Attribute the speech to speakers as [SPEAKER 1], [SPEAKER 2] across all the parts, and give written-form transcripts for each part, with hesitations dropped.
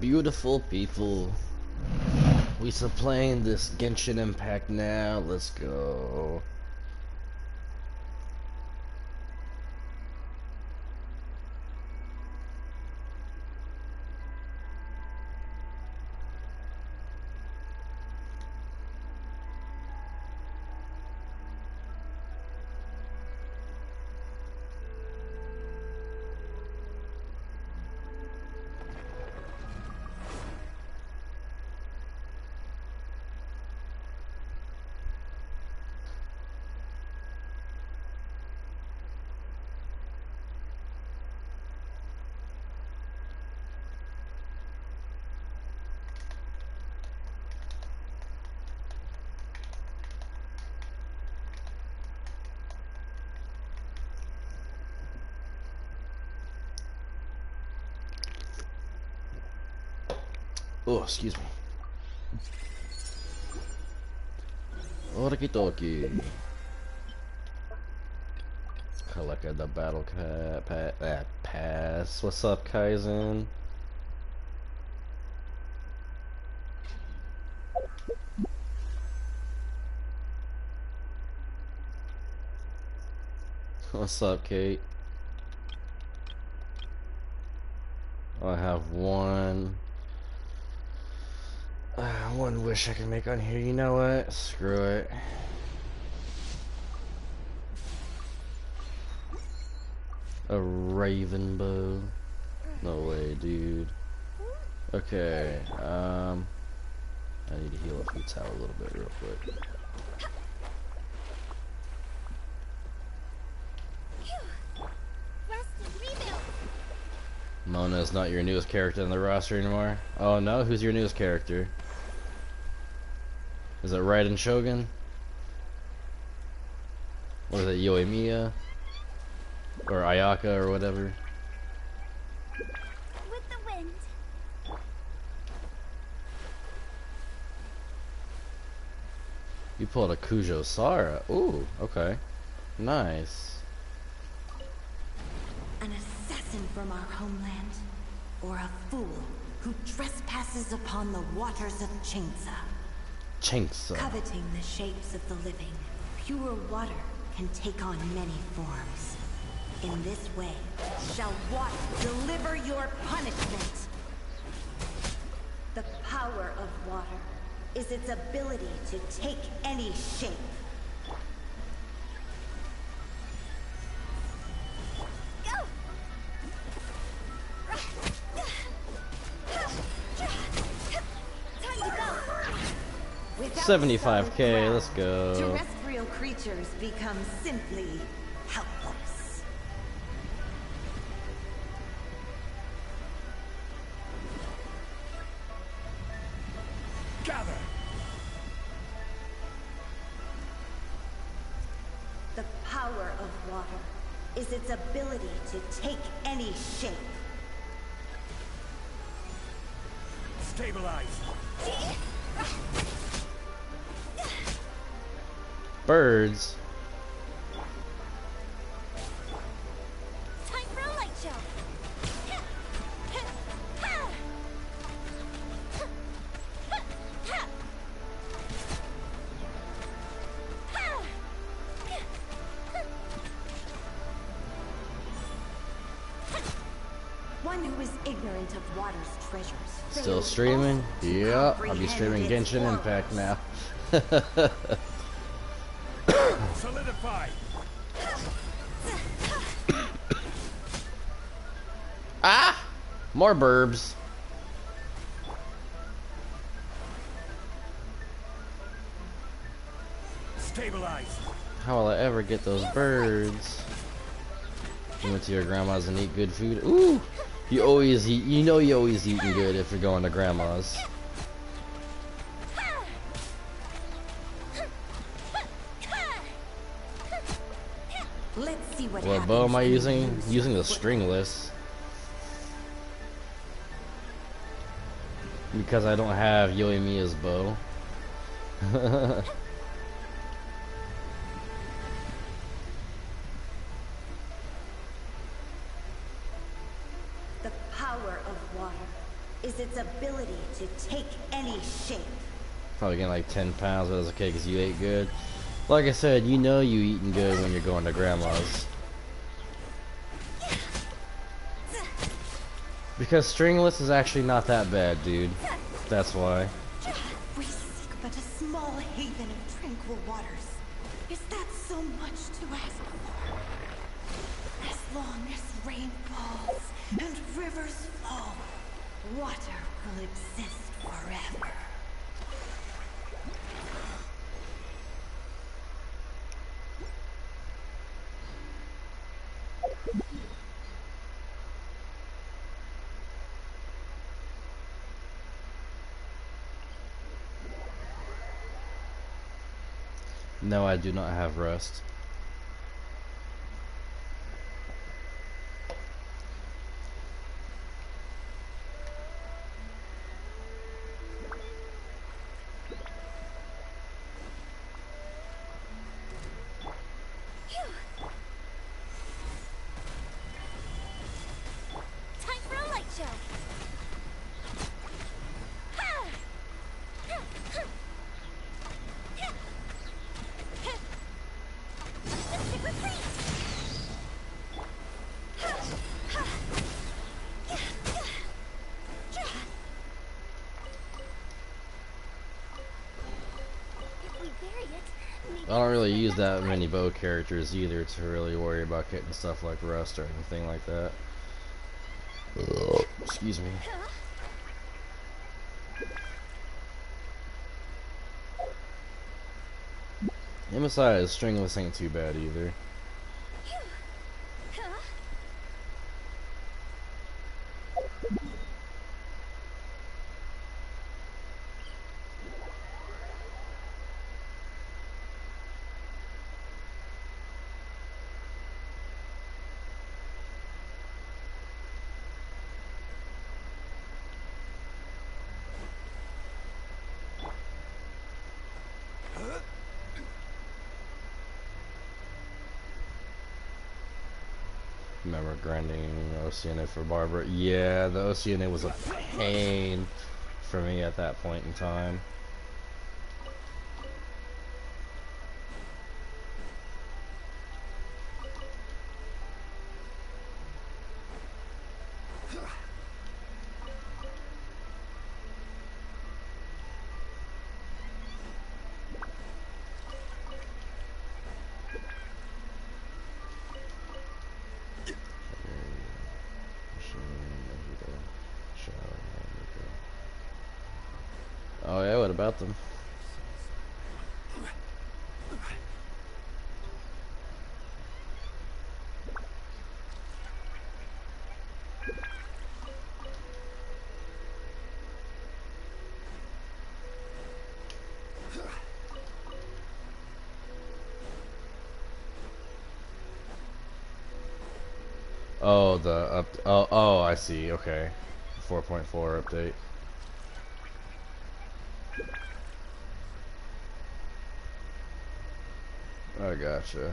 [SPEAKER 1] Beautiful people. We still playing this Genshin Impact now. Let's go. Oh, excuse me. Okie collected the battle pass. What's up, Kaizen? What's up, Kate? I have one wish I can make on here. You know what? Screw it. A raven bow. No way, dude. Okay, I need to heal up the tower a little bit real quick. Mona is not your newest character in the roster anymore. Oh no, who's your newest character? Is it Raiden Shogun? Or is it Yoimiya? Or Ayaka or whatever?
[SPEAKER 2] With the wind.
[SPEAKER 1] You pulled a Kujo Sara. Ooh, okay. Nice.
[SPEAKER 3] An assassin from our homeland, or a fool who trespasses upon the waters of Chingsa.
[SPEAKER 1] Chingsa.
[SPEAKER 3] Coveting the shapes of the living, pure water can take on many forms. In this way, shall water deliver your punishment. The power of water is its ability to take any shape.
[SPEAKER 2] Go!
[SPEAKER 1] 75k, let's go.
[SPEAKER 3] Terrestrial creatures become simply helpless.
[SPEAKER 4] Gather.
[SPEAKER 3] The power of water is its ability to take any shape.
[SPEAKER 4] Stabilize.
[SPEAKER 1] Birds.
[SPEAKER 2] Time for a light show.
[SPEAKER 3] One who is ignorant of water's treasures.
[SPEAKER 1] Still streaming? Yeah, I'll be streaming Genshin Impact now.
[SPEAKER 4] Solidify.
[SPEAKER 1] Ah! More burbs.
[SPEAKER 4] Stabilize.
[SPEAKER 1] How will I ever get those birds? You went to your grandma's and eat good food? Ooh! You always eat, you know you always eating good if you're going to grandma's.
[SPEAKER 3] Let's see what
[SPEAKER 1] What bow am I using? Using the stringless. Because I don't have Yoimiya's bow.
[SPEAKER 3] The power of water is its ability ability to take any shape.
[SPEAKER 1] Probably getting like 10 pounds, but that's okay because you ate good. Like I said, you know you eating good when you're going to grandma's. Because stringless is actually not that bad, dude. That's why.
[SPEAKER 3] We seek but a small haven of tranquil waters. Is that so much to ask for? As long as rain falls and rivers flow, water will exist forever.
[SPEAKER 1] No, I do not have rust.
[SPEAKER 2] Time for a light show. Let's take retreat. If we bury it, maybe
[SPEAKER 1] I don't really
[SPEAKER 2] it'll
[SPEAKER 1] use
[SPEAKER 2] come back
[SPEAKER 1] that
[SPEAKER 2] to
[SPEAKER 1] many
[SPEAKER 2] life.
[SPEAKER 1] bow characters either to really worry about getting stuff like rust or anything like that. Excuse me. And besides, stringless ain't too bad either. Remember grinding OCNA for Barbara? Yeah, the OCNA was a pain for me at that point in time. Oh yeah, what about them? Oh, the up. Oh, I see. Okay, 4.4 update. I gotcha.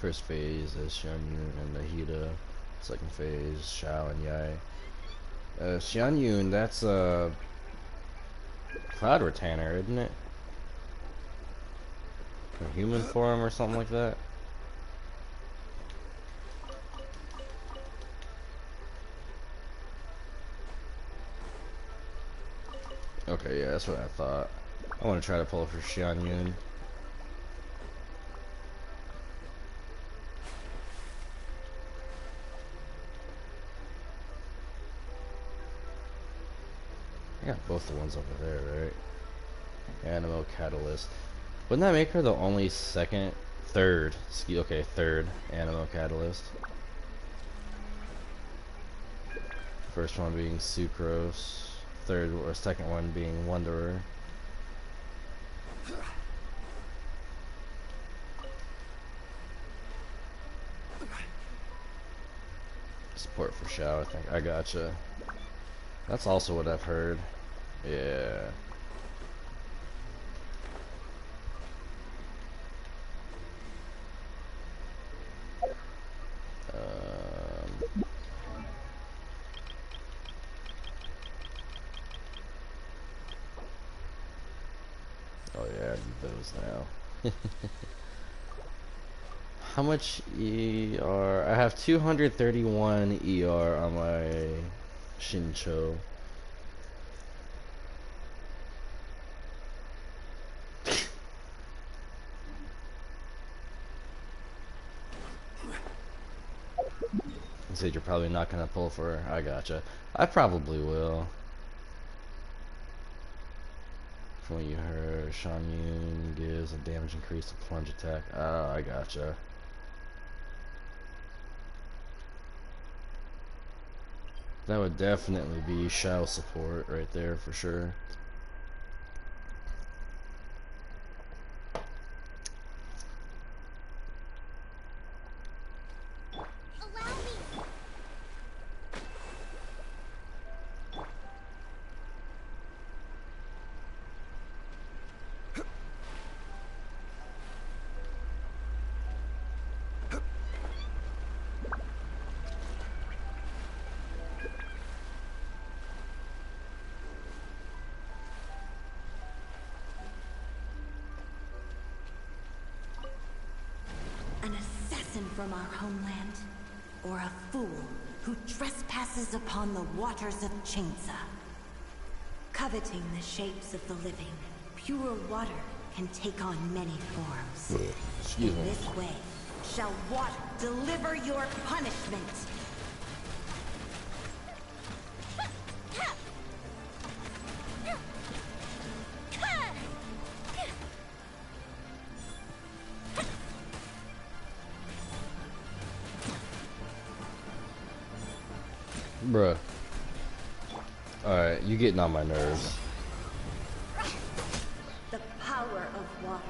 [SPEAKER 1] First phase is Xianyun and Nahida. Second phase, Shao and Yai. Xianyun, that's a Cloud Retainer, isn't it? A human form or something like that. Okay, yeah, that's what I thought. I want to try to pull for Xianyun. I got both the ones over there, right? Animo Catalyst. Wouldn't that make her the only third Animo Catalyst? First one being Sucrose, third or second one being Wanderer. Support for Shao, I think. I gotcha. That's also what I've heard. Yeah. Oh yeah, I need those now. How much ER? I have 231 ER on my Shincho. You said you're probably not gonna pull for her. I gotcha. I probably will. From what you heard, Shan Yun gives a damage increase to plunge attack. Oh, I gotcha. That would definitely be Shao support right there for sure.
[SPEAKER 2] Allow me.
[SPEAKER 3] An assassin from our homeland, or a fool who trespasses upon the waters of Chainsa. Coveting the shapes of the living, pure water can take on many forms.
[SPEAKER 1] Excuse me.
[SPEAKER 3] In this way, shall water deliver your punishment.
[SPEAKER 1] Bruh. Alright, you getting on my nerves.
[SPEAKER 3] The power of water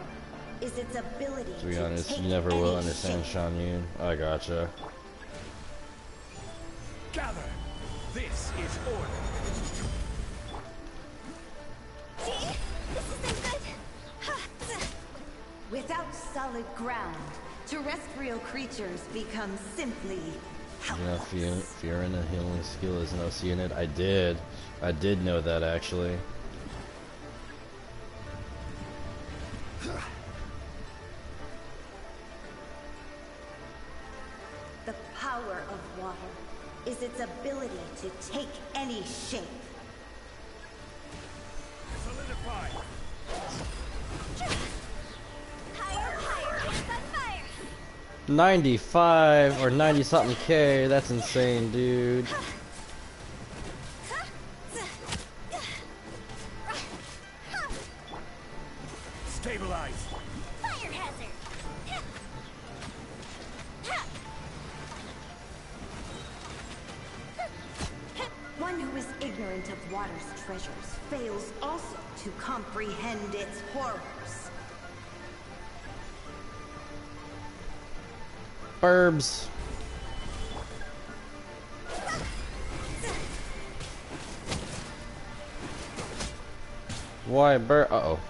[SPEAKER 3] is its ability
[SPEAKER 1] To be honest,
[SPEAKER 3] take
[SPEAKER 1] you never will
[SPEAKER 3] any
[SPEAKER 1] understand
[SPEAKER 3] shape.
[SPEAKER 1] Shan Yun. I gotcha.
[SPEAKER 4] Gather. This is order.
[SPEAKER 2] See? This isn't good.
[SPEAKER 3] Without solid ground, terrestrial creatures become simply
[SPEAKER 1] You know,
[SPEAKER 3] helpless.
[SPEAKER 1] Fiorina healing skill is an OC in it. I did know that actually.
[SPEAKER 3] The power of water is its ability to take any shape.
[SPEAKER 4] Solidify.
[SPEAKER 2] Higher, higher, hands on fire.
[SPEAKER 1] 95 or 90 something K. That's insane, dude.
[SPEAKER 4] Stabilize.
[SPEAKER 2] Fire hazard.
[SPEAKER 3] One who is ignorant of water's treasures fails also to comprehend its horrors.
[SPEAKER 1] Burbs. Why uh-oh.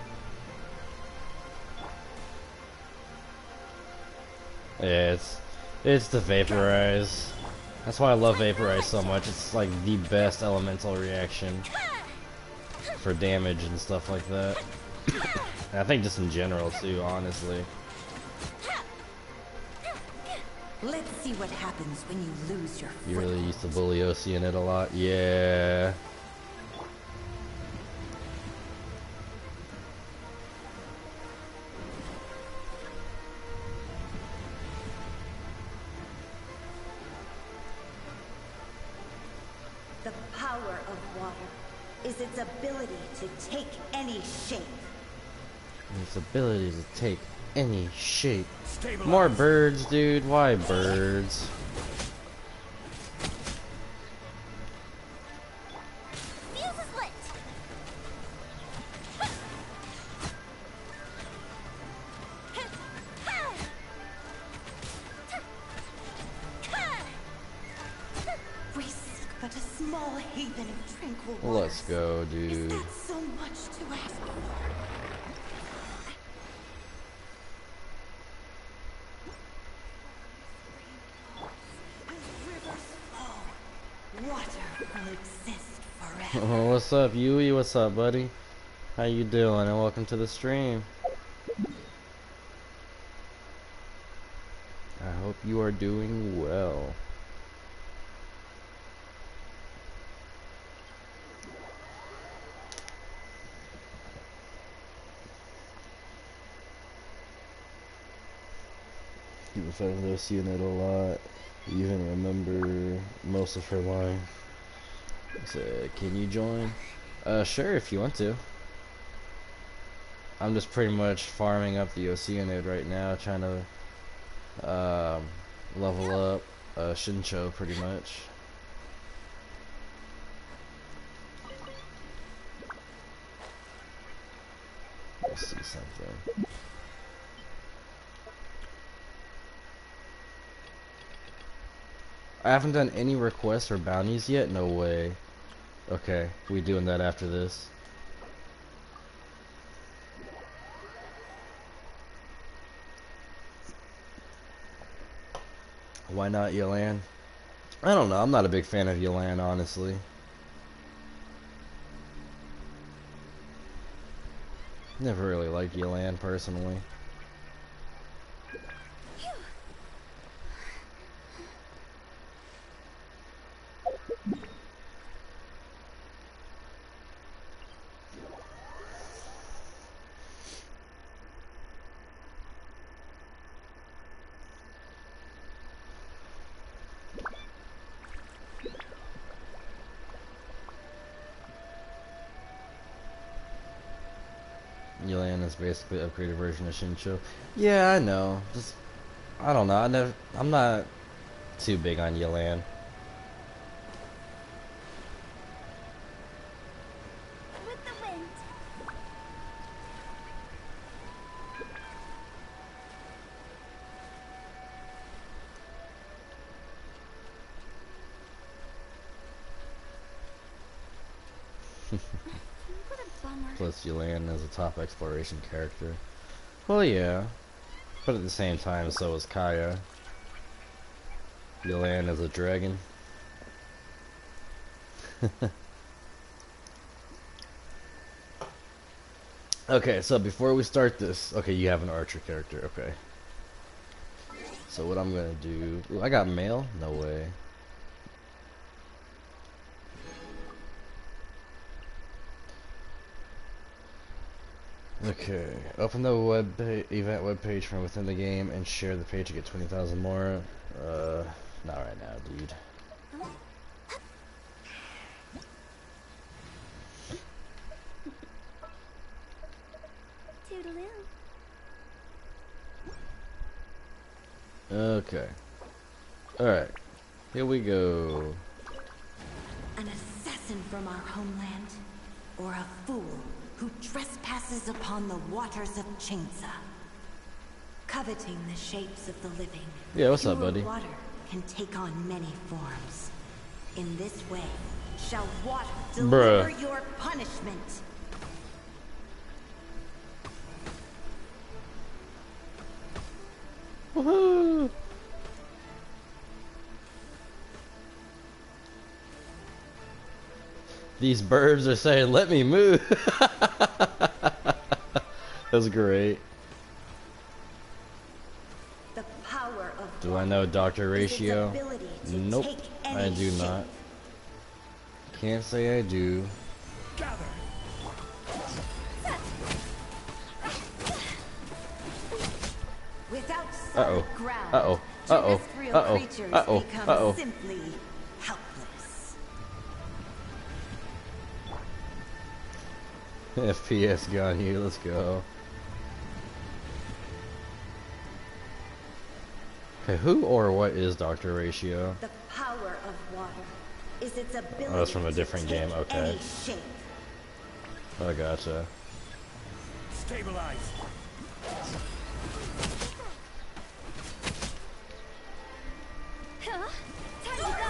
[SPEAKER 1] Yeah, it's the Vaporize. That's why I love Vaporize so much. It's like the best elemental reaction for damage and stuff like that. And I think just in general too, honestly.
[SPEAKER 3] Let's see what happens when you lose your
[SPEAKER 1] You
[SPEAKER 3] foot.
[SPEAKER 1] really used to bully OC in it a lot. Yeah.
[SPEAKER 3] The power of water is its ability to take any shape.
[SPEAKER 1] Its ability to take any shape.
[SPEAKER 4] Stabilize.
[SPEAKER 1] More birds, dude. Why birds?
[SPEAKER 3] small haven of tranquil
[SPEAKER 1] Let's
[SPEAKER 3] waters.
[SPEAKER 1] go,
[SPEAKER 3] Is
[SPEAKER 1] dude.
[SPEAKER 3] that so much to ask for? As rivers flow, water will exist forever.
[SPEAKER 1] Oh, what's up, Yui? What's up, buddy? How you doing? And welcome to the stream. I hope you are doing well. People find they'll see in it a lot. You even remember most of her life. I said, can you join? Sure, if you want to. I'm just pretty much farming up the Oceanid right now, trying to level up Shincho pretty much. Let's see something. I haven't done any requests or bounties yet? No way. Okay, we doing that after this. Why not Yelan? I don't know, I'm not a big fan of Yelan, honestly. Never really liked Yelan, personally. Yelan is basically an upgraded version of Shincho. Yeah, I know. Just I don't know. I'm not too big on Yelan.
[SPEAKER 2] With the wind. What a bummer.
[SPEAKER 1] Plus Yelan is a top exploration character. Well, yeah. But at the same time, so is Kaya. Yelan is a dragon. Okay, so before we start this, okay, you have an archer character, okay. So what I'm gonna do, ooh, I got mail? No way. Okay, open the event webpage from within the game and share the page to get 20,000 more. Not right now, dude.
[SPEAKER 2] Toodaloo.
[SPEAKER 1] Okay. Alright. Here we go.
[SPEAKER 3] An assassin from our homeland, or a fool who trespasses upon the waters of Chainsa. Coveting the shapes of the living,
[SPEAKER 1] Yeah, what's up,
[SPEAKER 3] pure
[SPEAKER 1] buddy?
[SPEAKER 3] water can take on many forms. In this way, shall water deliver your punishment.
[SPEAKER 1] Woohoo! These birds are saying, let me move. That's great.
[SPEAKER 3] The power of
[SPEAKER 1] Do I know Dr.
[SPEAKER 3] is its
[SPEAKER 1] Ratio?
[SPEAKER 3] ability to
[SPEAKER 1] Nope,
[SPEAKER 3] take
[SPEAKER 1] I
[SPEAKER 3] any
[SPEAKER 1] do
[SPEAKER 3] shape.
[SPEAKER 1] not. Can't say I do.
[SPEAKER 4] Gather.
[SPEAKER 3] Without
[SPEAKER 1] Uh-oh.
[SPEAKER 3] solid ground,
[SPEAKER 1] Uh-oh. Uh-oh.
[SPEAKER 3] terrestrial
[SPEAKER 1] Uh-oh.
[SPEAKER 3] creatures
[SPEAKER 1] Uh-oh.
[SPEAKER 3] become
[SPEAKER 1] Uh-oh.
[SPEAKER 3] simply helpless.
[SPEAKER 1] FPS got here, let's go. Okay, who or what is Dr. Ratio?
[SPEAKER 3] The power of water is its ability
[SPEAKER 1] Oh, that's from a
[SPEAKER 3] to
[SPEAKER 1] different
[SPEAKER 3] take
[SPEAKER 1] game, okay.
[SPEAKER 3] any shape.
[SPEAKER 1] I gotcha.
[SPEAKER 4] Stabilize.
[SPEAKER 2] Huh? Time to go.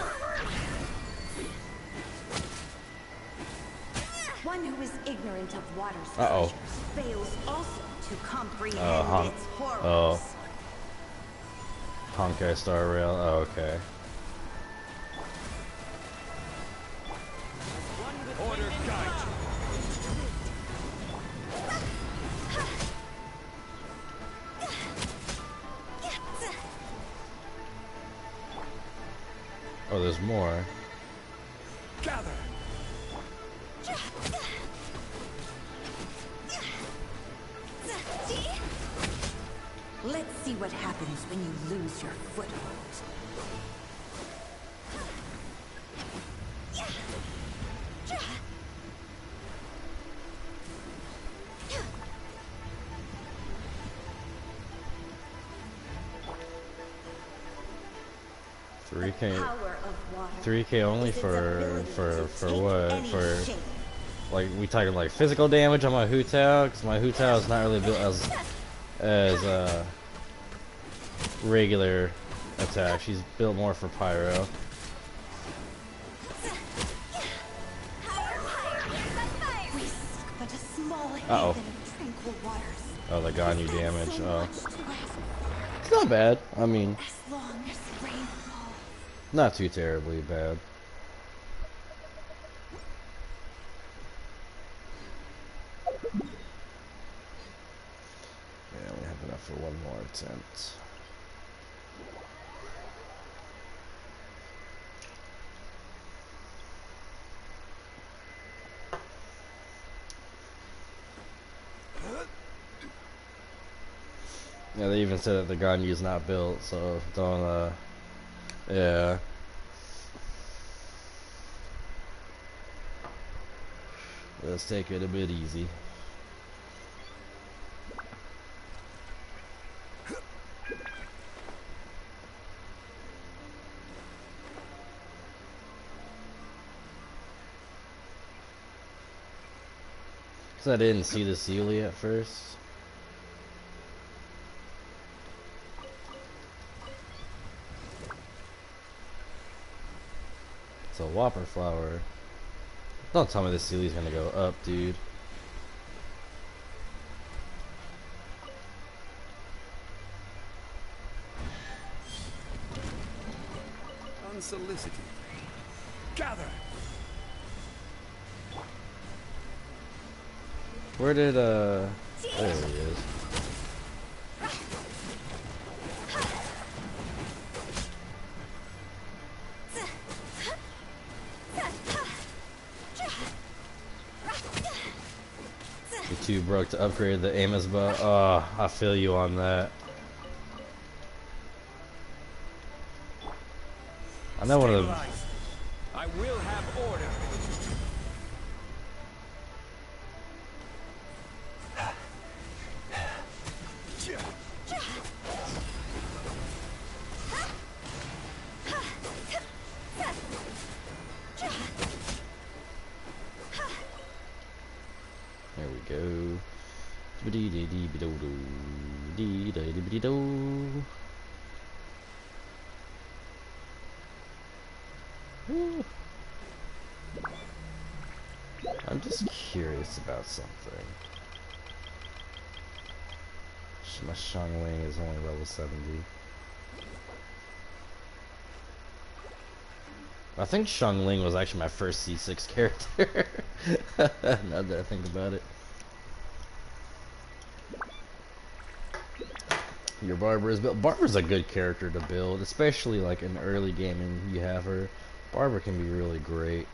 [SPEAKER 3] ignorant of water's
[SPEAKER 1] Uh-oh.
[SPEAKER 3] treasures, fails also to comprehend
[SPEAKER 1] Hon-
[SPEAKER 3] its horrors.
[SPEAKER 1] oh. Honkai Star Rail. Oh, okay.
[SPEAKER 4] Order guide
[SPEAKER 1] Oh, there's more.
[SPEAKER 4] you. Gather.
[SPEAKER 3] Let's see what happens when you lose your foothold. Power of water
[SPEAKER 1] 3K only
[SPEAKER 3] is its
[SPEAKER 1] for
[SPEAKER 3] ability to take
[SPEAKER 1] what?
[SPEAKER 3] any
[SPEAKER 1] For
[SPEAKER 3] shape.
[SPEAKER 1] like we talking like physical damage on my Hu Tao? Because my Hu Tao is not really built as regular attack. She's built more for pyro.
[SPEAKER 3] Risk but a small
[SPEAKER 1] Uh-oh.
[SPEAKER 3] haven of tranquil waters.
[SPEAKER 1] Oh, the Ganyu
[SPEAKER 3] Is that
[SPEAKER 1] damage.
[SPEAKER 3] so
[SPEAKER 1] Oh,
[SPEAKER 3] much to ask?
[SPEAKER 1] it's not bad. I mean,
[SPEAKER 3] As long as rain falls.
[SPEAKER 1] not too terribly bad. Yeah, we have enough for one more attempt. Yeah, they even said that the Ganyu's not built, so don't, yeah. Let's take it a bit easy. Cause I didn't see the Sealy at first. It's a Whopper flower. Don't tell me the Sealy's gonna go up, dude.
[SPEAKER 4] Unsolicited. Gather.
[SPEAKER 1] Where did there he is. You're too broke to upgrade the Amos bow. Oh, I feel you on that. I know one of them.
[SPEAKER 4] Stabilize. I will have order.
[SPEAKER 1] There we go. Dee-dee-dee-dee-doo-doo. Woo. I'm just curious about something. My Xiangling is only level 70. I think Xiangling was actually my first C6 character. Now that I think about it. Your Barber is built. Barber's a good character to build, especially like in early gaming. You have her. Barber can be really great.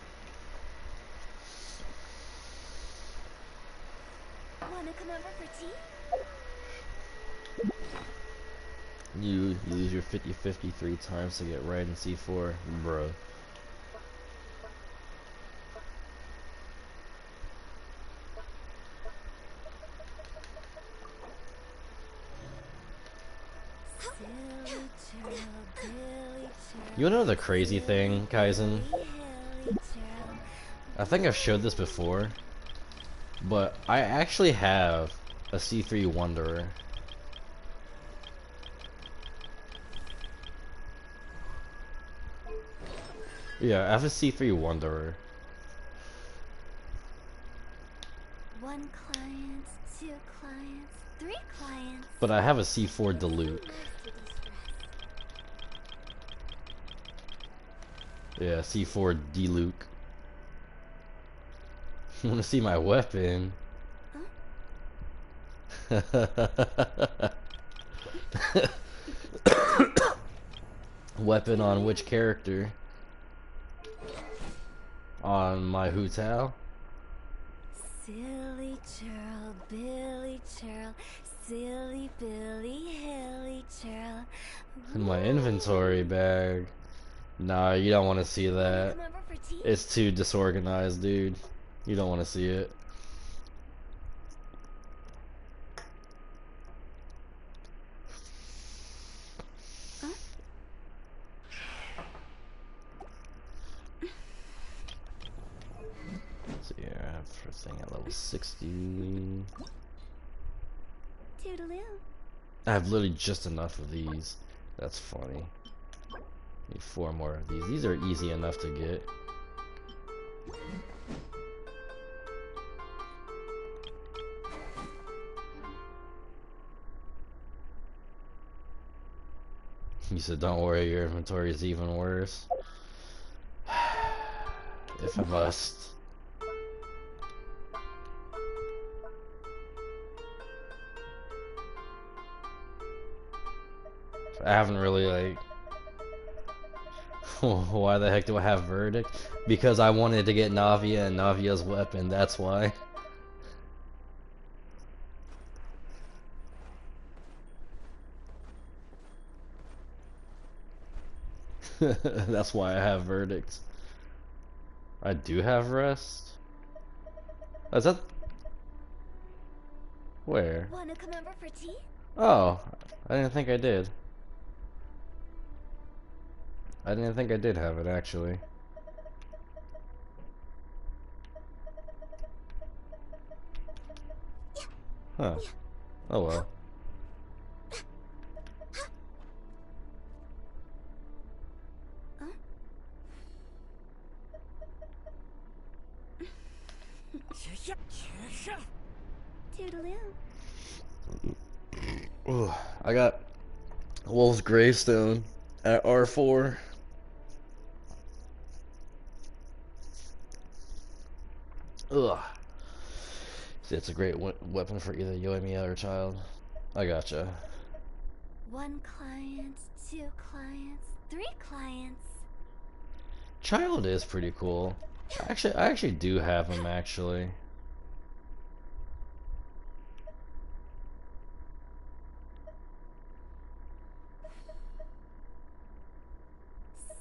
[SPEAKER 2] Wanna come over for tea?
[SPEAKER 1] You use your 50-50 3 times to get right in C4, bro. You know the crazy thing, Kaizen? I think I've showed this before, but I actually have a C3 Wanderer. Yeah, I have a C3 Wanderer.
[SPEAKER 2] 1 client, 2 clients, 3 clients.
[SPEAKER 1] But I have a C4 Diluc. Yeah, C4 Diluc. You wanna see my weapon? Weapon on which character? On my Hu Tao?
[SPEAKER 2] Silly churl, Billy churl, silly Billy, hilly churl.
[SPEAKER 1] In my inventory bag. Nah, you don't want to see that.
[SPEAKER 2] Come over for tea?
[SPEAKER 1] It's too disorganized, dude. You don't want to see it. So yeah, I have first thing at level 60.
[SPEAKER 2] Toodaloo.
[SPEAKER 1] I have literally just enough of these. That's funny. Need 4 more of these. These are easy enough to get. You said, don't worry, your inventory is even worse. If I must. I haven't really, like... Why the heck do I have Verdict? Because I wanted to get Navia and Navia's weapon, that's why. That's why I have Verdict. I do have Rest? Is that... Where?
[SPEAKER 2] Wanna come over for tea?
[SPEAKER 1] Oh, I didn't think I did. I didn't think I did have it, actually. Huh. Oh well.
[SPEAKER 2] Toodaloo.
[SPEAKER 1] Ugh, I got Wolf's Gravestone at R4. Ugh. See, it's a great weapon for either Yoimiya or Child. I gotcha.
[SPEAKER 2] 1 client, 2 clients, 3 clients.
[SPEAKER 1] Child is pretty cool. I actually do have him, actually.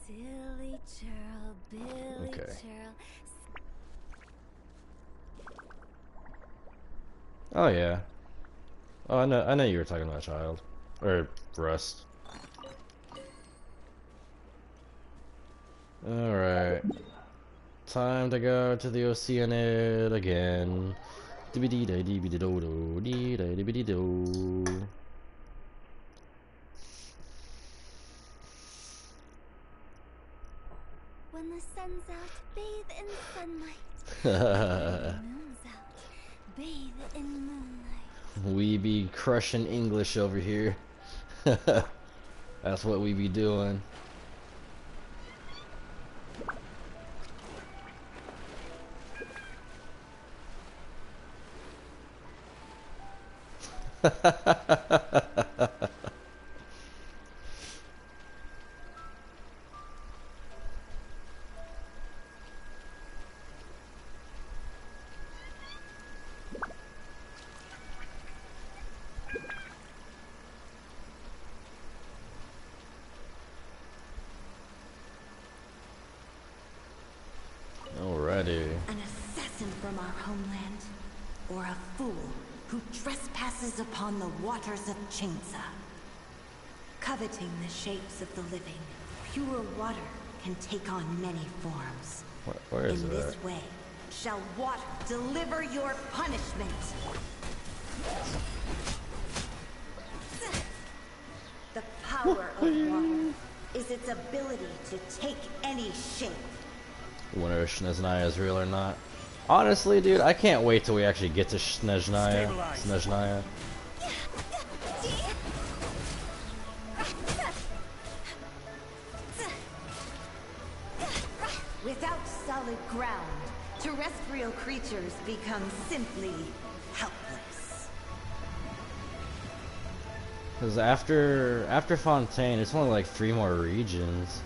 [SPEAKER 2] Silly churl, Billy
[SPEAKER 1] Okay.
[SPEAKER 2] churl.
[SPEAKER 1] Oh yeah. Oh, I know you were talking about Child. Or Rust. Alright. Time to go to the Oceanid again. Dibby-dee-day-dibby-dee-do-do, dee-day-dibby-dee-do.
[SPEAKER 2] When the sun's out, bathe in sunlight. When the moon's out, bathe in moonlight.
[SPEAKER 1] We be crushing English over here. That's what we be doing. Alrighty.
[SPEAKER 3] An assassin from our homeland, or a fool who trespasses upon the waters of Chainsa. Coveting the shapes of the living, pure water can take on many forms.
[SPEAKER 1] Where is
[SPEAKER 3] In
[SPEAKER 1] it
[SPEAKER 3] this
[SPEAKER 1] at?
[SPEAKER 3] way, shall water deliver your punishment. The power of water is its ability to take any shape.
[SPEAKER 1] Wonder if Shneznaya is real or not. Honestly, dude, I can't wait till we actually get to Snezhnaya.
[SPEAKER 3] Without solid ground, terrestrial creatures become simply helpless.
[SPEAKER 1] Because after Fontaine, it's only like 3 more regions.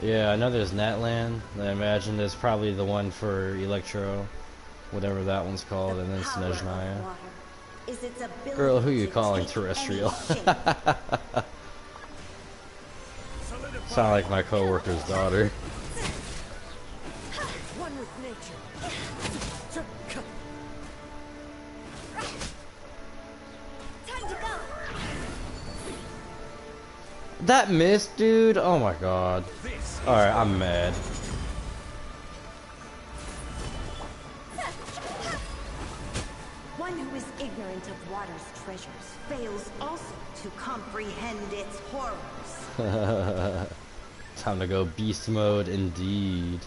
[SPEAKER 1] Yeah, I know there's Natlan. I imagine there's probably the one for Electro, whatever that one's called, and then Snezhnaya. Girl, who you calling terrestrial? Sound like my coworker's daughter.
[SPEAKER 3] One with nature.
[SPEAKER 2] Time to go.
[SPEAKER 1] That missed, dude. Oh my god. Alright, I'm mad.
[SPEAKER 3] One who is ignorant of water's treasures fails also to comprehend its horrors.
[SPEAKER 1] Time to go beast mode indeed.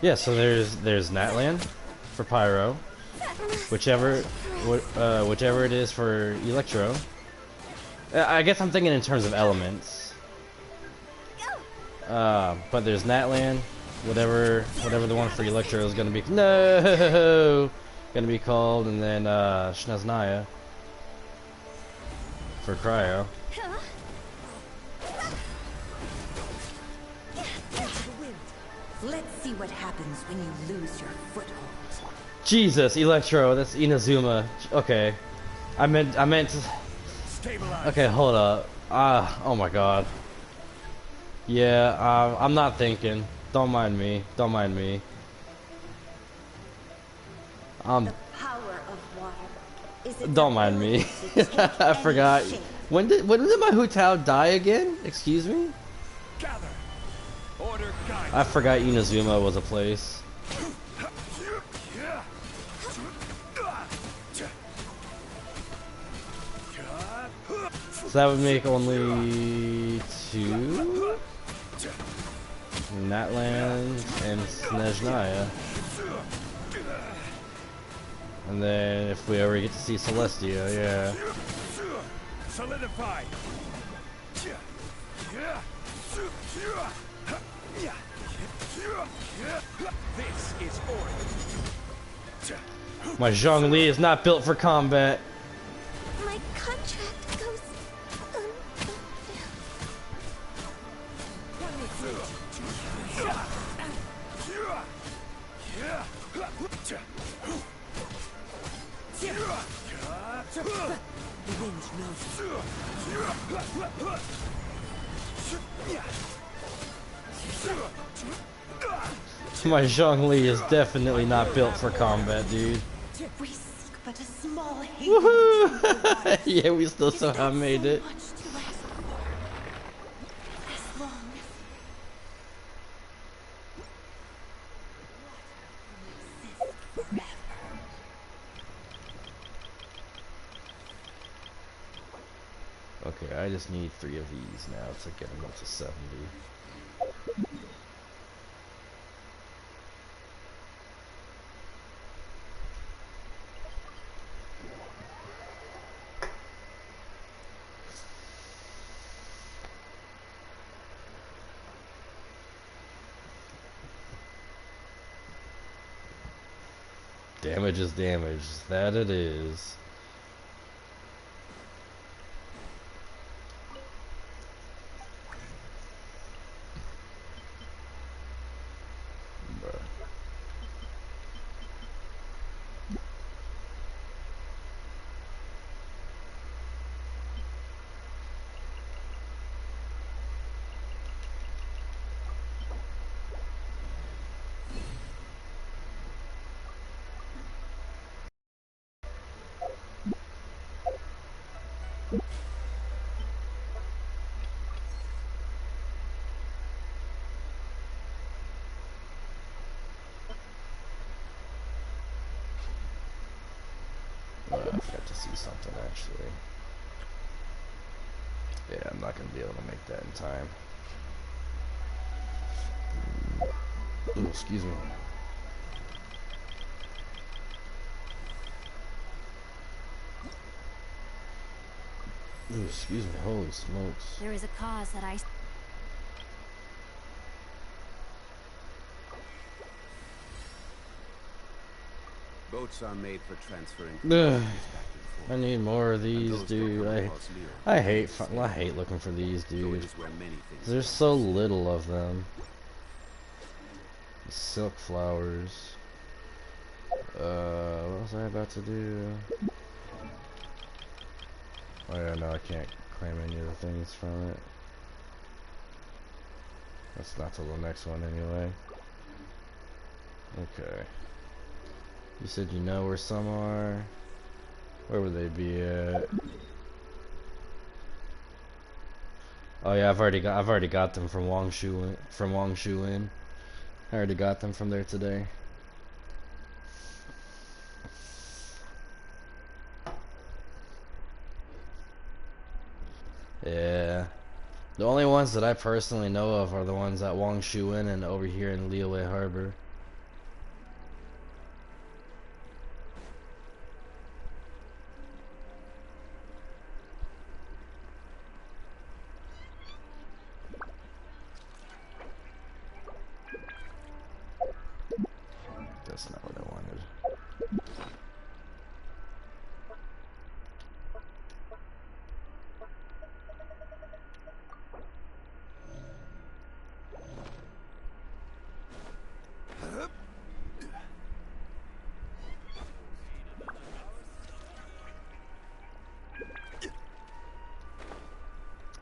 [SPEAKER 1] Yeah, so there's Natlan for Pyro, whichever it is for Electro. I guess I'm thinking in terms of elements. But there's Natlan, whatever the one for Electro is gonna be gonna be called, and then Snezhnaya for Cryo.
[SPEAKER 3] Let's see what happens when you lose your foothold.
[SPEAKER 1] Jesus, Electro, that's Inazuma. Okay, I meant to... Okay, hold up. Oh my god. Yeah, I'm not thinking. Don't mind me. Don't mind me.
[SPEAKER 3] The power of water is its
[SPEAKER 1] Don't mind me.
[SPEAKER 3] ability to take
[SPEAKER 1] I
[SPEAKER 3] any
[SPEAKER 1] forgot.
[SPEAKER 3] shape.
[SPEAKER 1] When did my Hu Tao die again? Excuse me?
[SPEAKER 4] Gather. Order guide.
[SPEAKER 1] I forgot Inazuma was a place. So that would make only 2? Natlan and Snezhnaya. And then if we ever get to see Celestia, yeah.
[SPEAKER 4] Solidify. This is order.
[SPEAKER 1] My Zhongli is not built for combat.
[SPEAKER 2] My contract goes unfulfilled.
[SPEAKER 1] My Zhongli is definitely not built for combat, dude.
[SPEAKER 3] We seek but a small haven.
[SPEAKER 1] Woohoo! Yeah, we still somehow made it.
[SPEAKER 3] Much to ask for. As long as water will exist forever.
[SPEAKER 1] Okay, I just need 3 of these now to get them up to 70. Damage is damage, that it is. Bruh. I forgot to see something actually. Yeah, I'm not gonna be able to make that in time. Ooh, excuse me. Ooh, excuse me. Holy smokes.
[SPEAKER 2] There is a cause that I...
[SPEAKER 5] Boats are made for transferring
[SPEAKER 1] Ugh.
[SPEAKER 5] commodities back and
[SPEAKER 1] I
[SPEAKER 5] forth.
[SPEAKER 1] need more of
[SPEAKER 5] And
[SPEAKER 1] these,
[SPEAKER 5] those
[SPEAKER 1] dude.
[SPEAKER 5] that come across Leo
[SPEAKER 1] I hate
[SPEAKER 5] the same.
[SPEAKER 1] I hate looking for these,
[SPEAKER 5] So it
[SPEAKER 1] dude.
[SPEAKER 5] is where many things
[SPEAKER 1] There's
[SPEAKER 5] go
[SPEAKER 1] so
[SPEAKER 5] missing.
[SPEAKER 1] little of them. Silk flowers. What was I about to do? Oh yeah, no, I can't claim any of the things from it. That's not till the next one anyway. Okay. You said you know where some are. Where would they be at? Oh yeah, I've already got them from Wangshu Inn. I already got them from there today. Yeah. The only ones that I personally know of are the ones at Wangshu Inn and over here in Liyue Harbor. That's not what I wanted.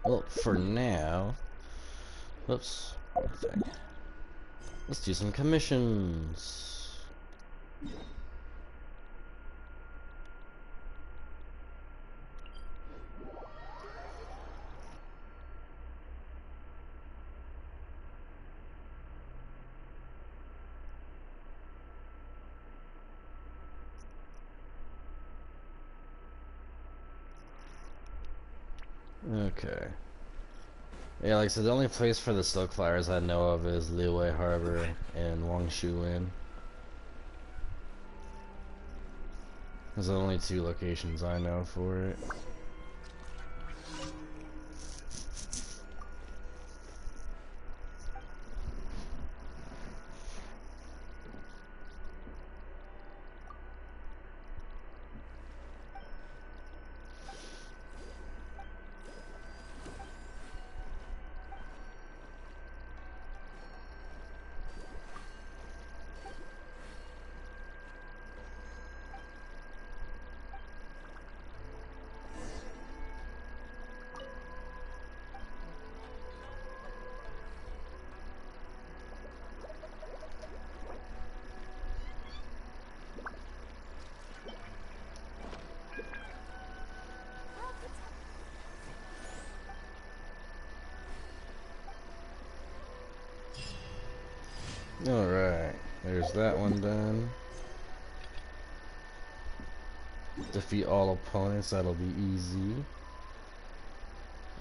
[SPEAKER 1] Well, for now, whoops, wrong thing. Let's do some commissions. Okay. Yeah, like I said, the only place for the silk flowers I know of is Liyue Harbor and Wangshu Inn. Those are the only two locations I know for it. Alright, there's that one done. Defeat all opponents, that'll be easy.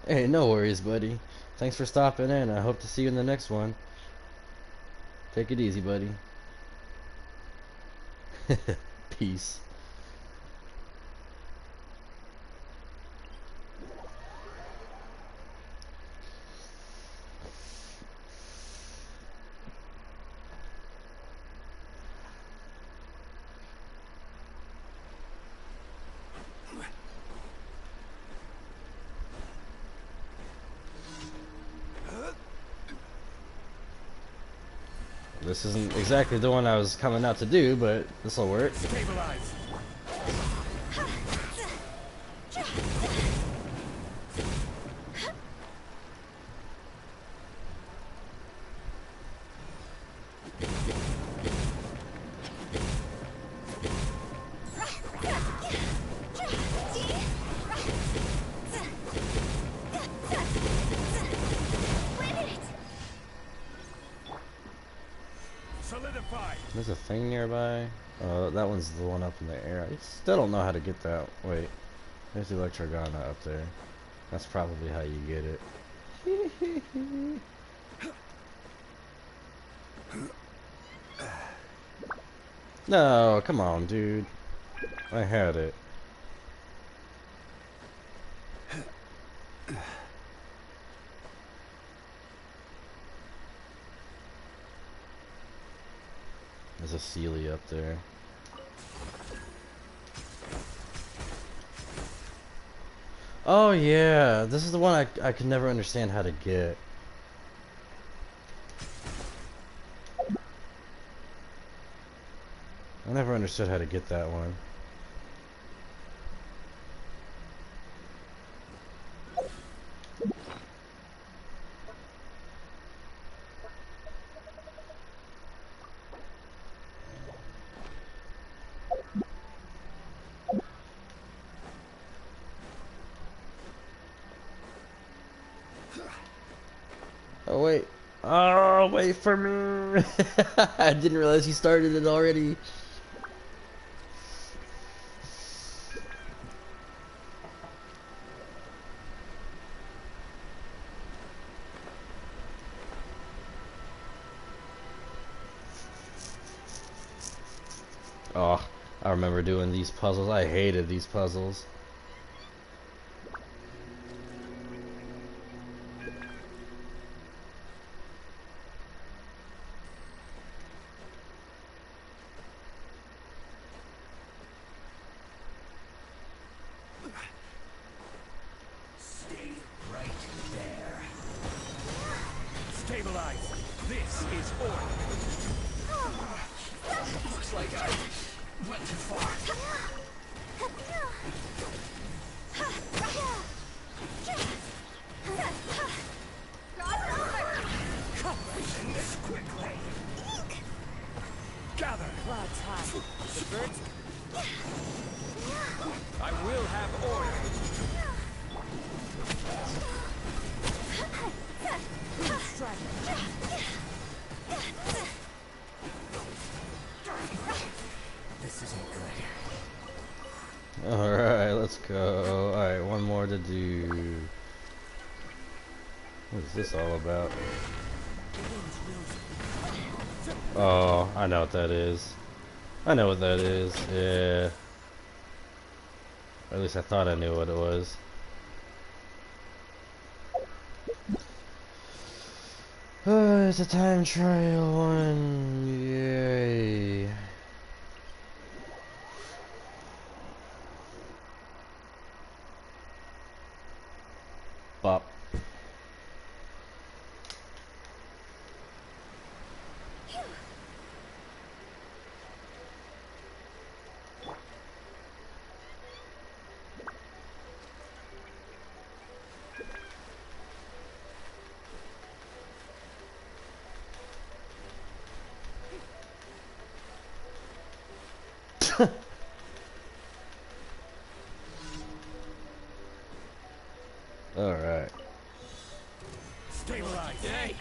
[SPEAKER 1] Hey, no worries, buddy. Thanks for stopping in. I hope to see you in the next one. Take it easy, buddy. Peace. This isn't exactly the one I was coming out to do, but this'll work.
[SPEAKER 4] Stabilize. Solidify.
[SPEAKER 1] There's a thing nearby. That one's the one up in the air. I still don't know how to get that. Wait, there's the Electrogana up there. That's probably how you get it. No, come on, dude. I had it. There's a Sealy up there. Oh yeah, this is the one I could never understand how to get. I never understood how to get that one. Oh wait. Oh, wait for me. I didn't realize he started it already. Oh, I remember doing these puzzles. I hated these puzzles.
[SPEAKER 4] Stay right there. Stabilize. This is order. Looks like I went too far. Accomplishing this quickly. Gather.
[SPEAKER 6] Cloud's high. The birds.
[SPEAKER 4] I will have order.
[SPEAKER 6] Strike.
[SPEAKER 4] This isn't good.
[SPEAKER 1] Alright, let's go. Alright, one more to do. What is this all about? Oh, I know what that is. I know what that is. Yeah. Or at least I thought I knew what it was. It's a time trial one. Yay. Bop. Alright.
[SPEAKER 4] Stabilize. Hey.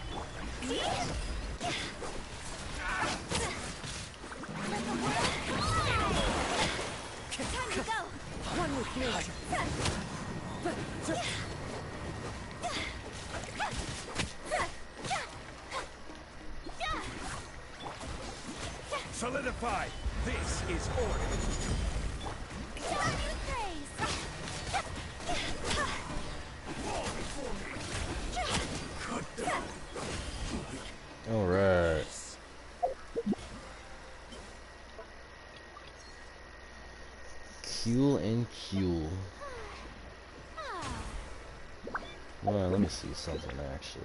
[SPEAKER 2] Time to go.
[SPEAKER 6] One with nature.
[SPEAKER 4] Solidify. This is order.
[SPEAKER 1] Alright. Q and Q. Well, let me see something actually.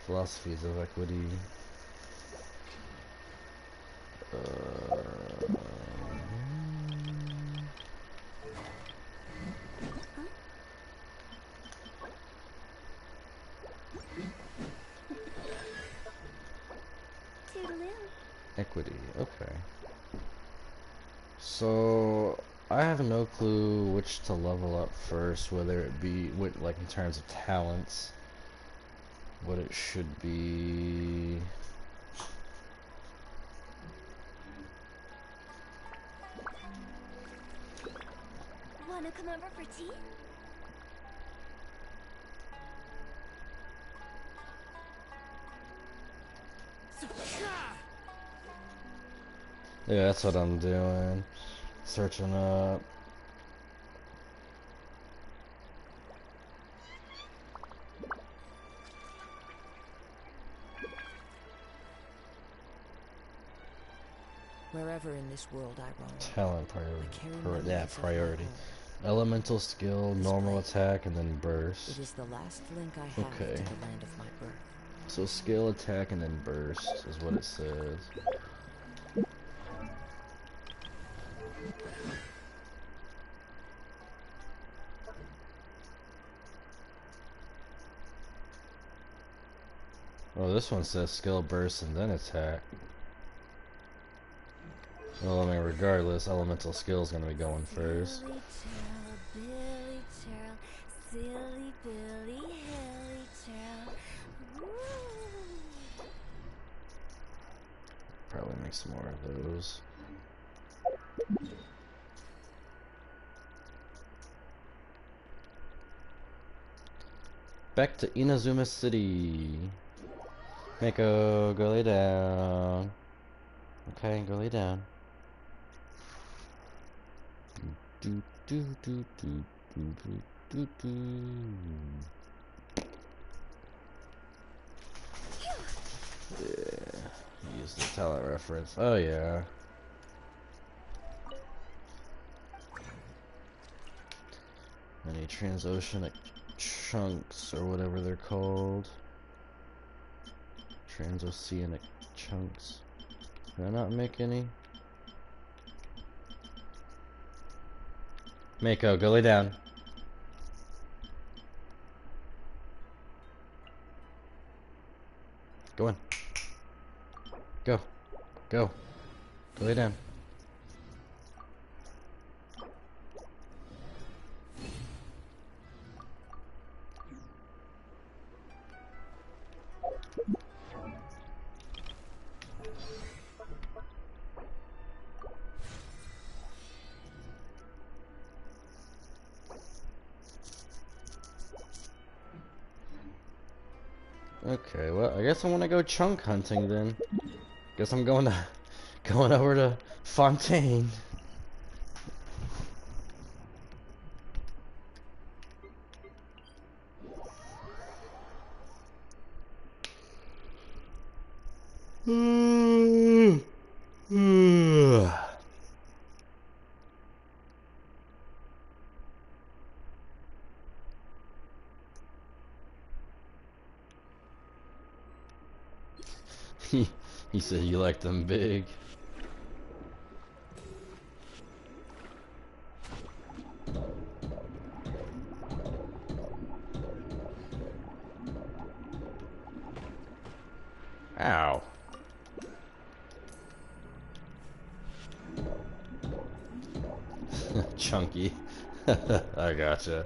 [SPEAKER 1] Philosophies of equity.
[SPEAKER 2] Toodaloo.
[SPEAKER 1] Equity, okay. So I have no clue which to level up first, whether it be with, like, in terms of talents, what it should be.
[SPEAKER 2] Wanna come over for tea?
[SPEAKER 1] Yeah, that's what I'm doing. Searching up.
[SPEAKER 6] Wherever in this world I roam,
[SPEAKER 1] Talent
[SPEAKER 6] I carry memories
[SPEAKER 1] yeah,
[SPEAKER 6] of my
[SPEAKER 1] priority.
[SPEAKER 6] home.
[SPEAKER 1] Elemental skill,
[SPEAKER 6] This
[SPEAKER 1] normal
[SPEAKER 6] place.
[SPEAKER 1] attack, and then
[SPEAKER 6] It
[SPEAKER 1] burst.
[SPEAKER 6] is the last link I have
[SPEAKER 1] Okay.
[SPEAKER 6] to the land of my birth.
[SPEAKER 1] So skill, attack, and then burst is what it says. Oh, this one says skill, burst, and then attack. Well, I mean, regardless, elemental skill is going to be going first.
[SPEAKER 2] Silly churl, Billy churl, silly Billy, hilly churl. Woo.
[SPEAKER 1] Probably make some more of those. Back to Inazuma City. Mako, go lay down. Okay, go lay down. Do do do do do do do do. Yeah, use the talent reference. Oh yeah. Any transoceanic chunks or whatever they're called. Transoceanic chunks. Did I not make any? Mako, go lay down. Go in. Go. Go. Go lay down. Okay, well, I guess I want to go chunk hunting then. Guess I'm going over to Fontaine. He said you like them big. Ow. Chunky. I gotcha.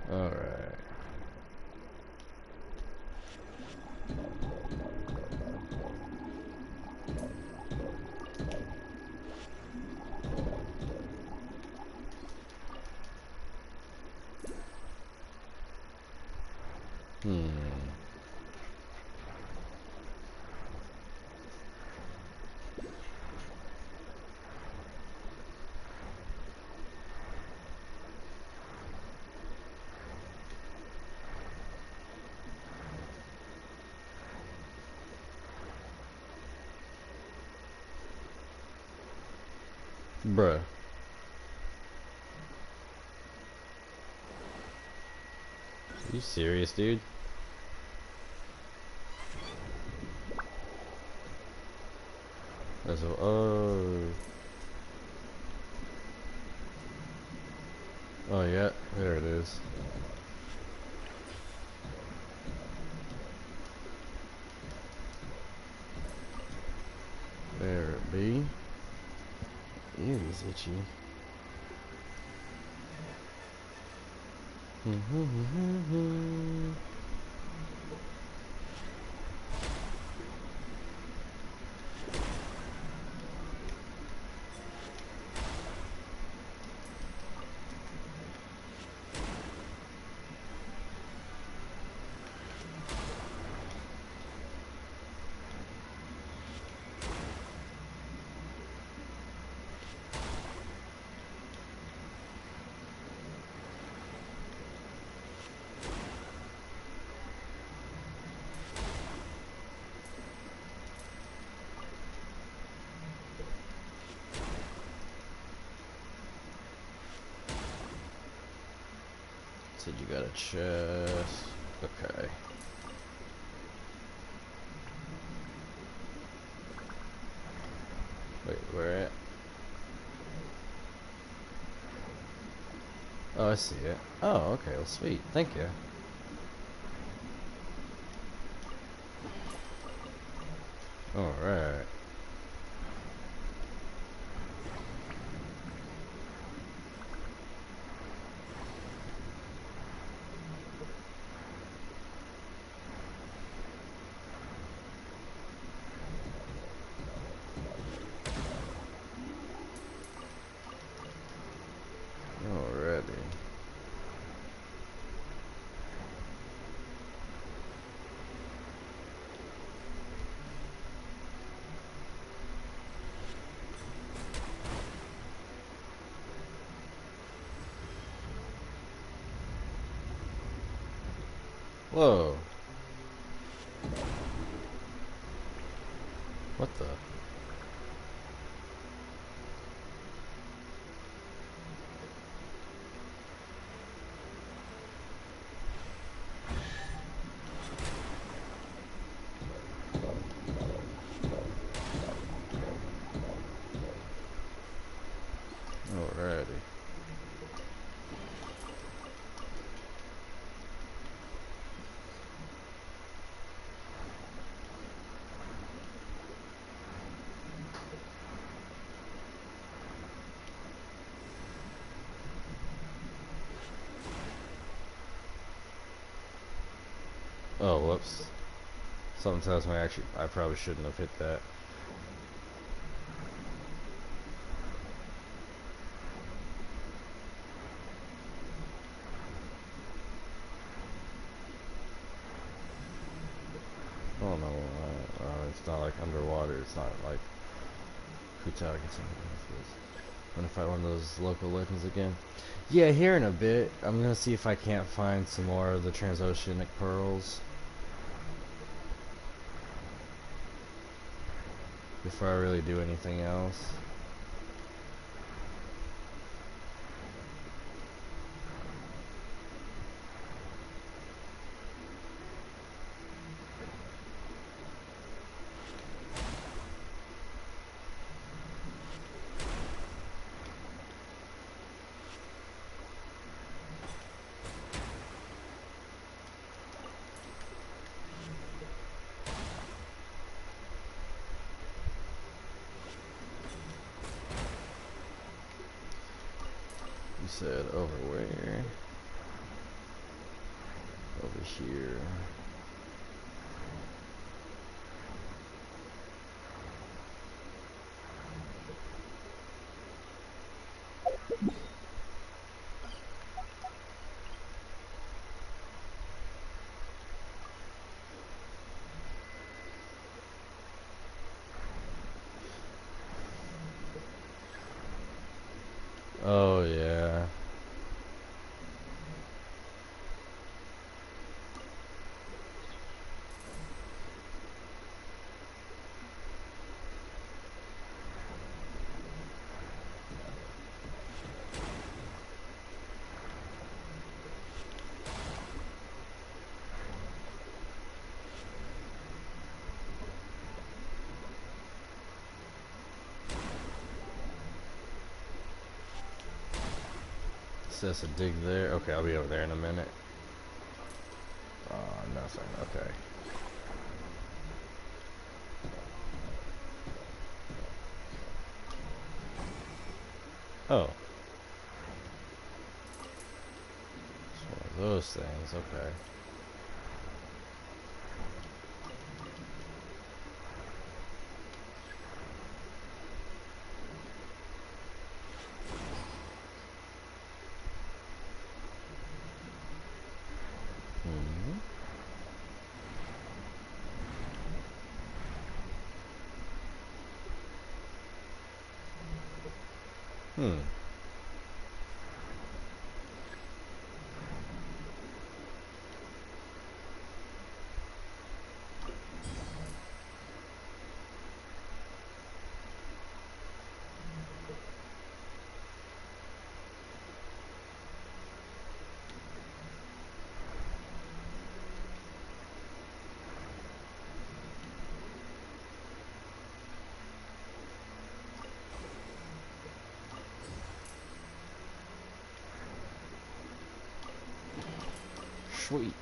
[SPEAKER 1] Alright. Bruh. Are you serious, dude? That's a, oh. Oh yeah, there it is. There it be. Ew, he's itchy. Said you got a chest. Okay. Wait, where at? Oh, I see it. Oh, okay. Well, sweet. Thank you. Alright. Alrighty. Whoa. What the? Alrighty. Oh, whoops. Something tells me I probably shouldn't have hit that. Oh no, it's not like underwater. It's not like Kutag or something. I'm gonna fight one of those local legends again. Yeah, here in a bit. I'm gonna see if I can't find some more of the transoceanic pearls before I really do anything else. You said over where? Over here. Oh yeah. Says to dig there. Okay, I'll be over there in a minute. Nothing. Okay. Oh. It's one of those things. Okay. Hmm. Hmm. Sweet.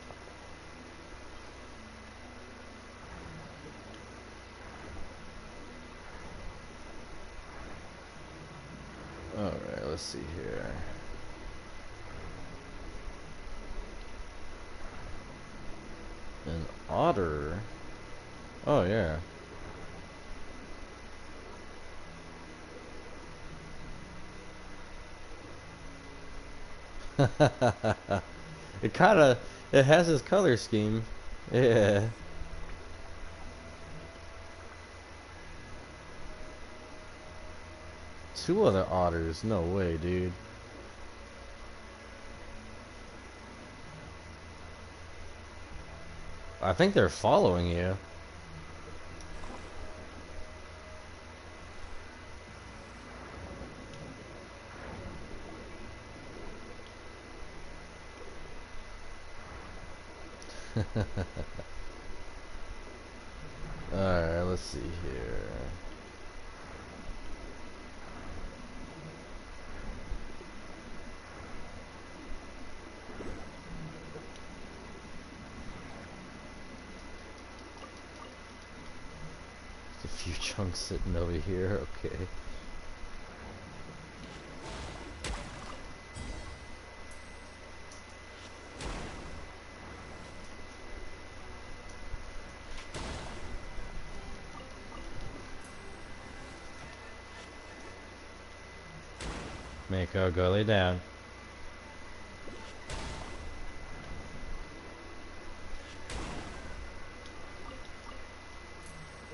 [SPEAKER 1] Alright, let's see here. An otter? Oh, yeah. It has its color scheme. Yeah. Two other otters? No way, dude. I think they're following you. Alright, let's see here. There's a few chunks sitting over here, okay. Mako, go lay down.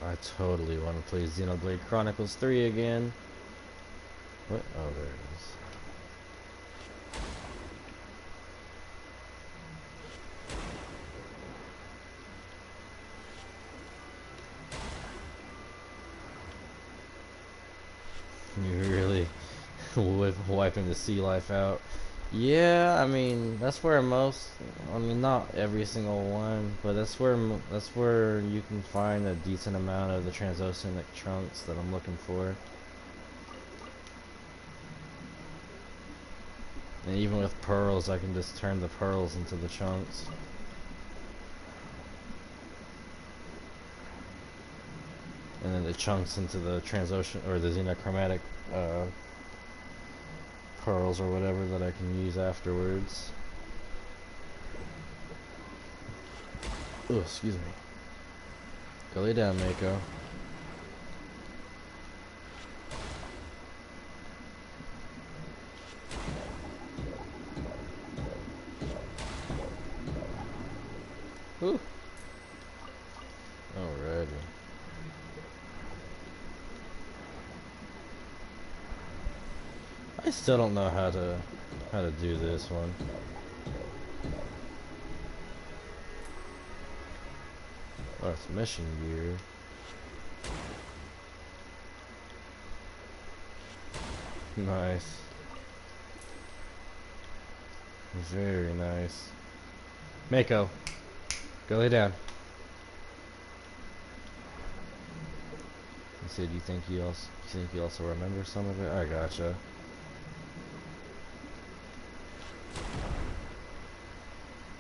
[SPEAKER 1] I totally want to play Xenoblade Chronicles 3 again. What? Oh, there it is. You really wiping the sea life out. Yeah, I mean that's where most. I mean not every single one, but that's where you can find a decent amount of the transoceanic chunks that I'm looking for. And even with pearls, I can just turn the pearls into the chunks. And then the chunks into the transocean or the xenochromatic pearls or whatever that I can use afterwards. Oh, excuse me. Go lay down, Mako. Whew. Alrighty. I still don't know how to do this one. Oh, it's mission gear. Nice. Very nice. Mako, go lay down. You said you think you also remember some of it? I gotcha.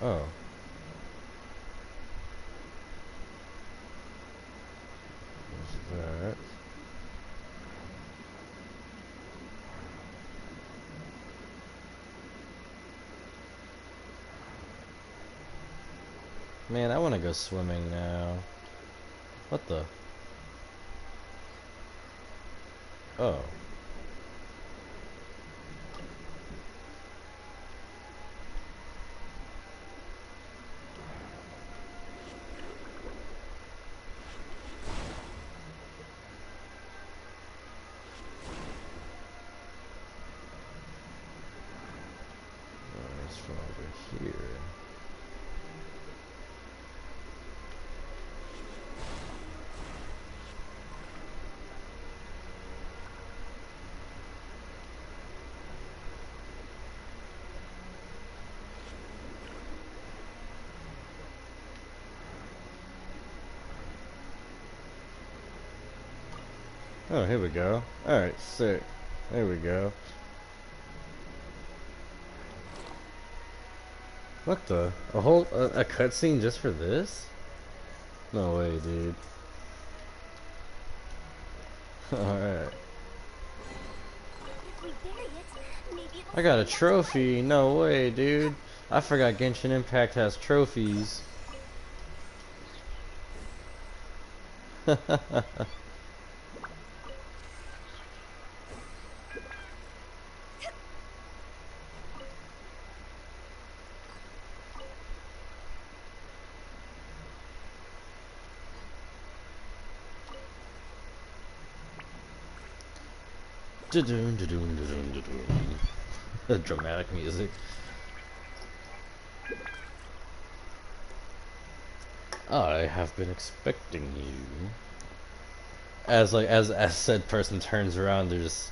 [SPEAKER 1] Oh. There's that. Man, I want to go swimming now. What the? Oh. It's from over here. Oh, here we go. Alright, sick. There we go. What the? A whole a cutscene just for this? No way, dude. Alright.
[SPEAKER 2] If we bury it, maybe it'll
[SPEAKER 1] I got a
[SPEAKER 2] stand up
[SPEAKER 1] trophy. No way, dude. I forgot Genshin Impact has trophies. Da-doon, da-doon, da-doon, da-doon. Dramatic music. I have been expecting you. As like as said person turns around, they're just.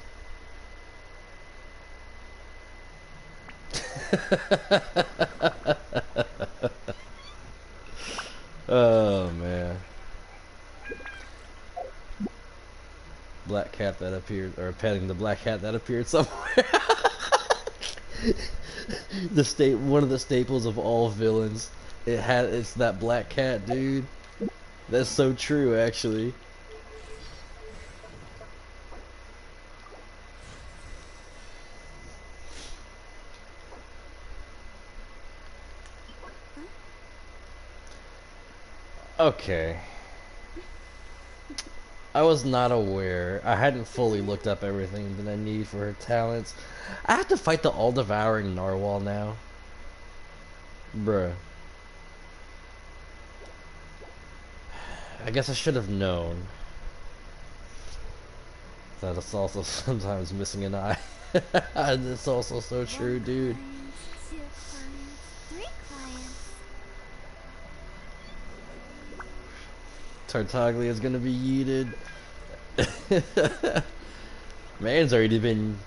[SPEAKER 1] Oh man. Black cat that appeared, or petting the black cat that appeared somewhere. One of the staples of all villains. It's that black cat, dude. That's so true, actually. Okay. I was not aware. I hadn't fully looked up everything that I need for her talents. I have to fight the all-devouring narwhal now. Bruh. I guess I should have known that it's also sometimes missing an eye. It's also so true, dude.
[SPEAKER 2] client, 2 clients, 3 clients.
[SPEAKER 1] Tartaglia is gonna be yeeted. Man's already been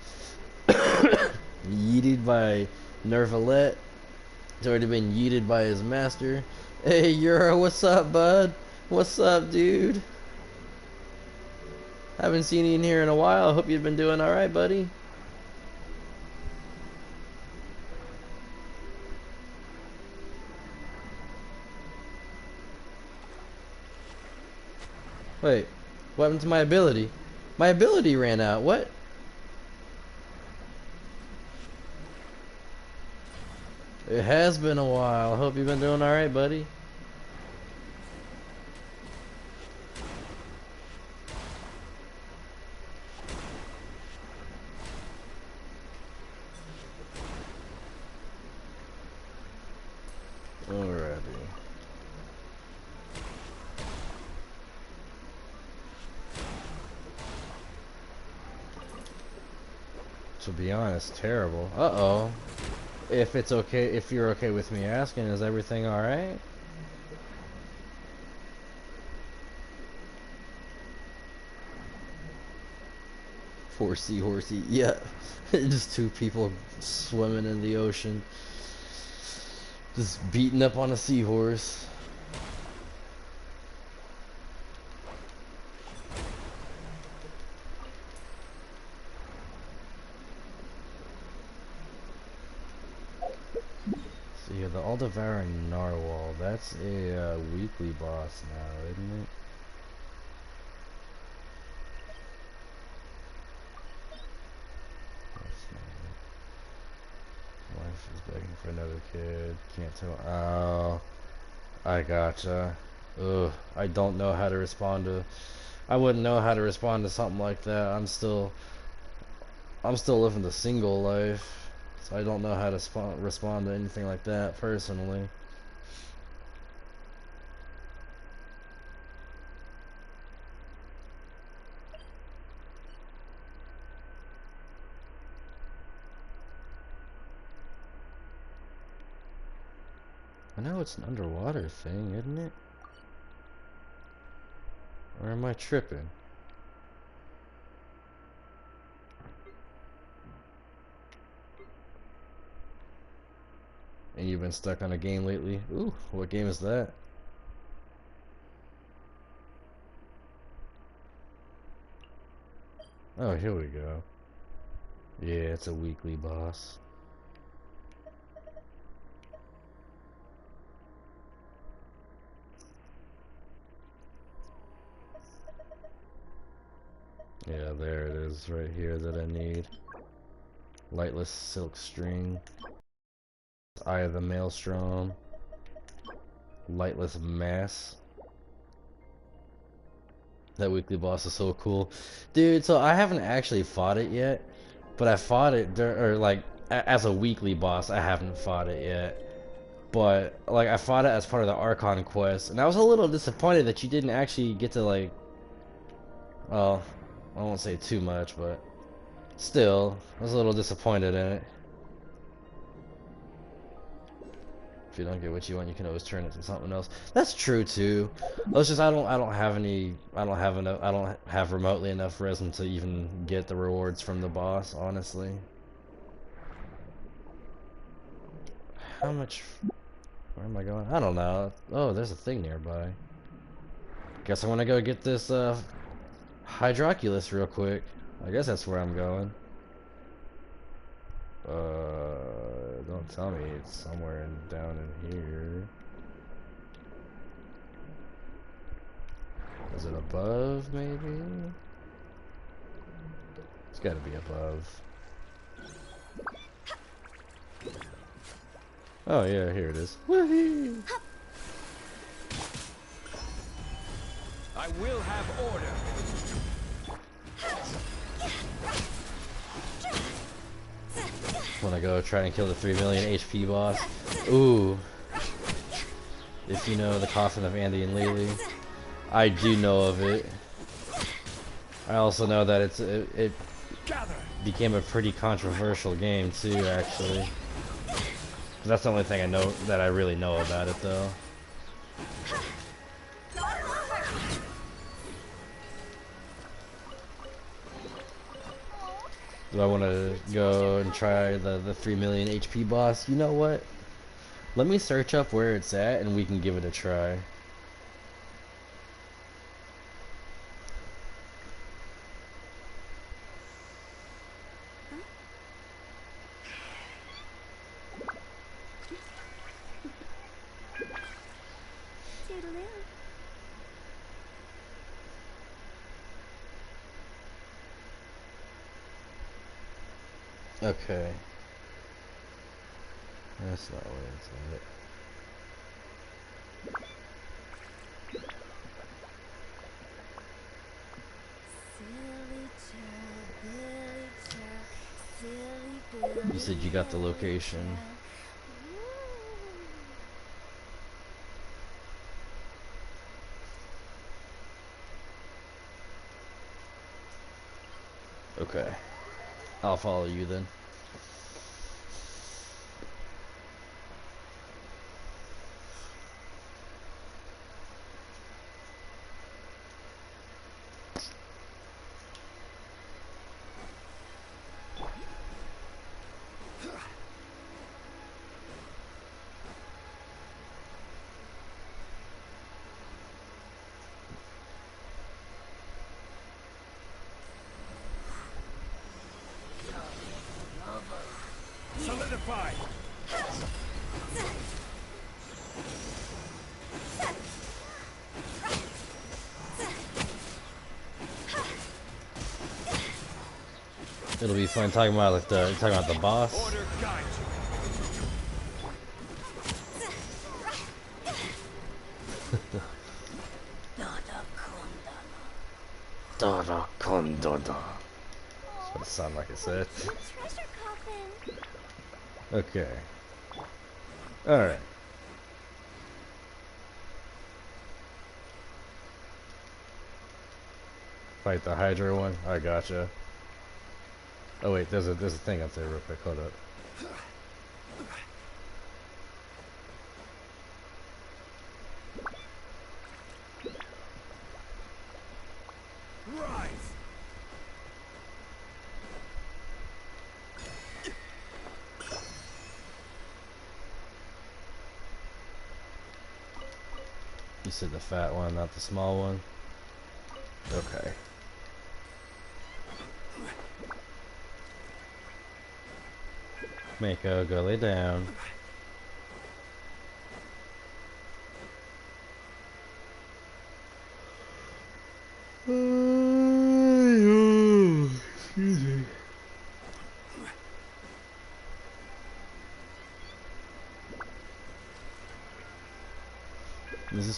[SPEAKER 1] yeeted by Nervalette. He's already been yeeted by his master. Hey, Yura, what's up, bud? What's up, dude? Haven't seen you in here in a while. I hope you've been doing alright, buddy. Wait, what happened to my ability? My ability ran out. What? It has been a while. Hope you've been doing alright, buddy. Alrighty. To be honest, terrible. Uh-oh. If it's okay, if you're okay with me asking, is everything alright? Horsey, horsey, yeah. Just 2 people swimming in the ocean. Just beating up on a seahorse. So yeah, the all-devouring narwhal, that's a weekly boss now, isn't it? That's not it. Wife is begging for another kid. Can't tell. Oh, I gotcha. Ugh, I don't know how to respond to. I wouldn't know how to respond to something like that. I'm still living the single life, so I don't know how to respond to anything like that personally. I know it's an underwater thing, isn't it? Or am I tripping? And you've been stuck on a game lately? Ooh, what game is that? Oh, here we go. Yeah, it's a weekly boss. Yeah, there it is, right here that I need. Lightless silk string. Eye of the maelstrom. Lightless mass. That weekly boss is so cool, dude. So I haven't actually fought it yet, but I fought it or like as a weekly boss. I haven't fought it yet, but like I fought it as part of the Archon quest, and I was a little disappointed that you didn't actually get to like. Well, I won't say too much, but still, I was a little disappointed in it. If you don't get what you want, you can always turn it to something else. That's true too. It's just I don't have any I don't have enough I don't have remotely enough resin to even get the rewards from the boss, honestly. How much where am I going? I don't know. Oh, there's a thing nearby. Guess I want to go get this Hydroculus real quick. I guess that's where I'm going. Don't tell me it's somewhere down in here. Is it above, maybe? It's gotta be above. Oh yeah, here it is. Woohoo!
[SPEAKER 4] I will have order.
[SPEAKER 1] Wanna go try and kill the 3 million HP boss? Ooh. If you know the coffin of Andy and Lily. I do know of it. I also know that it became a pretty controversial game too, actually. That's the only thing I know that I really know about it, though. Do I want to go and try the 3 million HP boss? You know what? Let me search up where it's at and we can give it a try.
[SPEAKER 2] Toodaloo.
[SPEAKER 1] Okay. That's not where it's at. You said you got the location. Okay. I'll follow you then.
[SPEAKER 4] Solidified.
[SPEAKER 1] It'll be fun talking about like the boss.
[SPEAKER 4] Order guide you.
[SPEAKER 1] Dada condada. That's what it sounded like it said.
[SPEAKER 2] Treasure coffin.
[SPEAKER 1] Okay. Alright. Fight the Hydra one? I gotcha. Oh wait, there's a thing up there real quick, hold up.
[SPEAKER 4] Rise.
[SPEAKER 1] You said the fat one, not the small one? Okay. Mako, go lay down.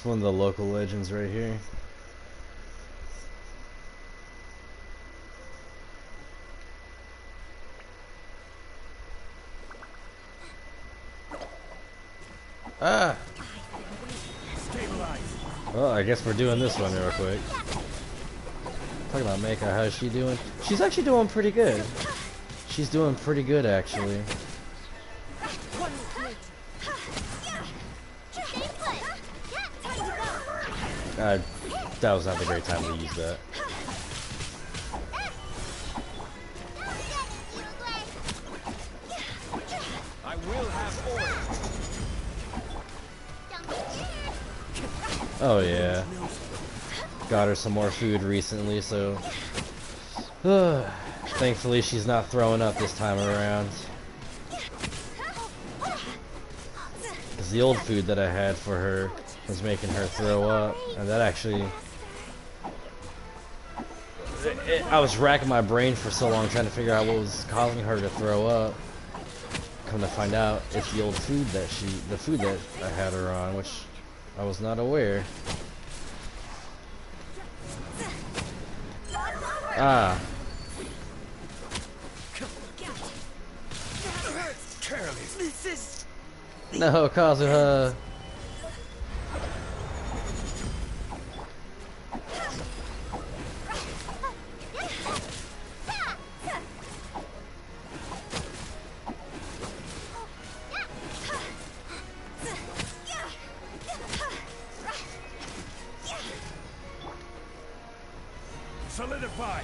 [SPEAKER 1] It's one of the local legends right here. Ah!
[SPEAKER 4] Stabilize.
[SPEAKER 1] Well, I guess we're doing this one real quick. Talking about Meika, how's she doing? She's actually doing pretty good. She's doing pretty good, actually. That was not a great time to use that.
[SPEAKER 4] I will have order.
[SPEAKER 1] Oh yeah. Got her some more food recently, so thankfully she's not throwing up this time around. Because the old food that I had for her was making her throw up, and that actually I was racking my brain for so long trying to figure out what was causing her to throw up. Come to find out, it's the old food that the food that I had her on, which I was not aware. Ah.
[SPEAKER 4] Careless. This is
[SPEAKER 1] No, Kazuha.
[SPEAKER 4] solidify.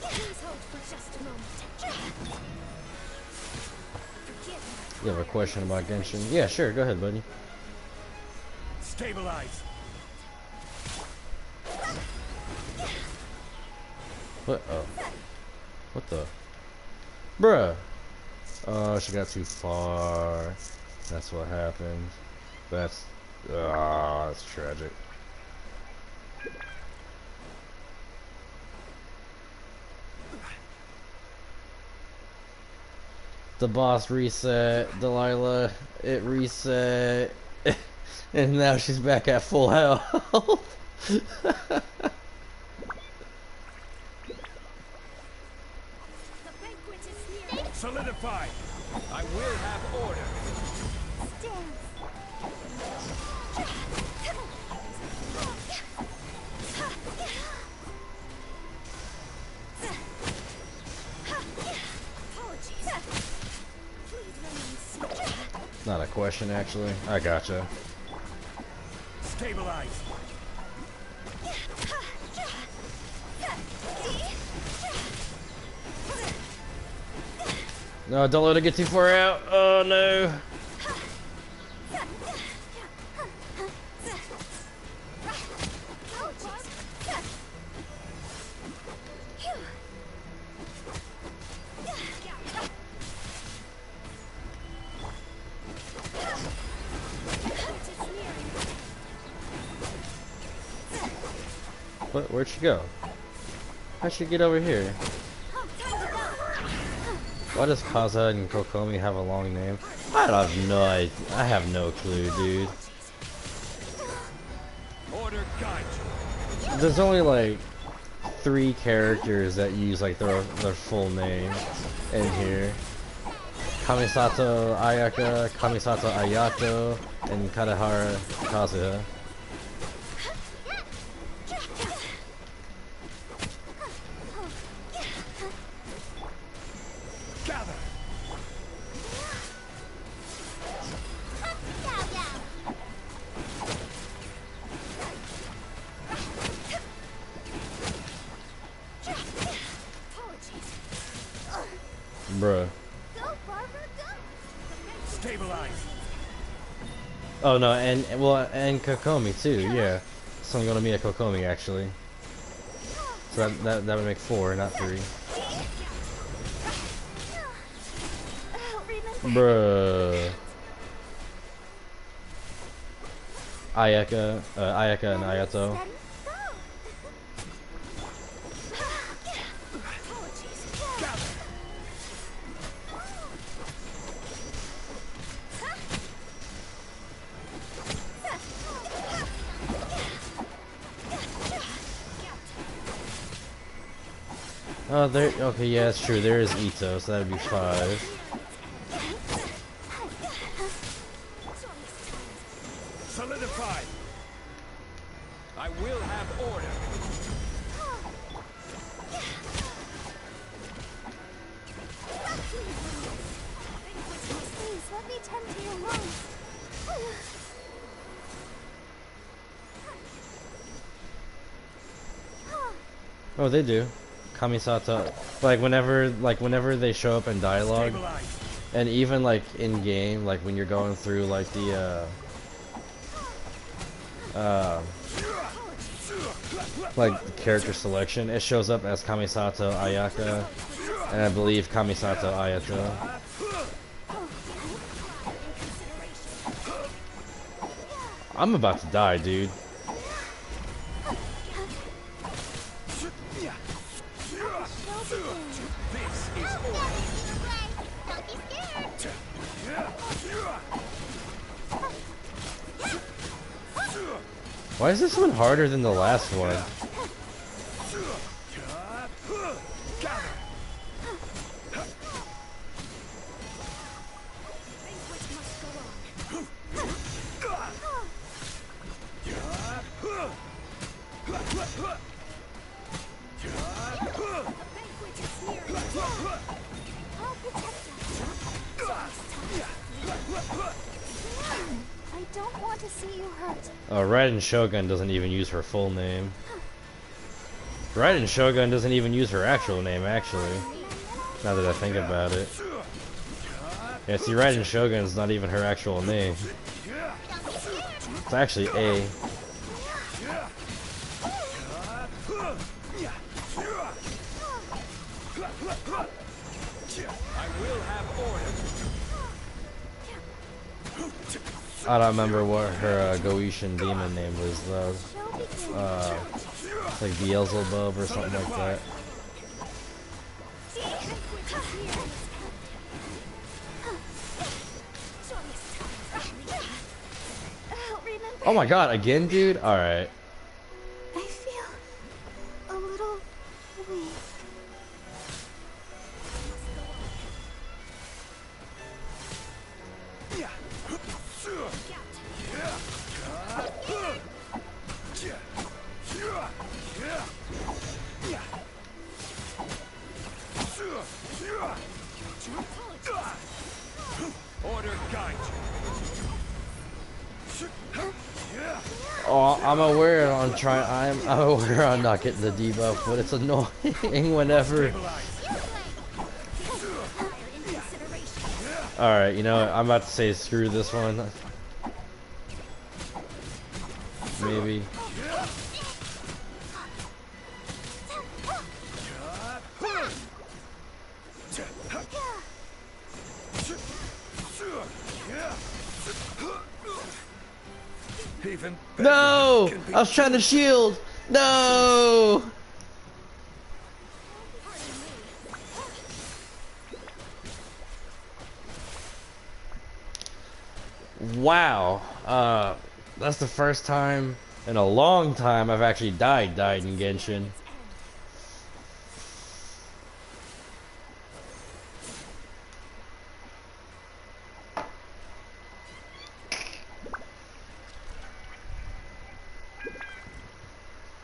[SPEAKER 2] Please hold for just a moment.
[SPEAKER 1] You have a question about Genshin? Yeah, sure. Go ahead, buddy.
[SPEAKER 4] Stabilize.
[SPEAKER 1] What? Oh. What the? Bruh. Oh, she got too far. That's what happened. That's... Ah, that's tragic. The boss reset, Delilah. It reset. And now she's back at full health.
[SPEAKER 4] Solidify. I will have order.
[SPEAKER 1] Not a question, actually. I gotcha.
[SPEAKER 4] Stabilize.
[SPEAKER 1] No, don't let it get too far out. Oh no. What? Where'd she go? How'd she get over here? Why does Kaza and Kokomi have a long name? I have no idea. I have no clue, dude.
[SPEAKER 4] Order guide you.
[SPEAKER 1] There's only like 3 characters that use like their full name in here. Kamisato Ayaka, Kamisato Ayato, and Kadahara Kazuha.
[SPEAKER 4] Gather.
[SPEAKER 1] Bruh.
[SPEAKER 4] Stabilize.
[SPEAKER 1] Oh no, and Kokomi too, yeah. So I'm gonna be a Kokomi actually. So that would make 4, not 3. Bruh. Ayaka and Ayato. Oh, there. Okay, yeah, it's true. There is Ito, so that'd be 5.
[SPEAKER 4] Solidify. I will have order.
[SPEAKER 2] Please, let me tend to your wounds.
[SPEAKER 1] Oh, they do. Kamisato. Whenever they show up in dialogue,
[SPEAKER 4] Stabilize.
[SPEAKER 1] and even like in game, like when you're going through like the like the character selection, it shows up as Kamisato Ayaka, and I believe Kamisato Ayato. I'm about to die, dude.
[SPEAKER 4] This is order.
[SPEAKER 2] Don't be scared.
[SPEAKER 1] Why is this one harder than the last one?
[SPEAKER 2] I don't want to see you hurt.
[SPEAKER 1] Raiden Shogun doesn't even use her full name. Raiden Shogun doesn't even use her actual name, actually. Now that I think about it. Yeah, see, Raiden Shogun's not even her actual name. It's actually A.
[SPEAKER 4] I will have order.
[SPEAKER 1] I don't remember what her Goetia demon name was, though. It's like Beelzebub or something like that. Oh my god, again, dude? Alright.
[SPEAKER 2] I feel a little weak.
[SPEAKER 4] Order guide
[SPEAKER 1] Oh, I'm aware I'm aware I'm not getting the debuff, but it's annoying whenever. Alright, you know what? I'm about to say screw this one. Maybe.
[SPEAKER 4] Even
[SPEAKER 1] No! I was trying to shield! No! Wow. That's the first time in a long time I've actually died in Genshin.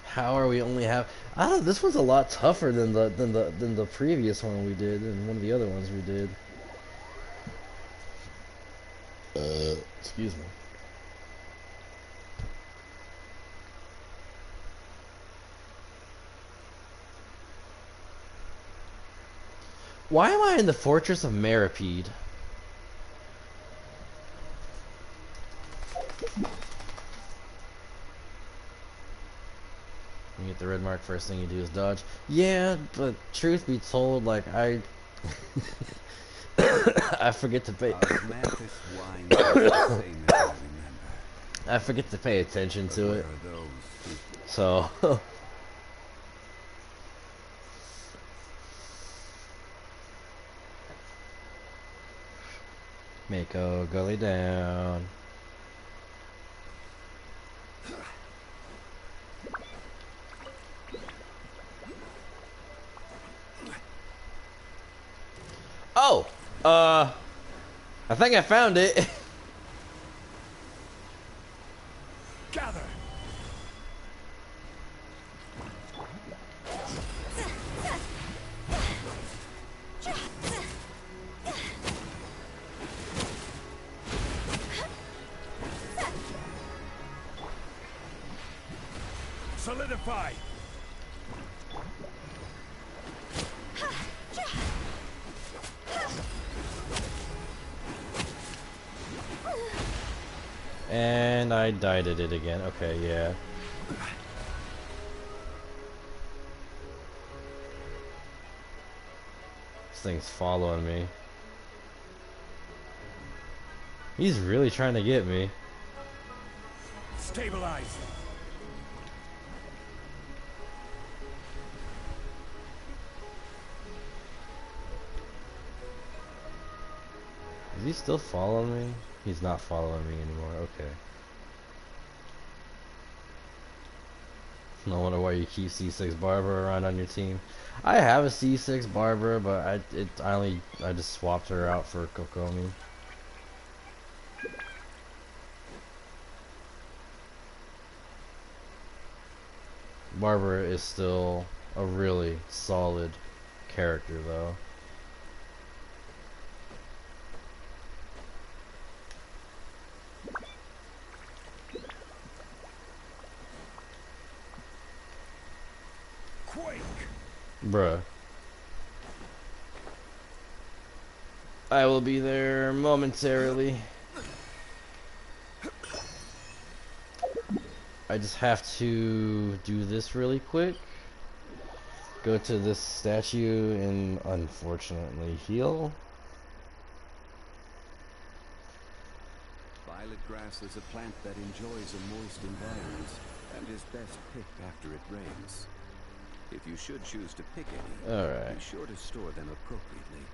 [SPEAKER 1] How are we only have? I don't know. This one's a lot tougher than the previous one we did, and one of the other ones we did. Excuse me. Why am I in the Fortress of Maripede? You get the red mark, first thing you do is dodge. Yeah, but truth be told, like I I forget to pay
[SPEAKER 5] Osmanthus wine is the same as I remember.
[SPEAKER 1] I forget to pay attention
[SPEAKER 5] But
[SPEAKER 1] to
[SPEAKER 5] where
[SPEAKER 1] it.
[SPEAKER 5] are those people?
[SPEAKER 1] So Mako gully down. I think I found it.
[SPEAKER 4] Gather. Solidify.
[SPEAKER 1] And I died at it again. Okay, yeah. This thing's following me. He's really trying to get me.
[SPEAKER 4] Stabilize.
[SPEAKER 1] Is he still following me? He's not following me anymore. Okay. No wonder why you keep C6 Barbara around on your team. I have a C6 Barbara, but I just swapped her out for Kokomi. Barbara is still a really solid character though.
[SPEAKER 4] Quake.
[SPEAKER 1] Bruh. I will be there momentarily. I just have to do this really quick. Go to this statue and unfortunately heal.
[SPEAKER 5] Violet grass is a plant that enjoys a moist environment and is best picked after it rains. If you should choose to pick any,
[SPEAKER 1] Alright.
[SPEAKER 5] be sure to store them appropriately.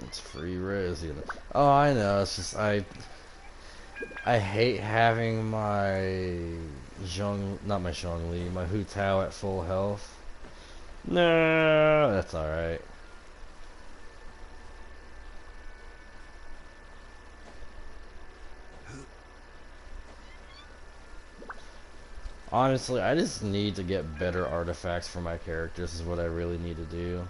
[SPEAKER 1] It's free res, you know. Oh, I know. It's just I hate having my not my Zhongli, my Hu Tao at full health. No, that's all right. Honestly, I just need to get better artifacts for my characters is what I really need to do.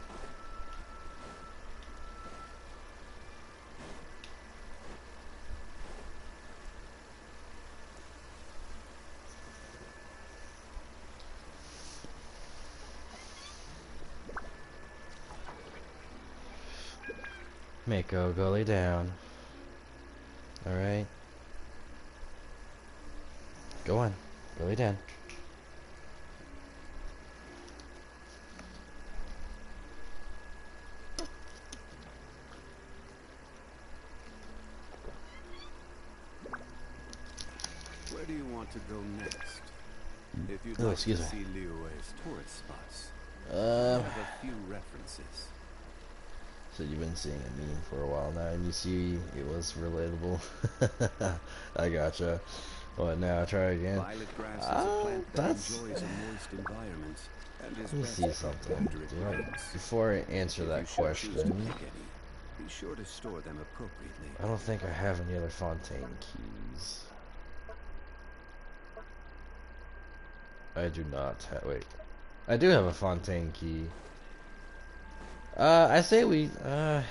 [SPEAKER 1] Mako, go lay down. Alright. Go on. Go lay down.
[SPEAKER 5] Where do you want to go next? If you'd
[SPEAKER 1] Oh,
[SPEAKER 5] like
[SPEAKER 1] excuse
[SPEAKER 5] to
[SPEAKER 1] me.
[SPEAKER 5] see Liyue's tourist spots, I have a few references.
[SPEAKER 1] So you've been seeing a meme for a while now, and you see it was relatable. I gotcha. What now? Try again.
[SPEAKER 5] Violet grass is a plant that
[SPEAKER 1] That's.
[SPEAKER 5] enjoys a moist environment and is
[SPEAKER 1] Let me
[SPEAKER 5] best
[SPEAKER 1] see
[SPEAKER 5] picked
[SPEAKER 1] something.
[SPEAKER 5] after it
[SPEAKER 1] Do I,
[SPEAKER 5] rains.
[SPEAKER 1] before I answer
[SPEAKER 5] If
[SPEAKER 1] that
[SPEAKER 5] you should choose to
[SPEAKER 1] question,
[SPEAKER 5] pick any, be sure to store them appropriately.
[SPEAKER 1] I don't think I have any other Fontaine keys. I do not have. Wait, I do have a Fontaine key. I say we. I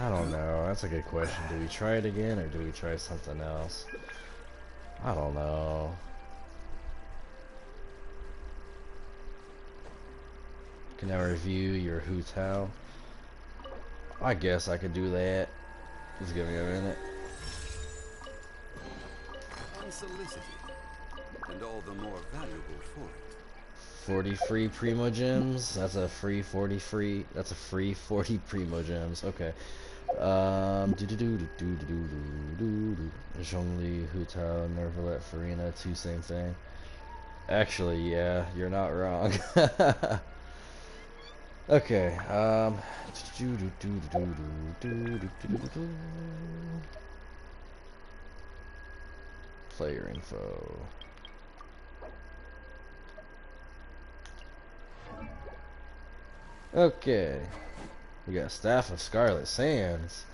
[SPEAKER 1] don't know. That's a good question. Do we try it again or do we try something else? I don't know. Can I review your Hu Tao? I guess I could do that. Just give me a minute.
[SPEAKER 5] Unsolicited, and all the more valuable for it.
[SPEAKER 1] 40 free Primo Gems. That's a free 40 free. That's a free 40 Primo Gems. Okay. Zhongli, Hu Tao, Nervalet, Farina, two same thing. Actually, yeah, you're not wrong. Okay. Player info. Okay. We got Staff of Scarlet Sands.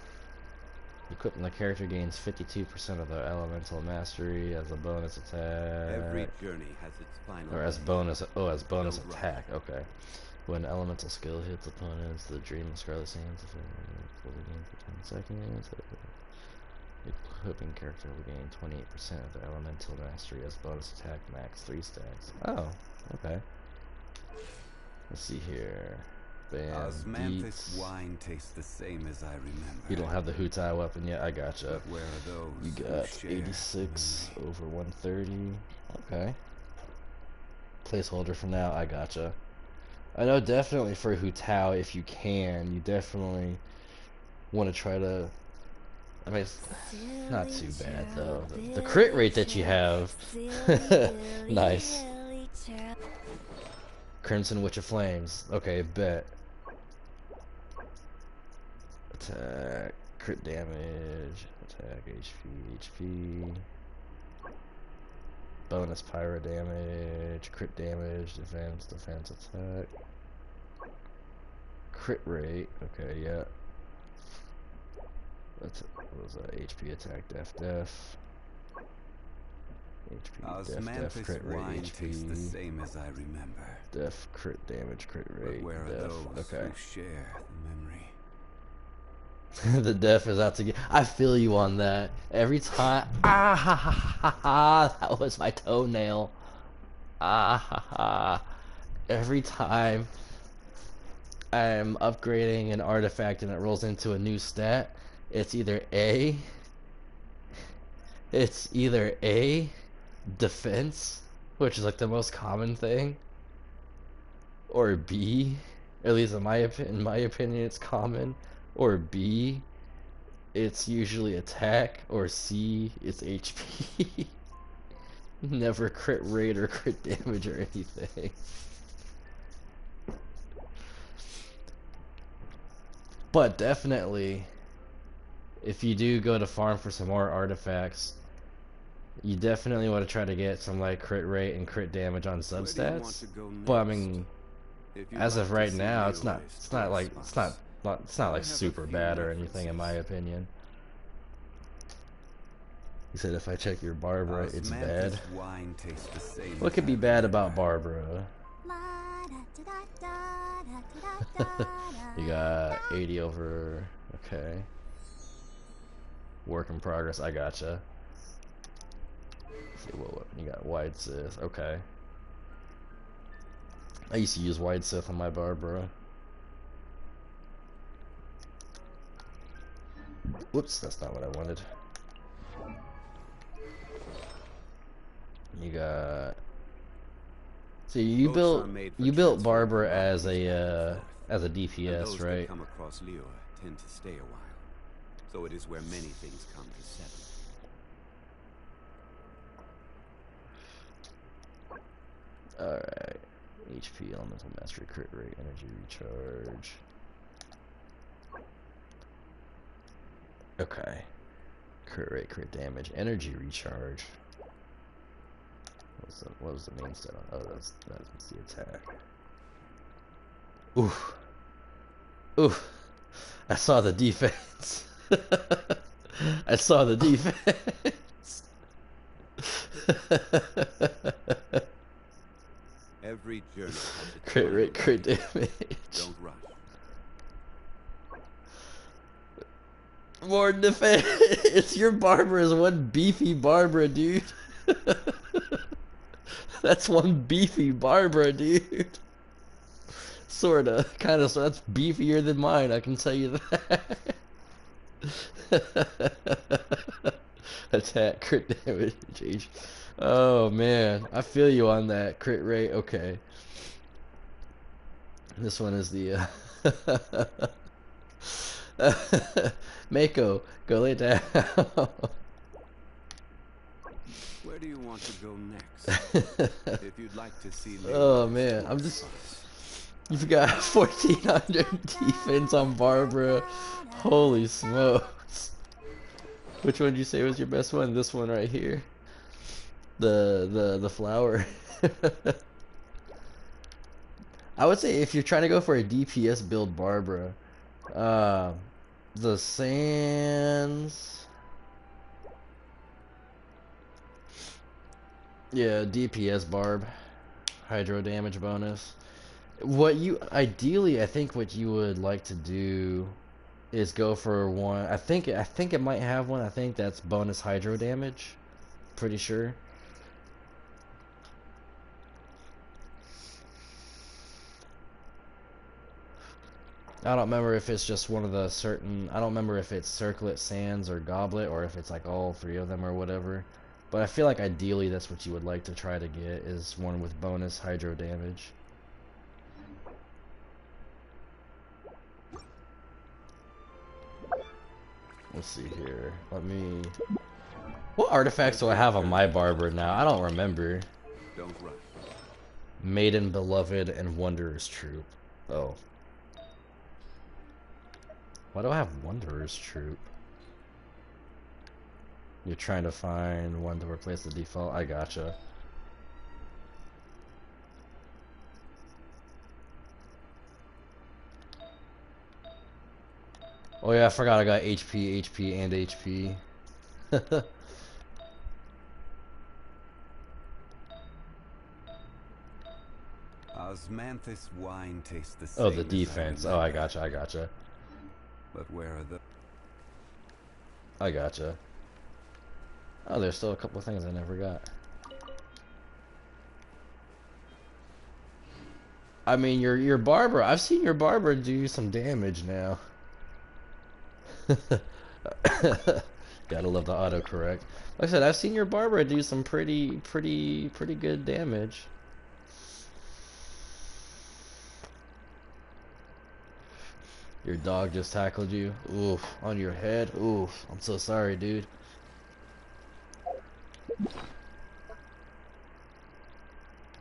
[SPEAKER 1] Equipping the character gains 52% of the elemental mastery as a bonus attack.
[SPEAKER 5] Every journey has its final
[SPEAKER 1] Or as
[SPEAKER 5] end.
[SPEAKER 1] bonus, oh, as bonus
[SPEAKER 5] Don't rush.
[SPEAKER 1] attack. Okay. When elemental skill hits opponents, the Dream of Scarlet Sands will be gained for 10 seconds. Equipping character will gain 28% of the elemental mastery as bonus attack, max 3 stacks. Oh, okay. Let's see here.
[SPEAKER 5] Osmanthus
[SPEAKER 1] Bandits.
[SPEAKER 5] wine tastes the same as I remember.
[SPEAKER 1] You don't have the Hutai weapon yet? I gotcha.
[SPEAKER 5] But where are those
[SPEAKER 1] You
[SPEAKER 5] who
[SPEAKER 1] got
[SPEAKER 5] share
[SPEAKER 1] 86
[SPEAKER 5] the memory?
[SPEAKER 1] over 130. Okay. Placeholder for now, I gotcha. I know definitely for Hutao, if you can, you definitely want to try to... I mean, it's not too bad though. The crit rate that you have... Nice. Crimson Witch of Flames. Okay, bet. Attack, crit damage, attack, HP. Bonus pyro damage, crit damage, defense, attack. Crit rate, okay, yeah. That's, what was that? HP attack, def. HP, def, crit rate,
[SPEAKER 5] Wine tastes the
[SPEAKER 1] HP.
[SPEAKER 5] same as I remember.
[SPEAKER 1] Def, crit damage, crit
[SPEAKER 5] But
[SPEAKER 1] rate,
[SPEAKER 5] where are those
[SPEAKER 1] def, okay.
[SPEAKER 5] who share the memory?
[SPEAKER 1] The def is out to get. I feel you on that. Every time. Ah ha ha ha ha. That was my toenail. Ah ha ha. Every time I'm upgrading an artifact and it rolls into a new stat, it's either A, defense, which is like the most common thing, or B, at least in my opinion, it's common. Or B, it's usually attack, or C, it's HP. Never crit rate or crit damage or anything. But definitely, if you do go to farm for some more artifacts, you definitely want to try to get some like crit rate and crit damage on
[SPEAKER 5] Where do you want
[SPEAKER 1] substats.
[SPEAKER 5] to go
[SPEAKER 1] But I
[SPEAKER 5] next?
[SPEAKER 1] mean,
[SPEAKER 5] If you'd
[SPEAKER 1] as
[SPEAKER 5] like
[SPEAKER 1] of
[SPEAKER 5] to
[SPEAKER 1] right
[SPEAKER 5] see
[SPEAKER 1] now, it's
[SPEAKER 5] Leroy's
[SPEAKER 1] not like
[SPEAKER 5] tour
[SPEAKER 1] it's not
[SPEAKER 5] spots,
[SPEAKER 1] it's not
[SPEAKER 5] I
[SPEAKER 1] like
[SPEAKER 5] have a
[SPEAKER 1] super
[SPEAKER 5] few
[SPEAKER 1] bad or anything in my
[SPEAKER 5] references.
[SPEAKER 1] opinion. He said if I check your Barbara, it's
[SPEAKER 5] Osmanthus
[SPEAKER 1] bad.
[SPEAKER 5] wine tastes the same
[SPEAKER 1] What
[SPEAKER 5] as
[SPEAKER 1] could be
[SPEAKER 5] I
[SPEAKER 1] bad
[SPEAKER 5] remember.
[SPEAKER 1] about Barbara? You got 80 over. Okay. Work in progress. I gotcha. Let's see what weapon you got. Wide Sith. Okay. I used to use Wide Sith on my Barbara. Whoops, that's not what I wanted. You got. See, you
[SPEAKER 5] Boats
[SPEAKER 1] built
[SPEAKER 5] are made for
[SPEAKER 1] Barbara
[SPEAKER 5] transporting
[SPEAKER 1] as
[SPEAKER 5] bodies back and
[SPEAKER 1] a
[SPEAKER 5] forth,
[SPEAKER 1] as a
[SPEAKER 5] and
[SPEAKER 1] DPS,
[SPEAKER 5] those
[SPEAKER 1] right?
[SPEAKER 5] that come across Lior tend to stay a while. So it is where many things come to settle.
[SPEAKER 1] Alright. HP, elemental mastery, crit rate, energy recharge. Okay. Crit rate, crit damage, energy recharge. What was the main stat on? Oh, that's the attack. Oof. Oof. I saw the defense. I saw the defense.
[SPEAKER 5] Every journey has its
[SPEAKER 1] Crit
[SPEAKER 5] final
[SPEAKER 1] rate, crit
[SPEAKER 5] end.
[SPEAKER 1] damage.
[SPEAKER 5] Don't rush.
[SPEAKER 1] More defense. It's your Barbara is one beefy Barbara, dude. That's one beefy Barbara, dude. Sorta, kinda, so that's beefier than mine, I can tell you that. Attack, crit damage, H. Oh man, I feel you on that. Crit rate, okay. This one is the Mako, go lay down.
[SPEAKER 5] Where do you want to go next? If you'd like to see
[SPEAKER 1] Oh
[SPEAKER 5] Leroy's
[SPEAKER 1] man,
[SPEAKER 5] tour
[SPEAKER 1] I'm just.
[SPEAKER 5] spots,
[SPEAKER 1] You've got 1400 defense on Barbara. Holy smokes. Which one did you say was your best one? This one right here. The flower. I would say if you're trying to go for a DPS build, Barbara, uh, the Sands, yeah, DPS Barb, hydro damage bonus. What you ideally, I think, what you would like to do is go for one. I think it might have one. I think that's bonus hydro damage. Pretty sure. I don't remember if it's just one of the certain. I don't remember if it's Circlet, Sands, or Goblet, or if it's like all three of them or whatever. But I feel like ideally that's what you would like to try to get, is one with bonus hydro damage. Let's see here. Let me. What artifacts do I have on my barber now? I don't remember.
[SPEAKER 5] Don't run.
[SPEAKER 1] Maiden Beloved and Wanderer's Troop. Oh. Why do I have Wanderer's Troop? You're trying to find one to replace the default? I gotcha. Oh yeah, I forgot I got HP, HP, and HP.
[SPEAKER 5] Osmanthus wine tastes the same.
[SPEAKER 1] Oh, the
[SPEAKER 5] as I
[SPEAKER 1] defense. Oh, I gotcha, I gotcha.
[SPEAKER 5] But where are the...
[SPEAKER 1] I gotcha. Oh, there's still a couple of things I never got. I mean, your barber. I've seen your barber do some damage now. Gotta love the autocorrect. Like I said, I've seen your barber do some pretty good damage. Your dog just tackled you. Oof, on your head. Oof, I'm so sorry, dude.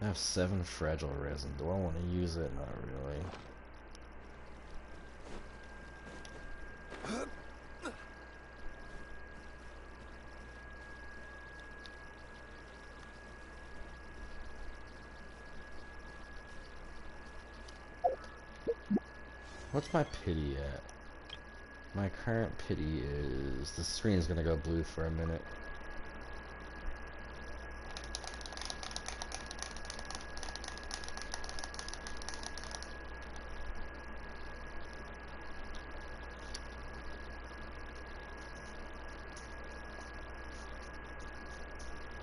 [SPEAKER 1] I have 7 fragile resin. Do I want to use it? Not really. What's my pity at? My current pity is... The screen's gonna go blue for a minute.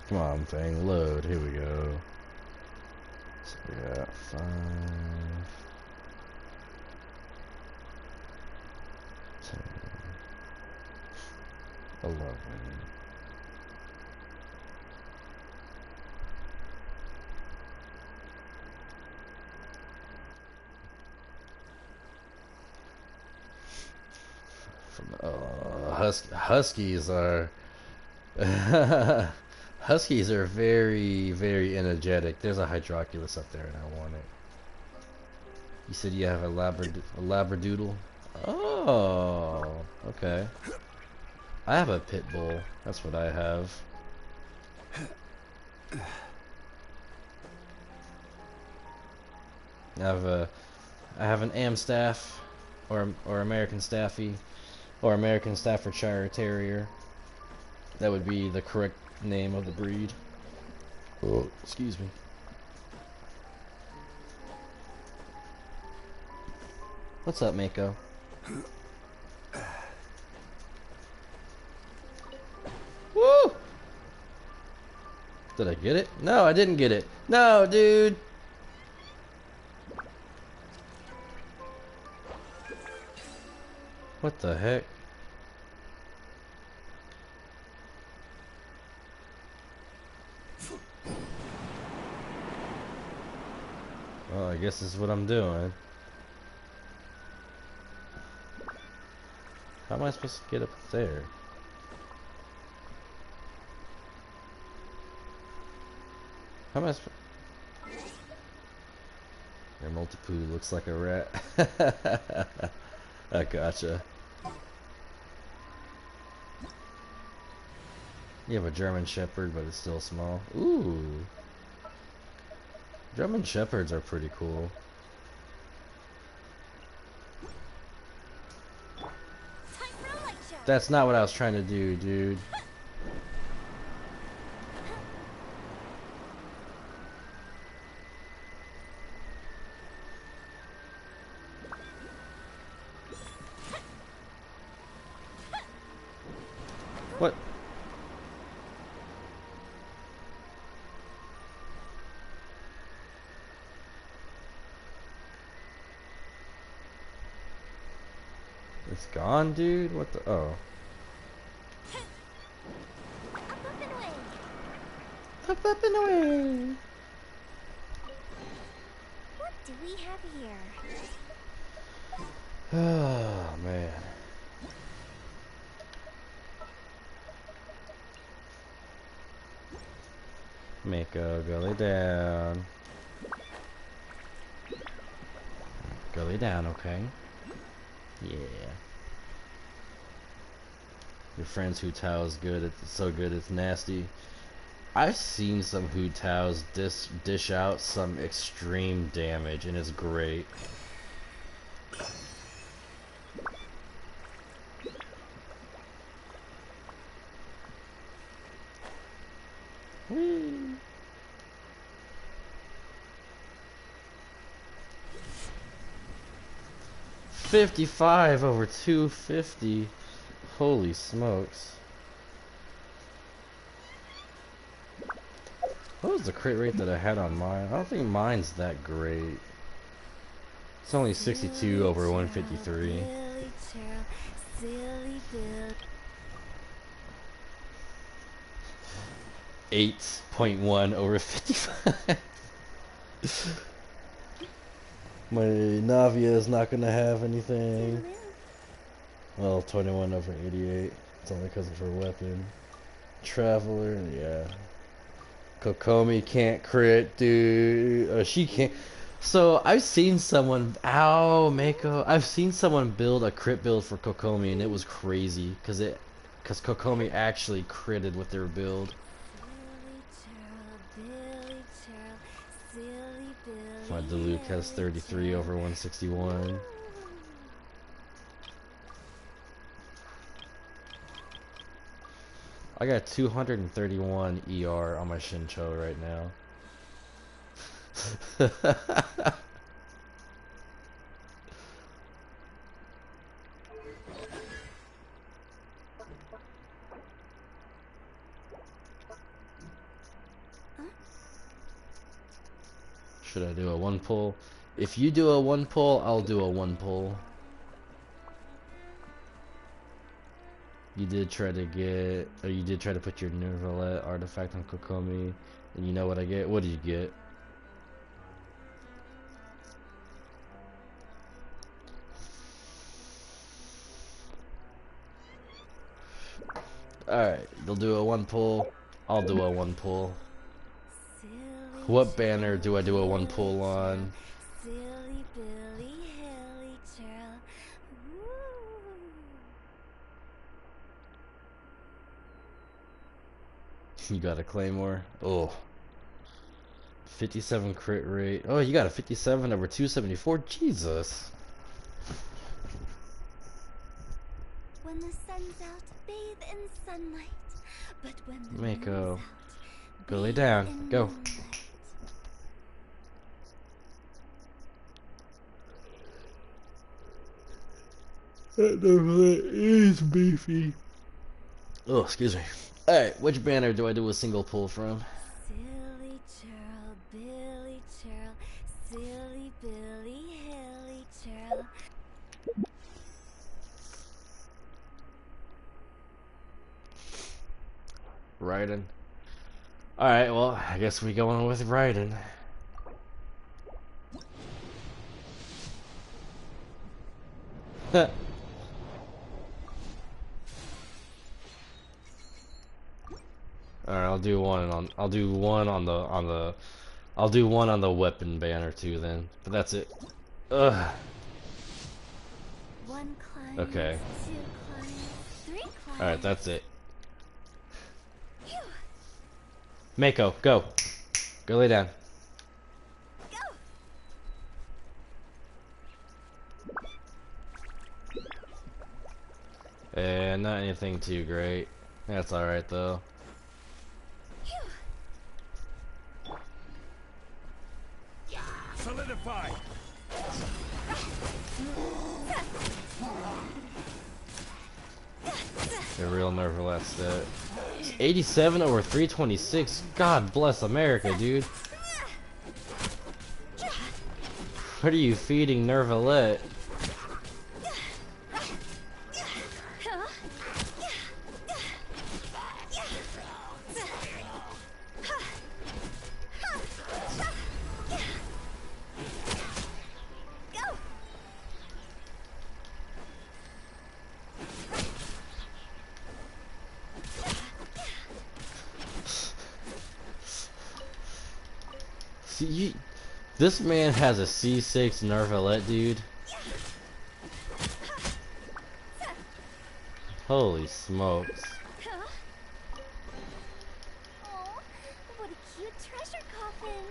[SPEAKER 1] Come on, thing, load. Here we go. So we got 5, 10, 11. Huskies are Huskies are very energetic. There's a Hydroculus up there and I want it. You said you have a Labradoodle? Oh, okay. I have a pit bull. That's what I have. I have an Amstaff or American Staffy or American Staffordshire Terrier. That would be the correct name of the breed. Oh, excuse me. What's up, Mako? Woo! Did I get it? No, I didn't get it. No, dude! What the heck? Well, I guess this is what I'm doing. How am I supposed to get up there? How am I supposed... Your Multipoo looks like a rat. I gotcha. You have a German Shepherd, but it's still small. Ooh. German Shepherds are pretty cool. That's not what I was trying to do, dude. What? It's gone, dude? What the? Oh.
[SPEAKER 2] Up and away.
[SPEAKER 1] Up and away.
[SPEAKER 2] What do we have here?
[SPEAKER 1] Oh, man. Mako, go lay down. Go lay down, okay? Yeah. Your friend's Hu Tao is good. It's so good, it's nasty. I've seen some Hu Taos dish out some extreme damage, and it's great. Whee! 55 over 250. Holy smokes. What was the crit rate that I had on mine? I don't think mine's that great. It's only 62 over 153. 8.1 over 55. My Navia is not gonna have anything. Well, 21 over 88. It's only because of her weapon. Traveler, yeah. Kokomi can't crit, dude. She can't. So I've seen someone. Ow, Mako. I've seen someone build a crit build for Kokomi, and it was crazy because Kokomi actually critted with their build. My Diluc has 33 over 161. I got 231 ER on my Shincho right now. Should I do a one pull? If you do a one pull, I'll do a one pull. You did try to get, or you did try to put your Neverlet artifact on Kokomi, and you know what I get? What do you get? Alright, you'll do a one pull. I'll do a one pull. What banner do I do a one pull on? You got a Claymore? Oh. 57 crit rate. Oh, you got a 57 over 274? Jesus.
[SPEAKER 2] When the sun's out, bathe in sunlight. But when the
[SPEAKER 1] Mako,
[SPEAKER 2] moon's out,
[SPEAKER 1] go lay
[SPEAKER 2] bathe
[SPEAKER 1] down.
[SPEAKER 2] in
[SPEAKER 1] Go.
[SPEAKER 2] moonlight.
[SPEAKER 1] That Neverlet is beefy. Oh, excuse me. Alright, which banner do I do a single pull from?
[SPEAKER 2] Silly churl, Billy churl, silly Billy, hilly churl.
[SPEAKER 1] Raiden. Alright, well, I guess we go on with Raiden. Alright, I'll do one on the weapon banner too then. But that's it. Ugh.
[SPEAKER 2] One climb,
[SPEAKER 1] Okay.
[SPEAKER 2] two climbs, three climbs.
[SPEAKER 1] Alright, that's it. Mako, go. Go lay down.
[SPEAKER 2] Go.
[SPEAKER 1] And not anything too great. That's alright though.
[SPEAKER 4] Solidify.
[SPEAKER 1] The real Nervalet stat. 87 over 326. God bless America, dude. What are you feeding Nervalet? See, this man has a C6 Nervalet, dude. Holy smokes.
[SPEAKER 2] Oh, what a cute treasure coffin.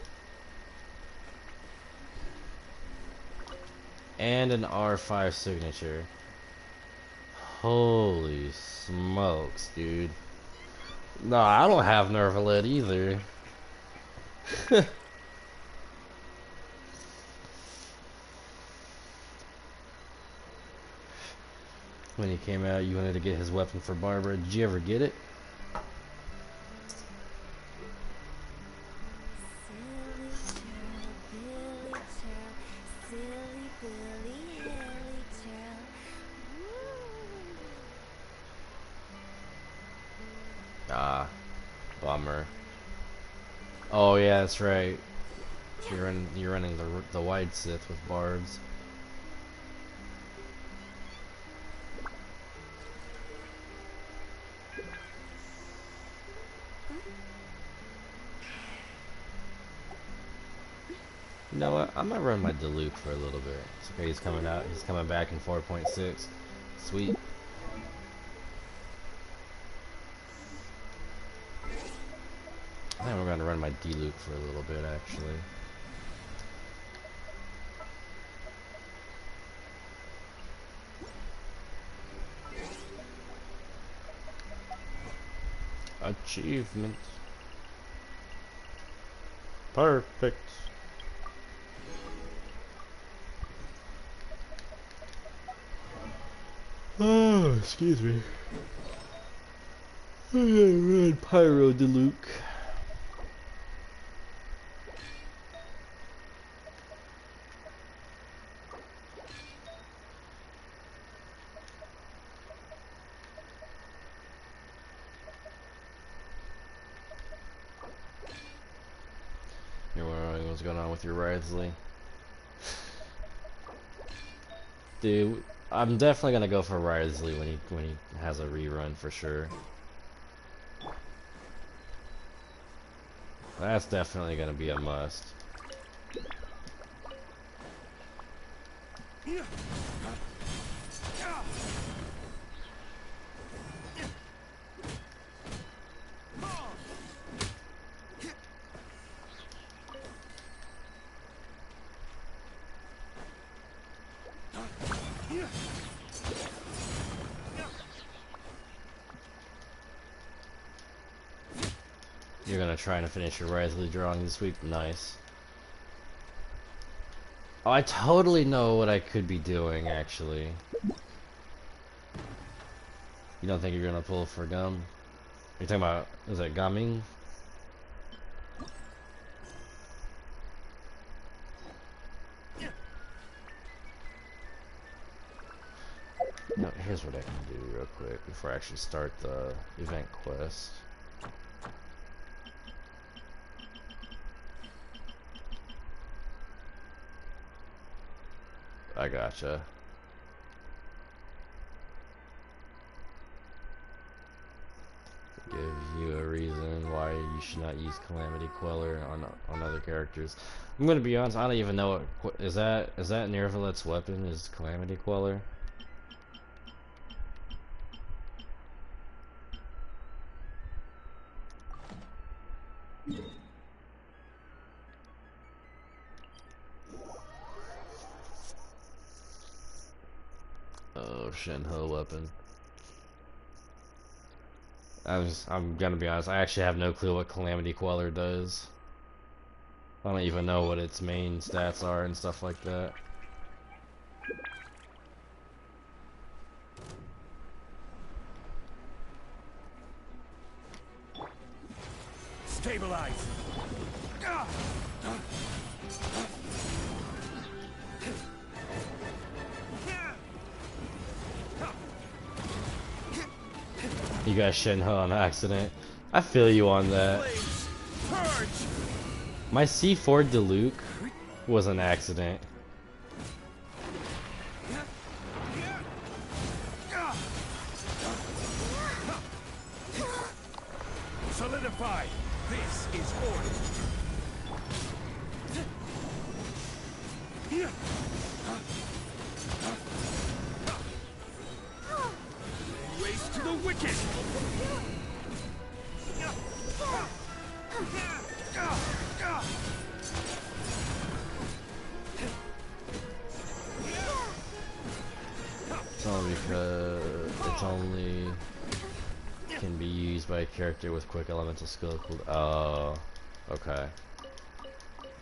[SPEAKER 1] And an R5 signature. Holy smokes, dude. No, I don't have Nervalet either. When he came out, you wanted to get his weapon for Barbara. Did you ever get it?
[SPEAKER 2] Silly Billy Hilly Churl.
[SPEAKER 1] Ah, bummer. Oh yeah, that's right. You're running the wide Sith with barbs. You know what? I might run my Diluc for a little bit. It's okay, he's coming out. He's coming back in 4.6. Sweet. I think we're going to run my Diluc for a little bit, actually. Achievements. Perfect. Oh, excuse me. Red Pyro Diluc. You're wondering what's going on with your Wriothesley. Dude, I'm definitely gonna go for Wriothesley when he has a rerun for sure. That's definitely gonna be a must. You're gonna try to finish your Wriothesley drawing this week? Nice. Oh, I totally know what I could be doing, actually. You don't think you're gonna pull for Gum? You're talking about, is it Gumming? No, here's what I can do real quick before I actually start the event quest. I gotcha. Give you a reason why you should not use Calamity Queller on other characters. I'm gonna be honest, I don't even know what is that Nervalet's weapon is Calamity Queller? Oh, Shenhe weapon. I'm gonna be honest, I actually have no clue what Calamity Queller does. I don't even know what its main stats are and stuff like that.
[SPEAKER 4] Stabilize.
[SPEAKER 1] You got Shenhe on accident. I feel you on that.
[SPEAKER 4] Flames. Purge.
[SPEAKER 1] My C4 Diluc was an accident.
[SPEAKER 4] Solidify. This is order. Race to the wicked.
[SPEAKER 1] It's only because it's only can be used by a character with quick elemental skill. Oh, okay.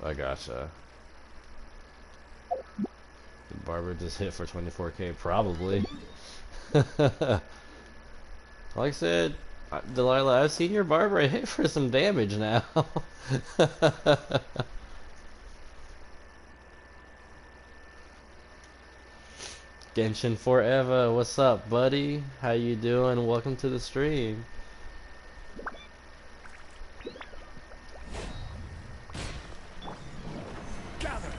[SPEAKER 1] I gotcha. Did Barbara just hit for 24k? Probably. Like I said, Delilah, I've seen your Barbara hit for some damage now. Genshin forever, what's up, buddy? How you doing? Welcome to the stream.
[SPEAKER 4] Gather.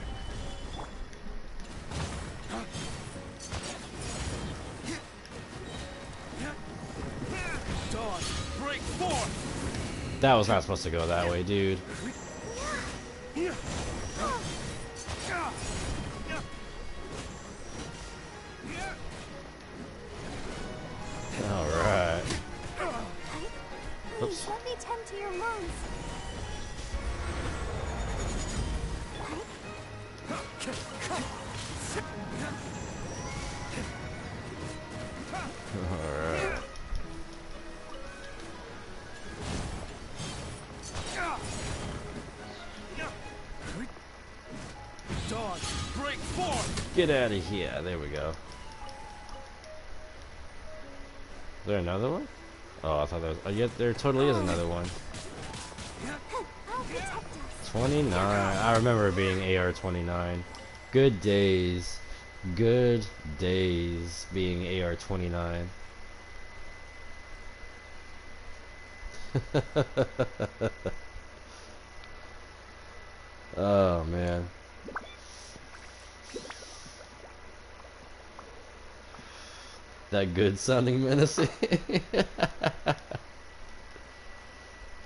[SPEAKER 4] Dawn, break forth.
[SPEAKER 1] That was not supposed to go that way, dude. Alright.
[SPEAKER 2] Please let me tend to your wounds.
[SPEAKER 1] Alright.
[SPEAKER 4] Dawn, break forth.
[SPEAKER 1] Get out of here. There we go. Is there another one? Oh, I thought there was. Oh, yeah, there totally is another one.
[SPEAKER 2] I'll protect us.
[SPEAKER 1] 29. I remember it being AR 29. Good days. Good days being AR 29. Oh man. That good sounding menacing.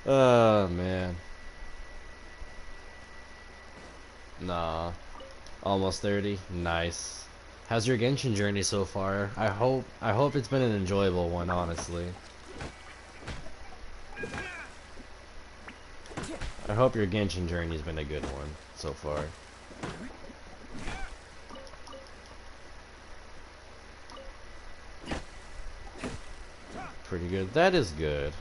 [SPEAKER 1] Oh man. Nah. Almost 30. Nice. How's your Genshin journey so far? I hope it's been an enjoyable one, honestly. I hope your Genshin journey's been a good one so far. Pretty good. That is good.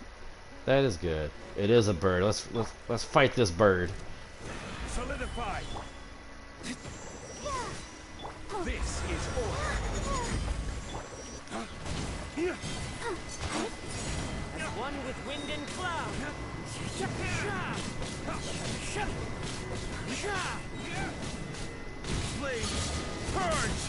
[SPEAKER 1] That is good. It is a bird. Let's fight this bird.
[SPEAKER 4] Solidify. This is order.
[SPEAKER 7] One with wind and cloud.
[SPEAKER 4] Flames, purge.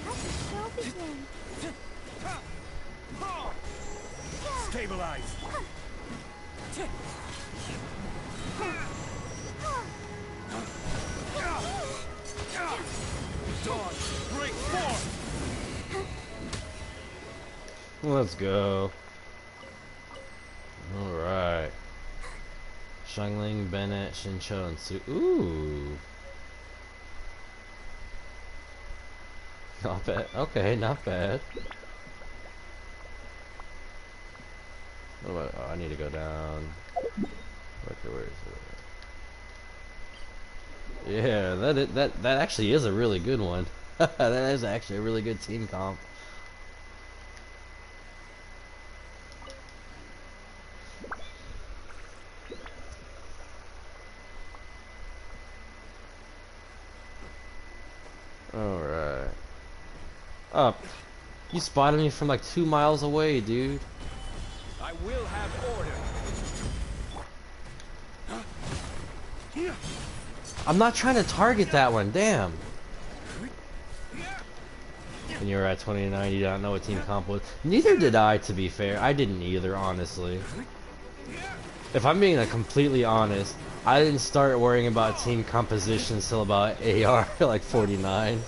[SPEAKER 2] Let the show begin.
[SPEAKER 4] Stabilize. Dawn, break forth.
[SPEAKER 1] Let's go. Alright. Shangling, Bennett, Shincho, and Su. Ooh. Not bad. Okay, not bad. What about, oh, I need to go down. Okay, where is it? Yeah, that actually is a really good one. That is actually a really good team comp. Alright. Up. You spotted me from like 2 miles away, dude.
[SPEAKER 4] I will have order.
[SPEAKER 1] I'm not trying to target that one, damn. When you were at 29, you don't know what team comp was. Neither did I, to be fair. I didn't either, honestly. If I'm being like completely honest, I didn't start worrying about team composition until about AR like 49.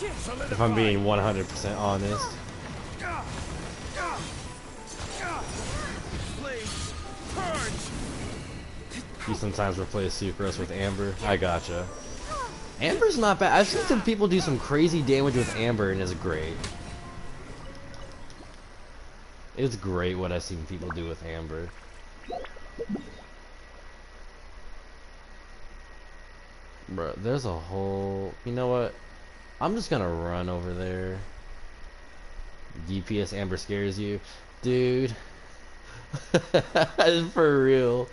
[SPEAKER 1] If I'm being 100% honest. You sometimes replace Sucrose with Amber. I gotcha. Amber's not bad. I've seen some people do some crazy damage with Amber and it's great. It's great what I've seen people do with Amber. Bro, there's a whole... You know what? I'm just gonna run over there. DPS Amber scares you? Dude. For real.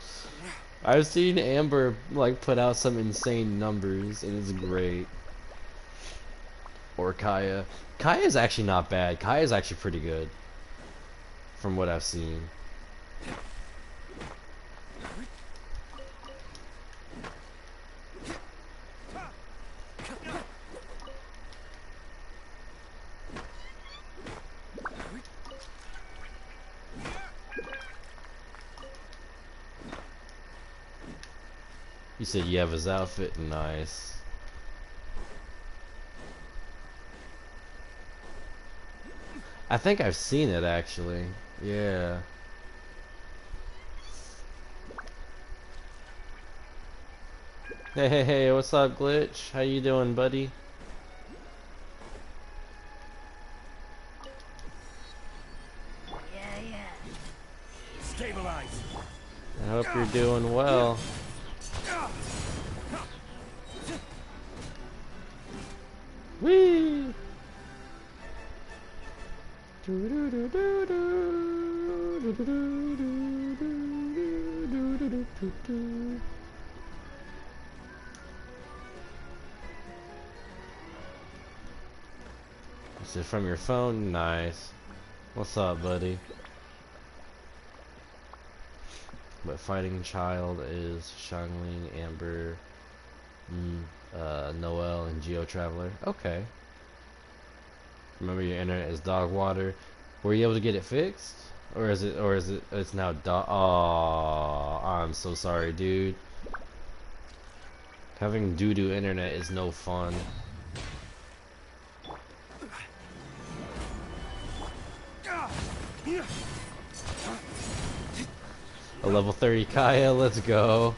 [SPEAKER 1] I've seen Amber like put out some insane numbers and it's great. Or Kaya. Kaya's actually not bad. Kaya's actually pretty good. From what I've seen. You said you have his outfit? Nice. I think I've seen it actually. Yeah. Hey, what's up, Glitch? How you doing, buddy?
[SPEAKER 4] Stabilize.
[SPEAKER 1] I hope you're doing well. Whee! Is it from your phone? Nice. What's up, buddy? But fighting child is Shangling, Amber, Noel, and Geo Traveler. Okay. Remember your internet is dog water. Were you able to get it fixed? Or is it's now dog? Oh, I'm so sorry, dude. Having doo-doo internet is no fun. A level 30 Kaya, let's go.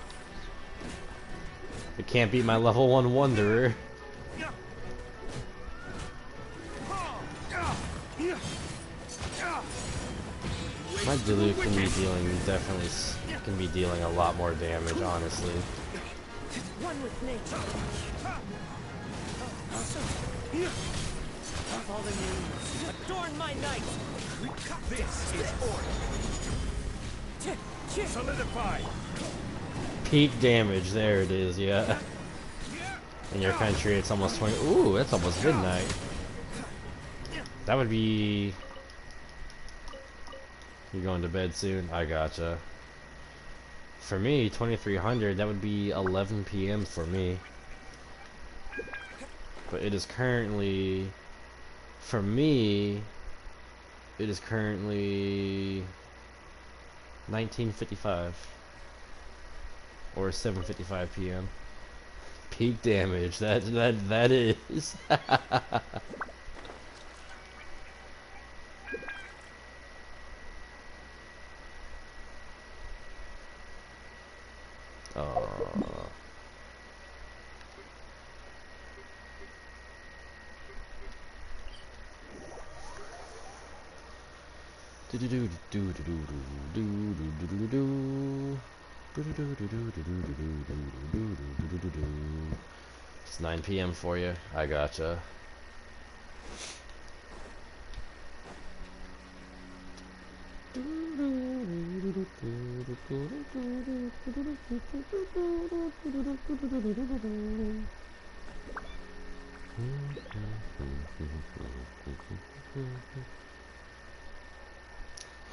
[SPEAKER 1] It can't beat my level 1 Wanderer. My Diluc can be dealing a lot more damage, honestly.
[SPEAKER 7] One with nature. Fallen in. Adorn my night.
[SPEAKER 4] This is order. Solidify.
[SPEAKER 1] Peak damage, there it is, yeah. In your country, it's almost 20. Ooh, that's almost midnight. That would be... You're going to bed soon? I gotcha. For me, 2300, that would be 11 p.m. for me. But it is currently... For me, it is currently 19:55 or 7:55 p.m. Peak damage. That is. Oh. Do do do do do do do do do do do. It's 9 p.m. for you. I gotcha.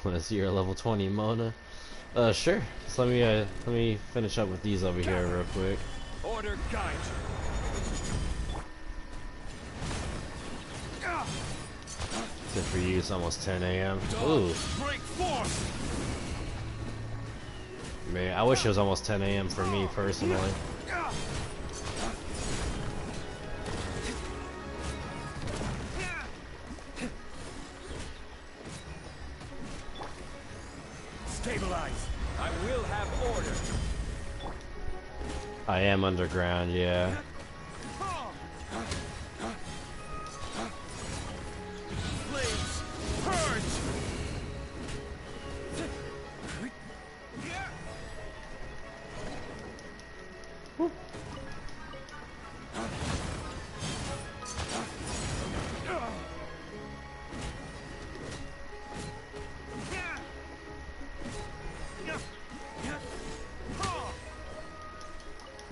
[SPEAKER 1] Wanna see your level 20 Mona? Sure. So let me finish up with these over here real quick.
[SPEAKER 4] Order guide.
[SPEAKER 1] Except for you, it's almost 10 a.m. Ooh.
[SPEAKER 4] Break force.
[SPEAKER 1] Man, I wish it was almost 10 a.m. for me personally.
[SPEAKER 4] Stabilize. I will have order.
[SPEAKER 1] I am underground, yeah.
[SPEAKER 4] Flames, purge.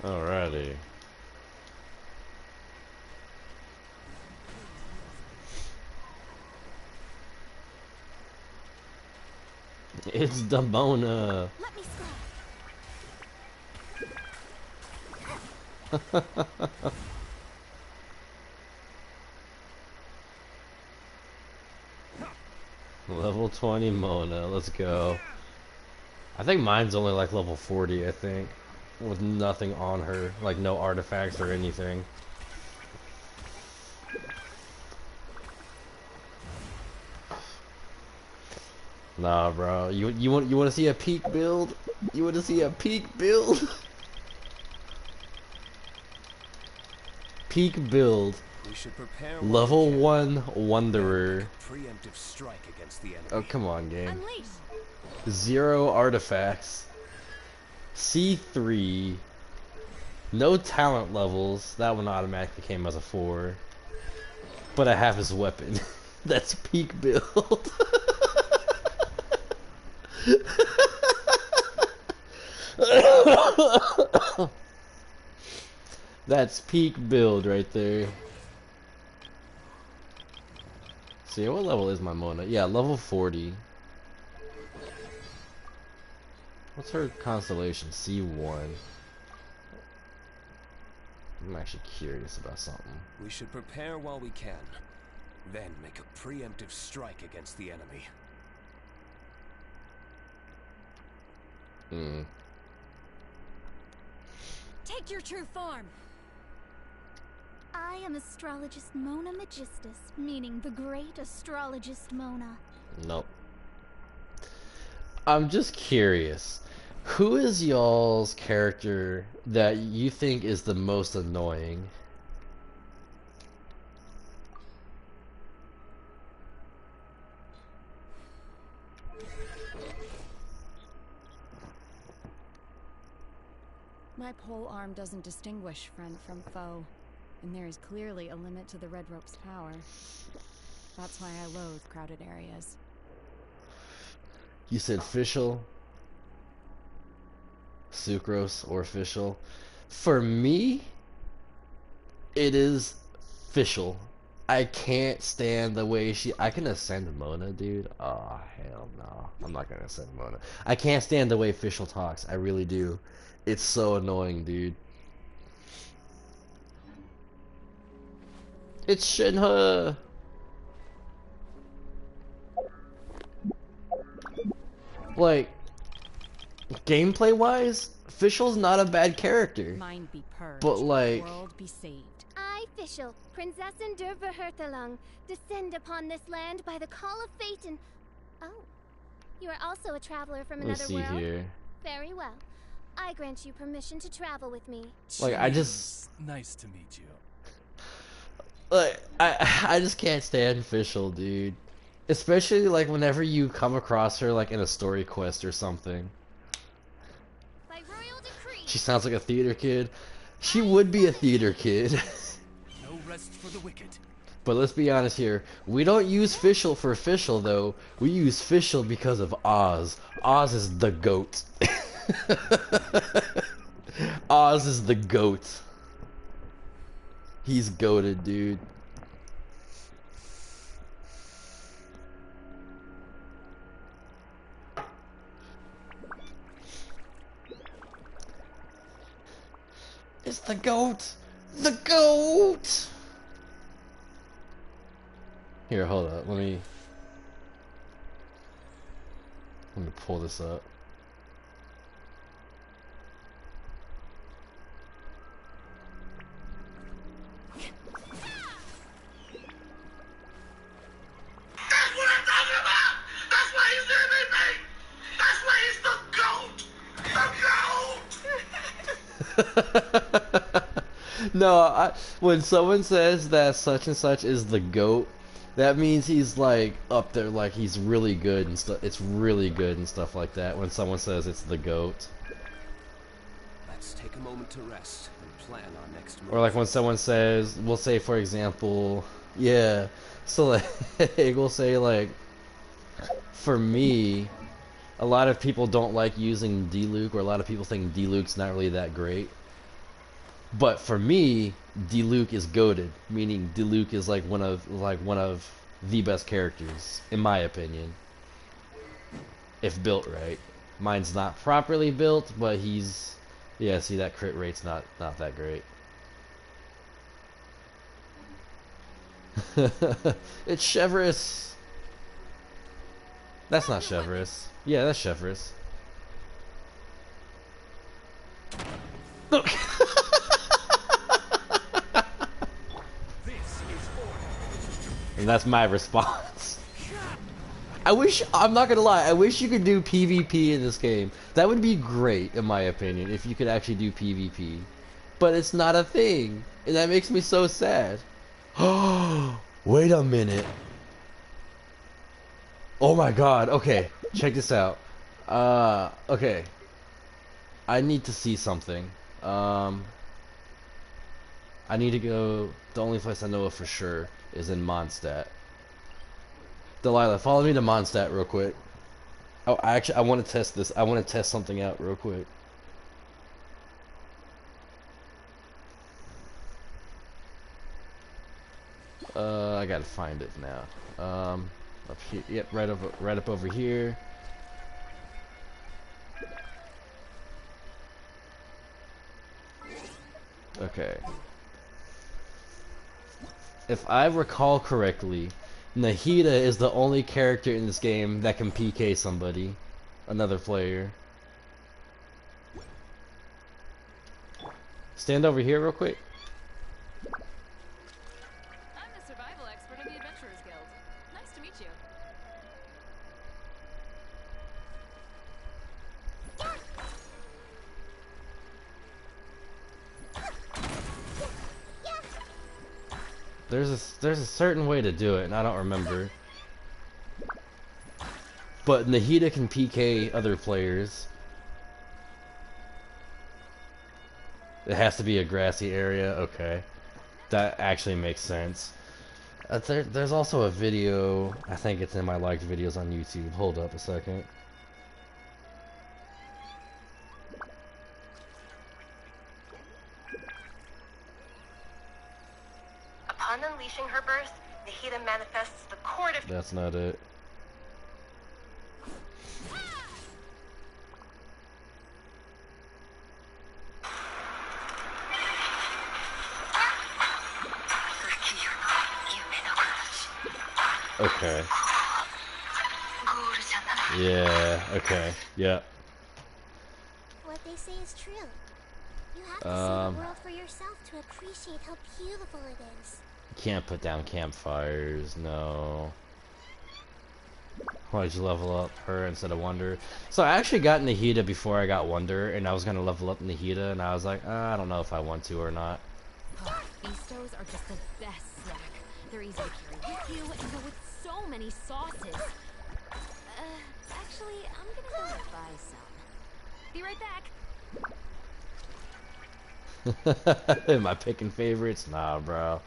[SPEAKER 1] Alrighty. It's the Mona.
[SPEAKER 2] Let me scroll.
[SPEAKER 1] Level 20 Mona, let's go. I think mine's only like level 40, I think. With nothing on her, like no artifacts or anything. Nah, bro. You want to see a peak build? You want to see a peak build? Peak build.
[SPEAKER 4] We should prepare
[SPEAKER 1] Level 1 Wanderer.
[SPEAKER 4] preemptive strike against the enemy.
[SPEAKER 1] Oh, come on, game.
[SPEAKER 2] Unleash.
[SPEAKER 1] 0 artifacts. C3. No talent levels. That one automatically came as a 4. But I have his weapon. That's peak build. That's peak build right there. See, what level is my Mona? Yeah, level 40. What's her constellation? C1. I'm actually curious about something.
[SPEAKER 4] We should prepare while we can, then make a preemptive strike against the enemy.
[SPEAKER 2] Take your true form. I am astrologist Mona Magistus, meaning the great astrologist Mona.
[SPEAKER 1] Nope. I'm just curious. Who is y'all's character that you think is the most annoying?
[SPEAKER 8] My pole arm doesn't distinguish friend from foe, and there is clearly a limit to the Red Rope's power. That's why I loathe crowded areas.
[SPEAKER 1] You said Fischl, Sucrose, or Fischl. For me, it is Fischl. I can't stand the way I can ascend Mona, dude. Oh, hell no. I'm not gonna ascend Mona. I can't stand the way Fischl talks. I really do. It's so annoying, dude. It's Shinha! Like, gameplay-wise, Fischl's not a bad character.
[SPEAKER 8] Mind be purged,
[SPEAKER 1] But, like...
[SPEAKER 8] world be saved.
[SPEAKER 2] I, Fischl, Princess Verherthalung, descend upon this land by the call of fate and... Oh, you are also a traveler from another
[SPEAKER 1] Let's see
[SPEAKER 2] world?
[SPEAKER 1] here.
[SPEAKER 2] Very well. I grant you permission to travel with me.
[SPEAKER 1] Like, I just...
[SPEAKER 4] Nice to meet you.
[SPEAKER 1] Like, I just can't stand Fischl, dude. Especially, like, whenever you come across her, like, in a story quest or something.
[SPEAKER 2] By
[SPEAKER 1] She sounds like a theater kid. She would be a theater kid.
[SPEAKER 4] No rest for the wicked.
[SPEAKER 1] But let's be honest here. We don't use Fischl for Fischl, though. We use Fischl because of Oz. Oz is the GOAT. Oz is the GOAT. He's goated, dude. It's the GOAT! The GOAT! Here, hold up. Let me pull this up.
[SPEAKER 9] That's what I'm talking about! That's why he's MVP! That's why he's the GOAT! The GOAT!
[SPEAKER 1] No, when someone says that such and such is the GOAT, that means he's like up there, like he's really good and stuff. It's really good and stuff like that. When someone says it's the GOAT,
[SPEAKER 5] Let's take a moment to rest and plan our next move.
[SPEAKER 1] or like when someone says, we'll say for example, yeah. So like, we'll say like, for me, a lot of people don't like using D-Luke, or a lot of people think D-Luke's not really that great. But for me, D-Luke is goated, meaning D-Luke is like one of the best characters, in my opinion. If built right. Mine's not properly built, but he's, yeah, see, that crit rate's not that great. It's Chevrolet. That's not Chevrolet. Yeah, that's Chevrolet. Look. And that's my response. I'm not gonna lie, I wish you could do PvP in this game. That would be great, in my opinion, if you could actually do PvP. But it's not a thing, and that makes me so sad. Oh, wait a minute. Oh my god, okay, check this out. Okay. I need to see something. I need to go, the only place I know of for sure is in Mondstadt. Delilah, follow me to Mondstadt real quick. Oh, I want to test this. I want to test something out real quick. I gotta find it now. Up here, yep, right up over here. Okay. If I recall correctly, Nahida is the only character in this game that can PK somebody, another player. Stand over here real quick.
[SPEAKER 8] I'm the survival expert of the Adventurers Guild. Nice to meet you.
[SPEAKER 1] There's a certain way to do it, and I don't remember. But Nahida can PK other players. It has to be a grassy area. Okay, that actually makes sense. There's also a video. I think it's in my liked videos on YouTube. Hold up a second.
[SPEAKER 3] Upon unleashing her burst, Nahida manifests the cord of...
[SPEAKER 1] That's not it. Okay. Yeah, okay. Yeah.
[SPEAKER 2] What they say is true. You have to see the world for yourself to appreciate how beautiful it is.
[SPEAKER 1] Can't put down campfires, no. Why'd you level up her instead of Wonder? So I actually got Nahida before I got Wonder, and I was gonna level up Nahida, and I was like, I don't know if I want to or not.
[SPEAKER 8] Beastos are just the best snack. They're easy to carry with you and go with so many sauces. Actually, I'm gonna go buy some. Be right back.
[SPEAKER 1] Am I picking favorites? Nah, bro.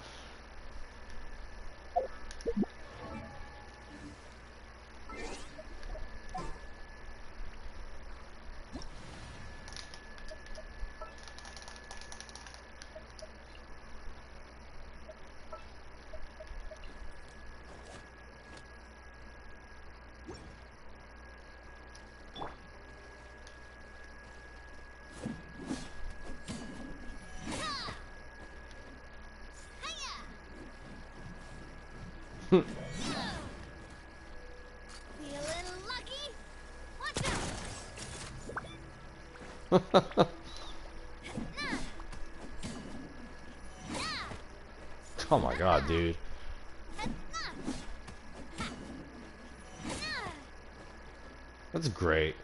[SPEAKER 2] Feeling lucky? Watch out!
[SPEAKER 1] Oh my god, dude. That's great.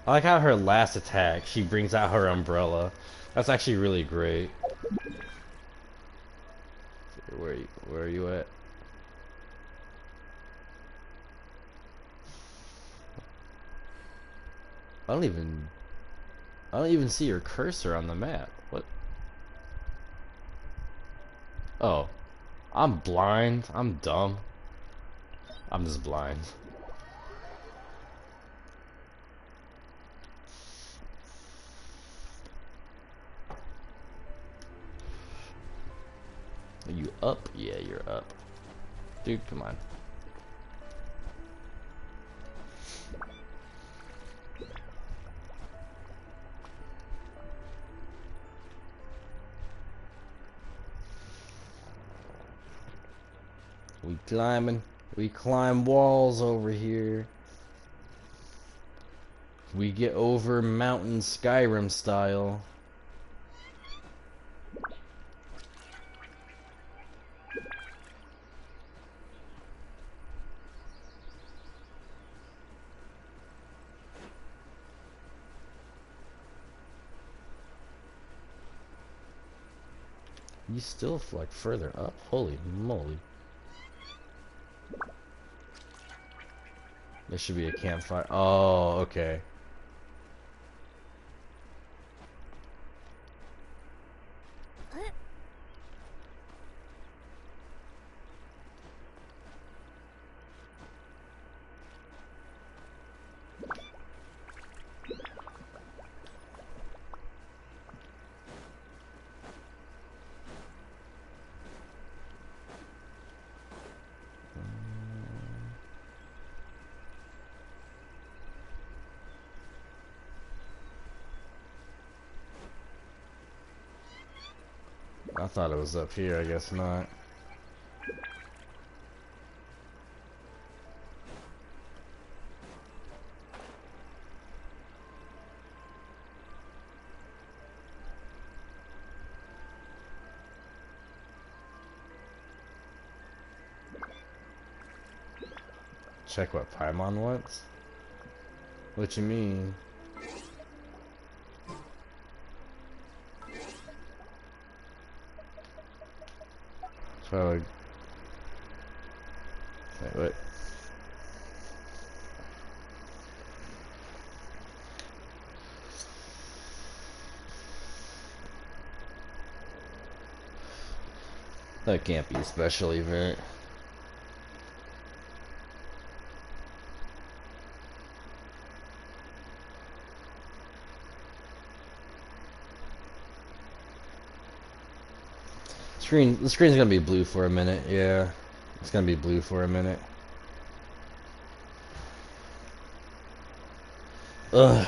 [SPEAKER 1] I like how her last attack, she brings out her umbrella. That's actually really great. Where are you at? I don't even see your cursor on the map. What? Oh. I'm blind. I'm dumb. I'm just blind. Are you up? Yeah, you're up. Dude, come on. We climbing. We climb walls over here. We get over mountain Skyrim style. You still like further up? Holy moly. There should be a campfire. Oh, okay. I thought it was up here, I guess not. Check what Paimon wants? What you mean? So like, wait, what? That can't be a special event. The screen's gonna be blue for a minute, yeah. It's gonna be blue for a minute. Ugh.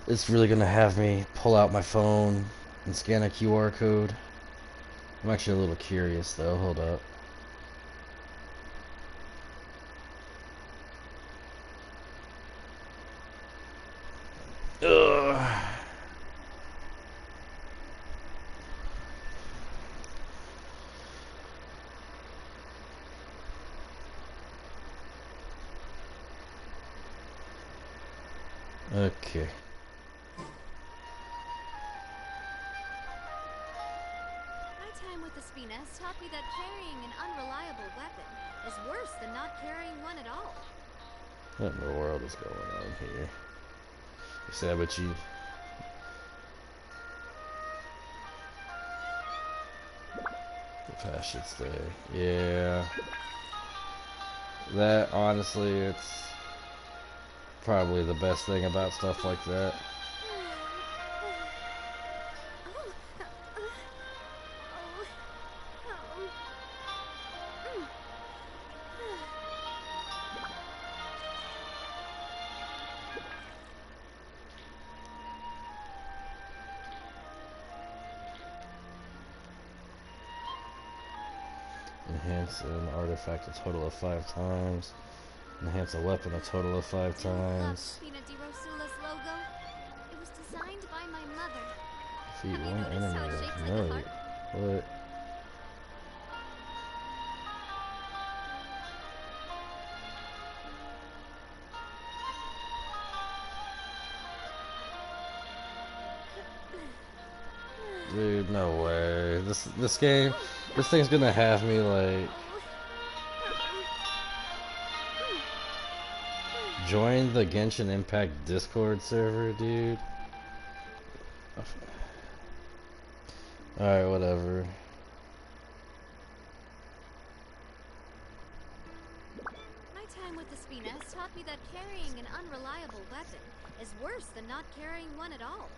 [SPEAKER 1] It's really gonna have me pull out my phone and scan a QR code. I'm actually a little curious though, hold up. Ugh. Okay.
[SPEAKER 10] My time with the Spinas taught me that carrying an unreliable weapon is worse than not carrying one at all.
[SPEAKER 1] What in the world is going on here? Sabotage. The past shit's there. Yeah. That, honestly, it's probably the best thing about stuff like that. Enhance an artifact a total of 5 times. Enhance a weapon a total of 5 times.
[SPEAKER 10] Spina di Rosula's logo. It was designed by my mother.
[SPEAKER 1] Defeat
[SPEAKER 10] Have you
[SPEAKER 1] one
[SPEAKER 10] noticed how
[SPEAKER 1] enemy
[SPEAKER 10] it's
[SPEAKER 1] with
[SPEAKER 10] shaped like a
[SPEAKER 1] no.
[SPEAKER 10] heart?
[SPEAKER 1] What? Dude, no way. This game, this thing's gonna have me like join the Genshin Impact Discord server, dude. Alright, whatever.
[SPEAKER 10] My time with the Spina has taught me that carrying an unreliable weapon is worse than not carrying one at all.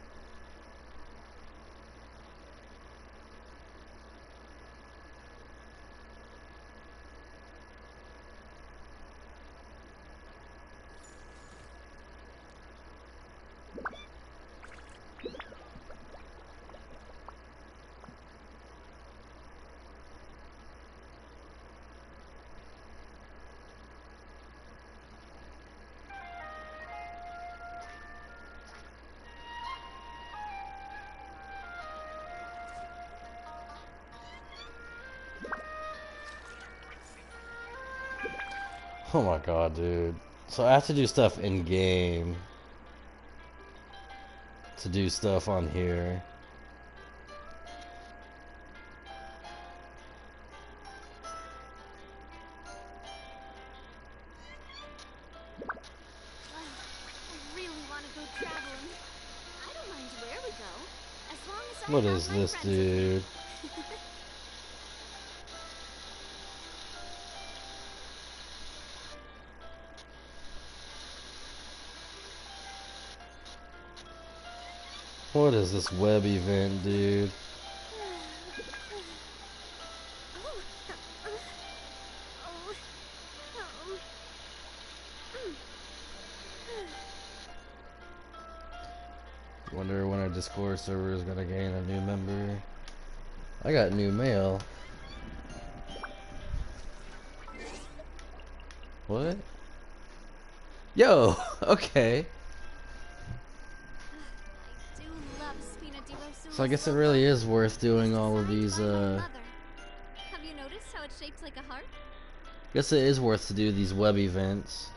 [SPEAKER 1] Oh my god, dude. So I have to do stuff in game to do stuff on here.
[SPEAKER 10] I really want to go traveling. I don't mind where we go, as long as I
[SPEAKER 1] What
[SPEAKER 10] have
[SPEAKER 1] is
[SPEAKER 10] my
[SPEAKER 1] this,
[SPEAKER 10] friends with me.
[SPEAKER 1] dude? What is this web event, dude? Wonder when our Discord server is gonna gain a new member. I got new mail. What? Yo, okay.
[SPEAKER 10] I do love Spina di Rosula's
[SPEAKER 1] So I guess it
[SPEAKER 10] logo.
[SPEAKER 1] really is worth doing all of
[SPEAKER 10] Designed
[SPEAKER 1] these,
[SPEAKER 10] by my mother. Have you noticed how it's shaped like a heart?
[SPEAKER 1] guess it is worth to do these web events.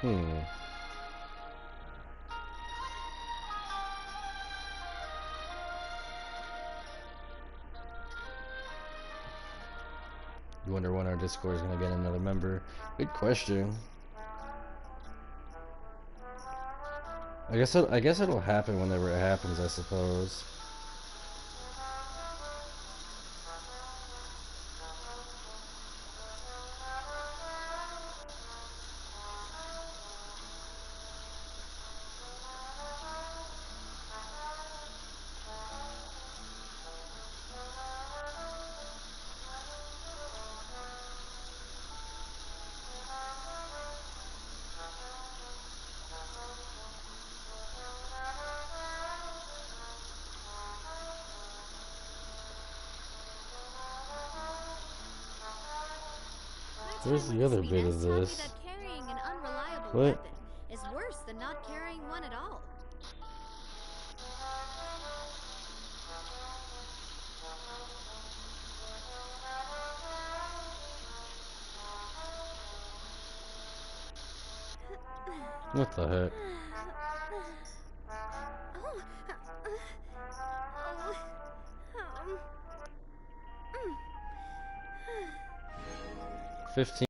[SPEAKER 1] Hmm. You wonder when our Discord is gonna get another member? Good question. I guess it'll happen whenever it happens, I suppose. Where's the other bit of this?
[SPEAKER 10] That carrying an unreliable
[SPEAKER 1] What?
[SPEAKER 10] weapon is worse than not carrying one at all.
[SPEAKER 1] What the heck?
[SPEAKER 2] Oh,
[SPEAKER 1] 15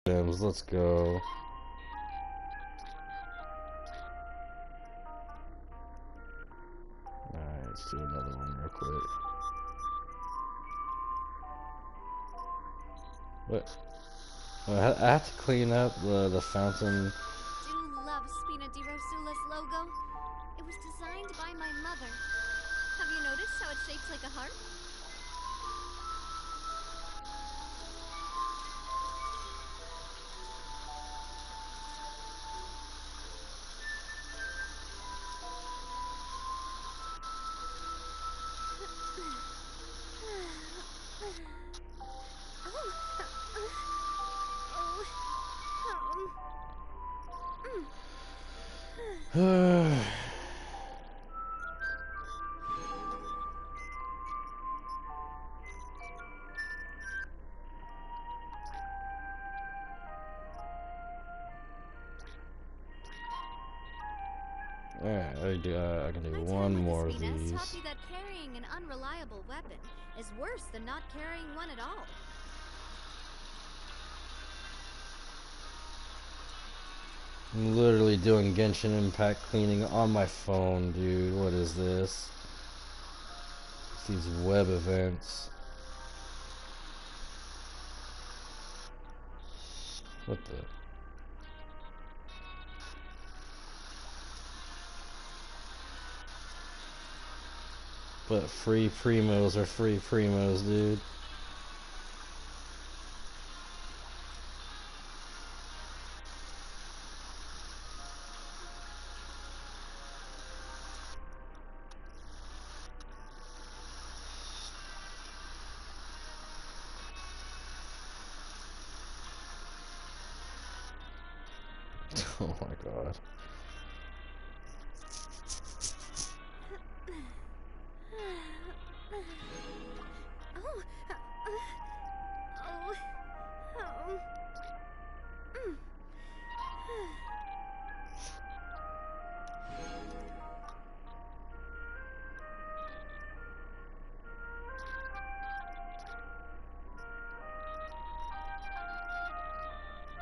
[SPEAKER 1] gems, let's go. Alright, let's do another one real quick. What? Well, I have to clean up the fountain.
[SPEAKER 10] I do love Spina di Rosula's logo. It was designed by my mother. Have you noticed how it's shaped like a heart?
[SPEAKER 1] Alright, I can do
[SPEAKER 10] My
[SPEAKER 1] one
[SPEAKER 10] time with
[SPEAKER 1] more
[SPEAKER 10] the
[SPEAKER 1] of
[SPEAKER 10] Spinas
[SPEAKER 1] these.
[SPEAKER 10] taught me that carrying an unreliable weapon is worse than not carrying one at all.
[SPEAKER 1] I'm literally doing Genshin Impact cleaning on my phone, dude. What is this? It's these web events. What the? But free primos are free primos, dude. Oh my god.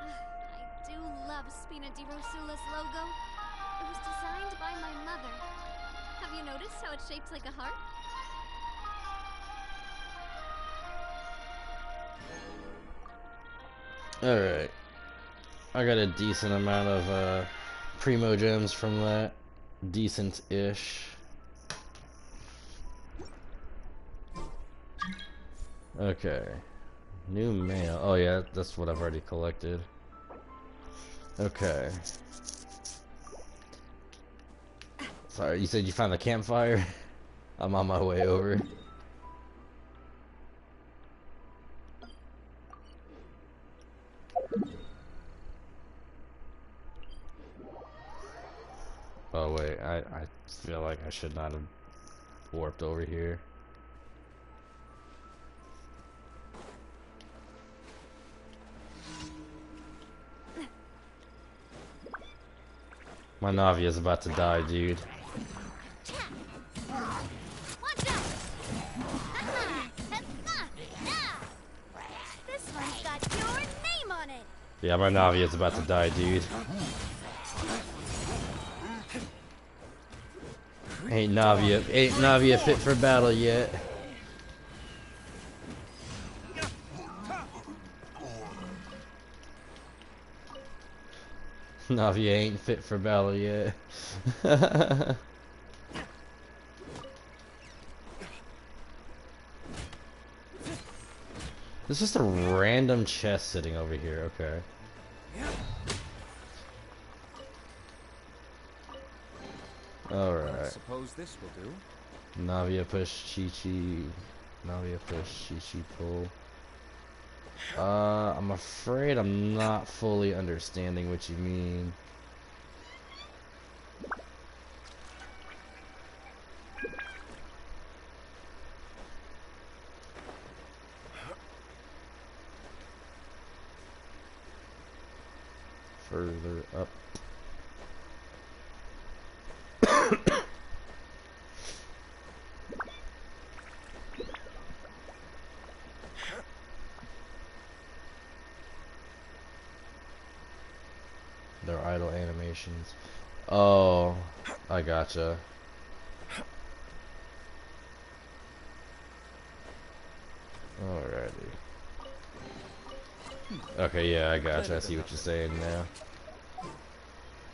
[SPEAKER 10] I do love Spina di Rosula's logo. It was designed by my mother. Have you noticed how it's shaped like a heart?
[SPEAKER 1] Alright. I got a decent amount of primo gems from that. Decent-ish. Okay. New mail. Oh yeah, that's what I've already collected. Okay. Sorry, you said you found the campfire? I'm on my way over. Oh wait, I feel like I should not have warped over here. My Navi is about to die, dude.
[SPEAKER 2] Watch out! This one's got your name on it!
[SPEAKER 1] Yeah, my Navi is about to die, dude. Ain't Navia fit for battle yet. Navia ain't fit for battle yet. There's just a random chest sitting over here, okay. Alright.
[SPEAKER 5] I suppose this will do.
[SPEAKER 1] Navia push Chi-Chi. Navia push Chi-Chi pull. I'm afraid I'm not fully understanding what you mean. Further up. idle animations. Oh, I gotcha. Alrighty. Okay, yeah, I gotcha. I see what you're saying now.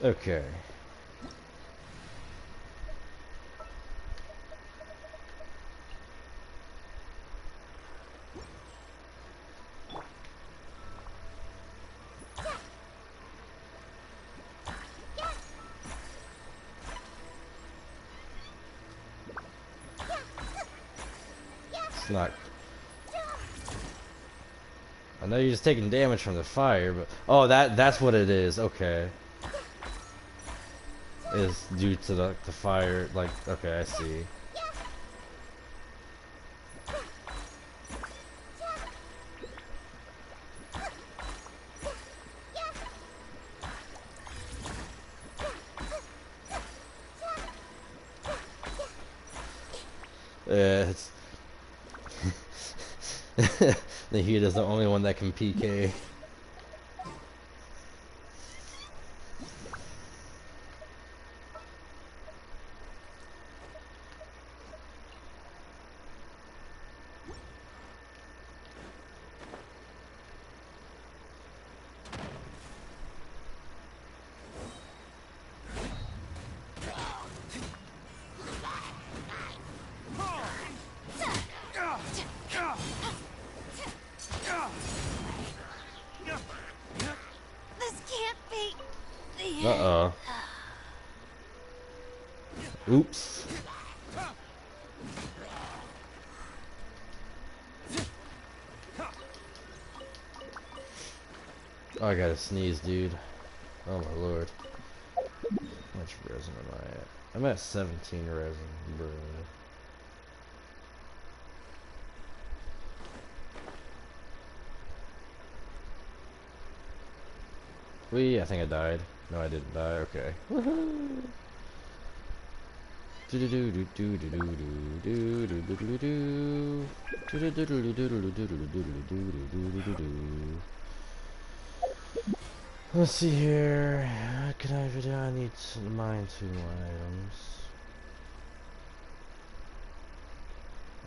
[SPEAKER 1] Okay. It's not. I know you're just taking damage from the fire, but oh, that's what it is. Okay, is due to the fire. Like, okay, I see. It's the heat is the only one that can PK.
[SPEAKER 10] This can't be the
[SPEAKER 1] Uh-oh. Oops. Oh, I gotta sneeze, dude. Oh my lord. How much resin am I at? I'm at 17 resin, bro. Wee, I think I died. No, I didn't die. Okay. Woohoo! Let's see here. What can I do? I need to mine 2 more items.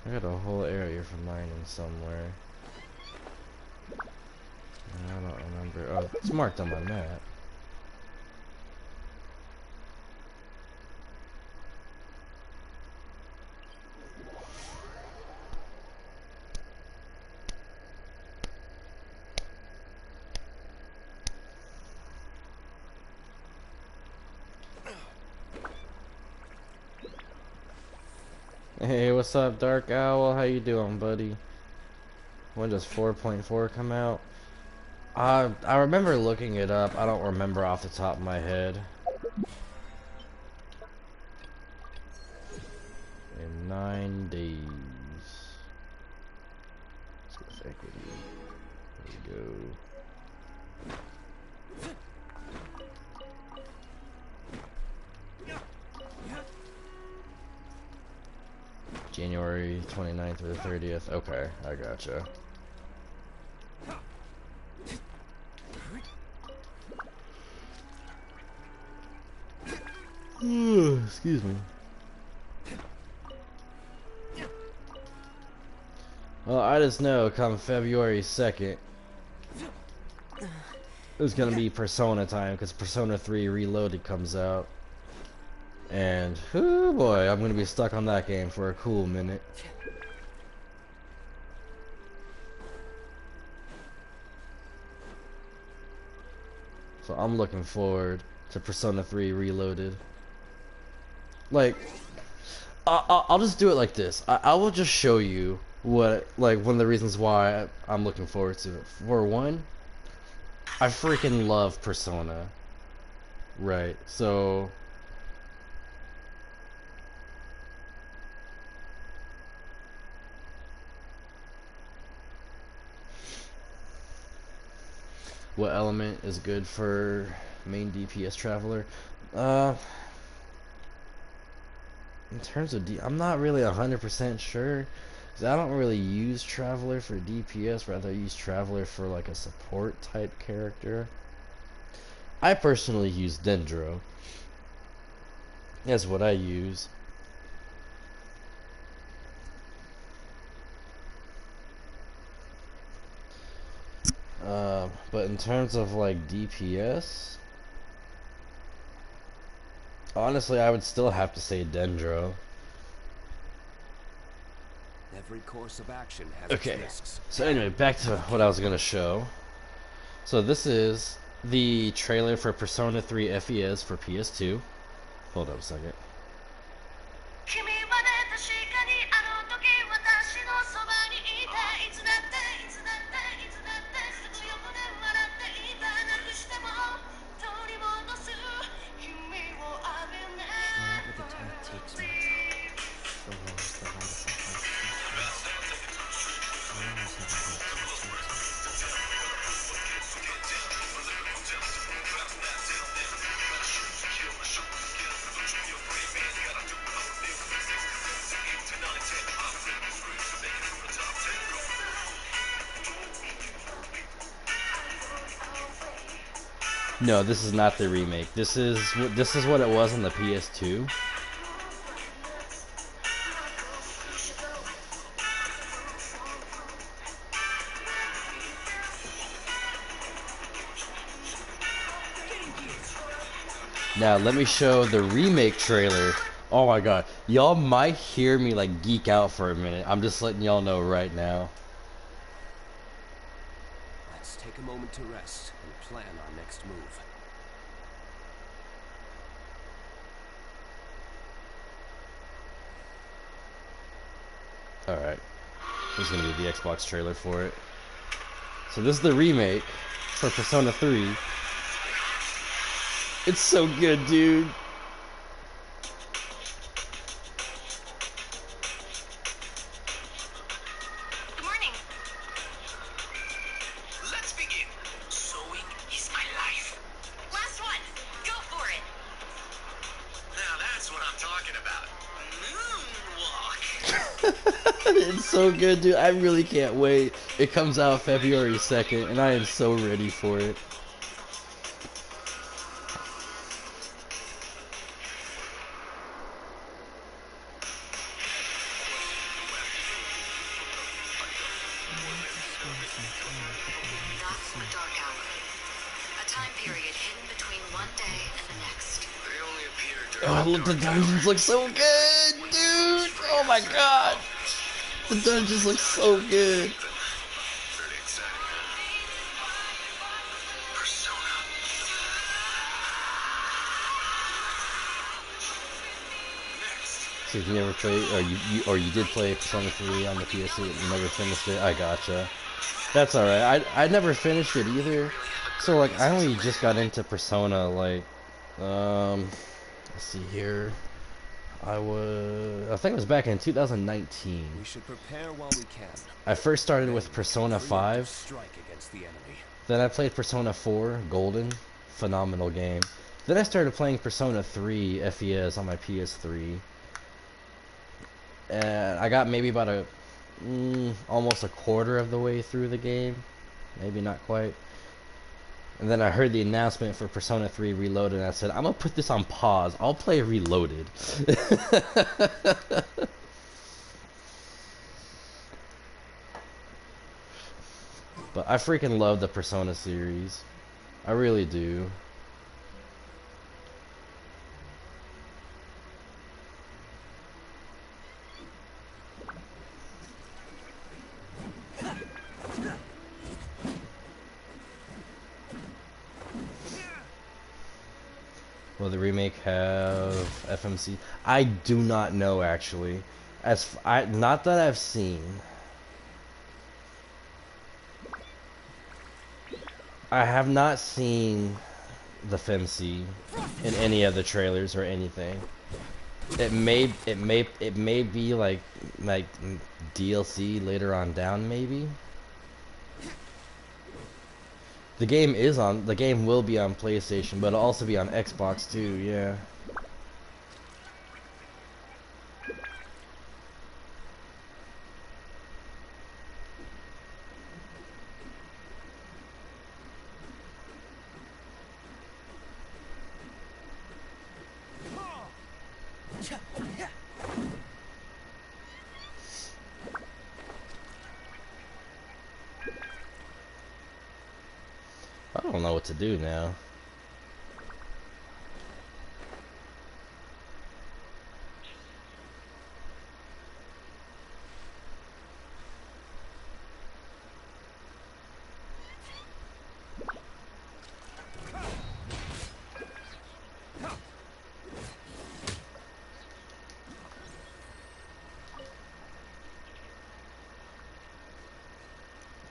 [SPEAKER 1] I got a whole area for mining somewhere. I don't remember. Oh, it's marked on my map. Hey, what's up, Dark Owl? How you doing, buddy? When does 4.4 come out? I remember looking it up. I don't remember off the top of my head. In 9 days. Let's go with equity. There we go. January 29th or 30th. Okay, I gotcha. Excuse me. Well, I just know come February 2nd, it's gonna be Persona time because Persona 3 Reloaded comes out. And, oh boy, I'm gonna be stuck on that game for a cool minute. So I'm looking forward to Persona 3 Reloaded. Like, I'll just do it like this. I will just show you what, like, one of the reasons why I'm looking forward to it. For one, I freaking love Persona. Right, so... What element is good for main DPS Traveler? In terms of I'm not really 100% sure. 'Cause I don't really use Traveler for DPS, rather I use Traveler for like a support type character. I personally use Dendro. That's what I use. But in terms of like DPS, honestly, I would still have to say Dendro.
[SPEAKER 4] Every course of action has
[SPEAKER 1] Okay,
[SPEAKER 4] its risks.
[SPEAKER 1] so anyway, back to what I was gonna show. So this is the trailer for Persona 3 FES for PS2. Hold up a second.
[SPEAKER 6] Wherever the path takes me, so long as the light of my heart keeps me. I always have a heart to return to.
[SPEAKER 1] No, this is not the remake. This is what it was on the PS2. Now let me show the remake trailer. Oh my god, y'all might hear me like geek out for a minute. I'm just letting y'all know right now.
[SPEAKER 4] Let's take a moment to rest and plan our next move.
[SPEAKER 1] Alright, this is gonna be the Xbox trailer for it. So this is the remake for Persona 3. It's so good, dude.
[SPEAKER 9] Good morning. Let's begin. Sewing is my life. Last one. Go for it. Now that's what I'm talking about. Moonwalk.
[SPEAKER 1] It's so good, dude. I really can't wait. It comes out February 2nd, and I am so ready for it.
[SPEAKER 3] Dark hour. A time period hidden between one day and the next.
[SPEAKER 9] They only appear
[SPEAKER 1] Oh, look, the dungeons look so good, dude. Oh my god. The dungeons look so good.
[SPEAKER 9] Pretty exciting, Persona. Next.
[SPEAKER 1] So you never played, or you did play Persona 3 on the PS2, you never finished it? I gotcha. That's alright. I never finished it either. So like I only just got into Persona like let's see here. I think it was back in 2019.
[SPEAKER 4] We should prepare while we can.
[SPEAKER 1] I first started with Persona 5.
[SPEAKER 4] Strike against the enemy.
[SPEAKER 1] Then I played Persona 4 Golden, phenomenal game. Then I started playing Persona 3 FES on my PS3. And I got maybe about almost a quarter of the way through the game, maybe not quite. And then I heard the announcement for Persona 3 Reloaded, and I said, I'm gonna put this on pause. I'll play Reloaded. But I freaking love the Persona series. I really do. Will the remake have FMC? I do not know actually. Not that I've seen. I have not seen the FMC in any of the trailers or anything. It may be like DLC later on down maybe. The game will be on PlayStation, but it'll also be on Xbox too, yeah. I don't know what to do now.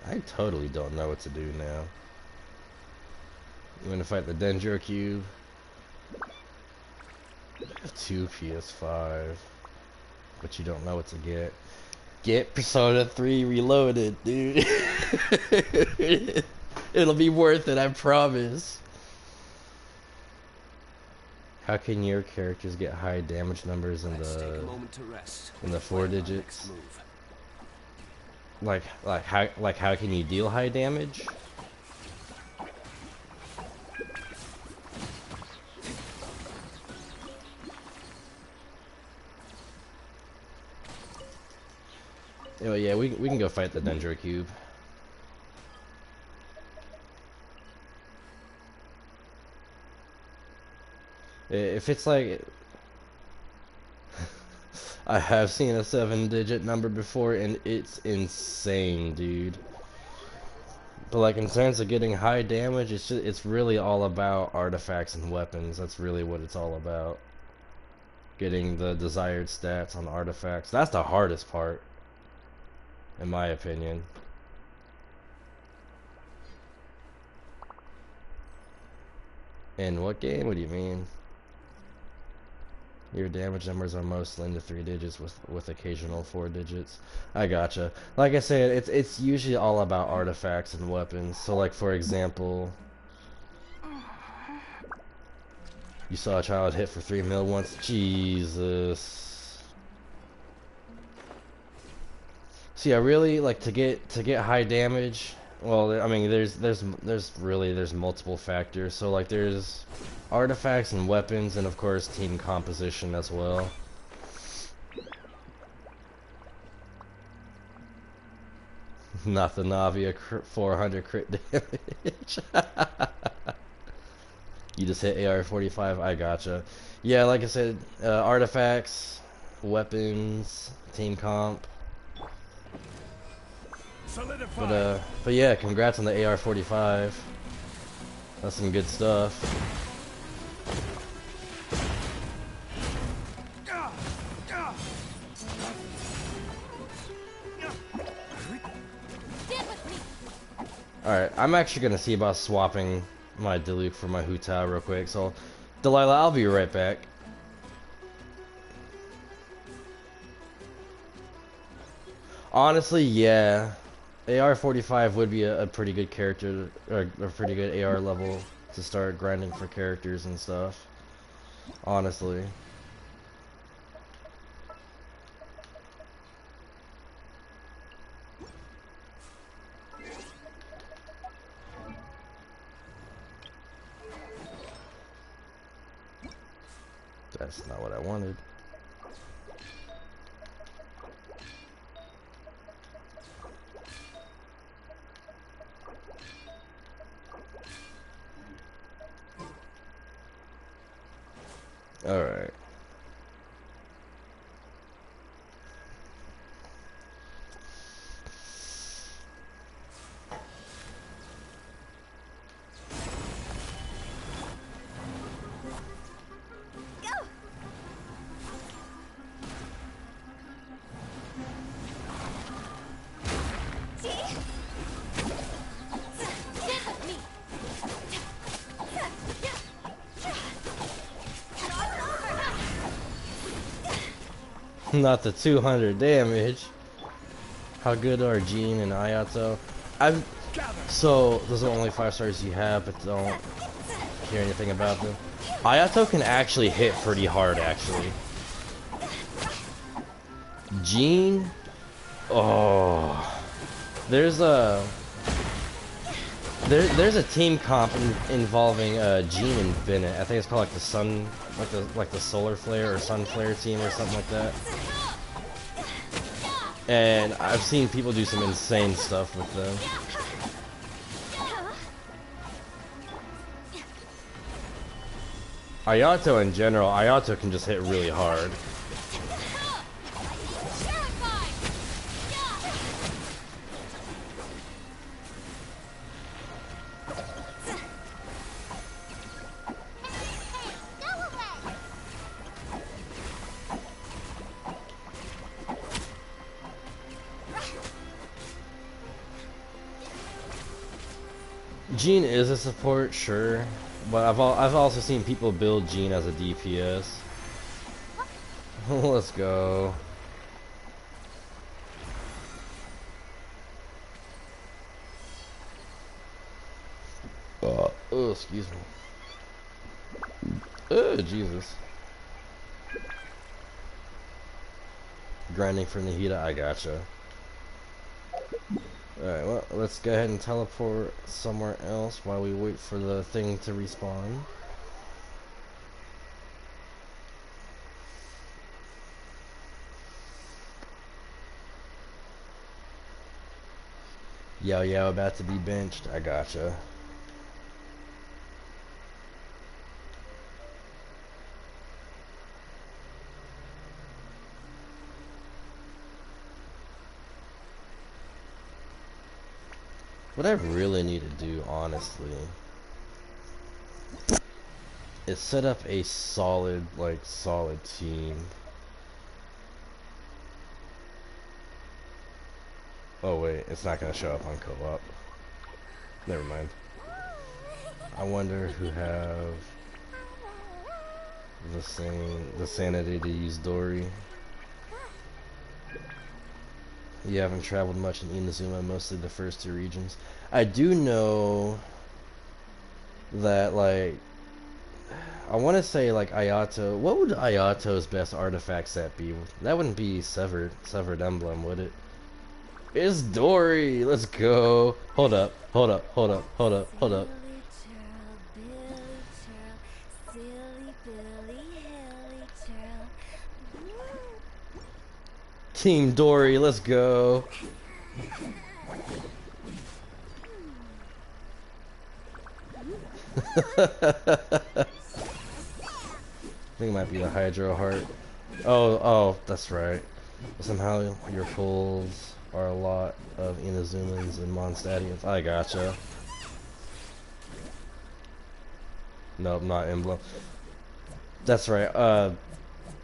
[SPEAKER 1] I totally don't know what to do now. You want to fight the Dendro Cube? I have 2 PS5, but you don't know what to get. Get Persona 3 Reloaded, dude. It'll be worth it, I promise. How can your characters get high damage numbers in the 4 digits? Like how can you deal high damage? Oh yeah, we can go fight the Dendro Cube. If it's like I have seen a 7-digit number before and it's insane, dude. But like in terms of getting high damage, it's really all about artifacts and weapons. That's really what it's all about. Getting the desired stats on artifacts. That's the hardest part, in my opinion. In what game? What do you mean? Your damage numbers are mostly in the 3 digits with occasional 4 digits. I gotcha. Like I said, it's usually all about artifacts and weapons. So like for example, you saw a child hit for 3 mil once. Jesus. See, I really like to get high damage. Well, I mean, there's multiple factors. So like there's artifacts and weapons, and of course team composition as well. Not the Navi, 400 crit damage. You just hit AR-45. I gotcha. Yeah, like I said, artifacts, weapons, team comp. But yeah, congrats on the AR-45. That's some good stuff. Alright, I'm actually gonna see about swapping my Diluc for my Hu Tao real quick, so Delilah, I'll be right back. Honestly, yeah. AR-45 would be a pretty good character, or a pretty good AR level to start grinding for characters and stuff. Honestly. That's not what I wanted. All right. Not the 200 damage. How good are Jean and Ayato? So those are the only 5 stars you have, but don't hear anything about them. Ayato can actually hit pretty hard, actually. Jean, oh, there's a There's a team comp involving Jean and Bennett. I think it's called like the sun, like the solar flare or sun flare team or something like that. And I've seen people do some insane stuff with them. Ayato in general, Ayato can just hit really hard. Jean is a support, sure, but I've also seen people build Jean as a DPS. Let's go. Oh, excuse me. Oh, Jesus. Grinding for Nahida, I gotcha. Alright, well, let's go ahead and teleport somewhere else while we wait for the thing to respawn. Yo, about to be benched. I gotcha. What I really need to do, honestly, is set up a solid team. Oh wait, it's not gonna show up on co-op. Never mind. I wonder who have the sanity to use Dory. You haven't traveled much in Inazuma, mostly the first two regions. I do know that, like, I want to say, like, Ayato. What would Ayato's best artifact set be? That wouldn't be Severed Emblem, would it? It's Dory! Let's go! Hold up. Team Dory, let's go! I think it might be the Hydro Heart. Oh, that's right. Somehow your pulls are a lot of Inazumans and Mondstadians. I gotcha. Nope, not Emblem. That's right.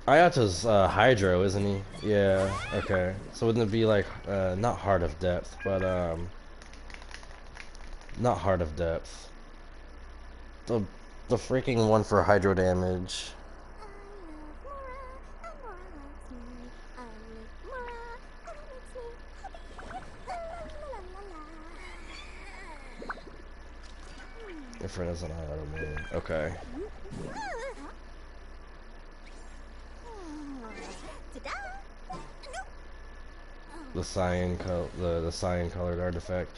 [SPEAKER 1] Ayato's Hydro, isn't he? Yeah, okay. So wouldn't it be like, not Heart of Depth, but, not Heart of Depth. The freaking one for Hydro damage. Different as an Ayato main. Okay. The cyan colored artifact.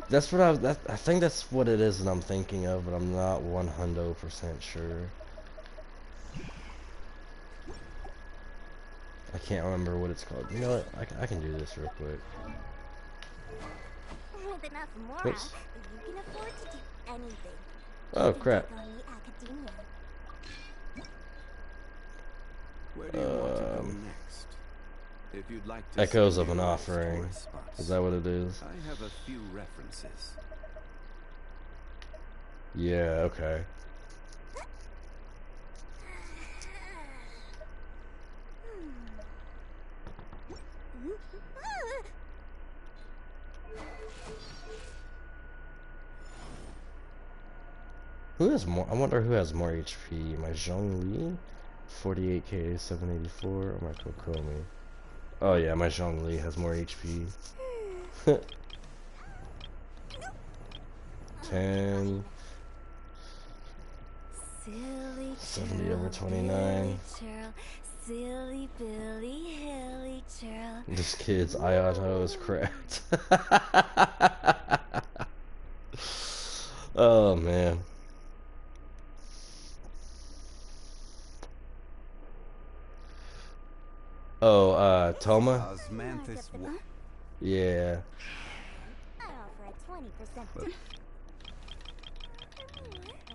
[SPEAKER 1] That's what I think that's what it is that I'm thinking of, but I'm not 100% sure. I can't remember what it's called. You know what? I can do this real quick.
[SPEAKER 2] With enough mora,
[SPEAKER 1] Oops.
[SPEAKER 2] you can afford to do anything.
[SPEAKER 1] Oh crap.
[SPEAKER 5] Where do you want to go next? If you'd like to
[SPEAKER 1] Echoes
[SPEAKER 5] see
[SPEAKER 1] of an
[SPEAKER 5] the
[SPEAKER 1] Offering.
[SPEAKER 5] tourist spots,
[SPEAKER 1] Is that what it is?
[SPEAKER 5] I have a few references.
[SPEAKER 1] Yeah, okay. Who has more? I wonder who has more HP. My Zhongli, 48k, 784, or my Kokomi? Oh yeah, my Zhongli has more HP. 10. 70 over 29.
[SPEAKER 2] Silly Billy Hilly Churl.
[SPEAKER 1] This kid's Ayato is cracked. Oh man. Oh, Toma?
[SPEAKER 5] Osmanthus
[SPEAKER 1] Yeah.
[SPEAKER 2] I offer a 20%
[SPEAKER 5] But-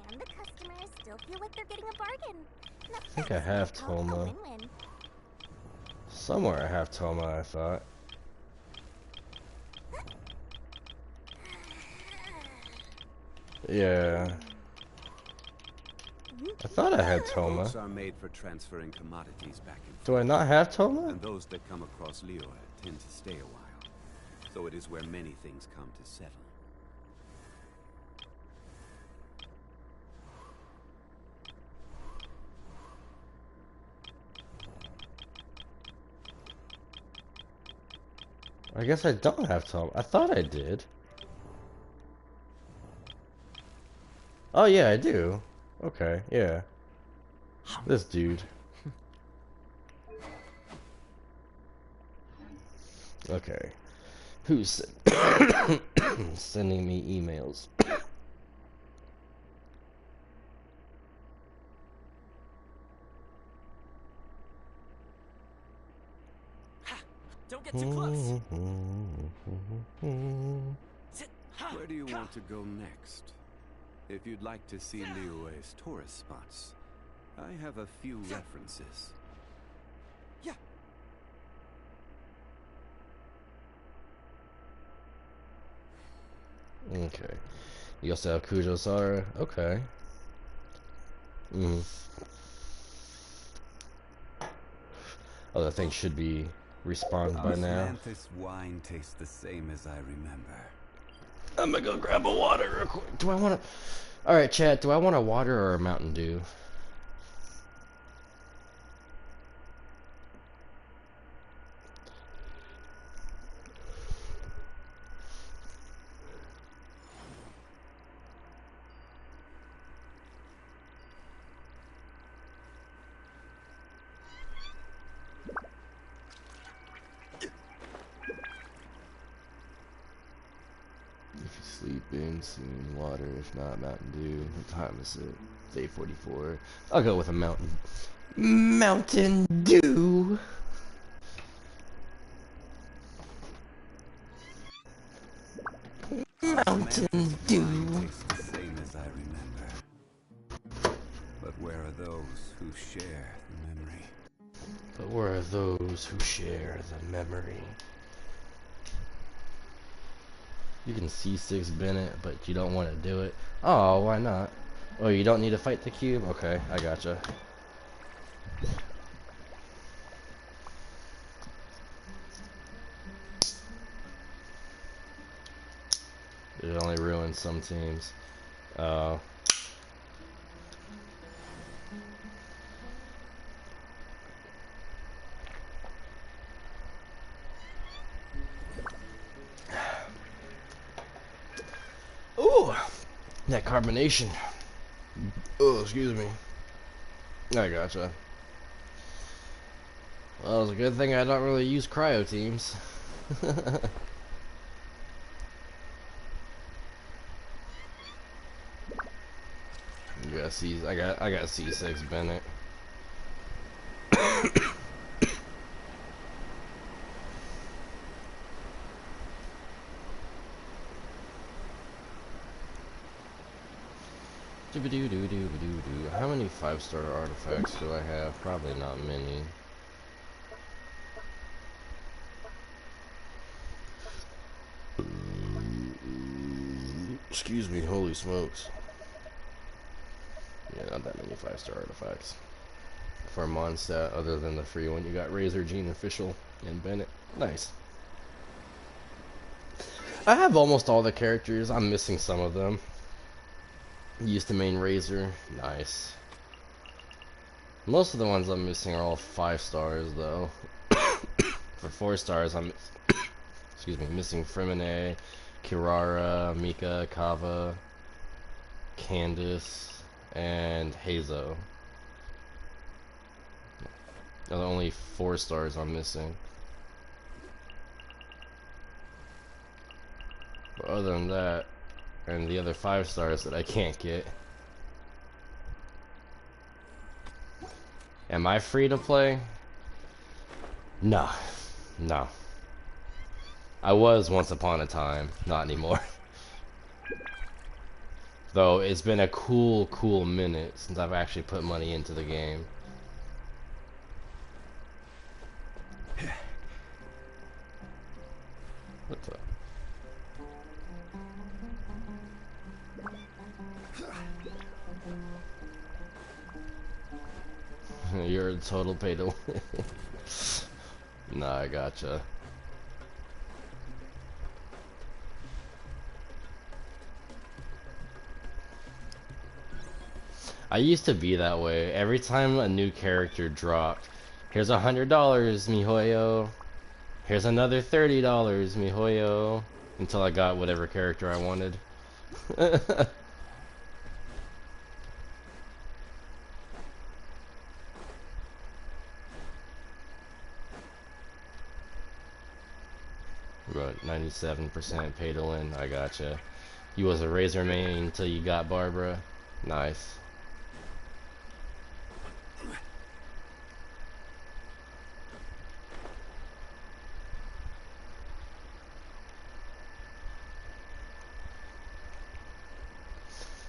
[SPEAKER 2] and the customers still feel like they're getting a bargain.
[SPEAKER 1] I think I have
[SPEAKER 2] A
[SPEAKER 1] Toma.
[SPEAKER 2] win-win.
[SPEAKER 1] Somewhere I have Toma, I thought. Yeah. I thought I had Toma.
[SPEAKER 5] Boats are made for transferring commodities back and
[SPEAKER 1] Do I not have Toma?
[SPEAKER 5] and those that come across Liyue tend to stay a while. So it is where many things come to settle.
[SPEAKER 1] I guess I don't have Toma. I thought I did. Oh yeah, I do. Okay, yeah. This dude. Okay. Who's sending me emails?
[SPEAKER 4] Don't get too close.
[SPEAKER 5] Where do you want to go next? If you'd like to see Liyue's tourist spots, I have a few references.
[SPEAKER 4] Yeah.
[SPEAKER 1] Okay. You also have Kujosara? Okay. Oh, that thing should be respawned by now.
[SPEAKER 5] Osmanthus wine tastes the same as I remember.
[SPEAKER 1] I'm gonna go grab a water real quick. Do I wanna... Alright, chat, do I want a water or a Mountain Dew? If you sleep in, soon water. If not, Mountain Dew. What time is it? It's 8:44. I'll go with a Mountain Dew. Mountain Dew.
[SPEAKER 5] Wine tastes the same as I remember. But where are those who share the memory?
[SPEAKER 1] But where are those who share the memory? You can C6 Bennett, but you don't want to do it. Oh, why not? Oh, you don't need to fight the cube? Okay, I gotcha. It only ruins some teams. Oh. Ooh! That carbonation. Oh, excuse me. I gotcha. Well, it's a good thing I don't really use cryo teams. You got C. I got C6 Bennett. How many 5-star artifacts do I have? Probably not many. Excuse me, holy smokes. Yeah, not that many 5-star artifacts. For a Mondstadt, other than the free one, you got Razor, Gene Official, and Bennett. Nice. I have almost all the characters. I'm missing some of them. Used to main Razor. Nice. Most of the ones I'm missing are all 5 stars, though. For 4 stars, I'm excuse me, missing Fremine, Kirara, Mika, Kava, Candace, and Hazo. Are the only 4 stars I'm missing. But other than that, and the other 5 stars that I can't get. Am I free to play? No. No. I was once upon a time, not anymore. Though it's been a cool minute since I've actually put money into the game. What the? You're a total pay to win. Nah, I gotcha. I used to be that way. Every time a new character dropped, here's $100, mihoyo. Here's another $30, mihoyo. Until I got whatever character I wanted. About 97% pay to win. I gotcha. You was a Razor main until you got Barbara. Nice.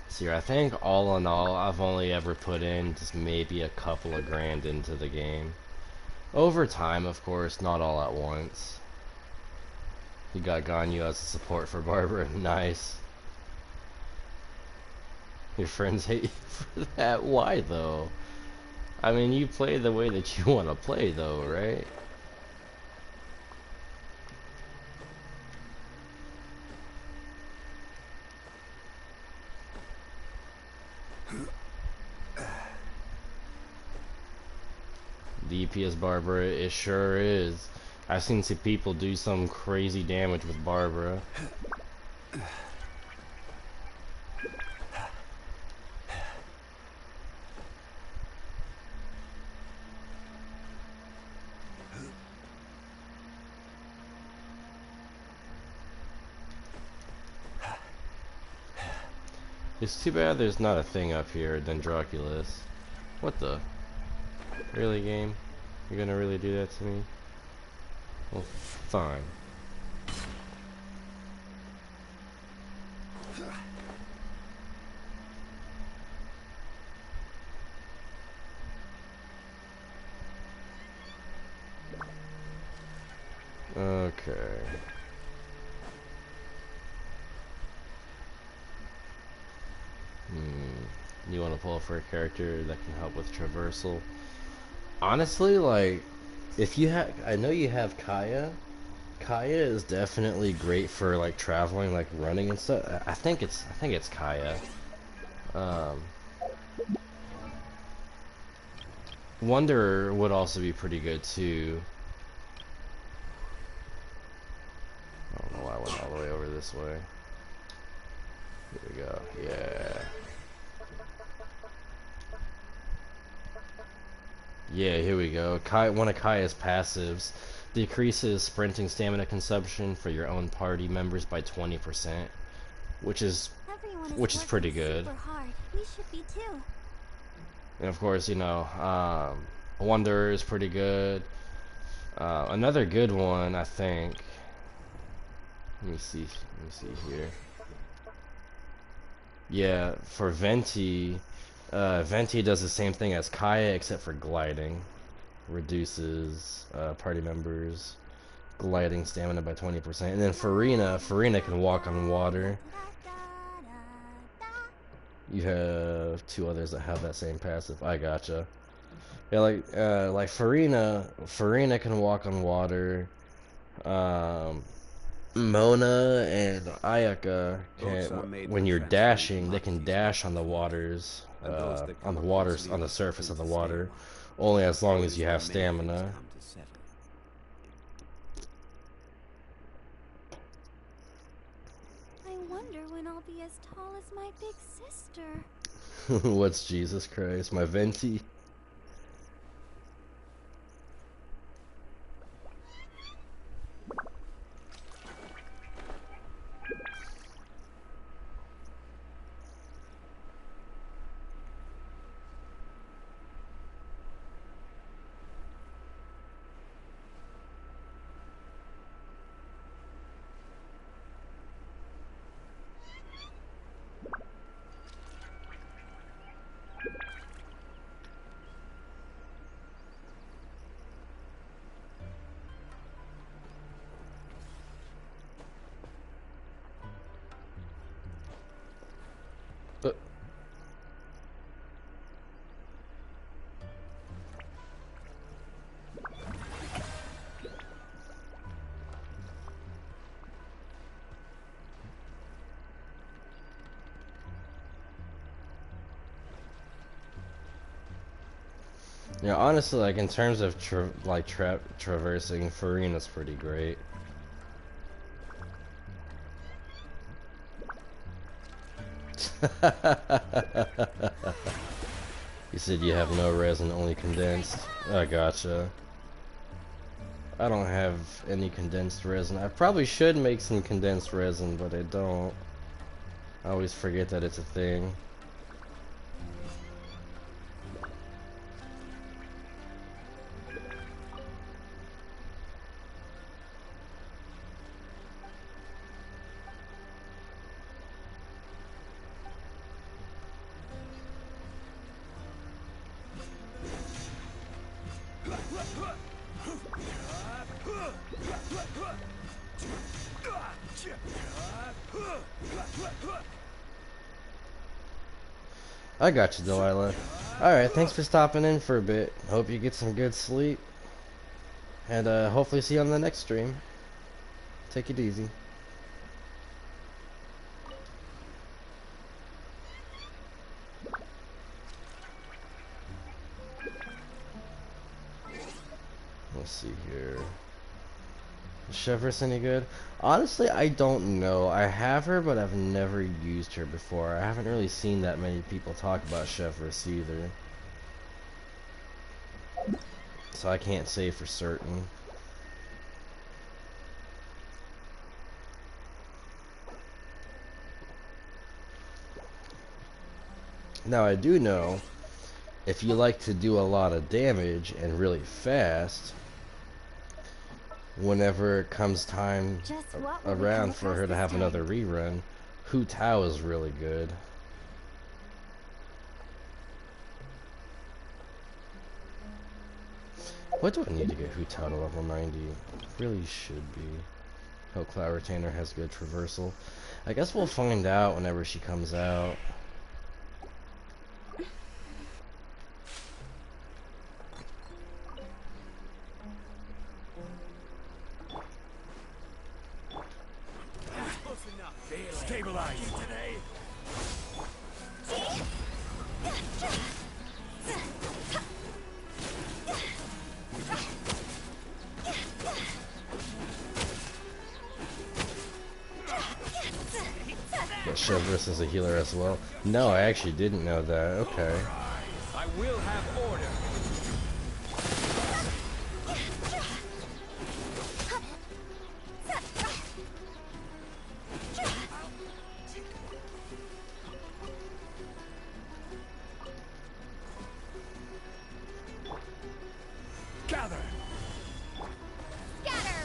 [SPEAKER 1] See, I think all in all, I've only ever put in just maybe a couple of grand into the game. Over time, of course, not all at once. You got Ganyu as a support for Barbara. Nice. Your friends hate you for that? Why, though? I mean, you play the way that you want to play, though, right? DPS Barbara, it sure is. I've seen some people do some crazy damage with Barbara. It's too bad there's not a thing up here, Dendroculus. What the? Really, game? You're gonna really do that to me? Well, fine. Okay. You want to pull for a character that can help with traversal? Honestly, like, if you have, I know you have Kaya. Kaya is definitely great for like traveling, like running and stuff. I think it's Kaya. Wanderer would also be pretty good too. I don't know why I went all the way over this way. Here we go. Yeah. Yeah, here we go. One of Kaya's passives decreases sprinting stamina consumption for your own party members by 20%, which is pretty good.
[SPEAKER 10] We should be too.
[SPEAKER 1] And of course, you know, Wanderer is pretty good. Another good one, I think. Let me see here. Yeah, for Venti. Venti does the same thing as Kaya except for gliding. Reduces party members' gliding stamina by 20%. And then Farina can walk on water. You have 2 others that have that same passive. I gotcha. Yeah, like Farina can walk on water. Mona and Ayaka can, when you're dashing, they can dash on the waters, on the surface of the water, only as long as you have stamina.
[SPEAKER 10] I wonder when I'll be as tall as my big sister.
[SPEAKER 1] What's Jesus Christ? My Venti? Yeah, honestly, like in terms of traversing, Farina's pretty great. You said you have no resin, only condensed. I gotcha. I don't have any condensed resin. I probably should make some condensed resin, but I don't. I always forget that it's a thing. I got you, Delilah. Alright, thanks for stopping in for a bit. Hope you get some good sleep. And hopefully see you on the next stream. Take it easy. Let's see here. Is Chevrolet's any good? Honestly, I don't know. I have her, but I've never used her before. I haven't really seen that many people talk about Chevrolet either. So I can't say for certain. Now I do know, if you like to do a lot of damage and really fast, whenever it comes time around for her to have another rerun, Hu Tao is really good. What do I need to get Hu Tao to level 90? Really should be. Oh, Cloud Retainer has good traversal. I guess we'll find out whenever she comes out.
[SPEAKER 4] Stabilize today.
[SPEAKER 1] But Chevrolet is a healer as well. No, I actually didn't know that. Okay.
[SPEAKER 4] I will have order. Gather.
[SPEAKER 10] Scatter!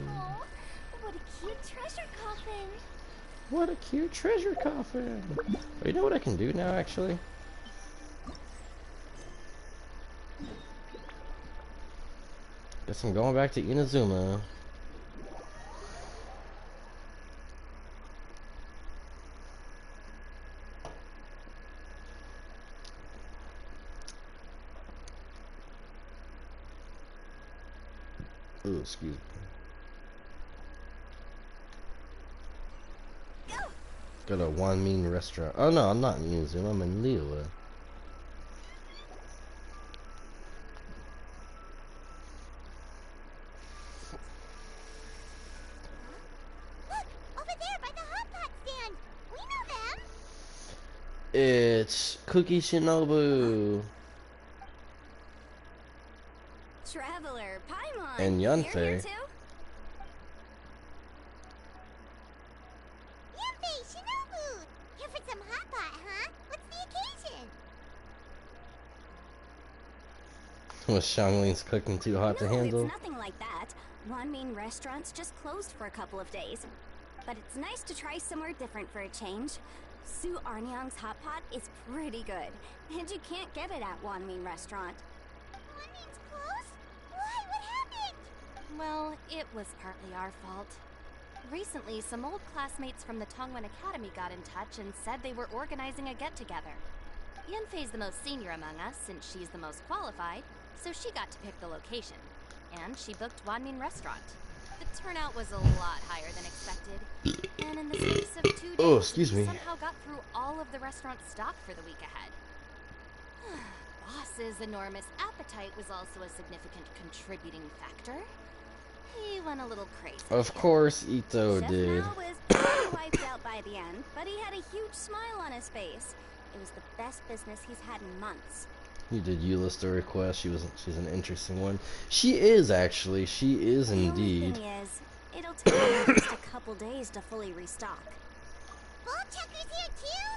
[SPEAKER 10] Aw, what a cute treasure coffin!
[SPEAKER 1] What a cute treasure coffin! Oh, you know what I can do now, actually? Guess I'm going back to Inazuma. Ooh, excuse me. Got a one mean restaurant. Oh no, I'm not in Inazuma, I'm in Liyue.
[SPEAKER 10] Look! Over there by the hot pot stand! We know them!
[SPEAKER 1] It's Cookie Shinobu
[SPEAKER 10] Traveler, Paimon!
[SPEAKER 1] and
[SPEAKER 10] You're here
[SPEAKER 1] Yunfei.
[SPEAKER 10] too? Yunfei, Shinobu! Here for some hot pot, huh? What's the occasion?
[SPEAKER 1] Was Xiangling's cooking too hot to handle?
[SPEAKER 10] It's nothing like that. Wanmin Restaurant's just closed for a couple of days. But it's nice to try somewhere different for a change. Su Arnyang's hot pot is pretty good. And you can't get it at Wanmin Restaurant. Wanmin's closed? Why? What happened? Well, it was partly our fault. Recently, some old classmates from the Tongwen Academy got in touch and said they were organizing a get-together. Yunfei's the most senior among us, since she's the most qualified, so she got to pick the location.
[SPEAKER 11] and she booked Wanmin Restaurant. The turnout was a lot higher than expected, and in the space of 2 days,
[SPEAKER 1] Oh, excuse me.
[SPEAKER 11] she somehow got through all of the restaurant's stock for the week ahead. Boss's enormous appetite was also a significant contributing factor. He went a little crazy.
[SPEAKER 1] Of course, Ito
[SPEAKER 10] Chef
[SPEAKER 1] did.
[SPEAKER 10] Mao was pretty wiped out by the end, but he had a huge smile on his face. It was the best business he's had in months.
[SPEAKER 1] You did Eula's story quest. She's an interesting one. She is actually. She is indeed.
[SPEAKER 10] The only thing is, it'll take at least a couple days to fully restock.
[SPEAKER 2] Ballchecker's here too?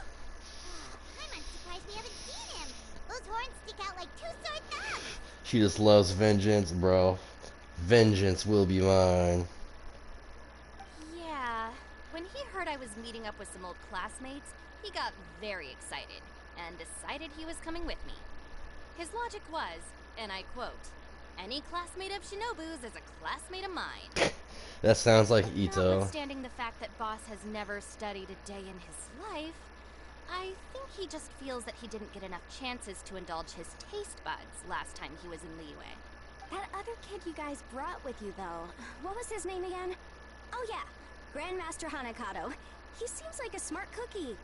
[SPEAKER 2] I'm surprised we haven't seen him. Those horns stick out like two sore thumbs.
[SPEAKER 1] She just loves vengeance, bro. Vengeance will be mine.
[SPEAKER 11] Yeah, when he heard I was meeting up with some old classmates, he got very excited and decided he was coming with me. His logic was, and I quote, "Any classmate of Shinobu's is a classmate of mine."
[SPEAKER 1] That sounds like Ito.
[SPEAKER 11] Notwithstanding the fact that Boss has never studied a day in his life, I think he just feels that he didn't get enough chances to indulge his taste buds last time he was in Liyue.
[SPEAKER 10] That other kid you guys brought with you, though, what was his name again? Oh yeah, Grandmaster Hanakato. He seems like a smart cookie.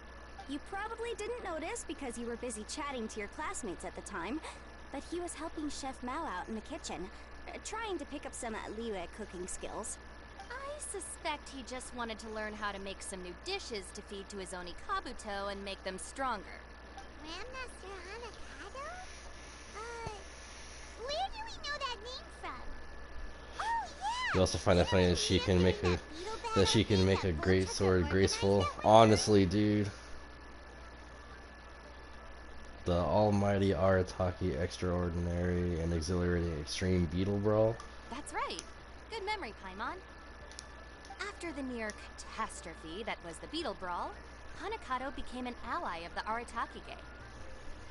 [SPEAKER 10] You probably didn't notice because you were busy chatting to your classmates at the time, but he was helping Chef Mao out in the kitchen, trying to pick up some Liyue cooking skills.
[SPEAKER 11] I suspect he just wanted to learn how to make some new dishes to feed to his Onikabuto and make them stronger.
[SPEAKER 2] Grandmaster Hanakato? Where do we know that name from? Oh yeah!
[SPEAKER 1] You also find it funny that she can make a great sword graceful. Honestly, dude. The almighty Arataki extraordinary and exhilarating extreme beetle brawl.
[SPEAKER 11] That's right. Good memory, Paimon. After the near catastrophe that was the Beetle Brawl, Hanakato became an ally of the Aratakige.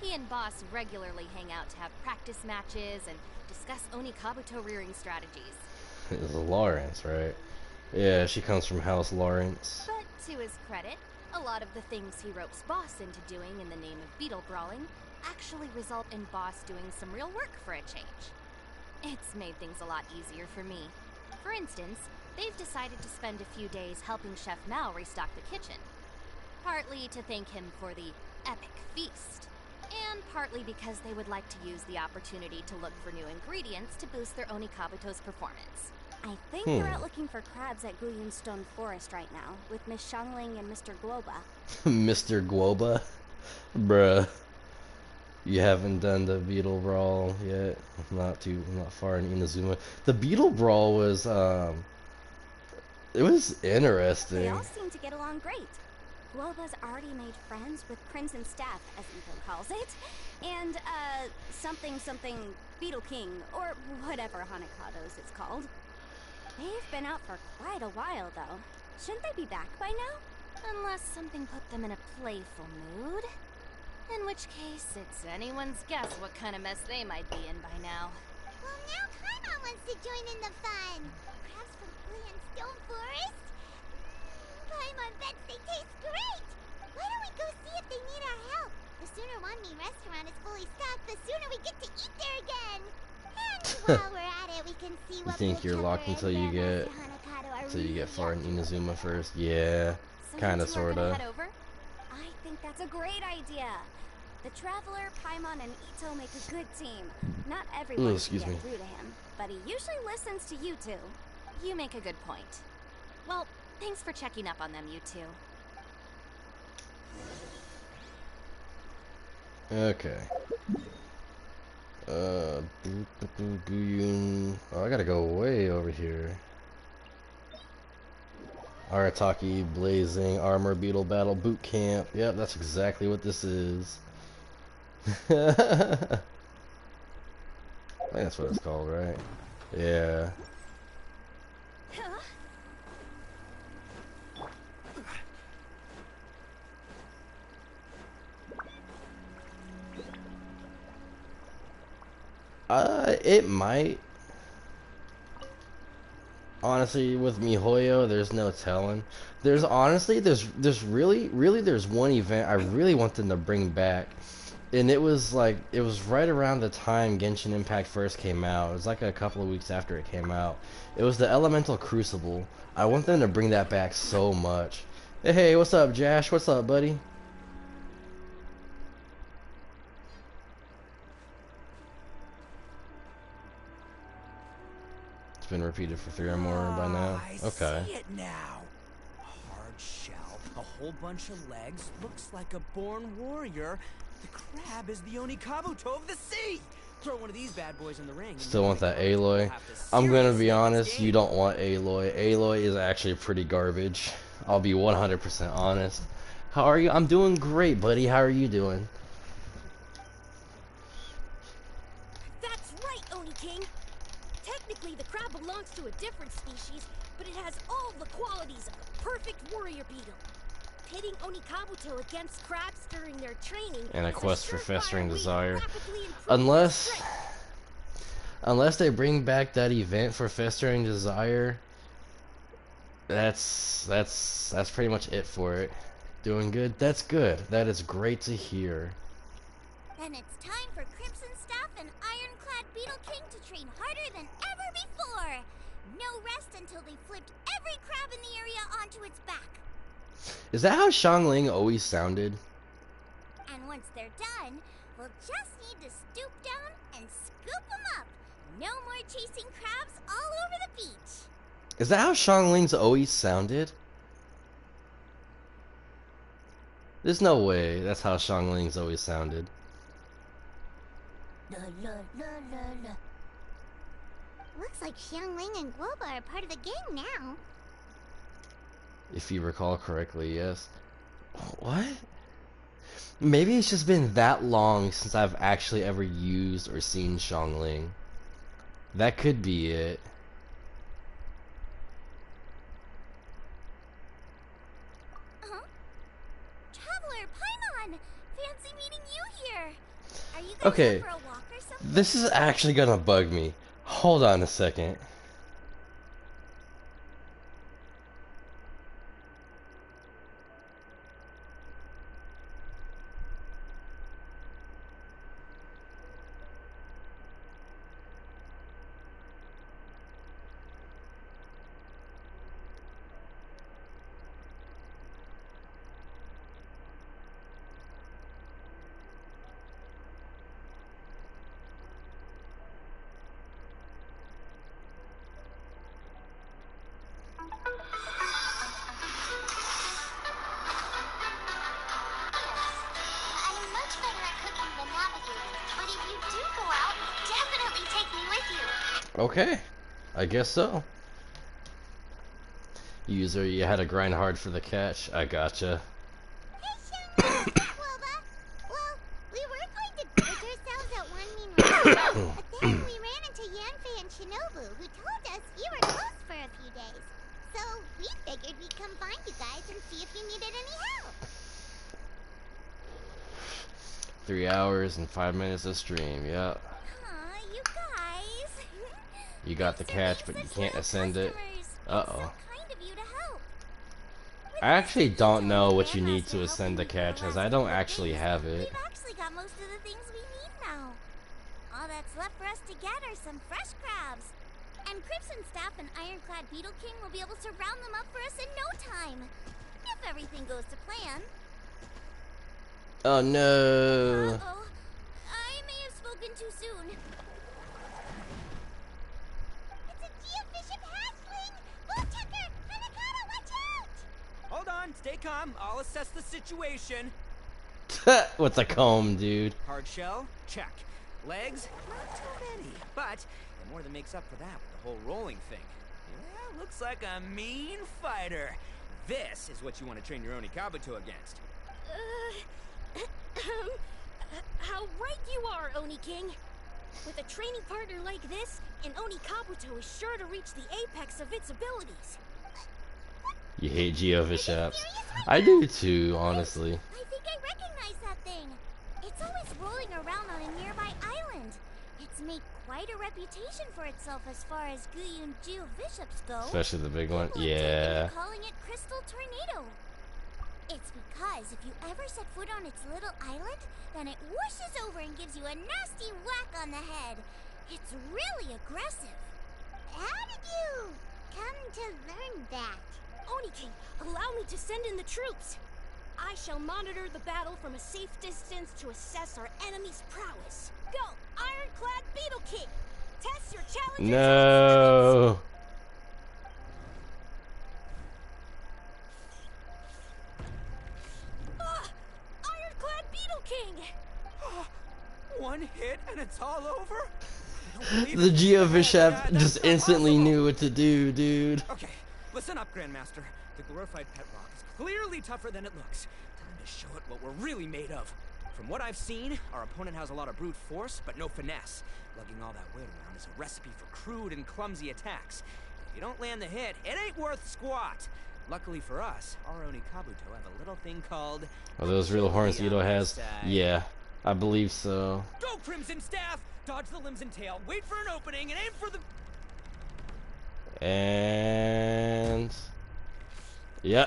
[SPEAKER 11] He and Boss regularly hang out to have practice matches and discuss Onikabuto rearing strategies.
[SPEAKER 1] It's Lawrence, right? Yeah, she comes from House Lawrence.
[SPEAKER 11] But to his credit, a lot of the things he ropes Boss into doing in the name of beetle brawling actually result in Boss doing some real work for a change. It's made things a lot easier for me. For instance, they've decided to spend a few days helping Chef Mao restock the kitchen. Partly to thank him for the epic feast, and partly because they would like to use the opportunity to look for new ingredients to boost their Onikabuto's performance.
[SPEAKER 10] I think they're out looking for crabs at Guyun Stone Forest right now, with Miss Shangling and Mr. Guoba.
[SPEAKER 1] Mr. Guoba? Bruh. You haven't done the Beetle Brawl yet. Not far in Inazuma. The Beetle Brawl was it was interesting.
[SPEAKER 10] They all seem to get along great. Guoba's already made friends with Crimson Staff, as Ito calls it, and something Beetle King, or whatever Hanakado's it's called. They've been out for quite a while, though. Shouldn't they be back by now?
[SPEAKER 11] Unless something put them in a playful mood. In which case, it's anyone's guess what kind of mess they might be in by now.
[SPEAKER 2] Well, now Paimon wants to join in the fun. Crabs from Guyun Stone Forest? Paimon bets they taste great. Why don't we go see if they need our help? The sooner Wanmi restaurant is fully stocked, the sooner we get to eat there again. And while we're at it, we can see what.
[SPEAKER 1] You think you're locked until you get far in Inazuma first? Yeah, kinda, sorta.
[SPEAKER 11] Head over?
[SPEAKER 10] I think that's a great idea. The Traveler, Paimon, and Ito make a good team. Not everyone can get through to him, but he usually listens to you two.
[SPEAKER 11] You make a good point. Well, thanks for checking up on them, you two.
[SPEAKER 1] Okay. Guyun. Oh, I gotta go way over here. Arataki Blazing Armor Beetle Battle Boot Camp. Yep, that's exactly what this is. I think that's what it's called, right? Yeah. It might. Honestly, with MiHoYo, there's no telling. There's honestly, there's really, there's one event I really want them to bring back. And it was like, it was right around the time Genshin Impact first came out. It was like a couple of weeks after it came out. It was the Elemental Crucible. I want them to bring that back so much. Hey, what's up, Jash? What's up, buddy? It's been repeated for 3 or more by now. Okay.
[SPEAKER 4] I see it now. A hard shell, a whole bunch of legs, looks like a born warrior. The crab is the Onikabuto of the sea! Throw one of these bad boys in the ring.
[SPEAKER 1] Still want that Aloy. I'm gonna be honest, you don't want Aloy. Aloy is actually pretty garbage. I'll be 100% honest. How are you? I'm doing great, buddy. How are you doing?
[SPEAKER 7] That's right, Oni King. Technically, the crab belongs to a different species, but it has all the qualities of a perfect warrior beetle. Pitting Onikabuto against crabs during their training
[SPEAKER 1] And a
[SPEAKER 7] is
[SPEAKER 1] quest for
[SPEAKER 7] surefire
[SPEAKER 1] Festering
[SPEAKER 7] way to
[SPEAKER 1] Desire.
[SPEAKER 7] rapidly improve their strength.
[SPEAKER 1] Unless they bring back that event for Festering Desire, that's pretty much it for it. Doing good? That's good. That is great to hear.
[SPEAKER 2] Then it's time for Crimson Staff and Ironclad Beetle King to train harder than ever before. No rest until they flipped every crab in the area onto its back.
[SPEAKER 1] Is that how Xiangling always sounded?
[SPEAKER 2] And once they're done, we'll just need to stoop down and scoop them up. No more chasing crabs all over the beach.
[SPEAKER 1] Is that how Xiangling's always sounded? There's no way that's how Xiangling's always sounded.
[SPEAKER 2] La, la, la, la, la. Looks like Xiangling and Guoba are part of the gang now.
[SPEAKER 1] If you recall correctly, yes. What? Maybe it's just been that long since I've actually ever used or seen Xiangling. That could be it.
[SPEAKER 2] Traveler Paimon! Fancy meeting you here! Are you guys
[SPEAKER 1] Okay,
[SPEAKER 2] out for a walk or something?
[SPEAKER 1] this is actually gonna bug me. Hold on a second.
[SPEAKER 2] I'm much better at cooking than navigating, but if you do go out, definitely take me with you.
[SPEAKER 1] Okay, I guess so. User, you had to grind hard for the catch. I gotcha.
[SPEAKER 2] Hey, Xiangling! Guoba! Well, we were going to gorge ourselves at one mean restaurant, but then we ran into Yanfei and Shinobu, who told us you were closed for a few days. So we figured we'd come find you guys and see if you needed any help.
[SPEAKER 1] 3 hours and 5 minutes of stream, yep.
[SPEAKER 2] Aw, you guys.
[SPEAKER 1] You got the catch, but you can't ascend it. Uh-oh.
[SPEAKER 2] Kind of you to help.
[SPEAKER 1] I actually don't know what you need to ascend the catch, as I don't actually have it.
[SPEAKER 2] We've actually got most of the things we need now. All that's left for us to get are some fresh crabs. And Crimson Staff and Ironclad Beetle King will be able to round them up for us in no time. If everything goes to plan.
[SPEAKER 1] Oh no.
[SPEAKER 2] Uh-oh. I may have spoken too soon. It's a geofishing hatchling! Bullchucker! Hanakata, watch out!
[SPEAKER 4] Hold on, stay calm. I'll assess the situation.
[SPEAKER 1] With the comb, dude.
[SPEAKER 4] Hard shell? Check. Legs? Not too many. But it more than makes up for that with the whole rolling thing. Yeah, looks like a mean fighter. This is what you want to train your Onikabuto against.
[SPEAKER 7] How right you are, Oni King. With a training partner like this, an Onikabuto is sure to reach the apex of its abilities.
[SPEAKER 1] You hate Geovishaps. I do too, honestly.
[SPEAKER 2] I think I recognize that thing. It's always rolling around on a nearby island. It's made quite a reputation for itself as far as Guyun geovishaps go.
[SPEAKER 1] Especially the big one.
[SPEAKER 2] People have taken
[SPEAKER 1] Yeah.
[SPEAKER 2] to calling it Crystal Tornado. It's because if you ever set foot on its little island, then it whooshes over and gives you a nasty whack on the head. It's really aggressive. How did you come to learn that?
[SPEAKER 7] Oni King, allow me to send in the troops. I shall monitor the battle from a safe distance to assess our enemy's prowess. Go, Ironclad Beetle King! Test your challenges.
[SPEAKER 1] No.
[SPEAKER 7] Ironclad Beetle King!
[SPEAKER 4] One hit and it's all over? I don't believe
[SPEAKER 1] The
[SPEAKER 4] it.
[SPEAKER 1] Geofish
[SPEAKER 4] Yeah,
[SPEAKER 1] chef
[SPEAKER 4] that's
[SPEAKER 1] just instantly
[SPEAKER 4] impossible.
[SPEAKER 1] knew what to do, dude.
[SPEAKER 4] Okay, listen up, Grandmaster. The glorified pet rock is clearly tougher than it looks. Time to show it what we're really made of. From what I've seen, our opponent has a lot of brute force, but no finesse. Lugging all that weight around is a recipe for crude and clumsy attacks. If you don't land the hit, it ain't worth squat. Luckily for us, our Oni Kabuto have a little thing called...
[SPEAKER 1] Are those real horns
[SPEAKER 4] agility
[SPEAKER 1] Ito
[SPEAKER 4] on their
[SPEAKER 1] has?
[SPEAKER 4] side.
[SPEAKER 1] Yeah, I believe so.
[SPEAKER 4] Go, Crimson Staff! Dodge the limbs and tail, wait for an opening, and aim for the...
[SPEAKER 1] And... yeah.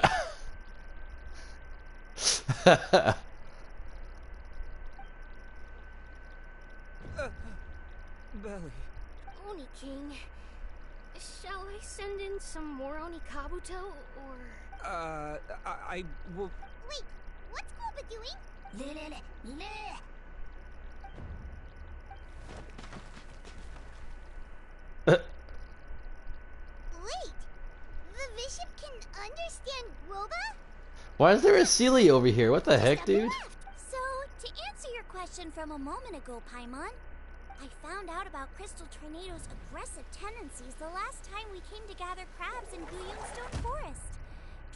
[SPEAKER 4] Belly.
[SPEAKER 7] Oni King, shall I send in some more Oni Kabuto, or...
[SPEAKER 4] I will...
[SPEAKER 2] Wait, what's Koba doing? Wait, the bishop can understand Groba?
[SPEAKER 1] Why is there a Sealy over here? What the heck, dude?
[SPEAKER 2] So, to answer your question from a moment ago, Paimon, I found out about Crystal Tornado's aggressive tendencies the last time we came to gather crabs in Guyungstone Forest.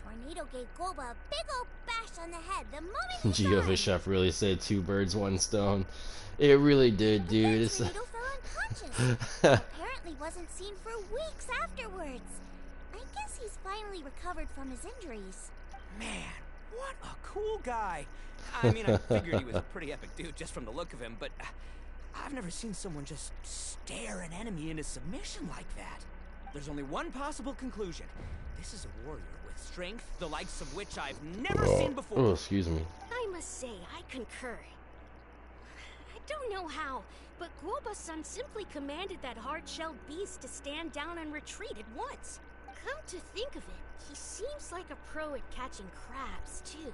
[SPEAKER 2] Tornado gave Golba a big old bash on the head the moment he saw him.
[SPEAKER 1] Geofish chef really said 2 birds, 1 stone. It really did,
[SPEAKER 2] But
[SPEAKER 1] dude.
[SPEAKER 2] then
[SPEAKER 1] It's...
[SPEAKER 2] Tornado fell unconscious. Apparently wasn't seen for weeks afterwards. I guess he's finally recovered from his injuries.
[SPEAKER 4] Man, what a cool guy. I mean, I figured he was a pretty epic dude just from the look of him, but I've never seen someone just stare an enemy into submission like that. There's only one possible conclusion. This is a warrior with strength, the likes of which I've never seen before.
[SPEAKER 1] Oh, excuse me.
[SPEAKER 7] I must say, I concur. I don't know how, but Guoba-san simply commanded that hard-shelled beast to stand down and retreat at once. Come to think of it, he seems like a pro at catching crabs, too.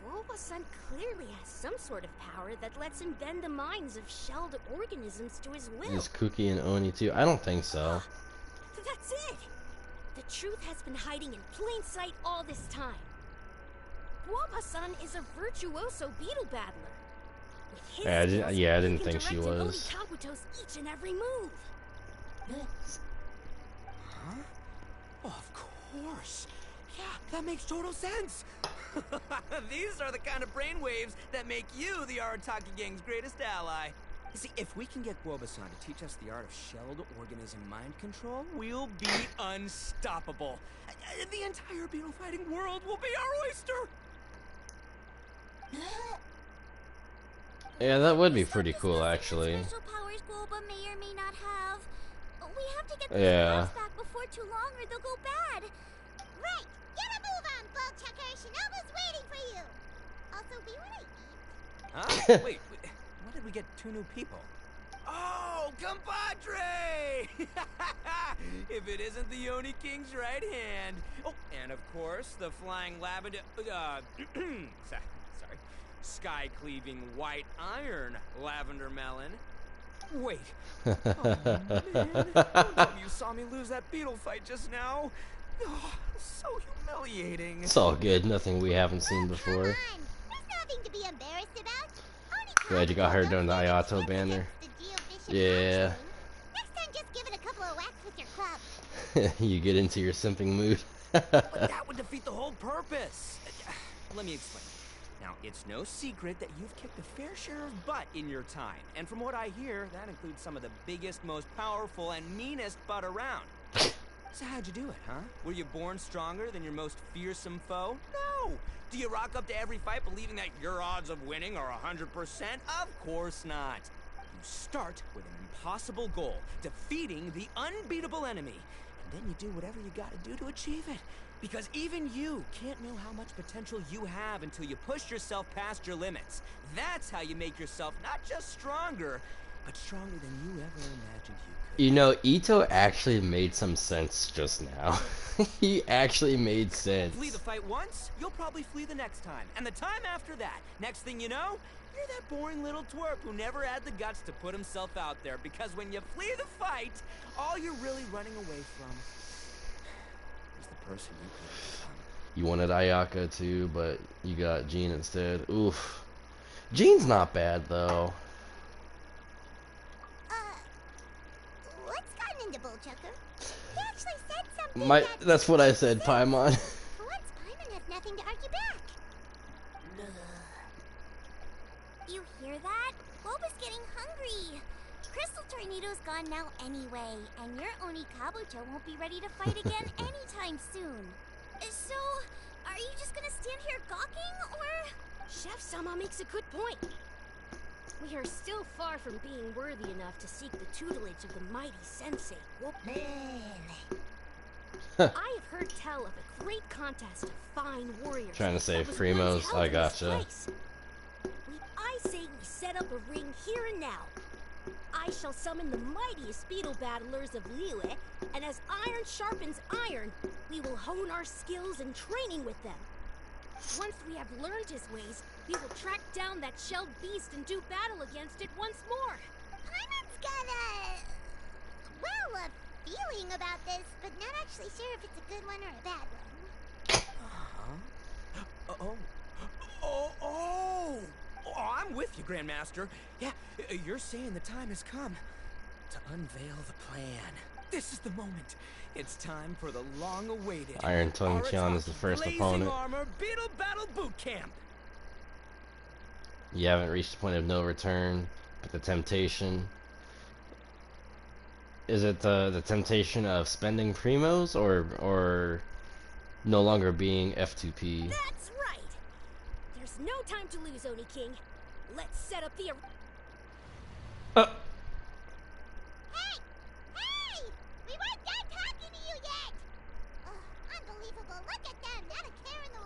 [SPEAKER 7] Guoba-san clearly has some sort of power that lets him bend the minds of shelled organisms to his will.
[SPEAKER 1] Is Kuki and Oni too? I don't think so.
[SPEAKER 7] That's it! The truth has been hiding in plain sight all this time. Guoba-san is a virtuoso beetle battler. With his
[SPEAKER 1] Yeah,
[SPEAKER 7] skills,
[SPEAKER 1] I didn't
[SPEAKER 7] he
[SPEAKER 1] think
[SPEAKER 7] can
[SPEAKER 1] she
[SPEAKER 7] direct an
[SPEAKER 1] was.
[SPEAKER 7] Oni Kabuto's each and every move.
[SPEAKER 4] Huh? Of course. Yeah, that makes total sense. These are the kind of brainwaves that make you the Arataki Gang's greatest ally. You see, if we can get Guoba-san to teach us the art of shelled organism mind control, we'll be unstoppable. The entire beetle fighting world will be our oyster.
[SPEAKER 1] Yeah, that would be pretty cool, actually.
[SPEAKER 2] Special powers Guoba may or may not have. We have to get the
[SPEAKER 1] Yeah.
[SPEAKER 2] back before too long or they'll go bad. Right, get a move on, Ballchecker. Shinobu's waiting for you. Also, we want to eat.
[SPEAKER 4] Huh? Wait, when did we get 2 new people? Oh, compadre! If it isn't the Oni King's right hand. Oh, and of course, the flying lavender... sorry. Sky-cleaving white iron lavender melon. Wait. Oh, man. You saw me lose that beetle fight just now. Oh, so humiliating.
[SPEAKER 1] It's all good. Nothing we haven't seen before.
[SPEAKER 2] Come on, there's nothing to be embarrassed about. Only
[SPEAKER 1] Glad you got her doing the
[SPEAKER 2] Kabuto
[SPEAKER 1] Ayato banner.
[SPEAKER 2] against the Geovision
[SPEAKER 1] Yeah.
[SPEAKER 2] action. Next time, just give it a couple of whacks with your club.
[SPEAKER 1] You get into your simping mood.
[SPEAKER 4] But that would defeat the whole purpose. Let me explain. Now, it's no secret that you've kicked a fair share of butt in your time. And from what I hear, that includes some of the biggest, most powerful, and meanest butt around. So how'd you do it, huh? Were you born stronger than your most fearsome foe? No! Do you rock up to every fight believing that your odds of winning are 100%? Of course not. You start with an impossible goal, defeating the unbeatable enemy. then you do whatever you gotta do to achieve it. Because even you can't know how much potential you have until you push yourself past your limits. That's how you make yourself not just stronger, but stronger than you ever imagined you could.
[SPEAKER 1] You know, Ito actually made some sense just now. He actually made sense.
[SPEAKER 4] Flee the fight once, you'll probably flee the next time. And the time after that. Next thing you know, you're that boring little twerp who never had the guts to put himself out there. Because when you flee the fight, all you're really running away from is the person you could become.
[SPEAKER 1] You wanted Ayaka too, but you got Jean instead. Oof. Jean's not bad though.
[SPEAKER 2] What's gotten into Bullchucker? He actually said something
[SPEAKER 1] That's what I said, Paimon.
[SPEAKER 2] For once, Paimon has nothing to argue back. You hear that? Boba's getting hungry. Crystal Tornado's gone now anyway, and your Oni Kabuto won't be ready to fight again anytime soon.
[SPEAKER 7] So, are you just gonna stand here gawking, or? Chef-sama makes a good point. We are still far from being worthy enough to seek the tutelage of the mighty sensei. I have heard tell of a great contest of fine warriors.
[SPEAKER 1] Trying to say
[SPEAKER 7] that was
[SPEAKER 1] Primos,
[SPEAKER 7] once held
[SPEAKER 1] I
[SPEAKER 7] in this
[SPEAKER 1] gotcha.
[SPEAKER 7] place. I say we set up a ring here and now. I shall summon the mightiest beetle battlers of Liyue, and as iron sharpens iron, we will hone our skills and training with them. Once we have learned his ways, we will track down that shelled beast and do battle against it once more.
[SPEAKER 2] Paimon's got a feeling about this, but not actually sure if it's a good one or a bad one.
[SPEAKER 4] Oh, I'm with you, Grandmaster. Yeah, you're saying the time has come to unveil the plan. This is the moment. It's time for the long-awaited
[SPEAKER 1] Iron Tongue Tian is the first opponent.
[SPEAKER 4] Armor Beetle Battle Boot Camp.
[SPEAKER 1] You haven't reached the point of no return, but the temptation. Is it the temptation of spending primos or no longer being F2P?
[SPEAKER 7] That's right. There's no time to lose, Oni King. Let's set up the.
[SPEAKER 2] Hey! We weren't done talking to you yet! Unbelievable. Look at them. Not a care in the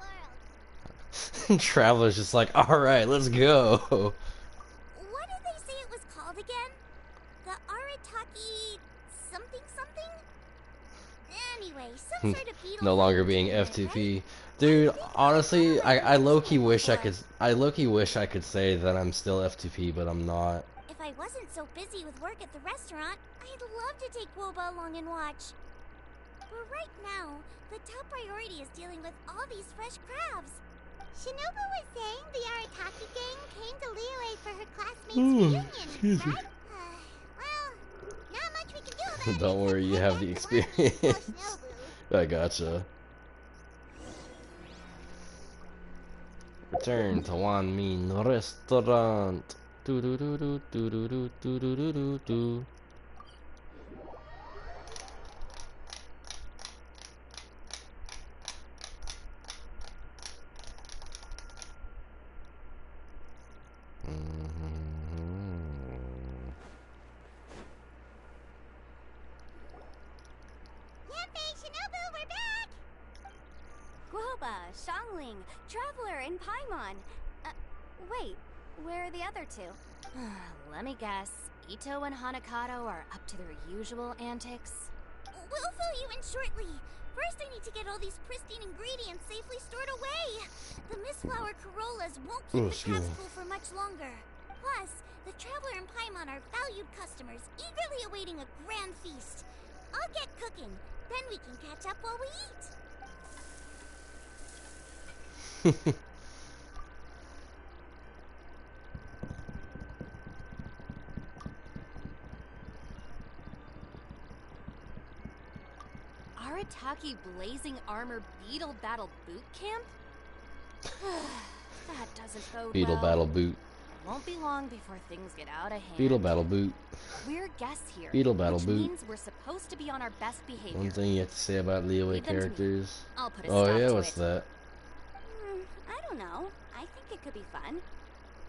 [SPEAKER 2] world.
[SPEAKER 1] Traveler's just like, alright, let's go.
[SPEAKER 2] What did they say it was called again? The Arataki something something? Anyway, some sort of beetle.
[SPEAKER 1] No longer being F2P. Dude, honestly, I low-key wish I could say that I'm still F2P, but I'm not.
[SPEAKER 2] If I wasn't so busy with work at the restaurant, I'd love to take Woba along and watch. But right now, the top priority is dealing with all these fresh crabs. Shinobu was saying the Arataki gang came to Liyue for her classmates' reunion, right? Well, not much we can do about it.
[SPEAKER 1] Don't worry, you have the experience. I gotcha. Return to Wan Min Restaurant. Do do do do do do do do do do do.
[SPEAKER 10] Shangling, Traveler, and Paimon. Wait, where are the other two?
[SPEAKER 11] Let me guess. Ito and Hanakato are up to their usual antics?
[SPEAKER 2] We'll fill you in shortly. First, I need to get all these pristine ingredients safely stored away. The Mistflower Corollas won't keep the crabs cool for much longer. Plus, the Traveler and Paimon are valued customers, eagerly awaiting a grand feast. I'll get cooking, then we can catch up while we eat.
[SPEAKER 11] Arataki Blazing Armor Beetle Battle Boot Camp? That doesn't bode
[SPEAKER 1] Beetle
[SPEAKER 11] well.
[SPEAKER 1] Battle Boot.
[SPEAKER 11] It won't be long before things get out of hand.
[SPEAKER 1] Beetle Battle Boot.
[SPEAKER 11] We're guests here,
[SPEAKER 1] Beetle Battle
[SPEAKER 11] which
[SPEAKER 1] Boot.
[SPEAKER 11] means we're supposed to be on our best behavior.
[SPEAKER 1] One thing you have to say about Liyue
[SPEAKER 11] Leave them to me.
[SPEAKER 1] characters.
[SPEAKER 11] I'll put a
[SPEAKER 1] Oh
[SPEAKER 11] stop
[SPEAKER 1] yeah,
[SPEAKER 11] to
[SPEAKER 1] what's
[SPEAKER 11] it.
[SPEAKER 1] that?
[SPEAKER 10] I don't know. I think it could be fun.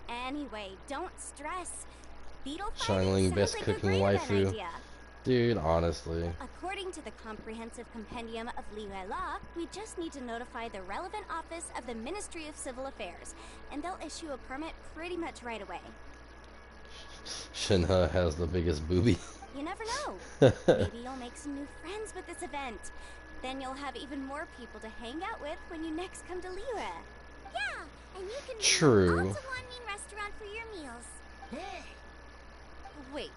[SPEAKER 10] Anyway, don't stress. Beetle fighting
[SPEAKER 1] Shangling
[SPEAKER 10] sounds
[SPEAKER 1] best
[SPEAKER 10] like a
[SPEAKER 1] cooking
[SPEAKER 10] great event
[SPEAKER 1] waifu.
[SPEAKER 10] idea.
[SPEAKER 1] Dude, honestly.
[SPEAKER 10] According to the Comprehensive Compendium of Liyue Law, we just need to notify the relevant office of the Ministry of Civil Affairs, and they'll issue a permit pretty much right away.
[SPEAKER 1] Shinha has the biggest booby.
[SPEAKER 10] You never know. Maybe you'll make some new friends with this event. Then you'll have even more people to hang out with when you next come to Liyue.
[SPEAKER 2] Yeah, and you can
[SPEAKER 1] True.
[SPEAKER 2] go to Wanmin restaurant for your meals.
[SPEAKER 11] Wait,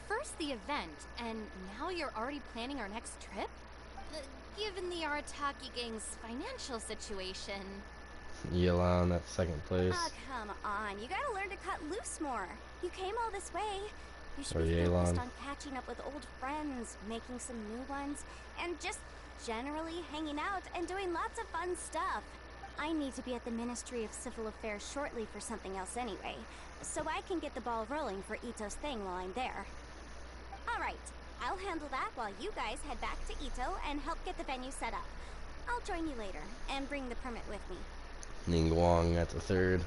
[SPEAKER 11] first the event, and now you're already planning our next trip? Given the Arataki gang's financial situation...
[SPEAKER 1] Yelan at second place.
[SPEAKER 10] Oh, come on. You gotta learn to cut loose more. You came all this way. You should
[SPEAKER 1] Or
[SPEAKER 10] be
[SPEAKER 1] Yelan.
[SPEAKER 10] focused on catching up with old friends, making some new ones, and just generally hanging out and doing lots of fun stuff. I need to be at the Ministry of Civil Affairs shortly for something else anyway, so I can get the ball rolling for Ito's thing while I'm there. Alright, I'll handle that while you guys head back to Ito and help get the venue set up. I'll join you later, and bring the permit with me.
[SPEAKER 1] Ningguang at the third.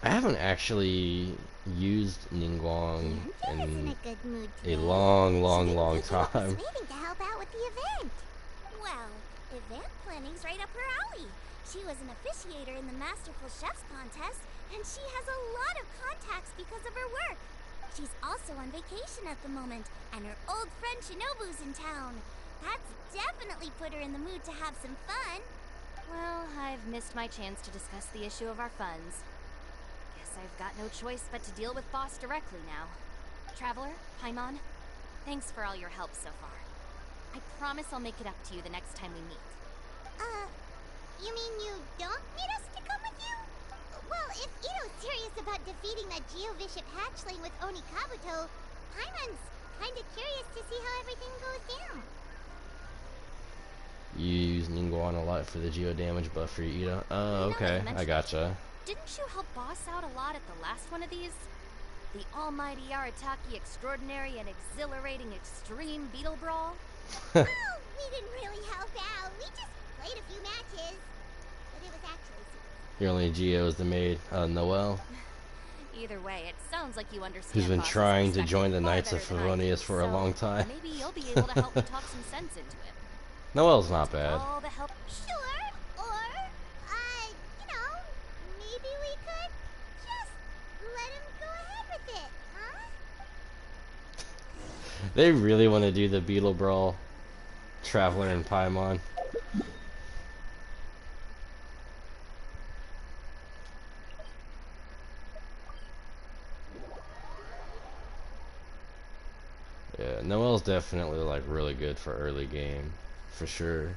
[SPEAKER 1] I haven't actually used Ningguang
[SPEAKER 2] Yen is in
[SPEAKER 1] in
[SPEAKER 2] a good mood
[SPEAKER 1] a
[SPEAKER 2] today.
[SPEAKER 1] long
[SPEAKER 2] She was
[SPEAKER 1] time.
[SPEAKER 2] waiting to help out with the event. Well, event planning's right up her alley. She was an officiator in the Masterful Chefs contest, and she has a lot of contacts because of her work. She's also on vacation at the moment, and her old friend Shinobu's in town. That's definitely put her in the mood to have some fun.
[SPEAKER 11] Well, I've missed my chance to discuss the issue of our funds. Guess I've got no choice but to deal with Boss directly now. Traveler, Paimon, thanks for all your help so far. I promise I'll make it up to you the next time we meet.
[SPEAKER 2] You mean you don't need us to come with you? Well, if Ito's serious about defeating that Geo-Bishop hatchling with Oni Kabuto, Paimon's kinda curious to see how everything goes down.
[SPEAKER 1] You use Ningguang a lot for the geo damage buff for Ito. Oh, okay. I gotcha.
[SPEAKER 11] Didn't you help Boss out a lot at the last one of these? The almighty Arataki extraordinary and exhilarating extreme beetle brawl?
[SPEAKER 2] Oh, we didn't really help out. We just played a few matches. But it was actually super.
[SPEAKER 1] Your only geo is the maid, Noelle,
[SPEAKER 11] Either way, it sounds like you understand.
[SPEAKER 1] who's been
[SPEAKER 11] Boss's
[SPEAKER 1] trying to
[SPEAKER 11] perspective
[SPEAKER 1] join the
[SPEAKER 11] far
[SPEAKER 1] Knights of
[SPEAKER 11] better than I do,
[SPEAKER 1] Favonius for a
[SPEAKER 11] so
[SPEAKER 1] long time.
[SPEAKER 11] Maybe you'll be able to help me talk some sense into him.
[SPEAKER 1] Noelle's not bad.
[SPEAKER 11] All the help.
[SPEAKER 2] Sure, or, you know, maybe we could just let him go ahead with it, huh?
[SPEAKER 1] They really want to do the Beetle Brawl, Traveler and Paimon. Yeah, Noelle's definitely like really good for early game, for sure.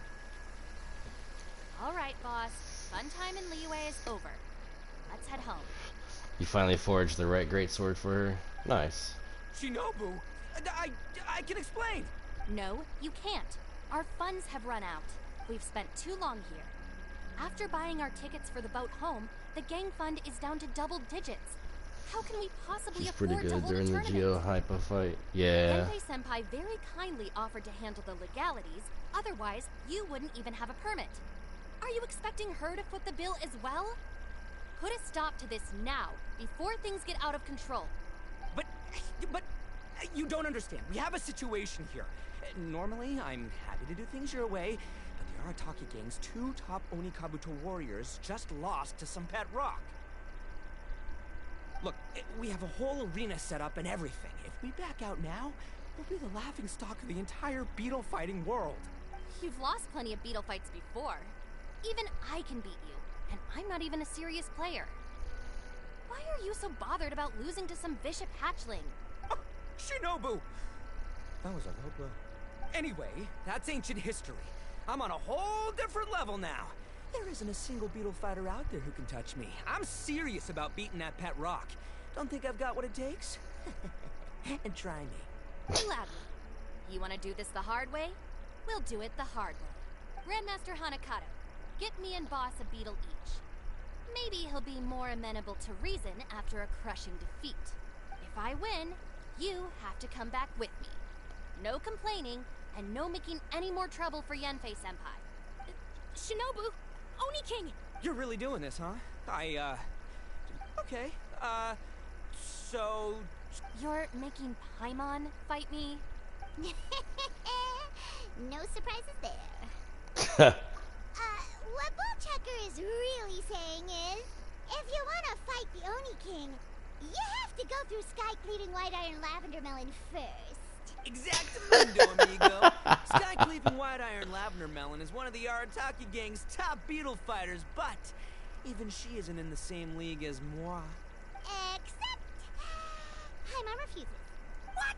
[SPEAKER 11] All right, boss. Fun time in Liyue is over. Let's head home.
[SPEAKER 1] You finally forged the right greatsword for her. Nice.
[SPEAKER 4] Shinobu, I can explain.
[SPEAKER 11] No, you can't. Our funds have run out. We've spent too long here. After buying our tickets for the boat home, the gang fund is down to double digits. How can we possibly
[SPEAKER 1] She's
[SPEAKER 11] afford
[SPEAKER 1] pretty
[SPEAKER 11] to
[SPEAKER 1] good
[SPEAKER 11] hold a
[SPEAKER 1] during the
[SPEAKER 11] tournament?
[SPEAKER 1] Geo Hypa fight. Yeah.
[SPEAKER 11] Genpei-senpai very kindly offered to handle the legalities, otherwise you wouldn't even have a permit. Are you expecting her to foot the bill as well? Put a stop to this now, before things get out of control.
[SPEAKER 4] But you don't understand. We have a situation here. Normally, I'm happy to do things your way, but the Arataki gang's 2 top Oni Kabuto warriors just lost to some pet rock. Look, we have a whole arena set up and everything. If we back out now, we'll be the laughingstock of the entire beetle fighting world.
[SPEAKER 11] You've lost plenty of beetle fights before. Even I can beat you, and I'm not even a serious player. Why are you so bothered about losing to some bishop hatchling?
[SPEAKER 4] Oh, Shinobu! That was a low blow. Anyway, that's ancient history. I'm on a whole different level now. There isn't a single beetle fighter out there who can touch me. I'm serious about beating that pet rock. Don't think I've got what it takes? And try me.
[SPEAKER 11] Gladly. You want to do this the hard way? We'll do it the hard way. Grandmaster Hanakato, get me and Boss a beetle each. Maybe he'll be more amenable to reason after a crushing defeat. If I win, you have to come back with me. No complaining, and no making any more trouble for Genpei-senpai.
[SPEAKER 7] Shinobu! Oni King!
[SPEAKER 4] You're really doing this, huh? Okay, so...
[SPEAKER 11] You're making Paimon fight me?
[SPEAKER 2] No surprises there. What Bullchecker is really saying is, if you want to fight the Oni King, you have to go through Sky-Cleaving White Iron Lavender Melon first.
[SPEAKER 4] Exactamundo, amigo. Sky-Cleaving White Iron Lavender Melon is one of the Arataki gang's top beetle fighters, but even she isn't in the same league as moi.
[SPEAKER 2] Except... Paimon refuses.
[SPEAKER 4] What?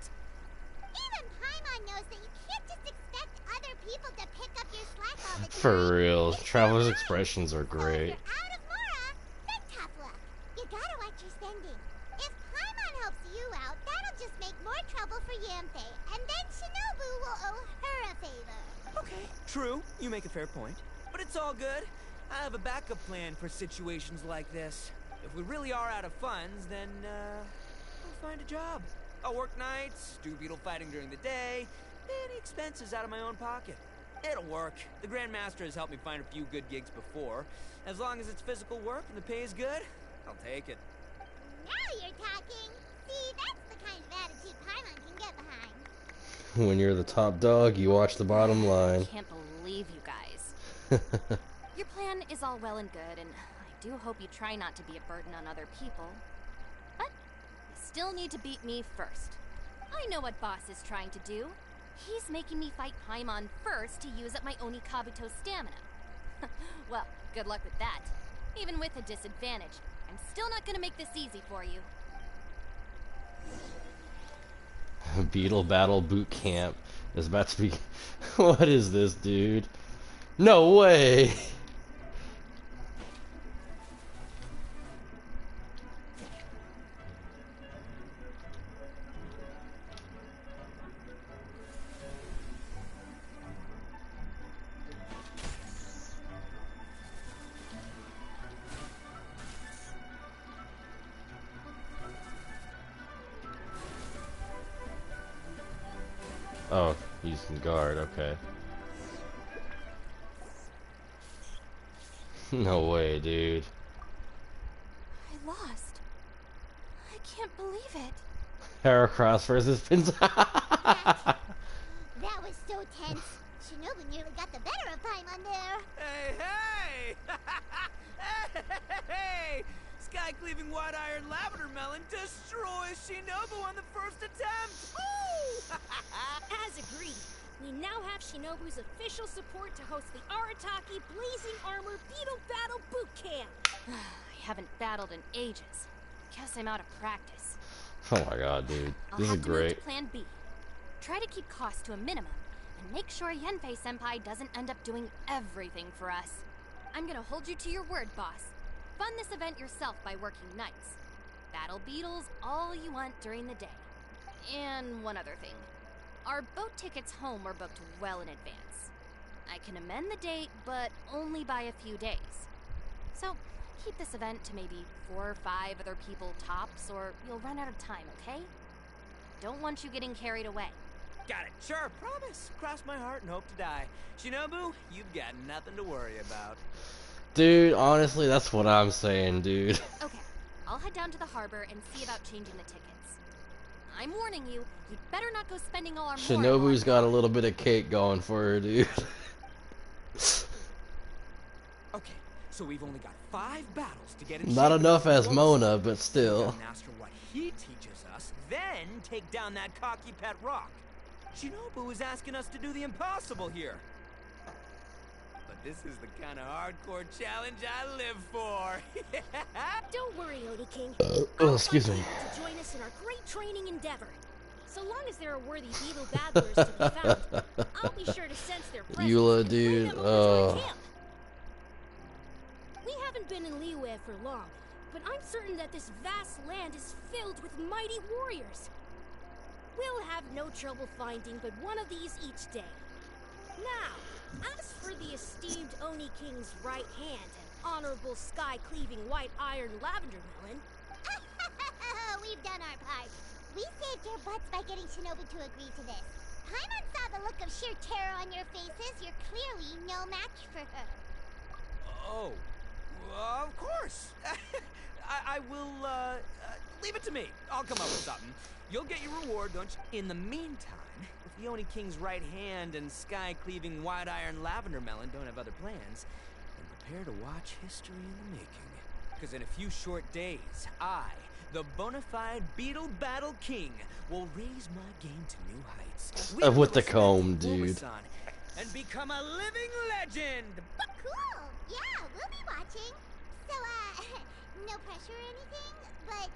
[SPEAKER 2] Even Paimon knows that you can't just expect other people to pick up your slack all the time.
[SPEAKER 1] For real,
[SPEAKER 2] It's
[SPEAKER 1] Traveler's
[SPEAKER 2] not
[SPEAKER 1] expressions are
[SPEAKER 2] So if
[SPEAKER 1] great.
[SPEAKER 2] you're out of Mora, then tough luck. You gotta watch your spending. If Paimon helps you out, that'll just make more trouble for Yampe, and then Shinobu will owe her a favor.
[SPEAKER 4] Okay, true. You make a fair point. But it's all good. I have a backup plan for situations like this. If we really are out of funds, then, I'll find a job. I'll work nights, do beetle fighting during the day, any expenses out of my own pocket. It'll work. The Grandmaster has helped me find a few good gigs before. As long as it's physical work and the pay is good, I'll take it.
[SPEAKER 2] Now you're talking. See, that's the kind of attitude Paimon can get behind.
[SPEAKER 1] When you're the top dog, you watch the bottom
[SPEAKER 11] I
[SPEAKER 1] line.
[SPEAKER 11] can't believe you guys. Your plan is all well and good, and I do hope you try not to be a burden on other people. But you still need to beat me first. I know what Boss is trying to do. He's making me fight Paimon first to use up my Oni Kabuto stamina. Well, good luck with that. Even with a disadvantage, I'm still not gonna make this easy for you.
[SPEAKER 1] Beetle Battle Boot Camp is about to be... What is this, dude? No way! Oh, he's in guard, okay. No way, dude.
[SPEAKER 11] I lost. I can't believe it.
[SPEAKER 1] Heracross versus Pins.
[SPEAKER 2] That was so tense. Shinobu nearly got the better of Paimon there.
[SPEAKER 4] Hey, hey! Hey! Sky-Cleaving White Iron Lavender Melon destroys Shinobu on the first attempt! Woo!
[SPEAKER 7] As agreed, we now have Shinobu's official support to host the Arataki Blazing Armor Beetle Battle Boot Camp.
[SPEAKER 11] I haven't battled in ages. Guess I'm out of practice.
[SPEAKER 1] Oh my god, dude.
[SPEAKER 11] I'll
[SPEAKER 1] This is
[SPEAKER 11] have to move to
[SPEAKER 1] great.
[SPEAKER 11] Plan B. Try to keep costs to a minimum, and make sure Yenpei-senpai doesn't end up doing everything for us. I'm gonna hold you to your word, boss. Fund this event yourself by working nights. Battle beetles all you want during the day. And one other thing. Our boat tickets home are booked well in advance. I can amend the date, but only by a few days. So, keep this event to maybe 4 or 5 other people tops, or you'll run out of time, okay? Don't want you getting carried away.
[SPEAKER 4] Got it. Sure, promise. Cross my heart and hope to die. Shinobu, you've got nothing to worry about.
[SPEAKER 1] Dude, honestly, that's what I'm saying, dude.
[SPEAKER 11] Okay, I'll head down to the harbor and see about changing the tickets. I'm warning you, you'd better not go spending all our
[SPEAKER 1] Shinobu's got a little bit of cake going for her, dude.
[SPEAKER 4] Okay, so we've only got 5 battles to get in
[SPEAKER 1] Not
[SPEAKER 4] shape
[SPEAKER 1] enough
[SPEAKER 4] against
[SPEAKER 1] as
[SPEAKER 4] the
[SPEAKER 1] Mona,
[SPEAKER 4] Wolves.
[SPEAKER 1] but still.
[SPEAKER 4] We gotta master what he teaches us, then take down that cocky pet rock. Shinobu is asking us to do the impossible here. But this is the kind of hardcore challenge I live for.
[SPEAKER 7] Don't worry, Oni King.
[SPEAKER 1] Oh, excuse me.
[SPEAKER 7] To join us in our great training endeavor. So long as there are worthy beetle battlers to be found, I'll be sure to sense their presence
[SPEAKER 1] Eula,
[SPEAKER 7] and bring
[SPEAKER 1] dude.
[SPEAKER 7] them over to
[SPEAKER 1] Oh.
[SPEAKER 7] our camp. We haven't been in Liyue for long, but I'm certain that this vast land is filled with mighty warriors. We'll have no trouble finding but one of these each day. Now, as for the esteemed Oni King's right hand and honorable sky-cleaving white iron lavender melon,
[SPEAKER 2] We've done our part. We saved your butts by getting Shinobu to agree to this. Paimon saw the look of sheer terror on your faces. You're clearly no match for her.
[SPEAKER 4] Oh, of course. I will, leave it to me. I'll come up with something. You'll get your reward, don't you? In the meantime, if the Oni King's right hand and sky-cleaving White Iron Lavender Melon don't have other plans, then prepare to watch history in the making. Because in a few short days, I, the bona fide Beetle Battle King, will raise my game to new heights.
[SPEAKER 1] With the comb, dude.
[SPEAKER 4] And become a living legend!
[SPEAKER 2] Cool! Yeah, we'll be watching. So, no pressure or anything, but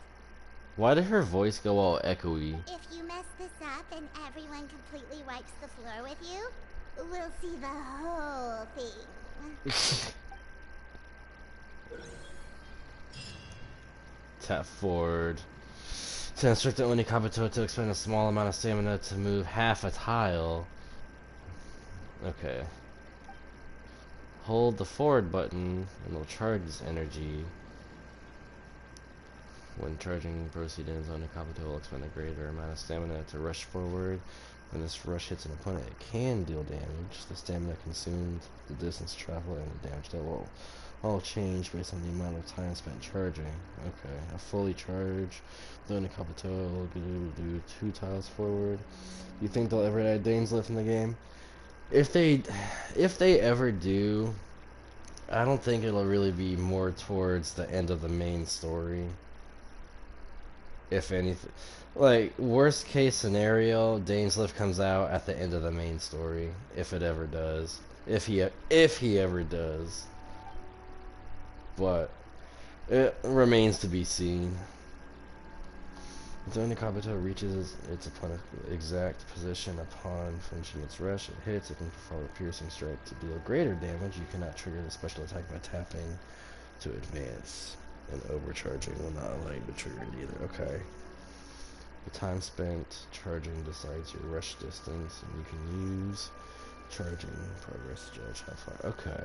[SPEAKER 1] Why did her voice go all echoey?
[SPEAKER 2] if you mess this up and everyone completely wipes the floor with you, we'll see the whole thing.
[SPEAKER 1] Tap forward. To instruct the Oni Kabuto to expend a small amount of stamina to move half a tile. Okay. Hold the forward button and it'll charge this energy. When charging, proceed in Oni Kabuto will expend a greater amount of stamina to rush forward. When this rush hits an opponent, it can deal damage. The stamina consumed, the distance traveled, and the damage dealt will all change based on the amount of time spent charging. Okay, a fully charged Oni Kabuto will do 2 tiles forward. You think they'll ever add Dane's Lift in the game? If they ever do, I don't think it'll really be more towards the end of the main story. If anything, like worst case scenario, Dane's Lift comes out at the end of the main story, if it ever does. If he ever does. But it remains to be seen. If the Oni Kabuto reaches its opponent's exact position upon finishing its rush, it hits, it can perform a piercing strike to deal greater damage. You cannot trigger the special attack by tapping to advance, and overcharging will not allow you to trigger it either. Okay. The time spent charging decides your rush distance, and you can use charging progress to judge how far. Okay.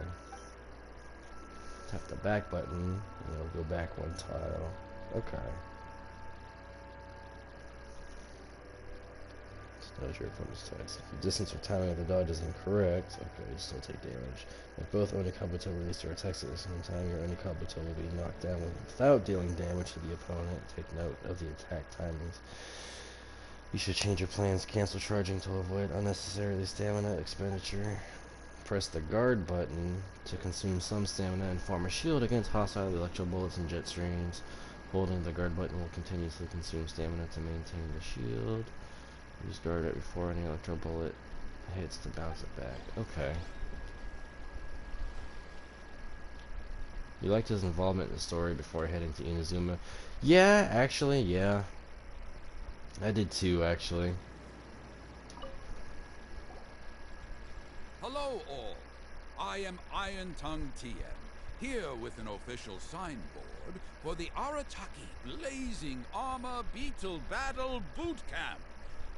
[SPEAKER 1] Tap the back button, and it'll go back 1 tile. Okay. Dodge your opponent's attacks. If the distance or timing of the dodge is incorrect, okay, you still take damage. If both Oni Kabuto release their attacks at the same time, your Oni Kabuto will be knocked down without dealing damage to the opponent. Take note of the attack timings. You should change your plans. Cancel charging to avoid unnecessarily stamina expenditure. Press the guard button to consume some stamina and form a shield against hostile electro bullets and jet streams. Holding the guard button will continuously consume stamina to maintain the shield. Use guard it before any electro bullet hits to bounce it back. Okay. You liked his involvement in the story before heading to Inazuma? Yeah, actually, yeah. I did too, actually.
[SPEAKER 12] Hello all. I am Iron Tongue TM, here with an official signboard for the Arataki Blazing Armor Beetle Battle Boot Camp.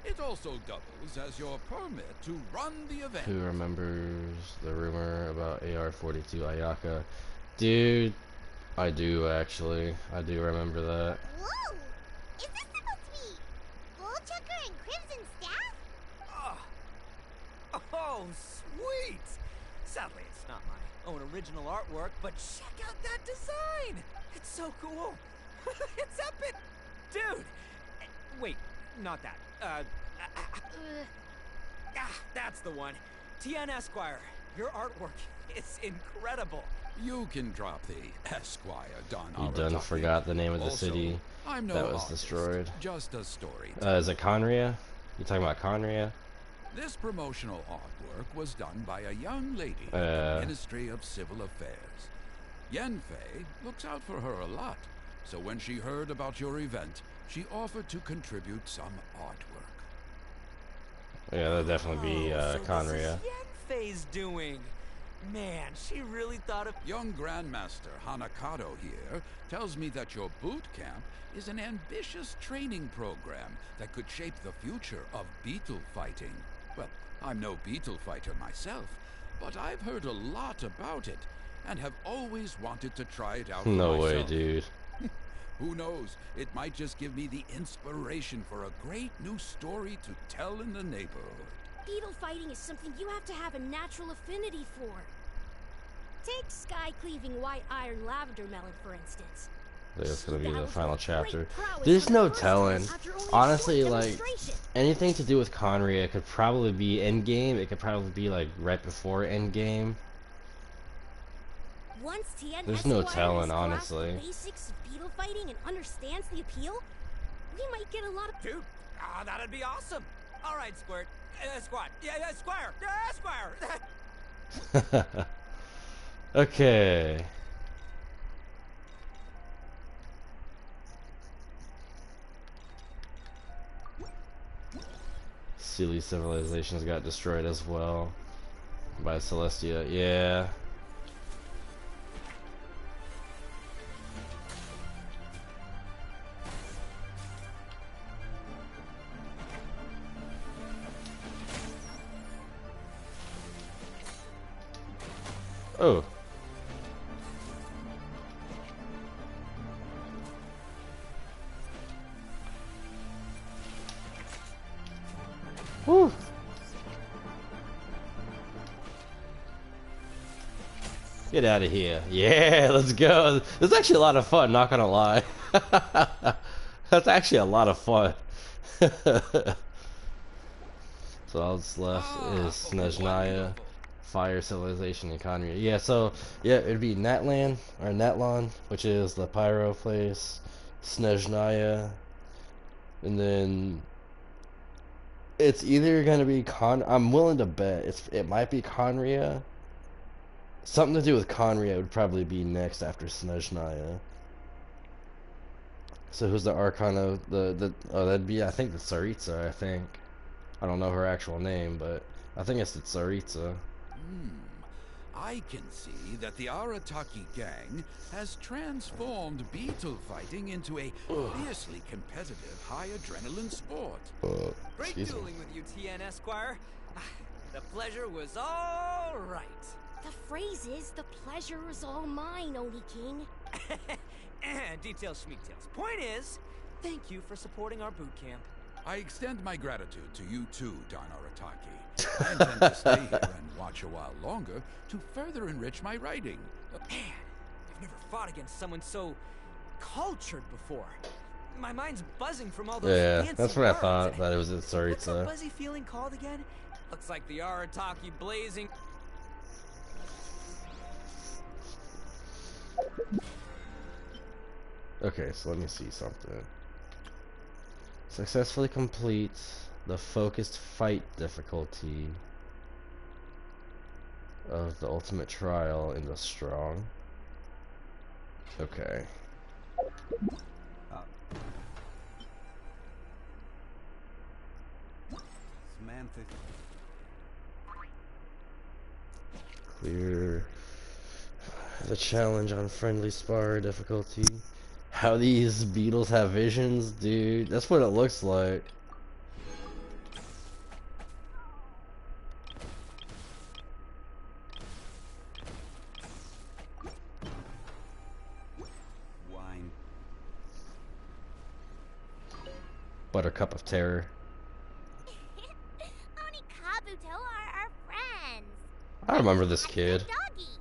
[SPEAKER 12] It also doubles as your permit to run the event.
[SPEAKER 1] Who remembers the rumor about AR-42 Ayaka? Dude, I do actually. I do remember that.
[SPEAKER 2] Whoa! Is this supposed to be Bullchucker and Crimson Staff?
[SPEAKER 4] Oh, sweet! Sadly, it's not my own original artwork, but check out that design! It's so cool! It's epic! Dude! Wait, not that. That's the one. TN Esquire, your artwork is incredible.
[SPEAKER 12] You can drop the Esquire, Don
[SPEAKER 1] You
[SPEAKER 12] Arataki.
[SPEAKER 1] done forgot the name of the
[SPEAKER 12] Also,
[SPEAKER 1] city
[SPEAKER 12] I'm no
[SPEAKER 1] that was
[SPEAKER 12] artist,
[SPEAKER 1] destroyed.
[SPEAKER 12] Just a story.
[SPEAKER 1] Is it Conria? You talking about Conria?
[SPEAKER 12] This promotional artwork was done by a young lady at the Ministry of Civil Affairs. Yenfei looks out for her a lot, so when she heard about your event, she offered to contribute some artwork.
[SPEAKER 1] Yeah, that'd definitely be
[SPEAKER 4] so
[SPEAKER 1] Conria.
[SPEAKER 4] This is Yenfei's doing. Man, she really thought of...
[SPEAKER 12] Young Grandmaster Hanakado here tells me that your boot camp is an ambitious training program that could shape the future of beetle fighting. Well, I'm no beetle fighter myself, but I've heard a lot about it, and have always wanted to try it out for
[SPEAKER 1] No way,
[SPEAKER 12] myself.
[SPEAKER 1] dude.
[SPEAKER 12] Who knows, it might just give me the inspiration for a great new story to tell in the neighborhood.
[SPEAKER 7] Beetle fighting is something you have to have a natural affinity for. Take sky-cleaving white iron lavender melon, for instance.
[SPEAKER 1] It's gonna be the
[SPEAKER 7] Battles
[SPEAKER 1] final
[SPEAKER 7] with
[SPEAKER 1] chapter.
[SPEAKER 7] great prowess
[SPEAKER 1] There's
[SPEAKER 7] for the
[SPEAKER 1] no
[SPEAKER 7] first time
[SPEAKER 1] telling.
[SPEAKER 7] after only a
[SPEAKER 1] Honestly,
[SPEAKER 7] short
[SPEAKER 1] like
[SPEAKER 7] demonstration.
[SPEAKER 1] anything to do with Conria could probably be end game. It could probably be like right before end game.
[SPEAKER 7] Once Tien
[SPEAKER 1] There's no
[SPEAKER 7] Esquire
[SPEAKER 1] telling,
[SPEAKER 7] has grasped
[SPEAKER 1] honestly.
[SPEAKER 7] the basics of beetle fighting and understands the appeal, we might get a lot of...
[SPEAKER 4] Dude, that'd be awesome. All right, Squirt. Squad. Yeah, Squire. Squire.
[SPEAKER 1] Okay. Silly civilizations got destroyed as well by Celestia. Yeah. Oh. Whew. Get out of here. Yeah, let's go. This is actually a lot of fun, not gonna lie. That's actually a lot of fun. So all that's left is Snezhnaya, Fire Civilization, and Conria. Yeah, so yeah, it'd be Natlan or Natlon, which is the Pyro place, Snezhnaya, and then it's either gonna be I'm willing to bet it might be Conria. Something to do with Conria would probably be next after Snezhnaya. So who's the Arcana? Oh, that'd be, I think, the Tsaritsa. I think. I don't know her actual name, but I think it's the Tsaritsa.
[SPEAKER 12] I can see that the Arataki gang has transformed beetle fighting into a fiercely competitive, high adrenaline sport.
[SPEAKER 4] Great dueling with you, Tien Esquire. The pleasure was all right.
[SPEAKER 7] The phrase is, the pleasure is all mine, Oni King.
[SPEAKER 4] Details, schmeetails. Point is, thank you for supporting our boot camp.
[SPEAKER 12] I extend my gratitude to you too, Don Arataki. I intend to stay here and watch a while longer to further enrich my writing.
[SPEAKER 4] Man, I've never fought against someone so cultured before. My mind's buzzing from all those fancy
[SPEAKER 1] that's what I
[SPEAKER 4] words.
[SPEAKER 1] thought, that it was the
[SPEAKER 4] What's the
[SPEAKER 1] Tsaritsa.
[SPEAKER 4] buzzy feeling called again? Looks like the Arataki blazing...
[SPEAKER 1] Okay, so let me see something. Successfully complete the focused fight difficulty of the ultimate trial in the strong. Okay.
[SPEAKER 5] Samantha.
[SPEAKER 1] Clear the challenge on friendly spar difficulty. How these beetles have visions, dude. That's what it looks like.
[SPEAKER 5] Wine.
[SPEAKER 1] Buttercup of terror.
[SPEAKER 2] Oni Kabuto are our friends.
[SPEAKER 1] I remember this kid.
[SPEAKER 2] Doggies.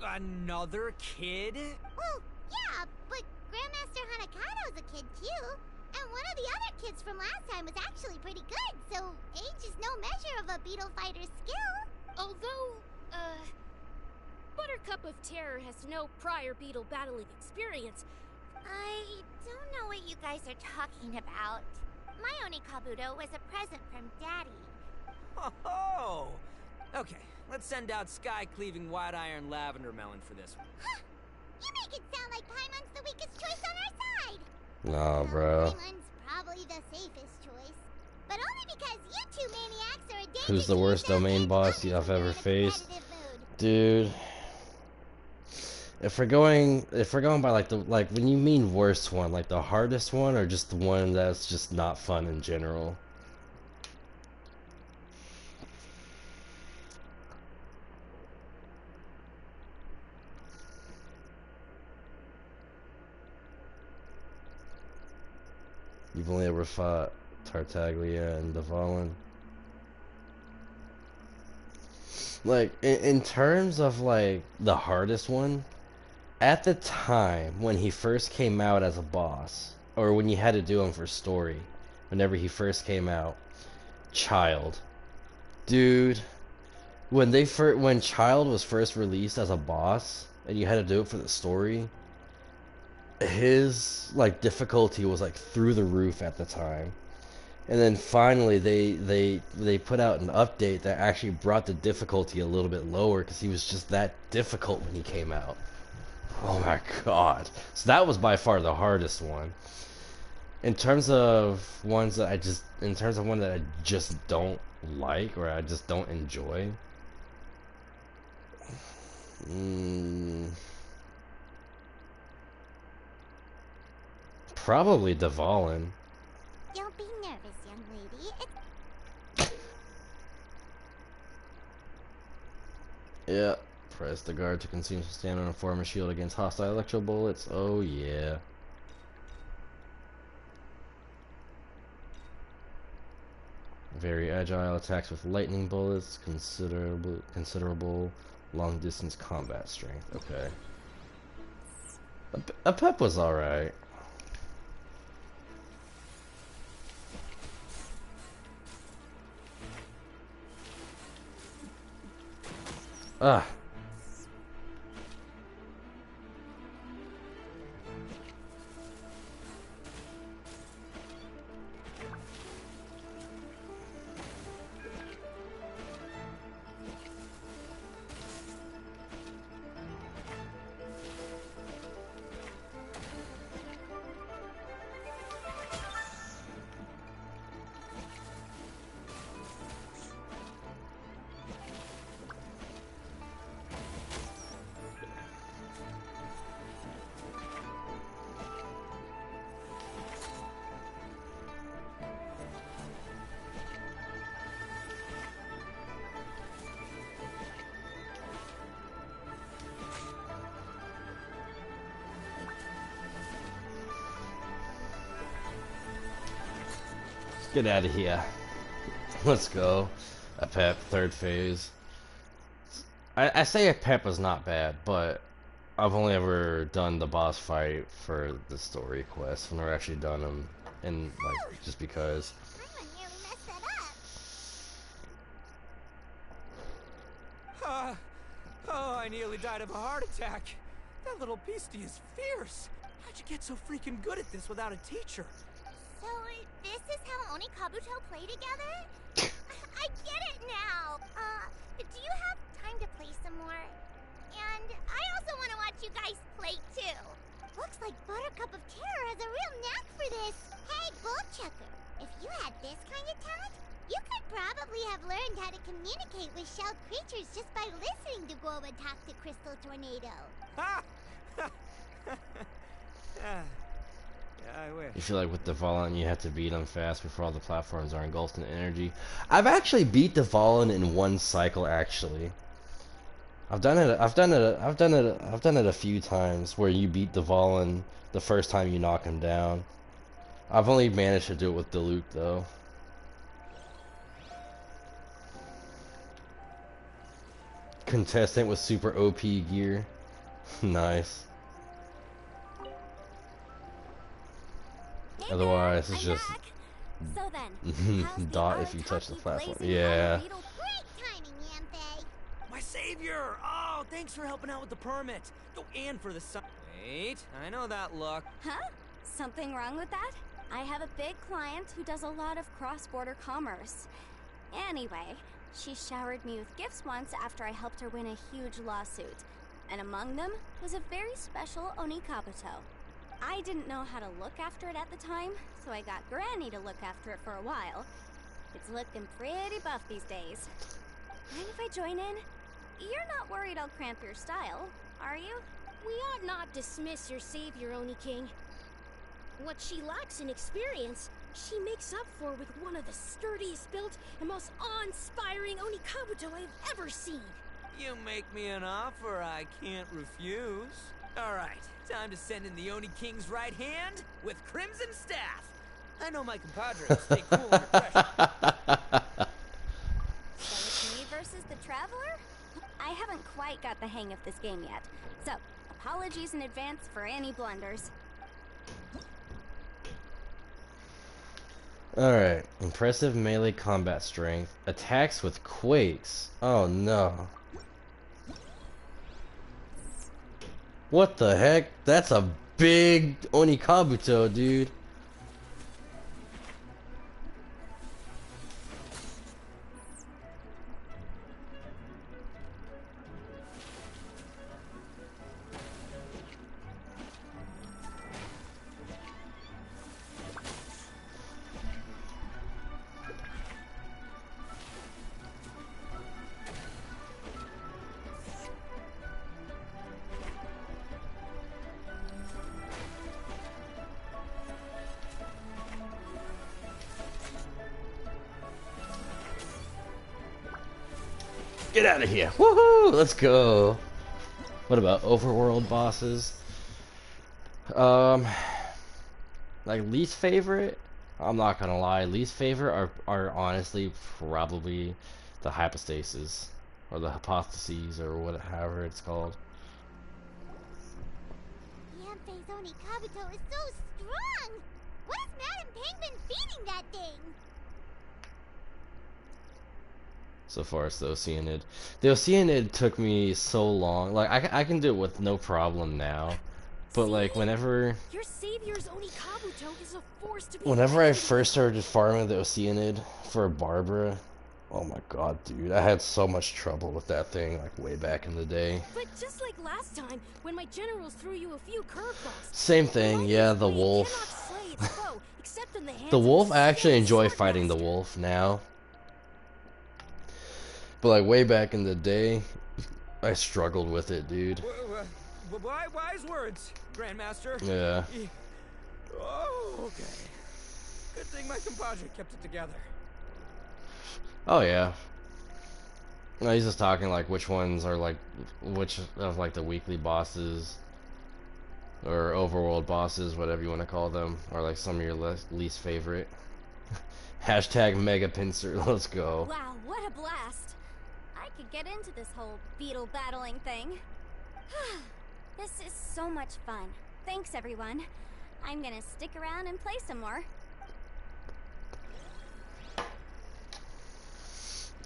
[SPEAKER 4] Another kid?
[SPEAKER 2] Well, yeah, but Grandmaster Hanakado's a kid too. And one of the other kids from last time was actually pretty good, so age is no measure of a beetle fighter's skill.
[SPEAKER 7] Although, Buttercup of Terror has no prior beetle battling experience.
[SPEAKER 2] I don't know what you guys are talking about. My Oni Kabuto was a present from Daddy.
[SPEAKER 4] Oh! Okay, let's send out sky-cleaving white iron lavender melon for this one.
[SPEAKER 2] Huh! You make it sound like Paimon's the weakest choice on our side.
[SPEAKER 1] Nah, bro.
[SPEAKER 2] Paimon's probably the safest choice. But only because you two maniacs are a danger.
[SPEAKER 1] Who's the worst domain boss I've ever faced? Dude. If we're going by like when you mean worst one, like the hardest one, or just the one that's just not fun in general? You've only ever fought Tartaglia and Dvalin. Like in terms of like the hardest one, At the time when he first came out as a boss, or when you had to do him for story, whenever he first came out, Child, dude, when Child was first released as a boss, and you had to do it for the story, his like difficulty was like through the roof at the time. And then finally they put out an update that actually brought the difficulty a little bit lower because he was just that difficult when he came out. Oh my god. So that was by far the hardest one. In terms of one that I just don't like or I just don't enjoy. Probably Dvalin.
[SPEAKER 2] Don't be nervous, young lady.
[SPEAKER 1] Yeah. Press the guard to consume some stamina and form a shield against hostile electro bullets. Oh yeah. Very agile, attacks with lightning bullets, considerable long distance combat strength. Okay. A pep was alright. Ah. Get out of here. Let's go. A pep, third phase. I say a pep is not bad, but I've only ever done the boss fight for the story quest. I've never actually done them, and like just because.
[SPEAKER 4] Oh, I nearly died of a heart attack. That little beastie is fierce. How'd you get so freaking good at this without a teacher?
[SPEAKER 2] So, this is how Oni Kabuto play together? I get it now! Do you have time to play some more? And I also want to watch you guys play too. Looks like Buttercup of Terror has a real knack for this. Hey, Bullchucker, if you had this kind of talent, you could probably have learned how to communicate with shelled creatures just by listening to Guoba talk to Crystal Tornado.
[SPEAKER 4] Ha! I wish.
[SPEAKER 1] You feel like with Dvalin you have to beat them fast before all the platforms are engulfed in energy. I've actually beat Dvalin in one cycle actually. I've done it a few times where you beat Dvalin the first time you knock him down. I've only managed to do it with Diluc though. Contestant with super OP gear. Nice. Otherwise, it's just
[SPEAKER 2] So then,
[SPEAKER 1] dot if you touch the platform. Yeah.
[SPEAKER 2] great timing, Yampe.
[SPEAKER 4] My savior! Oh, thanks for helping out with the permit. Oh, and for the sun. Wait, I know that look.
[SPEAKER 10] Huh? Something wrong with that? I have a big client who does a lot of cross-border commerce. Anyway, she showered me with gifts once after I helped her win a huge lawsuit. And among them was a very special Oni Kabuto. I didn't know how to look after it at the time, so I got Granny to look after it for a while. It's looking pretty buff these days. Mind if I join in? You're not worried I'll cramp your style, are you?
[SPEAKER 7] We ought not dismiss your savior, Oni King. What she lacks in experience, she makes up for with one of the sturdiest built and most awe-inspiring Oni Kabuto I've ever seen.
[SPEAKER 4] You make me an offer I can't refuse. All right, time to send in the Oni King's right hand with Crimson Staff. I know my compadre will stay cool under pressure.
[SPEAKER 10] So it's me versus the Traveler? I haven't quite got the hang of this game yet. So, Apologies in advance for any blunders.
[SPEAKER 1] Alright, impressive melee combat strength. Attacks with quakes. Oh no. What the heck? That's a big Onikabuto, dude. Get out of here. Woohoo! Let's go. What about overworld bosses? Like least favorite? I'm not gonna lie, least favorite are honestly probably the hypostasis. Or the hypostases, or whatever it's called.
[SPEAKER 2] Yanfei's Onikabuto is so strong! What is Madame Penguin feeding that thing?
[SPEAKER 1] So far as the Oceanid. The Oceanid took me so long. Like, I can do it with no problem now. But like, whenever
[SPEAKER 7] Your savior's Onikabuto is a force to be
[SPEAKER 1] whenever I
[SPEAKER 7] reckoned
[SPEAKER 1] first started farming the Oceanid for Barbara, oh my god, dude, I had so much trouble with that thing, like, way back in the day.
[SPEAKER 7] But just like last time, when my generals threw you a few curveballs.
[SPEAKER 1] Same thing, yeah, the wolf. The wolf, I actually enjoy fighting the wolf now. But like, way back in the day, I struggled with it, dude.
[SPEAKER 4] Wise words, Grandmaster.
[SPEAKER 1] Yeah.
[SPEAKER 4] Oh, okay. Good thing my compadre kept it together.
[SPEAKER 1] Oh yeah. No, he's just talking like which ones are like, which of like the weekly bosses or overworld bosses, whatever you want to call them, are like some of your least favorite. Hashtag mega pincer, let's go.
[SPEAKER 10] Wow, what a blast! I could get into this whole beetle battling thing. This is so much fun. Thanks, everyone. I'm gonna stick around and play some more.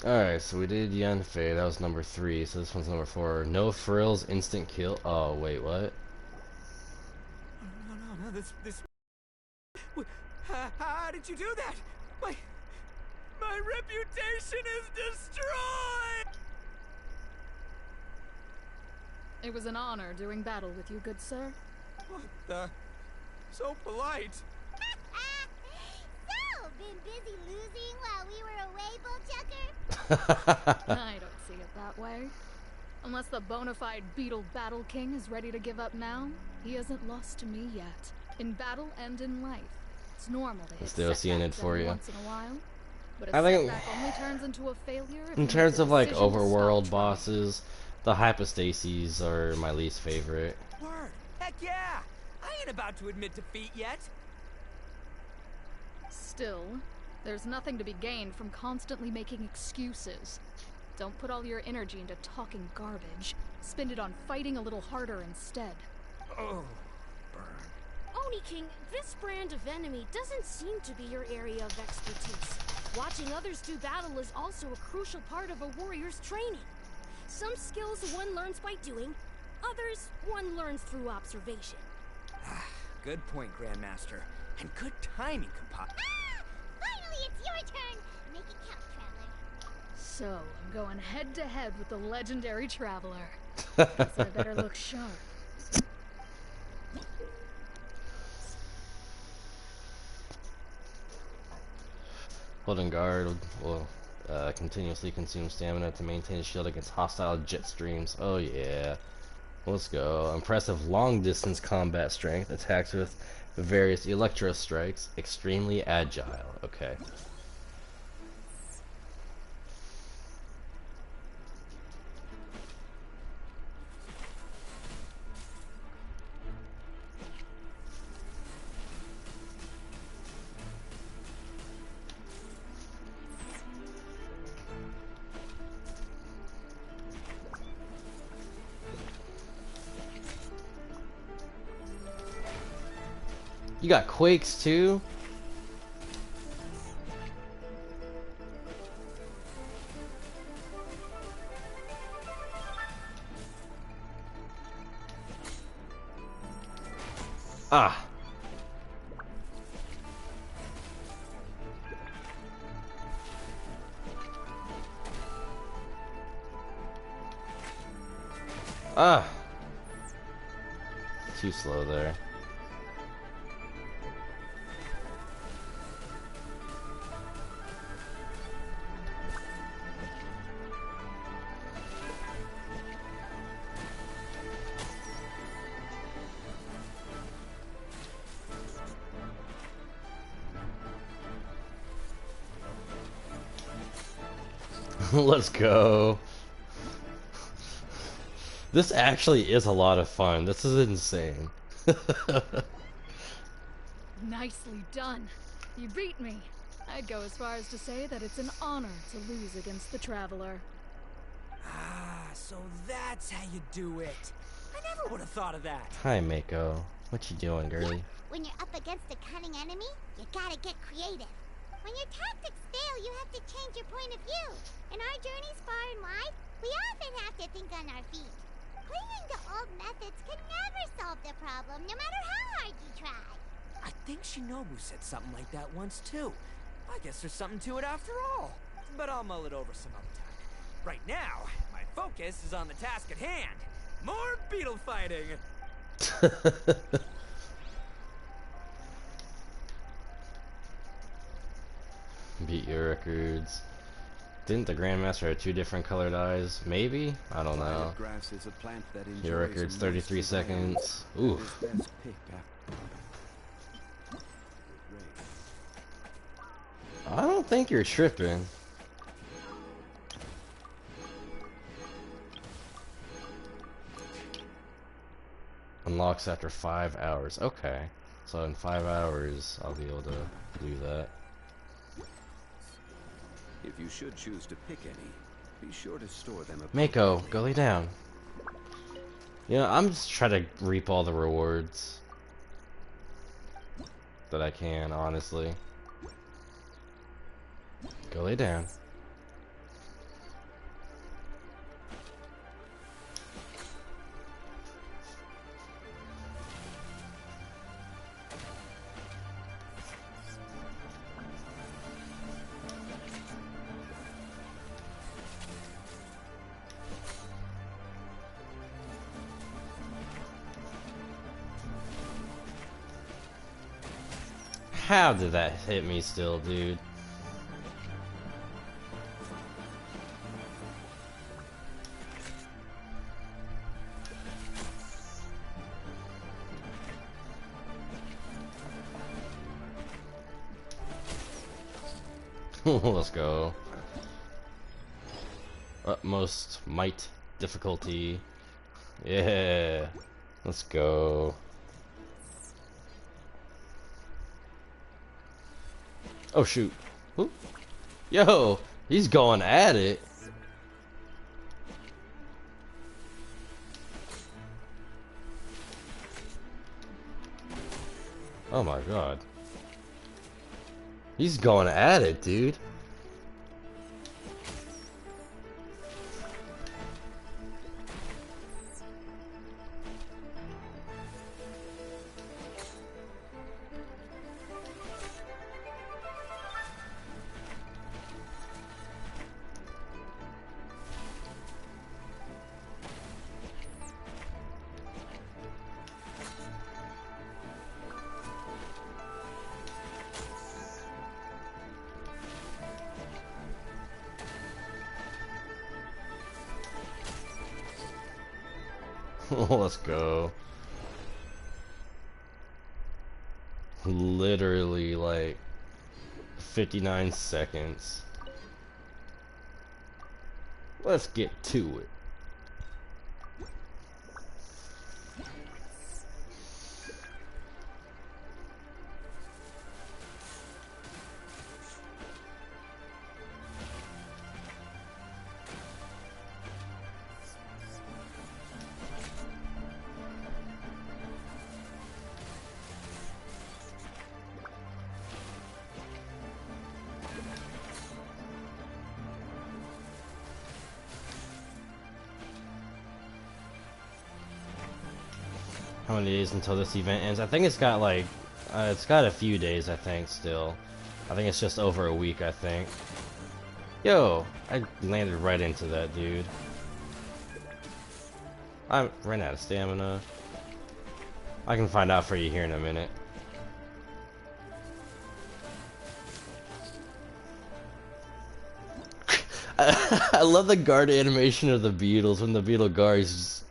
[SPEAKER 1] Alright, so we did Yanfei, that was number 3, so this one's number 4. No frills, instant kill. Oh, wait, what?
[SPEAKER 4] No, this... How did you do that? My reputation is destroyed!
[SPEAKER 8] It was an honor doing battle with you, good sir.
[SPEAKER 4] What the... So polite.
[SPEAKER 2] So, been busy losing while we were away, Bullchucker?
[SPEAKER 8] I don't see it that way. Unless the bona fide beetle battle king is ready to give up now, he hasn't lost to me yet. In battle and in life. It's normal to hit
[SPEAKER 1] Still seeing it
[SPEAKER 8] setbacks
[SPEAKER 1] for
[SPEAKER 8] every
[SPEAKER 1] you.
[SPEAKER 8] once in a while. But a
[SPEAKER 1] I think
[SPEAKER 8] setback only turns into a failure if
[SPEAKER 1] in
[SPEAKER 8] you
[SPEAKER 1] terms
[SPEAKER 8] make the
[SPEAKER 1] of like
[SPEAKER 8] decision to
[SPEAKER 1] overworld
[SPEAKER 8] stop
[SPEAKER 1] bosses, the hypostases are my least favorite.
[SPEAKER 4] Word. Heck yeah! I ain't about to admit defeat yet.
[SPEAKER 8] Still, there's nothing to be gained from constantly making excuses. Don't put all your energy into talking garbage. Spend it on fighting a little harder instead.
[SPEAKER 4] Oh, burn.
[SPEAKER 7] Oni King, this brand of enemy doesn't seem to be your area of expertise. Watching others do battle is also a crucial part of a warrior's training. Some skills one learns by doing, others one learns through observation.
[SPEAKER 4] Good point, Grandmaster. And good timing, compadre.
[SPEAKER 2] Finally, it's your turn! Make it count, Traveler.
[SPEAKER 8] So, I'm going head to head with the legendary Traveler. Guess I better look sharp.
[SPEAKER 1] Holding guard will continuously consume stamina to maintain a shield against hostile jet streams. Oh yeah. Let's go. Impressive long distance combat strength. Attacks with various electro strikes. Extremely agile. Okay. You got quakes too? Ah. Ah. Too slow there. Let's go. This actually is a lot of fun. This is insane.
[SPEAKER 8] Nicely done. You beat me. I'd go as far as to say that it's an honor to lose against the Traveler.
[SPEAKER 4] Ah, so that's how you do it. I never would have thought of that.
[SPEAKER 1] Hi, Mako. What you doing, girly?
[SPEAKER 2] When you're up against a cunning enemy, you gotta get creative. When your tactics fail, you have to change your point of view. In our journeys far and wide, we often have to think on our feet. Clinging to old methods can never solve the problem, no matter how hard you try.
[SPEAKER 4] I think Shinobu said something like that once too. I guess there's something to it after all. But I'll mull it over some other time. Right now, my focus is on the task at hand. More beetle fighting!
[SPEAKER 1] Beat your records. Didn't the Grandmaster have 2 different colored eyes? Maybe? I don't know.
[SPEAKER 5] Grass is a plant that
[SPEAKER 1] Your
[SPEAKER 5] enjoys
[SPEAKER 1] record's
[SPEAKER 5] a
[SPEAKER 1] 33
[SPEAKER 5] moist
[SPEAKER 1] seconds.
[SPEAKER 5] environment.
[SPEAKER 1] Oof.
[SPEAKER 5] It is best picked after
[SPEAKER 1] I don't think you're tripping. Unlocks after 5 hours. Okay. So in 5 hours, I'll be able to do that.
[SPEAKER 5] If you should choose to pick any, be sure to store them.
[SPEAKER 1] Mako, go lay down. You know, I'm just trying to reap all the rewards that I can, honestly. Go lay down. How did that hit me still, dude? Let's go. Utmost might difficulty. Yeah. Let's go. Oh shoot. Ooh. Yo, he's going at it. Oh my god. He's going at it, dude. Let's go. Literally like 59 seconds. Let's get to it. how many days until this event ends? I think it's got like, it's got a few days, I think, still. I think it's just over a week, I think. Yo, I landed right into that, dude. I ran out of stamina. I can find out for you here in a minute. I love the guard animation of the beetles when the beetle guards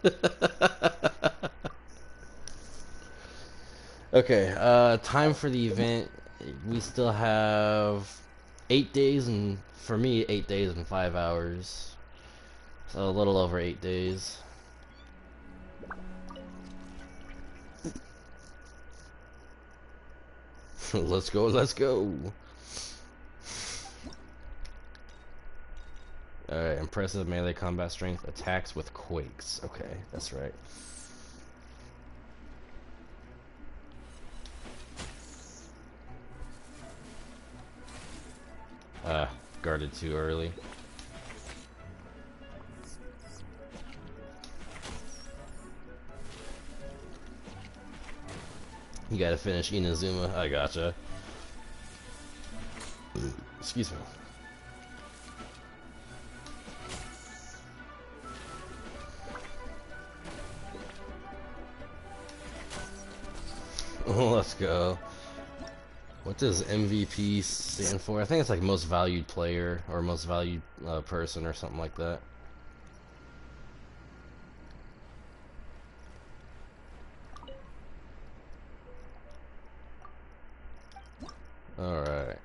[SPEAKER 1] just... Okay, time for the event. We still have 8 days, and for me, 8 days and 5 hours. So a little over 8 days. Let's go, let's go. Alright, impressive melee combat strength, attacks with quakes. Okay, that's right. Guarded too early. You gotta finish Inazuma. I gotcha. Excuse me. Let's go. What does MVP stand for? I think it's like most valued player or most valued person or something like that. Alright.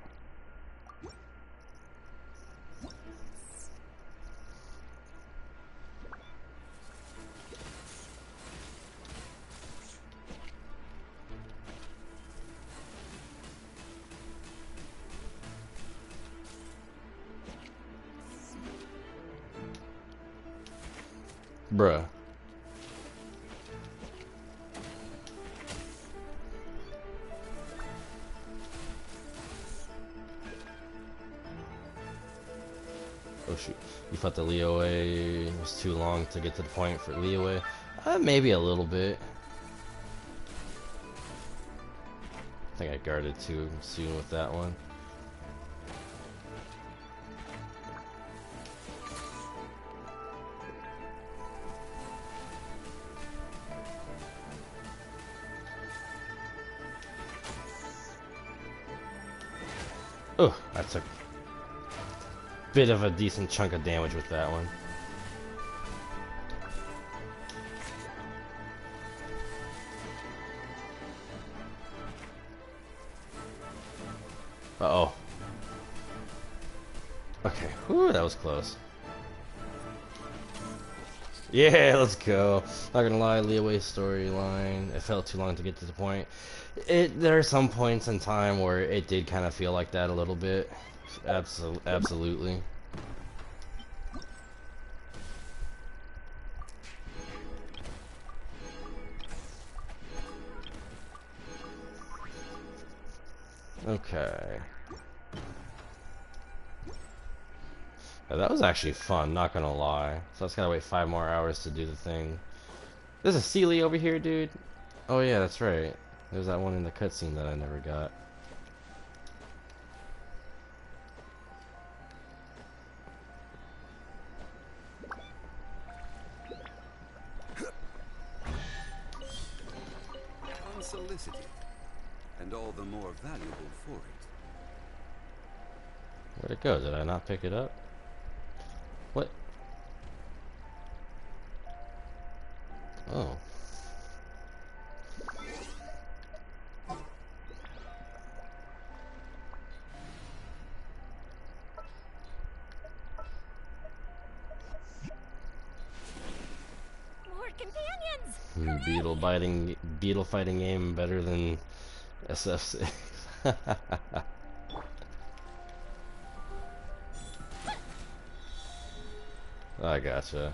[SPEAKER 1] Bruh. Oh shoot. You thought the Leeway was too long to get to the point for Leeway? Maybe a little bit. I think I guarded too soon with that one. Oh, I took a bit of a decent chunk of damage with that one. Uh-oh. Okay, whew, that was close. Yeah, let's go. Not gonna lie, Leeway's storyline, it felt too long to get to the point. There are some points in time where it did kind of feel like that a little bit. Absolutely. Okay. That was actually fun, not gonna lie. So I just gotta wait 5 more hours to do the thing. There's a Sealy over here, dude. Oh yeah, that's right. There's that one in the cutscene that I never got.
[SPEAKER 5] Unsolicited, and all the more valuable for it.
[SPEAKER 1] Where'd it go? Did I not pick it up? What? Oh.
[SPEAKER 7] More companions!
[SPEAKER 1] Beetle fighting game better than SF6. I gotcha.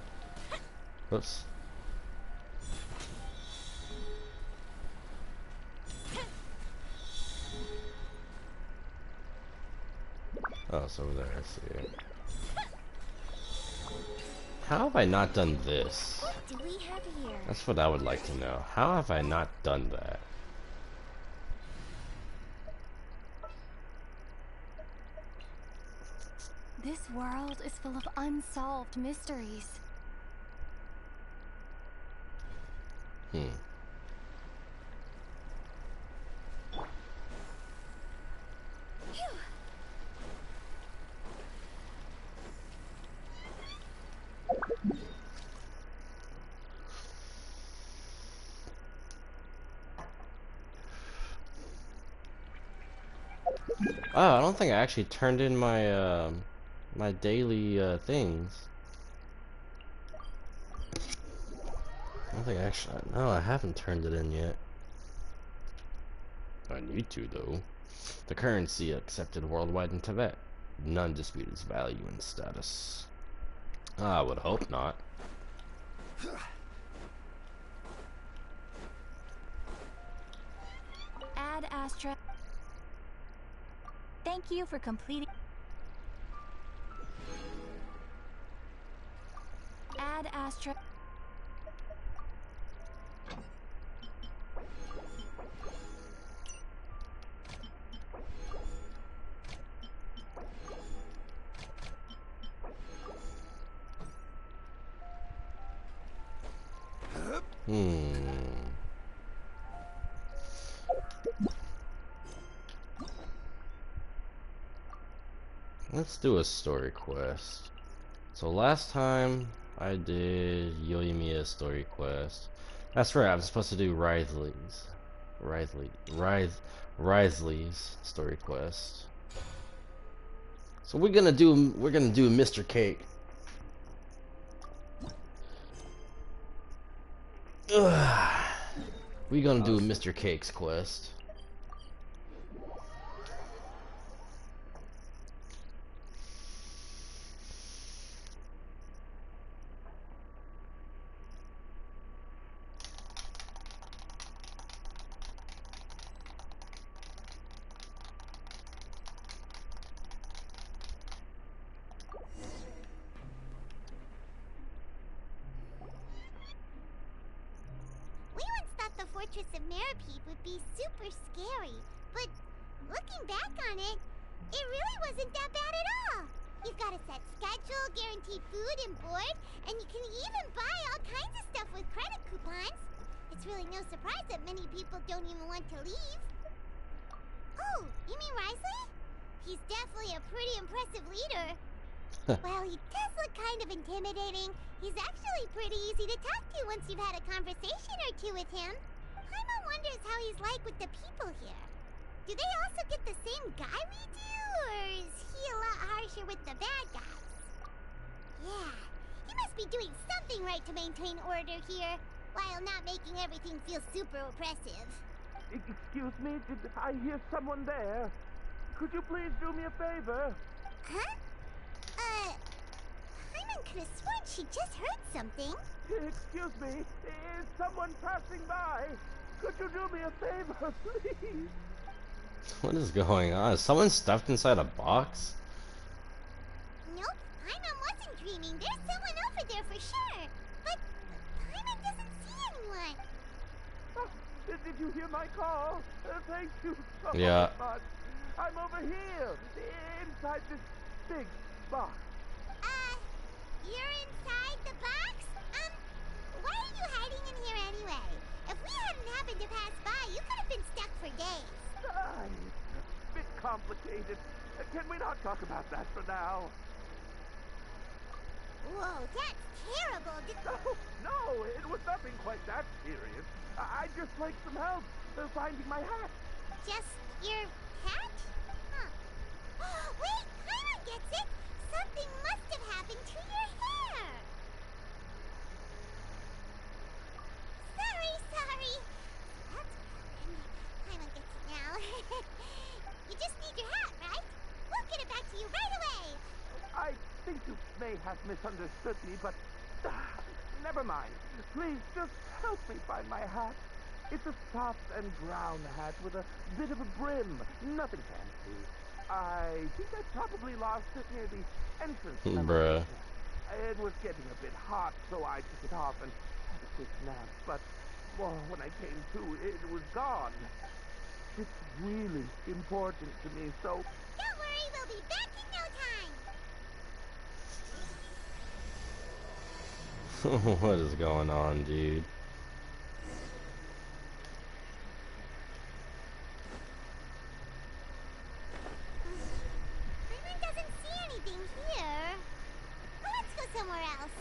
[SPEAKER 1] Whoops. Oh, it's over there, I see it. How have I not done this?
[SPEAKER 7] What do we have here?
[SPEAKER 1] That's what I would like to know. How have I not done that?
[SPEAKER 10] This world is full of unsolved mysteries.
[SPEAKER 1] Hmm. Oh, I don't think I actually turned in my my daily things. I don't think actually. No, I haven't turned it in yet. I need to though. The currency accepted worldwide in Teyvat. None dispute its value and status. I would hope not.
[SPEAKER 10] Ad Astra. Thank you for completing. Ad Astra.
[SPEAKER 1] Let's do a story quest. So last time I did Yoimiya's story quest. That's right, I'm supposed to do Wriothesley's story quest. So we're gonna do Mr. Cake. Ugh. We're gonna do Mr. Cake's quest.
[SPEAKER 2] We once thought the Fortress of Meropide would be super scary, but looking back on it, it really wasn't that bad at all. You've got a set schedule, guaranteed food and board, and you can even buy all kinds of stuff with credit coupons. It's really no surprise that many people don't even want to leave. Oh, you mean Risley? He's definitely a pretty impressive leader. Well, he does look kind of intimidating. He's actually pretty easy to talk to once you've had a conversation or two with him. Paimon wonders how he's like with the people here. Do they also get the same guy we do, or is he a lot harsher with the bad guys? Yeah, he must be doing something right to maintain order here, while not making everything feel super oppressive.
[SPEAKER 13] Excuse me, did I hear someone there? Could you please do me a favor?
[SPEAKER 2] Huh? Paimon could have sworn she just heard something.
[SPEAKER 13] Excuse me, is someone passing by? Could you do me a favor, please?
[SPEAKER 1] What is going on? Is someone stuffed inside a box?
[SPEAKER 2] Nope, Paimon wasn't dreaming. There's someone over there for sure. But Paimon doesn't see anyone.
[SPEAKER 13] Oh, did you hear my call? Thank you so
[SPEAKER 1] Yeah.
[SPEAKER 13] much. I'm over here, inside this big box.
[SPEAKER 2] You're inside the box? Why are you hiding in here anyway? If we hadn't happened to pass by, you could have been stuck for days.
[SPEAKER 13] It's a bit complicated. Can we not talk about that for now?
[SPEAKER 2] Whoa, that's terrible.
[SPEAKER 13] No, it was nothing quite that serious. I'd just like some help finding my hat.
[SPEAKER 2] Just your hat? Huh. Wait, Paimon gets it. Something must have happened to your hair. Sorry. That's Paimon gets it now. You just need your hat, right? We'll get it back to you right away.
[SPEAKER 13] I think you may have misunderstood me, but never mind. Please, just help me find my hat. It's a soft and brown hat with a bit of a brim. Nothing fancy. I think I probably lost it near the entrance.
[SPEAKER 1] Bruh.
[SPEAKER 13] It was getting a bit hot, so I took it off and quick nap, but when I came to, it was gone. It's really important to me, so...
[SPEAKER 2] Don't worry, we'll be back in no time.
[SPEAKER 1] What is going on, dude?
[SPEAKER 2] Paimon doesn't see anything here. Well, let's go somewhere else.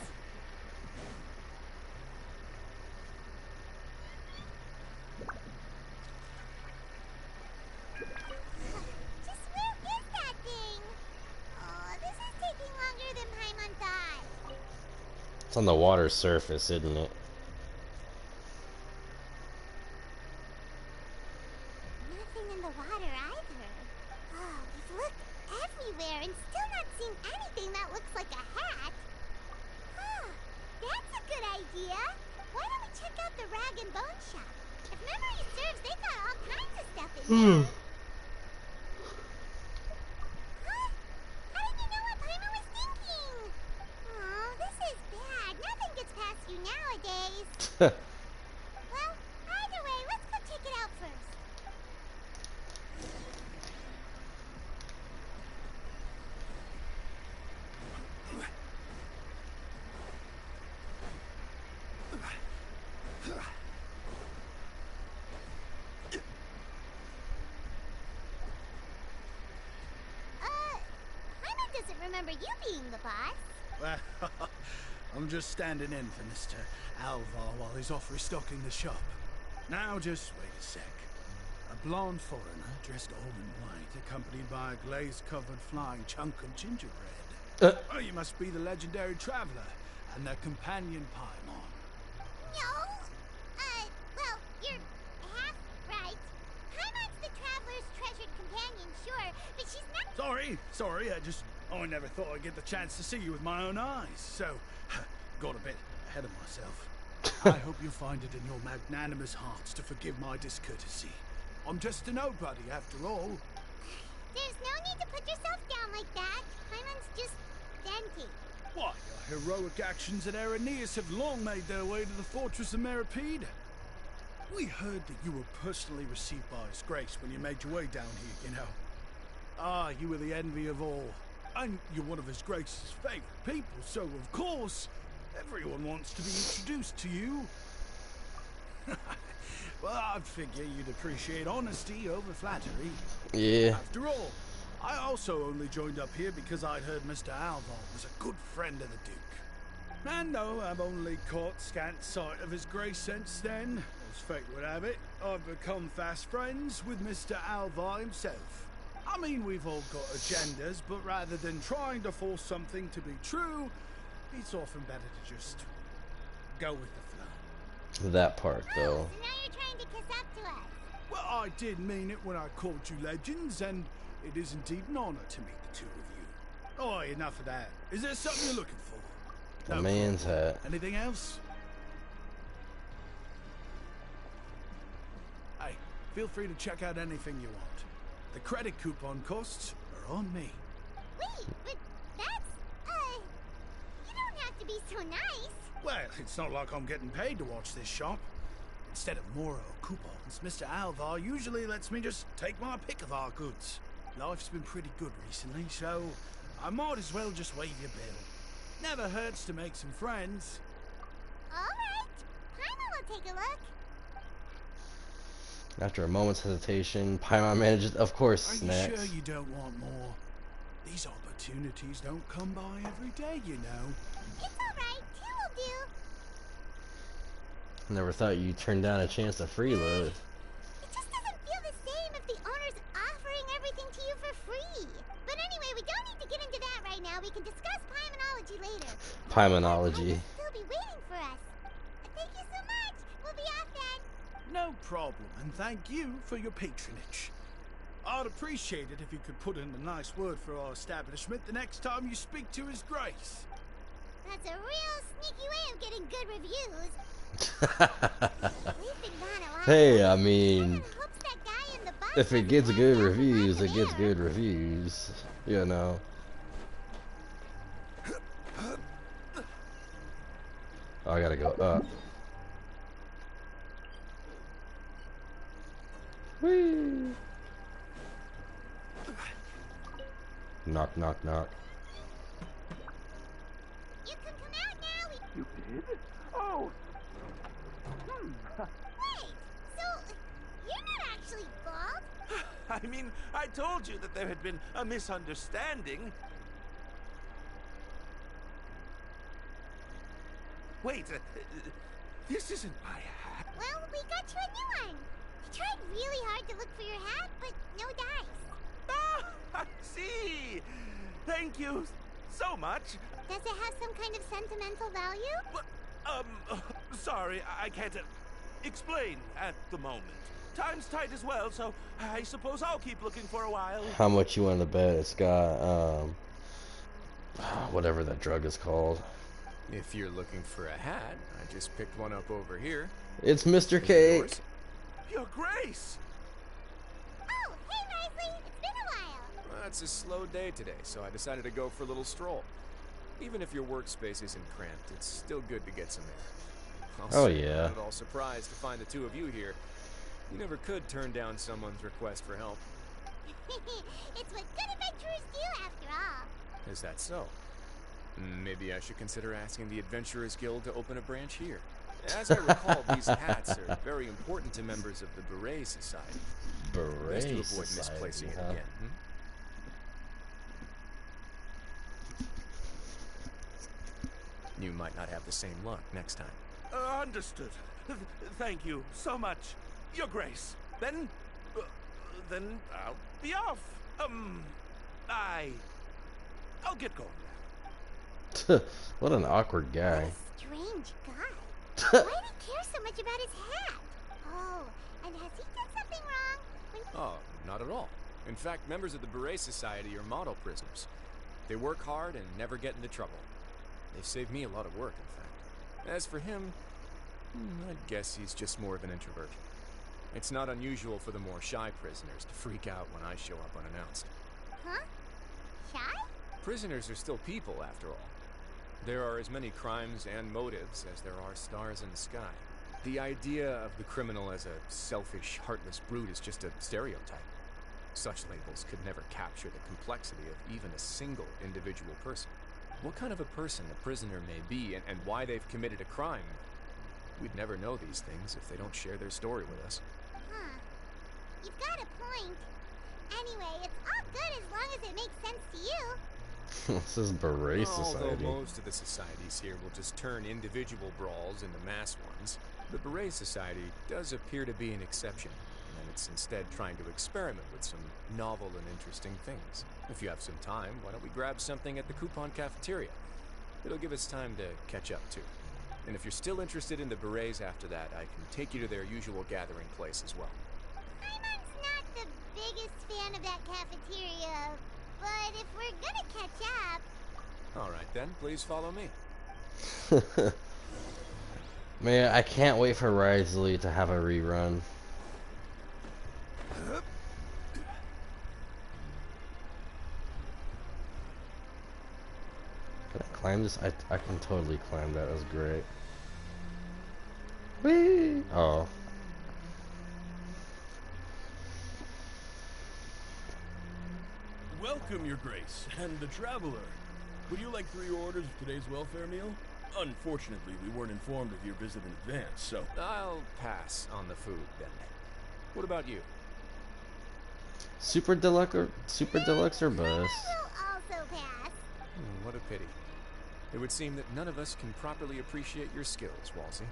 [SPEAKER 2] Just where is that thing? Oh, this is taking longer than Paimon thought.
[SPEAKER 1] It's on the water surface, isn't it?
[SPEAKER 2] Nothing in the water either. Oh, we've looked everywhere and still not seen anything that looks like a hat. Huh, that's a good idea. Why don't we check out the rag and bone shop? If memory serves, they got all kinds of stuff in there. Huh? How did you know what Paimon was thinking? Oh, this is bad. Nothing gets past you nowadays. Well, either way, let's go check it out first. Paimon doesn't remember you being the boss.
[SPEAKER 14] Well, I'm just standing in for Mr. Alvar while he's off restocking the shop. Now, just wait a sec. A blonde foreigner, dressed all in white, accompanied by a glaze-covered flying chunk of gingerbread. Oh, you must be the legendary traveler and their companion Paimon.
[SPEAKER 2] No. Well, you're half right. Paimon's the traveler's treasured companion, sure, but she's not...
[SPEAKER 14] Sorry, I never thought I'd get the chance to see you with my own eyes, so got a bit ahead of myself. I hope you find it in your magnanimous hearts to forgive my discourtesy. I'm just a nobody, after all.
[SPEAKER 2] There's no need to put yourself down like that. Paimon's just denty.
[SPEAKER 14] Why, your heroic actions at Arrhenius have long made their way to the fortress of Meripede. We heard that you were personally received by His Grace when you made your way down here, you know. Ah, you were the envy of all. And you're one of His Grace's favorite people, so of course, everyone wants to be introduced to you. Well, I figure you'd appreciate honesty over flattery.
[SPEAKER 1] Yeah.
[SPEAKER 14] After all, I also only joined up here because I'd heard Mr. Alvar was a good friend of the Duke. And though I've only caught scant sight of His Grace since then, as fate would have it, I've become fast friends with Mr. Alvar himself. I mean, we've all got agendas, but rather than trying to force something to be true, it's often better to just go with the flow.
[SPEAKER 1] That part, though.
[SPEAKER 2] So now you're trying to kiss up to us.
[SPEAKER 14] Well, I did mean it when I called you legends, and it is indeed an honor to meet the two of you. Oh, enough of that. Is there something you're looking for?
[SPEAKER 1] The man's hat.
[SPEAKER 14] Anything else? Hey, feel free to check out anything you want. The credit coupon costs are on me.
[SPEAKER 2] Wait, but that's, you don't have to be so nice.
[SPEAKER 14] Well, it's not like I'm getting paid to watch this shop. Instead of more coupons, Mr. Alvar usually lets me just take my pick of our goods. Life's been pretty good recently, so I might as well just waive your bill. Never hurts to make some friends.
[SPEAKER 2] All right, Paimon will take a look.
[SPEAKER 1] After a moment's hesitation, Paimon manages, of course,
[SPEAKER 14] Are
[SPEAKER 1] snacks.
[SPEAKER 14] you sure you don't want more? These opportunities don't come by every day, you know.
[SPEAKER 2] It's all right, two will do.
[SPEAKER 1] Never thought you'd turn down a chance to freeload.
[SPEAKER 2] It just doesn't feel the same if the owner's offering everything to you for free. But anyway, we don't need to get into that right now. We can discuss Paimonology later.
[SPEAKER 1] Paimonology.
[SPEAKER 2] They'll be waiting for us. Thank you so much. We'll be off then.
[SPEAKER 14] No problem, and thank you for your patronage. I'd appreciate it if you could put in a nice word for our establishment the next time you speak to His Grace.
[SPEAKER 2] That's a real sneaky way of getting good reviews. We've been gone a while.
[SPEAKER 1] Hey, I mean,
[SPEAKER 2] Hopes that guy in the box
[SPEAKER 1] if it gets good reviews, it gets good reviews. You know. Oh, I gotta go up. Knock, knock, knock.
[SPEAKER 2] You can come out now.
[SPEAKER 13] You did? Oh!
[SPEAKER 2] Wait, so you're not actually bald?
[SPEAKER 13] I mean, I told you that there had been a misunderstanding. Wait, this isn't my hat.
[SPEAKER 2] Well, we got you a new one. We tried really hard to look for your hat, but no dice.
[SPEAKER 13] Ah, I see. Thank you so much.
[SPEAKER 2] Does it have some kind of sentimental value?
[SPEAKER 13] But, sorry, I can't explain at the moment. Time's tight as well, so I suppose I'll keep looking for a while.
[SPEAKER 1] How much you want to bet? It's got, whatever that drug is called.
[SPEAKER 6] If you're looking for a hat, I just picked one up over here.
[SPEAKER 1] It's Mr. Cake.
[SPEAKER 13] Your Grace!
[SPEAKER 2] Oh, hey, Risley. It's been a while.
[SPEAKER 6] Well, it's a slow day today, so I decided to go for a little stroll. Even if your workspace isn't cramped, it's still good to get some air. Also,
[SPEAKER 1] Oh, yeah.
[SPEAKER 6] I'm not at all surprised to find the two of you here. You never could turn down someone's request for help.
[SPEAKER 2] It's what good adventurers do, after all.
[SPEAKER 6] Is that so? Maybe I should consider asking the Adventurers Guild to open a branch here. As I recall, these hats are very important to members of the Beret Society.
[SPEAKER 1] Beret
[SPEAKER 6] Best to avoid
[SPEAKER 1] Society,
[SPEAKER 6] misplacing it
[SPEAKER 1] huh?
[SPEAKER 6] again. You might not have the same luck next time.
[SPEAKER 13] Understood. Thank you so much, Your Grace. Then I'll be off. I'll get going now.
[SPEAKER 1] What an awkward guy.
[SPEAKER 2] Strange guy. Why did he care so much about his hat? Oh, and has he done something wrong?
[SPEAKER 6] Oh, not at all. In fact, members of the Beret Society are model prisoners. They work hard and never get into trouble. They've saved me a lot of work, in fact. As for him, I'd guess he's just more of an introvert. It's not unusual for the more shy prisoners to freak out when I show up unannounced.
[SPEAKER 2] Huh? Shy?
[SPEAKER 6] Prisoners are still people, after all. There are as many crimes and motives as there are stars in the sky. The idea of the criminal as a selfish, heartless brute is just a stereotype. Such labels could never capture the complexity of even a single individual person. What kind of a person a prisoner may be and why they've committed a crime, we'd never know these things if they don't share their story with us.
[SPEAKER 2] Huh. You've got a point. Anyway, it's all good as long as it makes sense to you.
[SPEAKER 1] This is Beret Society.
[SPEAKER 6] Although most of the societies here will just turn individual brawls into mass ones, the Beret Society does appear to be an exception, and it's instead trying to experiment with some novel and interesting things. If you have some time, why don't we grab something at the Coupon Cafeteria? It'll give us time to catch up, too. And if you're still interested in the Berets after that, I can take you to their usual gathering place as well.
[SPEAKER 2] Paimon's not the biggest fan of that cafeteria, but if we're gonna catch up...
[SPEAKER 6] Alright then, please follow me.
[SPEAKER 1] Man, I can't wait for Risley to have a rerun. Can I climb this? I can totally climb that. That was great. Whee! Oh.
[SPEAKER 15] Welcome, Your Grace, and the Traveler. Would you like 3 orders of today's welfare meal? Unfortunately, we weren't informed of your visit in advance, so...
[SPEAKER 6] I'll pass on the food, then. What about you?
[SPEAKER 1] Super deluxe or bust?
[SPEAKER 2] will also pass.
[SPEAKER 6] What a pity. It would seem that none of us can properly appreciate your skills, Walsey.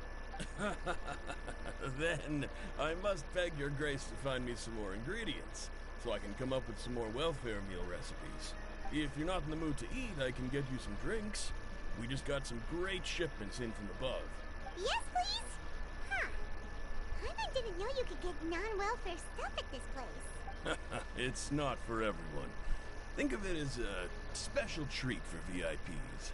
[SPEAKER 15] Then, I must beg Your Grace to find me some more ingredients, so I can come up with some more welfare meal recipes. If you're not in the mood to eat, I can get you some drinks. We just got some great shipments in from above.
[SPEAKER 2] Yes, please? Huh. Paimon didn't know you could get non-welfare stuff at this place.
[SPEAKER 15] It's not for everyone. Think of it as a special treat for VIPs.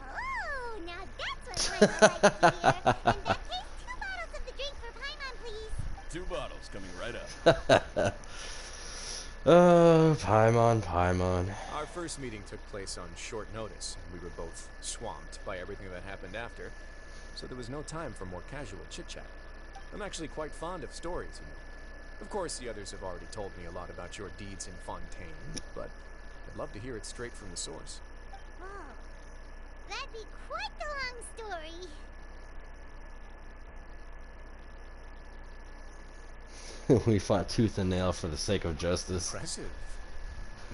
[SPEAKER 2] Oh, now that's what Paimon likes to hear. In that case, 2 bottles of the drink for Paimon, please.
[SPEAKER 15] 2 bottles coming right up.
[SPEAKER 1] Oh, Paimon.
[SPEAKER 6] Our first meeting took place on short notice, and we were both swamped by everything that happened after, so there was no time for more casual chit-chat. I'm actually quite fond of stories, you know. Of course, the others have already told me a lot about your deeds in Fontaine, but I'd love to hear it straight from the source.
[SPEAKER 2] Whoa. That'd be quite the long story.
[SPEAKER 1] We fought tooth and nail for the sake of justice.
[SPEAKER 6] Impressive.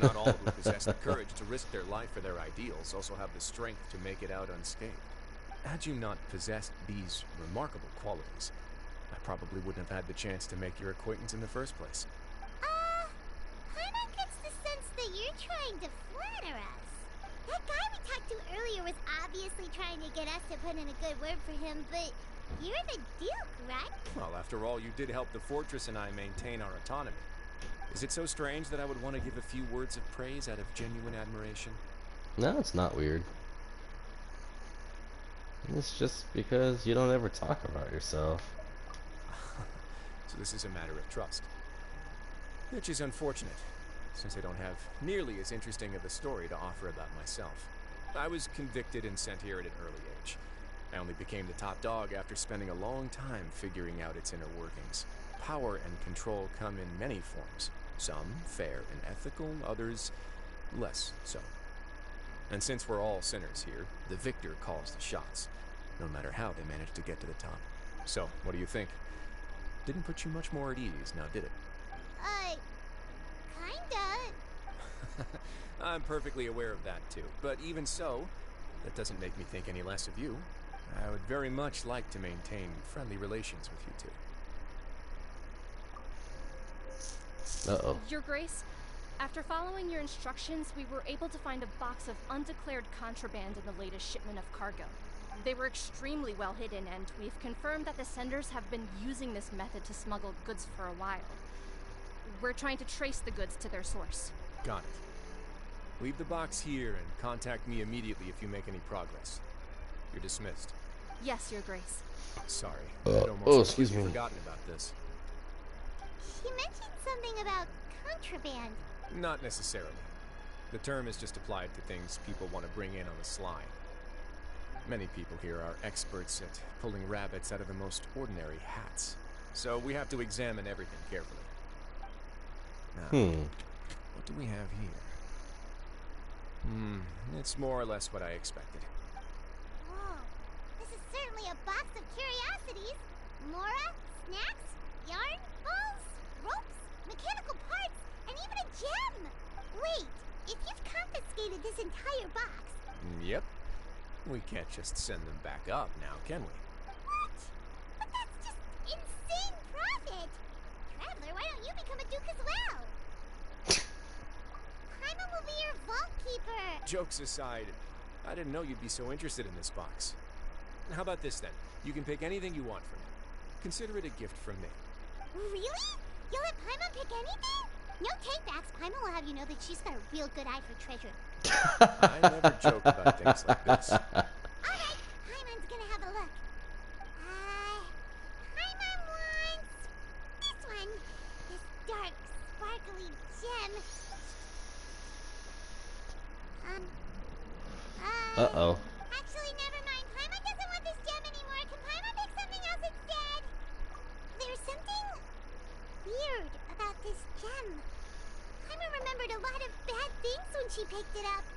[SPEAKER 6] Not all who possess the courage to risk their life for their ideals also have the strength to make it out unscathed. Had you not possessed these remarkable qualities, I probably wouldn't have had the chance to make your acquaintance in the first place.
[SPEAKER 2] Paimon gets the sense that you're trying to flatter us. That guy we talked to earlier was obviously trying to get us to put in a good word for him, but you're the Duke, right?
[SPEAKER 6] Well, after all, you did help the fortress and I maintain our autonomy. Is it so strange that I would want to give a few words of praise out of genuine admiration?
[SPEAKER 1] No, it's not weird. It's just because you don't ever talk about yourself.
[SPEAKER 6] So this is a matter of trust. Which is unfortunate, since I don't have nearly as interesting of a story to offer about myself. I was convicted and sent here at an early age. I only became the top dog after spending a long time figuring out its inner workings. Power and control come in many forms. Some fair and ethical, others less so. And since we're all sinners here, the victor calls the shots, no matter how they manage to get to the top. So, what do you think? Didn't put you much more at ease, now did it?
[SPEAKER 2] Kinda.
[SPEAKER 6] I'm perfectly aware of that too, but even so, that doesn't make me think any less of you. I would very much like to maintain friendly relations with you two.
[SPEAKER 1] Uh-oh.
[SPEAKER 11] Your Grace, after following your instructions, we were able to find a box of undeclared contraband in the latest shipment of cargo. They were extremely well hidden, and we've confirmed that the senders have been using this method to smuggle goods for a while. We're trying to trace the goods to their source.
[SPEAKER 6] Got it. Leave the box here and contact me immediately if you make any progress. You're dismissed.
[SPEAKER 11] Yes, Your Grace.
[SPEAKER 6] Sorry, I'd almost
[SPEAKER 1] excuse me.
[SPEAKER 6] forgotten about this.
[SPEAKER 2] He mentioned something about contraband.
[SPEAKER 6] Not necessarily. The term is just applied to things people want to bring in on the sly. Many people here are experts at pulling rabbits out of the most ordinary hats. So we have to examine everything carefully. Now, what do we have here? It's more or less what I expected.
[SPEAKER 2] Whoa. This is certainly a box of curiosities. Mora, snacks, yarn, balls, ropes, mechanical parts, and even a gem! Wait, if you've confiscated this entire box...
[SPEAKER 6] Yep. We can't just send them back up now, can we?
[SPEAKER 2] What? But that's just insane profit! Traveler, why don't you become a duke as well? Paimon will be your vault keeper!
[SPEAKER 6] Jokes aside, I didn't know you'd be so interested in this box. How about this then? You can pick anything you want from it. Consider it a gift from me.
[SPEAKER 2] Really? You'll let Paimon pick anything? No takebacks. Paimon will have you know that she's got a real good eye for treasure.
[SPEAKER 6] I never joke about things like this.
[SPEAKER 2] Alright, Paimon's gonna have a look. Paimon wants... this one. This dark, sparkly gem.
[SPEAKER 1] Uh-oh.
[SPEAKER 2] Actually, never mind. Paimon doesn't want this gem anymore. Can Paimon pick something else instead? There's something weird about this gem. Paimon remembered a lot of bad things when she picked it up.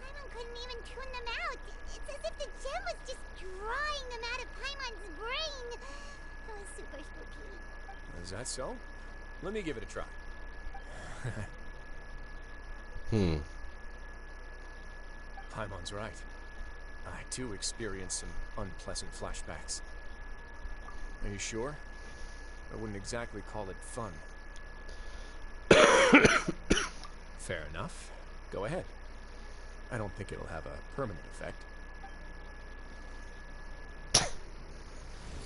[SPEAKER 2] Paimon couldn't even tune them out. It's as if the gem was just drawing them out of Paimon's brain. It was super spooky.
[SPEAKER 6] Is that so? Let me give it a try. Paimon's right. I too experienced some unpleasant flashbacks. Are you sure? I wouldn't exactly call it fun. Fair enough. Go ahead. I don't think it'll have a permanent effect.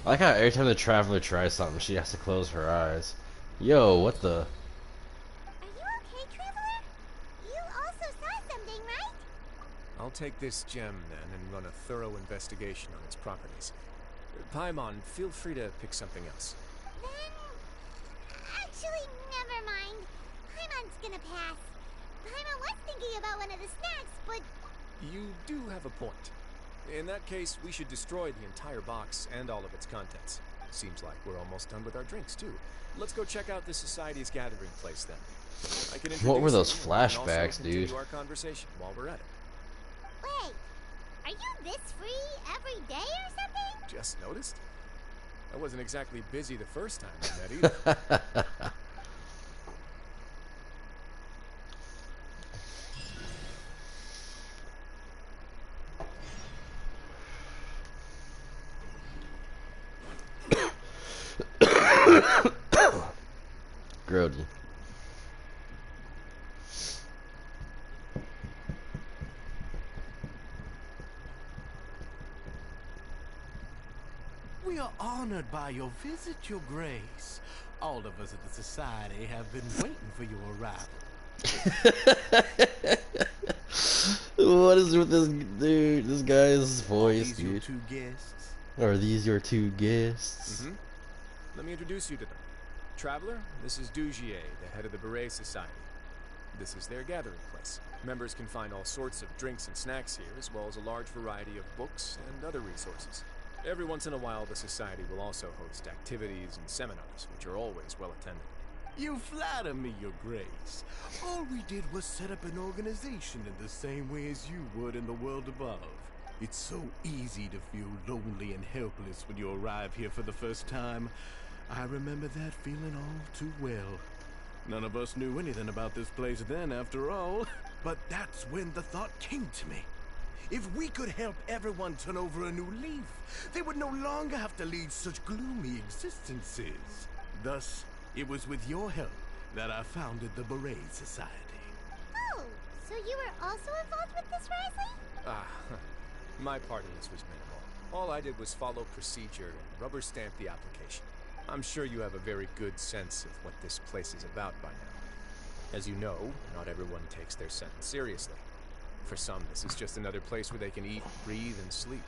[SPEAKER 1] I like how every time the traveler tries something, she has to close her eyes. Yo, what the?
[SPEAKER 2] Are you okay, Traveler? You also saw something, right?
[SPEAKER 6] I'll take this gem then and run a thorough investigation on its properties. Paimon, feel free to pick something else.
[SPEAKER 2] Then... actually, never mind. Paimon's gonna pass. Paimon was thinking about one of the snacks, but...
[SPEAKER 6] You do have a point. In that case, we should destroy the entire box and all of its contents. Seems like we're almost done with our drinks, too. Let's go check out the Society's gathering place, then. I can
[SPEAKER 1] What were
[SPEAKER 6] introduce
[SPEAKER 1] those
[SPEAKER 6] you, and we can also
[SPEAKER 1] flashbacks,
[SPEAKER 6] continue
[SPEAKER 1] dude?
[SPEAKER 6] our conversation while we're at it.
[SPEAKER 2] Wait, are you this free every day or something?
[SPEAKER 6] Just noticed? I wasn't exactly busy the first time I met either.
[SPEAKER 1] Grody.
[SPEAKER 16] We are honored by your visit, Your Grace. All of us at the Society have been waiting for your arrival.
[SPEAKER 1] What is with this dude? This guy's voice,
[SPEAKER 16] Are these your
[SPEAKER 1] dude.
[SPEAKER 16] two guests?
[SPEAKER 1] Are these your two guests?
[SPEAKER 6] Mm-hmm. Let me introduce you to them. Traveler, this is Dugier, the head of the Beret Society. This is their gathering place. Members can find all sorts of drinks and snacks here, as well as a large variety of books and other resources. Every once in a while, the Society will also host activities and seminars, which are always well attended.
[SPEAKER 16] You flatter me, Your Grace. All we did was set up an organization in the same way as you would in the world above. It's so easy to feel lonely and helpless when you arrive here for the first time. I remember that feeling all too well. None of us knew anything about this place then, after all. But that's when the thought came to me. If we could help everyone turn over a new leaf, they would no longer have to lead such gloomy existences. Thus, it was with your help that I founded the Beret Society.
[SPEAKER 2] Oh, so you were also involved with this, Risley?
[SPEAKER 6] My part in this was minimal. All I did was follow procedure and rubber stamp the application. I'm sure you have a very good sense of what this place is about by now. As you know, not everyone takes their sentence seriously. For some, this is just another place where they can eat, breathe, and sleep.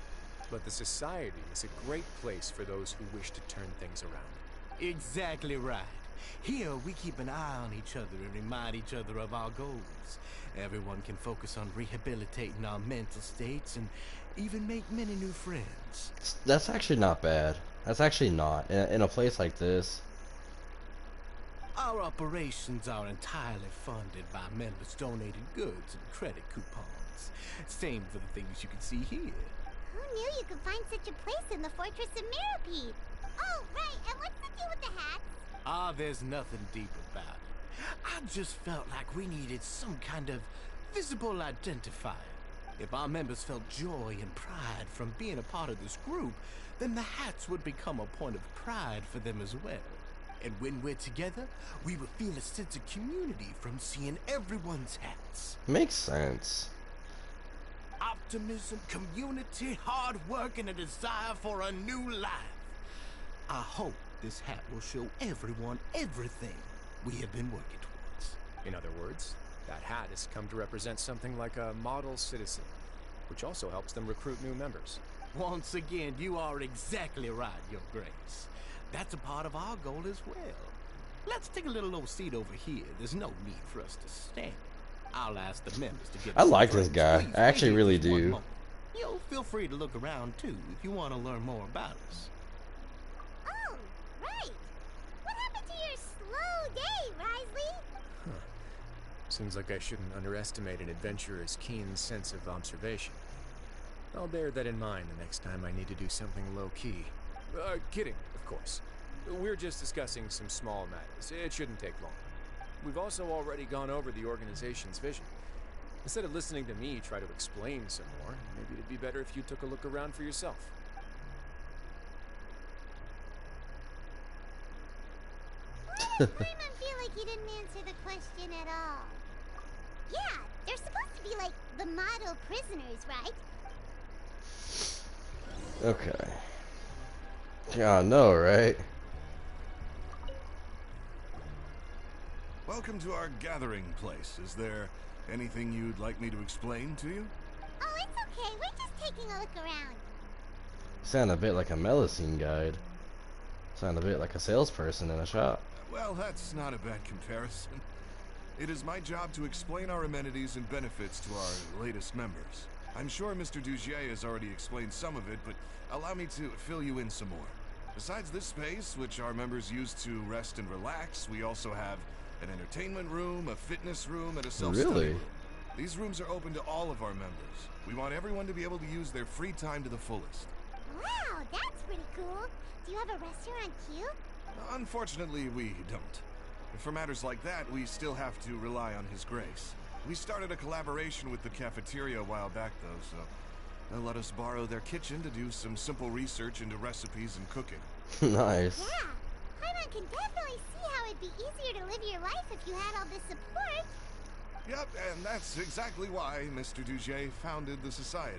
[SPEAKER 6] But the Society is a great place for those who wish to turn things around.
[SPEAKER 16] Exactly right. Here, we keep an eye on each other and remind each other of our goals. Everyone can focus on rehabilitating our mental states and even make many new friends.
[SPEAKER 1] That's actually not bad. That's actually not. In a place like this.
[SPEAKER 16] Our operations are entirely funded by members' donated goods and credit coupons. Same for the things you can see here.
[SPEAKER 2] Who knew you could find such a place in the Fortress of Mirapede? Oh, right, and what's the deal with the hats?
[SPEAKER 16] There's nothing deep about it. I just felt like we needed some kind of visible identifier. If our members felt joy and pride from being a part of this group, then the hats would become a point of pride for them as well. And when we're together, we will feel a sense of community from seeing everyone's hats.
[SPEAKER 1] Makes sense.
[SPEAKER 16] Optimism, community, hard work, and a desire for a new life. I hope this hat will show everyone everything we have been working towards.
[SPEAKER 6] In other words, that hat has come to represent something like a model citizen, which also helps them recruit new members.
[SPEAKER 16] Once again, you are exactly right, Your Grace. That's a part of our goal as well. Let's take a little old seat over here. There's no need for us to stand. I'll ask the members to get
[SPEAKER 1] I
[SPEAKER 16] us
[SPEAKER 1] like
[SPEAKER 16] some
[SPEAKER 1] this
[SPEAKER 16] drinks.
[SPEAKER 1] guy.
[SPEAKER 16] Please
[SPEAKER 1] I actually
[SPEAKER 16] wait
[SPEAKER 1] really
[SPEAKER 16] just one
[SPEAKER 1] do.
[SPEAKER 16] moment. Yo, feel free to look around too if you want to learn more about us.
[SPEAKER 2] Oh, right. What happened to your slow day, Risley?
[SPEAKER 6] Seems like I shouldn't underestimate an adventurer's keen sense of observation. I'll bear that in mind the next time I need to do something low-key. Kidding, of course. We're just discussing some small matters. It shouldn't take long. We've also already gone over the organization's vision. Instead of listening to me try to explain some more, maybe it'd be better if you took a look around for yourself.
[SPEAKER 2] Paimon feel like he didn't answer the question at all. Yeah, they're supposed to be like the model prisoners, right?
[SPEAKER 1] Okay. Yeah, no, right?
[SPEAKER 17] Welcome to our gathering place. Is there anything you'd like me to explain to you?
[SPEAKER 2] Oh, it's okay. We're just taking a look around.
[SPEAKER 1] Sound a bit like a Melusine guide. Sound a bit like a salesperson in a shop.
[SPEAKER 17] Well, that's not a bad comparison. It is my job to explain our amenities and benefits to our latest members. I'm sure Mr. Dugier has already explained some of it, but allow me to fill you in some more. Besides this space, which our members use to rest and relax, we also have An entertainment room, a fitness room, and a self-study
[SPEAKER 1] Really?
[SPEAKER 17] room. These rooms are open to all of our members. We want everyone to be able to use their free time to the fullest.
[SPEAKER 2] Wow, that's pretty cool. Do you have a restaurant too?
[SPEAKER 17] Unfortunately, we don't. For matters like that, we still have to rely on His Grace. We started a collaboration with the cafeteria a while back, though, so they'll let us borrow their kitchen to do some simple research into recipes and cooking.
[SPEAKER 1] Nice.
[SPEAKER 2] Yeah, Paimon can definitely see how it'd be easier to live your life if you had all this support.
[SPEAKER 17] Yep, and that's exactly why Mr. Duget founded the society.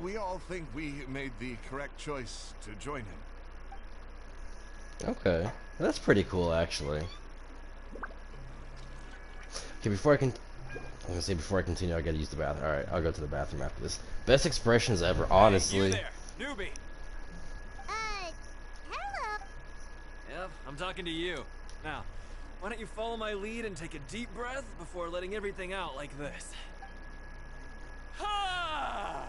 [SPEAKER 17] We all think we made the correct choice to join him.
[SPEAKER 1] Okay, that's pretty cool, actually. Okay, before I continue, I gotta use the bathroom. All right, I'll go to the bathroom after this. Best expressions ever, honestly.
[SPEAKER 18] Hey, you there, newbie.
[SPEAKER 2] Hello.
[SPEAKER 18] Yep, I'm talking to you. Now, why don't you follow my lead and take a deep breath before letting everything out like this? Ha!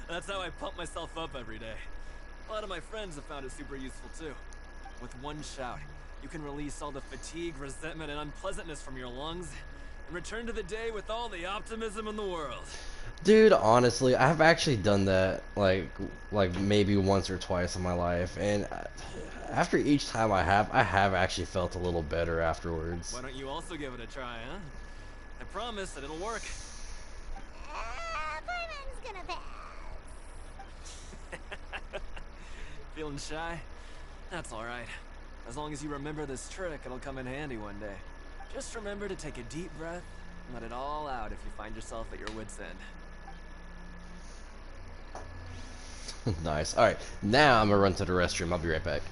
[SPEAKER 18] That's how I pump myself up every day. A lot of my friends have found it super useful too. With one shout, you can release all the fatigue, resentment, and unpleasantness from your lungs and return to the day with all the optimism in the world.
[SPEAKER 1] Dude, honestly, I've actually done that like maybe once or twice in my life, and after each time I have actually felt a little better afterwards.
[SPEAKER 18] Why don't you also give it a try, huh? I promise that it'll work.
[SPEAKER 2] Paimon's gonna pass.
[SPEAKER 18] Feeling shy? That's alright. As long as you remember this trick, it'll come in handy one day. Just remember to take a deep breath and let it all out if you find yourself at your wit's end.
[SPEAKER 1] Nice. Alright, now I'm gonna run to the restroom. I'll be right back.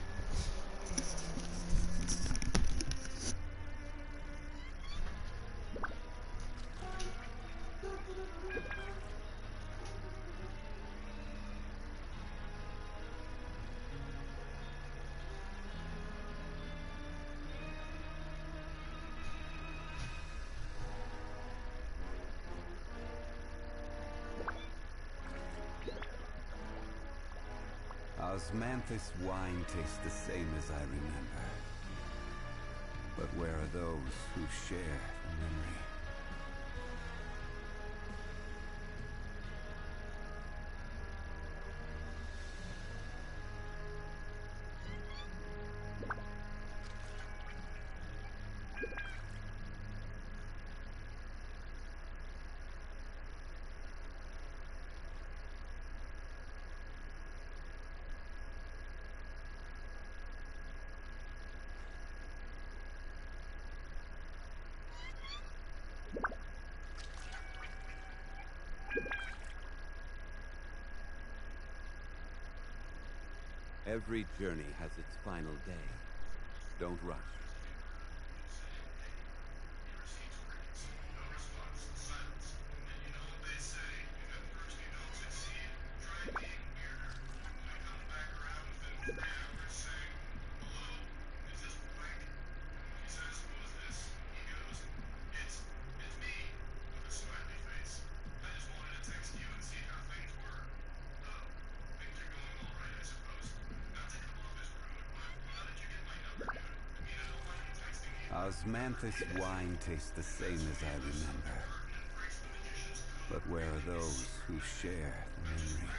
[SPEAKER 5] Osmanthus wine tastes the same as I remember. But where are those who share the memory? Every journey has its final day. Don't rush. Osmanthus wine tastes the same as I remember. But where are those who share the memory?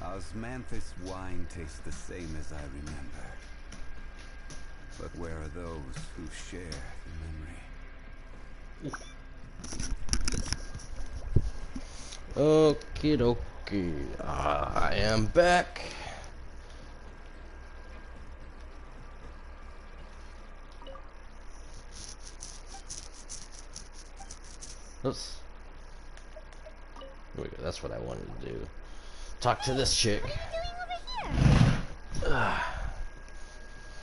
[SPEAKER 5] Osmanthus wine tastes the same as I remember. But where are those who share the memory?
[SPEAKER 1] Okie dokie. I am back. Oops. There we go. That's what I wanted to do. Talk to this chick.
[SPEAKER 10] What are you doing over here?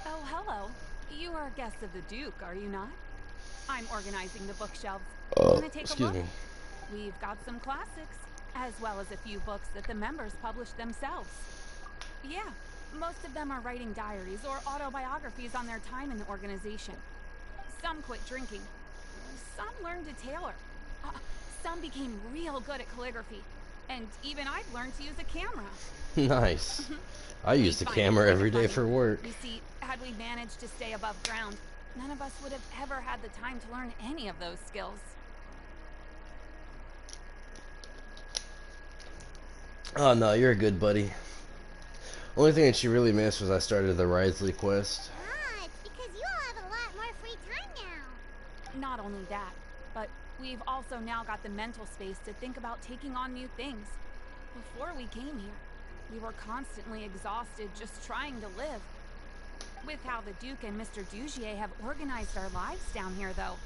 [SPEAKER 19] Oh, hello. You are guests of the Duke, are you not? I'm organizing the bookshelves. Wanna take a look?
[SPEAKER 1] Me.
[SPEAKER 19] We've got some classics, as well as a few books that the members publish themselves. Yeah, most of them are writing diaries or autobiographies on their time in the organization. Some quit drinking. Some learned to tailor. Some became real good at calligraphy. And even I've learned to use a camera.
[SPEAKER 1] Nice. I use the camera every day for work.
[SPEAKER 19] You see, had we managed to stay above ground, none of us would have ever had the time to learn any of those skills.
[SPEAKER 1] Oh no, you're a good buddy. Only thing that she really missed was I started the Risley quest.
[SPEAKER 2] Ah, it's because you all have a lot more free time now.
[SPEAKER 19] Not only that, but we've also now got the mental space to think about taking on new things. Before we came here, we were constantly exhausted just trying to live. With how the Duke and Mr. Dugier have organized our lives down here, though,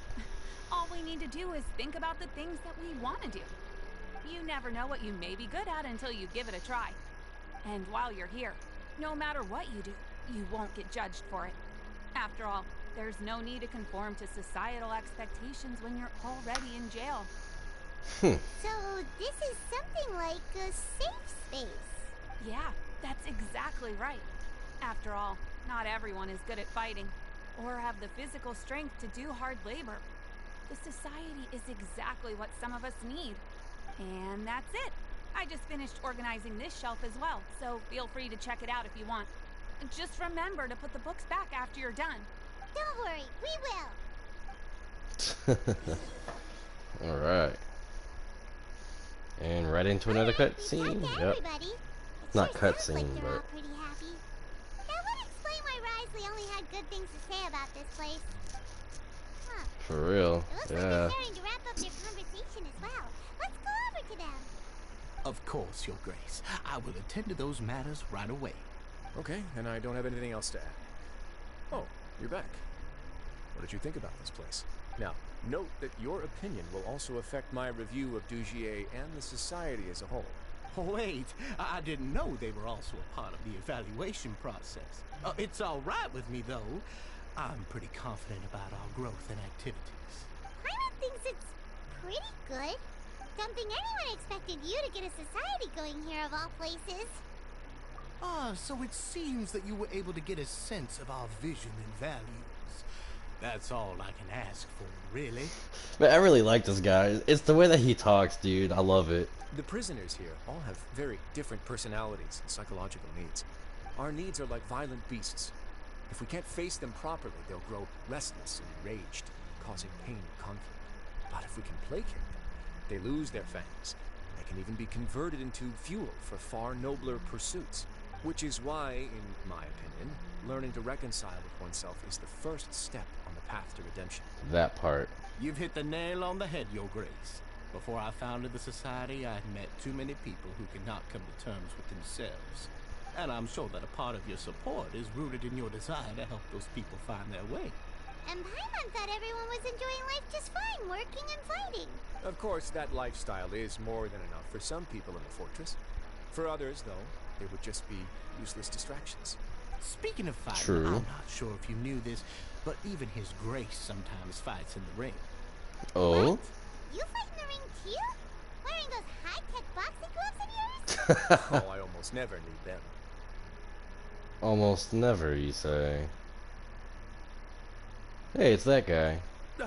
[SPEAKER 19] all we need to do is think about the things that we want to do. You never know what you may be good at until you give it a try. And while you're here, no matter what you do, you won't get judged for it. After all, there's no need to conform to societal expectations when you're already in jail.
[SPEAKER 2] So this is something like a safe space.
[SPEAKER 19] Yeah, that's exactly right. After all, not everyone is good at fighting, or have the physical strength to do hard labor. The society is exactly what some of us need. And that's it. I just finished organizing this shelf as well, so feel free to check it out if you want. Just remember to put the books back after you're done.
[SPEAKER 2] Don't worry, we will.
[SPEAKER 1] Alright. And right into another cutscene. Yep. Not cutscene,
[SPEAKER 2] They're all
[SPEAKER 1] but
[SPEAKER 2] pretty happy. That would explain why Risley only had good things to say about this place. Huh.
[SPEAKER 1] for real.
[SPEAKER 2] It looks like they're starting to wrap up their conversation as well. Let's go over to them.
[SPEAKER 20] Of course, Your Grace. I will attend to those matters right away.
[SPEAKER 6] Okay, and I don't have anything else to add. Oh, you're back. What did you think about this place? Now, note that your opinion will also affect my review of Dugier and the society as a whole.
[SPEAKER 20] Wait, I didn't know they were also a part of the evaluation process. It's all right with me, though. I'm pretty confident about our growth and activities.
[SPEAKER 2] Paimon thinks it's pretty good. Don't think anyone expected you to get a society going here of all places.
[SPEAKER 20] Ah, so it seems that you were able to get a sense of our vision and values. That's all I can ask for, really.
[SPEAKER 1] But I really like this guy. It's the way that he talks, dude. I love it.
[SPEAKER 6] The prisoners here all have very different personalities and psychological needs. Our needs are like violent beasts. If we can't face them properly, they'll grow restless and enraged, causing pain and conflict. But if we can placate them, they lose their fangs. They can even be converted into fuel for far nobler pursuits. Which is why, in my opinion, learning to reconcile with oneself is the first step on the path to redemption.
[SPEAKER 1] That part.
[SPEAKER 20] You've hit the nail on the head, Your Grace. Before I founded the Society, I had met too many people who could not come to terms with themselves. And I'm sure that a part of your support is rooted in your desire to help those people find their way.
[SPEAKER 2] And Paimon thought everyone was enjoying life just fine, working and fighting.
[SPEAKER 6] Of course, that lifestyle is more than enough for some people in the fortress. For others, though, they would just be useless distractions.
[SPEAKER 20] Speaking of fighting,
[SPEAKER 1] True.
[SPEAKER 20] I'm not sure if you knew this, but even His Grace sometimes fights in the ring.
[SPEAKER 1] Oh?
[SPEAKER 2] You fight in the ring too? Wearing those high-tech boxing gloves of yours?
[SPEAKER 6] Oh, I almost never need them.
[SPEAKER 1] Almost never, you say. Hey, it's that guy.
[SPEAKER 2] Hey,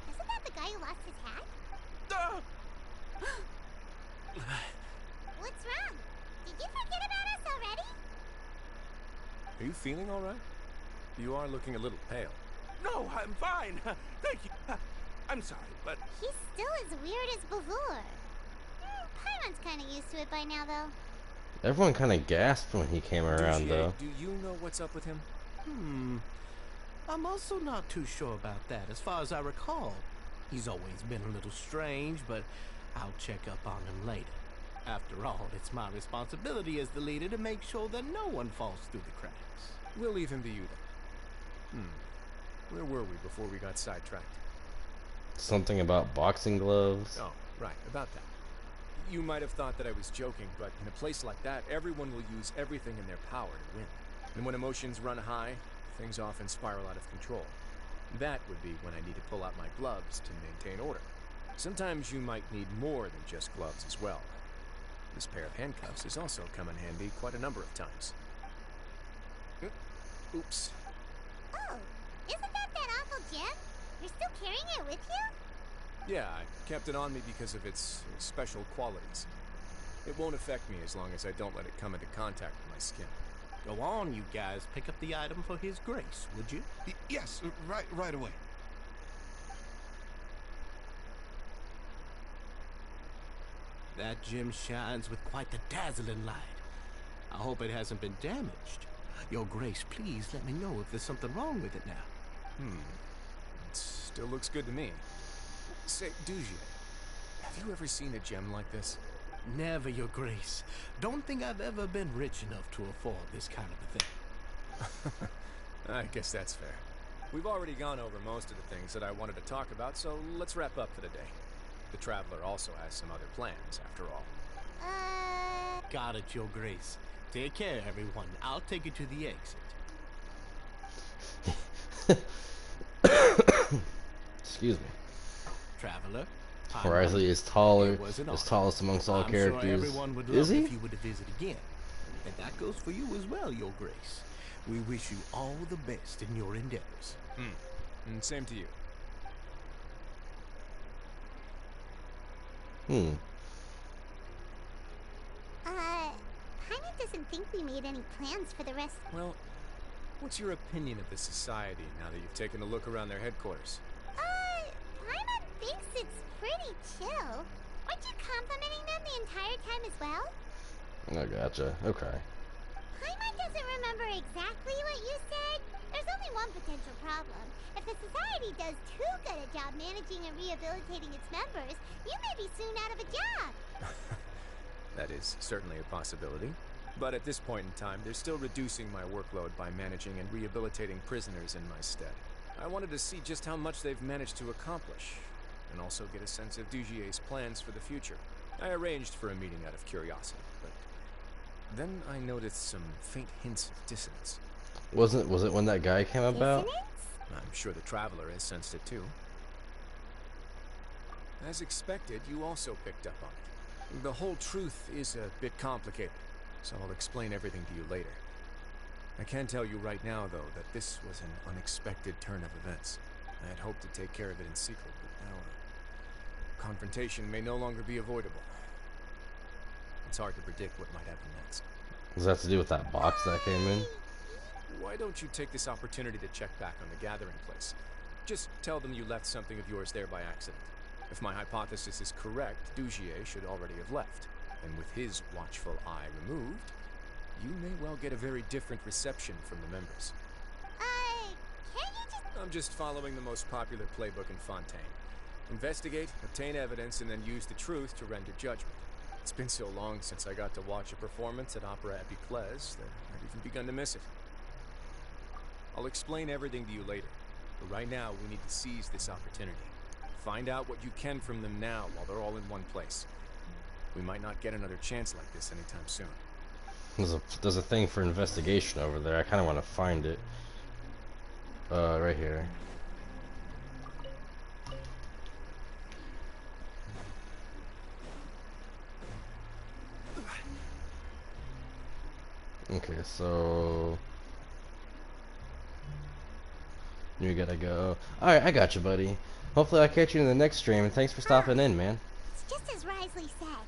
[SPEAKER 2] isn't that the guy who lost his hat? What's wrong? Did you forget about us already?
[SPEAKER 6] Are you feeling all right? You are looking a little pale.
[SPEAKER 13] No, I'm fine. Thank you. I'm sorry, but...
[SPEAKER 2] He's still as weird as before. Paimon's kind of used to it by now, though.
[SPEAKER 1] Everyone kind of gasped when he came around,
[SPEAKER 6] Dugier,
[SPEAKER 1] though.
[SPEAKER 6] do you know what's up with him?
[SPEAKER 20] I'm also not too sure about that. As far as I recall, he's always been a little strange, but I'll check up on him later. After all, it's my responsibility as the leader to make sure that no one falls through the cracks.
[SPEAKER 6] We'll leave him to you, then. Where were we before we got sidetracked?
[SPEAKER 1] Something about boxing gloves.
[SPEAKER 6] Oh, right, about that. You might have thought that I was joking, but in a place like that, everyone will use everything in their power to win. And when emotions run high, things often spiral out of control. That would be when I need to pull out my gloves to maintain order. Sometimes you might need more than just gloves as well. This pair of handcuffs has also come in handy quite a number of times. Oops.
[SPEAKER 2] Oh, isn't that awful gem? You're still carrying it with you?
[SPEAKER 6] Yeah, I kept it on me because of its special qualities. It won't affect me as long as I don't let it come into contact with my skin.
[SPEAKER 20] Go on, you guys. Pick up the item for his grace, would you?
[SPEAKER 17] Yes, right away.
[SPEAKER 20] That gem shines with quite the dazzling light. I hope it hasn't been damaged. Your Grace, please let me know if there's something wrong with it now.
[SPEAKER 6] It still looks good to me. Say, Dujier, have you ever seen a gem like this?
[SPEAKER 20] Never, Your Grace. Don't think I've ever been rich enough to afford this kind of a thing.
[SPEAKER 6] I guess that's fair. We've already gone over most of the things that I wanted to talk about, so let's wrap up for the day. The Traveler also has some other plans, after all.
[SPEAKER 20] Got it, Your Grace. Take care, everyone. I'll take you to the exit.
[SPEAKER 1] Excuse me.
[SPEAKER 20] Traveler.
[SPEAKER 1] Riley is taller, is tallest amongst all characters.
[SPEAKER 20] Sure everyone would
[SPEAKER 1] Is
[SPEAKER 20] love
[SPEAKER 1] he?
[SPEAKER 20] if you were to visit again. And that goes for you as well, Your Grace. We wish you all the best in your endeavors.
[SPEAKER 6] And same to you.
[SPEAKER 2] Paimon doesn't think we made any plans for the rest.
[SPEAKER 6] Well, what's your opinion of the society now that you've taken a look around their headquarters?
[SPEAKER 2] Paimon thinks it's pretty chill. Aren't you complimenting them the entire time as well?
[SPEAKER 1] I gotcha. Okay.
[SPEAKER 2] Paimon doesn't remember exactly what you said. There's only one potential problem. If the society does too good a job managing and rehabilitating its members, you may be soon out of a job.
[SPEAKER 6] That is certainly a possibility. But at this point in time, they're still reducing my workload by managing and rehabilitating prisoners in my stead. I wanted to see just how much they've managed to accomplish, and also get a sense of Dujier's plans for the future. I arranged for a meeting out of curiosity, but then I noticed some faint hints of dissonance.
[SPEAKER 1] Was it when that guy came about?
[SPEAKER 6] I'm sure the Traveler has sensed it too. As expected, you also picked up on it. The whole truth is a bit complicated, so I'll explain everything to you later. I can tell you right now, though, that this was an unexpected turn of events. I had hoped to take care of it in secret, but now confrontation may no longer be avoidable. It's hard to predict what might happen next.
[SPEAKER 1] Does that have to do with that box that came in?
[SPEAKER 6] Why don't you take this opportunity to check back on the gathering place? Just tell them you left something of yours there by accident. If my hypothesis is correct, Dujier should already have left. And with his watchful eye removed, you may well get a very different reception from the members.
[SPEAKER 2] Can't you just...
[SPEAKER 6] I'm just following the most popular playbook in Fontaine. Investigate, obtain evidence, and then use the truth to render judgment. It's been so long since I got to watch a performance at Opera Epiclese that I've even begun to miss it. I'll explain everything to you later, but right now we need to seize this opportunity. Find out what you can from them now while they're all in one place. We might not get another chance like this anytime soon.
[SPEAKER 1] There's a thing for investigation over there. I kind of want to find it. Right here. Okay, so you gotta go. Alright, I got you, buddy. Hopefully I'll catch you in the next stream, and thanks for stopping in, man.
[SPEAKER 2] It's just as Risley said.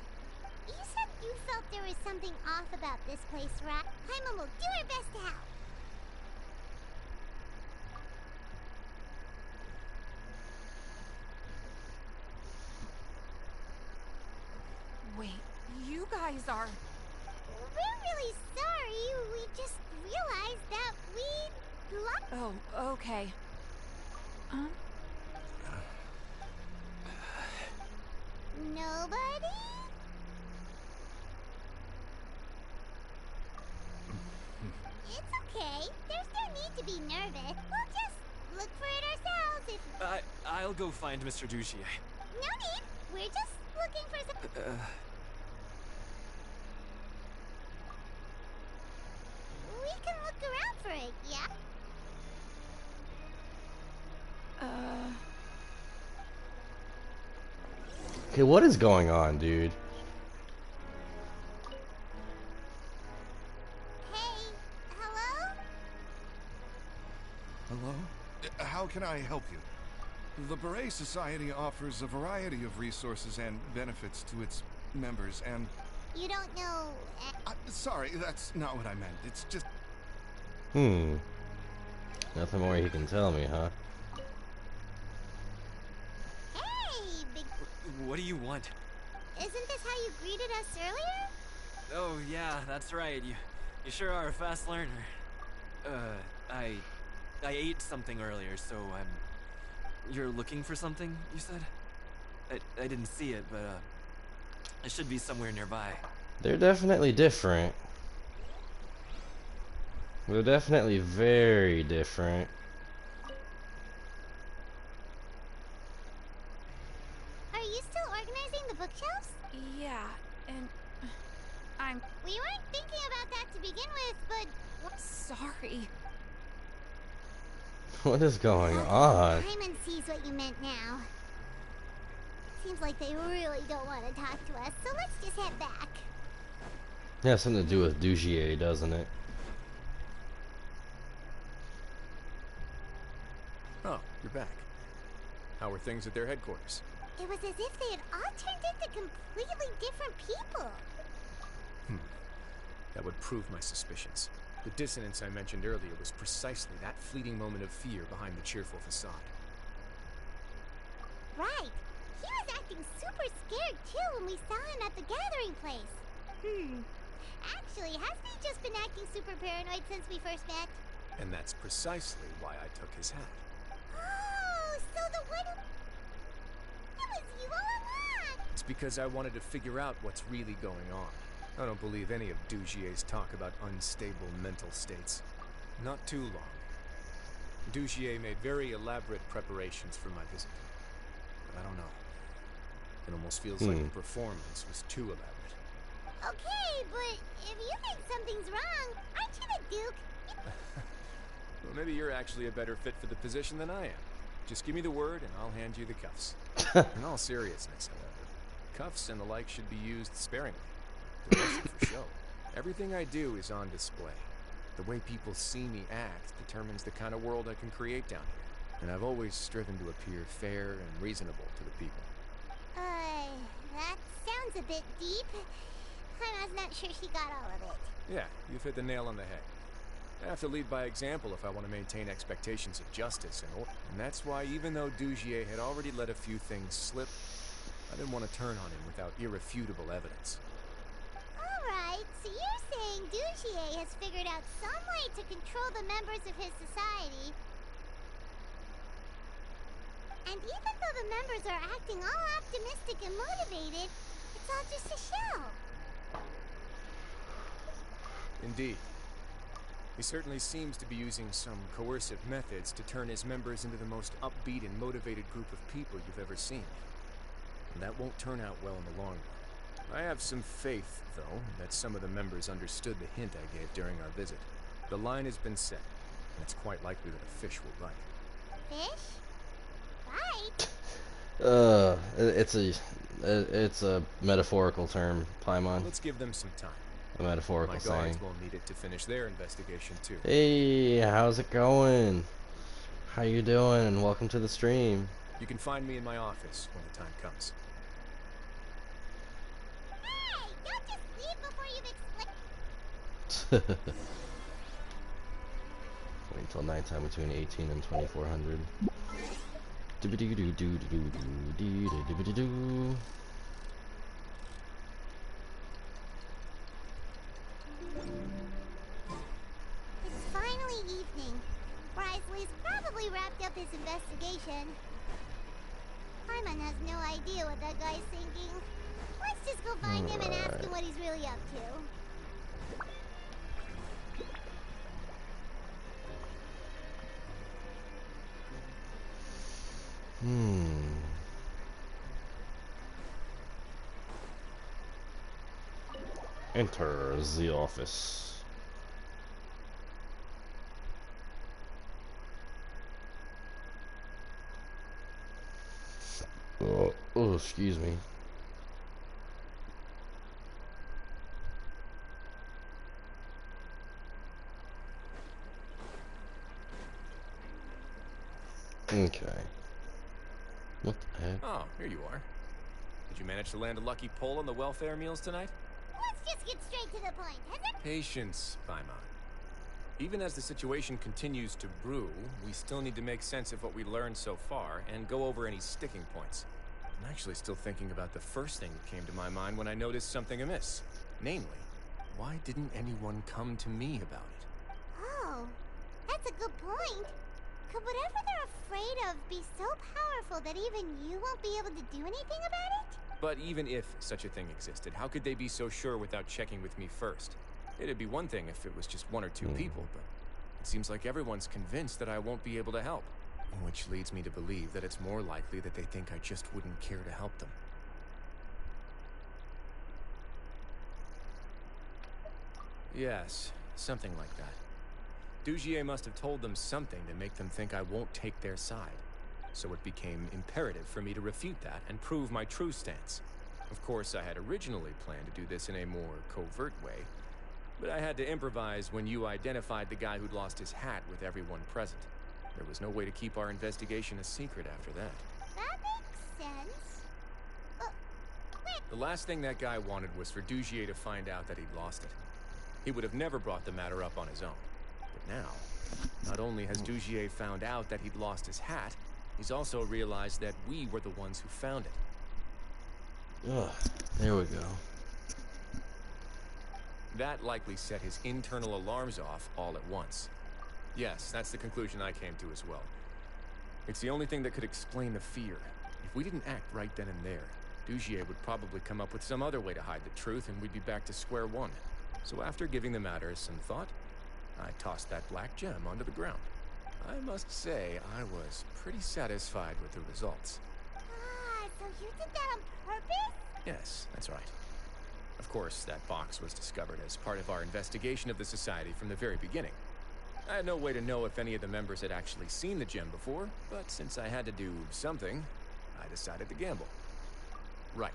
[SPEAKER 2] You said you felt there was something off about this place, right? Paimon will do her best to help.
[SPEAKER 19] Wait, you guys are...
[SPEAKER 2] We're really sorry. We just realized that we lost...
[SPEAKER 19] Oh, okay.
[SPEAKER 2] Nobody? It's okay. There's no need to be nervous. We'll look for it ourselves if...
[SPEAKER 18] I'll go find Mr. Dugier.
[SPEAKER 2] No need. We're just looking for some... We can look around for it, yeah?
[SPEAKER 1] Okay, what is going on, dude?
[SPEAKER 2] Hey, hello?
[SPEAKER 17] Hello? How can I help you? The Beret Society offers a variety of resources and benefits to its members, and...
[SPEAKER 2] You don't know...
[SPEAKER 17] sorry, that's not what I meant. It's just...
[SPEAKER 1] Nothing more he can tell me, huh?
[SPEAKER 2] Hey, big...
[SPEAKER 18] What do you want?
[SPEAKER 2] Isn't this how you greeted us earlier?
[SPEAKER 18] Oh, yeah, that's right. You sure are a fast learner. I ate something earlier, so you're looking for something, you said? I didn't see it, but, it should be somewhere nearby.
[SPEAKER 1] They're definitely different. They're definitely very different.
[SPEAKER 2] Are you still organizing the bookshelves?
[SPEAKER 7] Yeah, and I'm...
[SPEAKER 2] We weren't thinking about that to begin with, but...
[SPEAKER 7] Sorry.
[SPEAKER 1] What is going on?
[SPEAKER 2] Paimon sees what you meant now. Seems like they really don't want to talk to us, so let's just head back.
[SPEAKER 1] It has something to do with Dugier, doesn't it?
[SPEAKER 6] Oh, you're back. How were things at their headquarters?
[SPEAKER 2] It was as if they had all turned into completely different people.
[SPEAKER 6] That would prove my suspicions. The dissonance I mentioned earlier was precisely that fleeting moment of fear behind the cheerful facade.
[SPEAKER 2] Right. He was acting super scared too when we saw him at the gathering place. Actually, hasn't he just been acting super paranoid since we first met?
[SPEAKER 6] And that's precisely why I took his hat.
[SPEAKER 2] Oh, so the one who... It was you all along!
[SPEAKER 6] It's because I wanted to figure out what's really going on. I don't believe any of Dugier's talk about unstable mental states. Not too long. Dugier made very elaborate preparations for my visit. But I don't know. It almost feels like the performance was too elaborate.
[SPEAKER 2] Okay, but if you think something's wrong, aren't you the Duke?
[SPEAKER 6] Well, maybe you're actually a better fit for the position than I am. Just give me the word and I'll hand you the cuffs. In all seriousness, however, cuffs and the like should be used sparingly. They're mostly for show. Everything I do is on display. The way people see me act determines the kind of world I can create down here. And I've always striven to appear fair and reasonable to the people.
[SPEAKER 2] That sounds a bit deep. I'm not sure she got all of it.
[SPEAKER 6] Yeah, you've hit the nail on the head. I have to lead by example if I want to maintain expectations of justice and order. And that's why, even though Dugier had already let a few things slip, I didn't want to turn on him without irrefutable evidence.
[SPEAKER 2] Alright, so you're saying Dugier has figured out some way to control the members of his society. And even though the members are acting all optimistic and motivated, it's all just a show.
[SPEAKER 6] Indeed. He certainly seems to be using some coercive methods to turn his members into the most upbeat and motivated group of people you've ever seen. And that won't turn out well in the long run. I have some faith, though, that some of the members understood the hint I gave during our visit. The line has been set, and it's quite likely that a fish will bite.
[SPEAKER 2] Fish? Bite?
[SPEAKER 1] It's a metaphorical term, Paimon.
[SPEAKER 6] Let's give them some time.
[SPEAKER 1] A metaphorical
[SPEAKER 6] My
[SPEAKER 1] saying.
[SPEAKER 6] guards will need it to finish their investigation too.
[SPEAKER 1] Hey, how's it going? How you doing? And welcome to the stream.
[SPEAKER 6] You can find me in my office when the time comes.
[SPEAKER 2] Hey, don't just leave before you've explained.
[SPEAKER 1] Wait until nighttime between 18 and 2400.
[SPEAKER 2] It's finally evening. Wrisley's probably wrapped up his investigation. Paimon has no idea what that guy's thinking. Let's just go find him and ask him what he's really up to.
[SPEAKER 1] Enter the office. Oh, excuse me. Okay. What the heck?
[SPEAKER 6] Oh, here you are. Did you manage to land a lucky pull on the welfare meals tonight?
[SPEAKER 2] Let's just get straight to the point, has it?
[SPEAKER 6] Patience, Paimon. Even as the situation continues to brew, we still need to make sense of what we learned so far and go over any sticking points. I'm actually still thinking about the first thing that came to my mind when I noticed something amiss. Namely, why didn't anyone come to me about it?
[SPEAKER 2] Oh, that's a good point. Could whatever they're afraid of be so powerful that even you won't be able to do anything about it?
[SPEAKER 6] But even if such a thing existed, how could they be so sure without checking with me first? It'd be one thing if it was just one or two people, but it seems like everyone's convinced that I won't be able to help. Which leads me to believe that it's more likely that they think I just wouldn't care to help them. Yes, something like that. Dugier must have told them something to make them think I won't take their side. So it became imperative for me to refute that and prove my true stance. Of course, I had originally planned to do this in a more covert way, but I had to improvise when you identified the guy who'd lost his hat with everyone present. There was no way to keep our investigation a secret after that.
[SPEAKER 2] That makes sense.
[SPEAKER 6] The last thing that guy wanted was for Dugier to find out that he'd lost it. He would have never brought the matter up on his own. But now, not only has Dugier found out that he'd lost his hat, he's also realized that we were the ones who found it.
[SPEAKER 1] Ugh, there we go.
[SPEAKER 6] That likely set his internal alarms off all at once. Yes, that's the conclusion I came to as well. It's the only thing that could explain the fear. If we didn't act right then and there, Dugier would probably come up with some other way to hide the truth and we'd be back to square one. So after giving the matter some thought, I tossed that black gem onto the ground. I must say, I was pretty satisfied with the results.
[SPEAKER 2] Ah, so you did that on purpose?
[SPEAKER 6] Yes, that's right. Of course, that box was discovered as part of our investigation of the Society from the very beginning. I had no way to know if any of the members had actually seen the gem before, but since I had to do something, I decided to gamble. Right.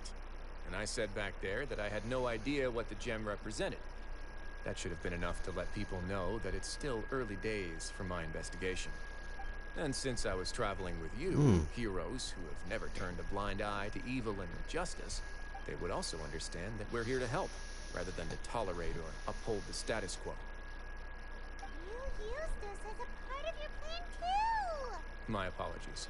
[SPEAKER 6] And I said back there that I had no idea what the gem represented. That should have been enough to let people know that it's still early days for my investigation. And since I was traveling with you, heroes who have never turned a blind eye to evil and injustice, they would also understand that we're here to help, rather than to tolerate or uphold the status quo.
[SPEAKER 2] You used us as a part of your plan too!
[SPEAKER 6] My apologies.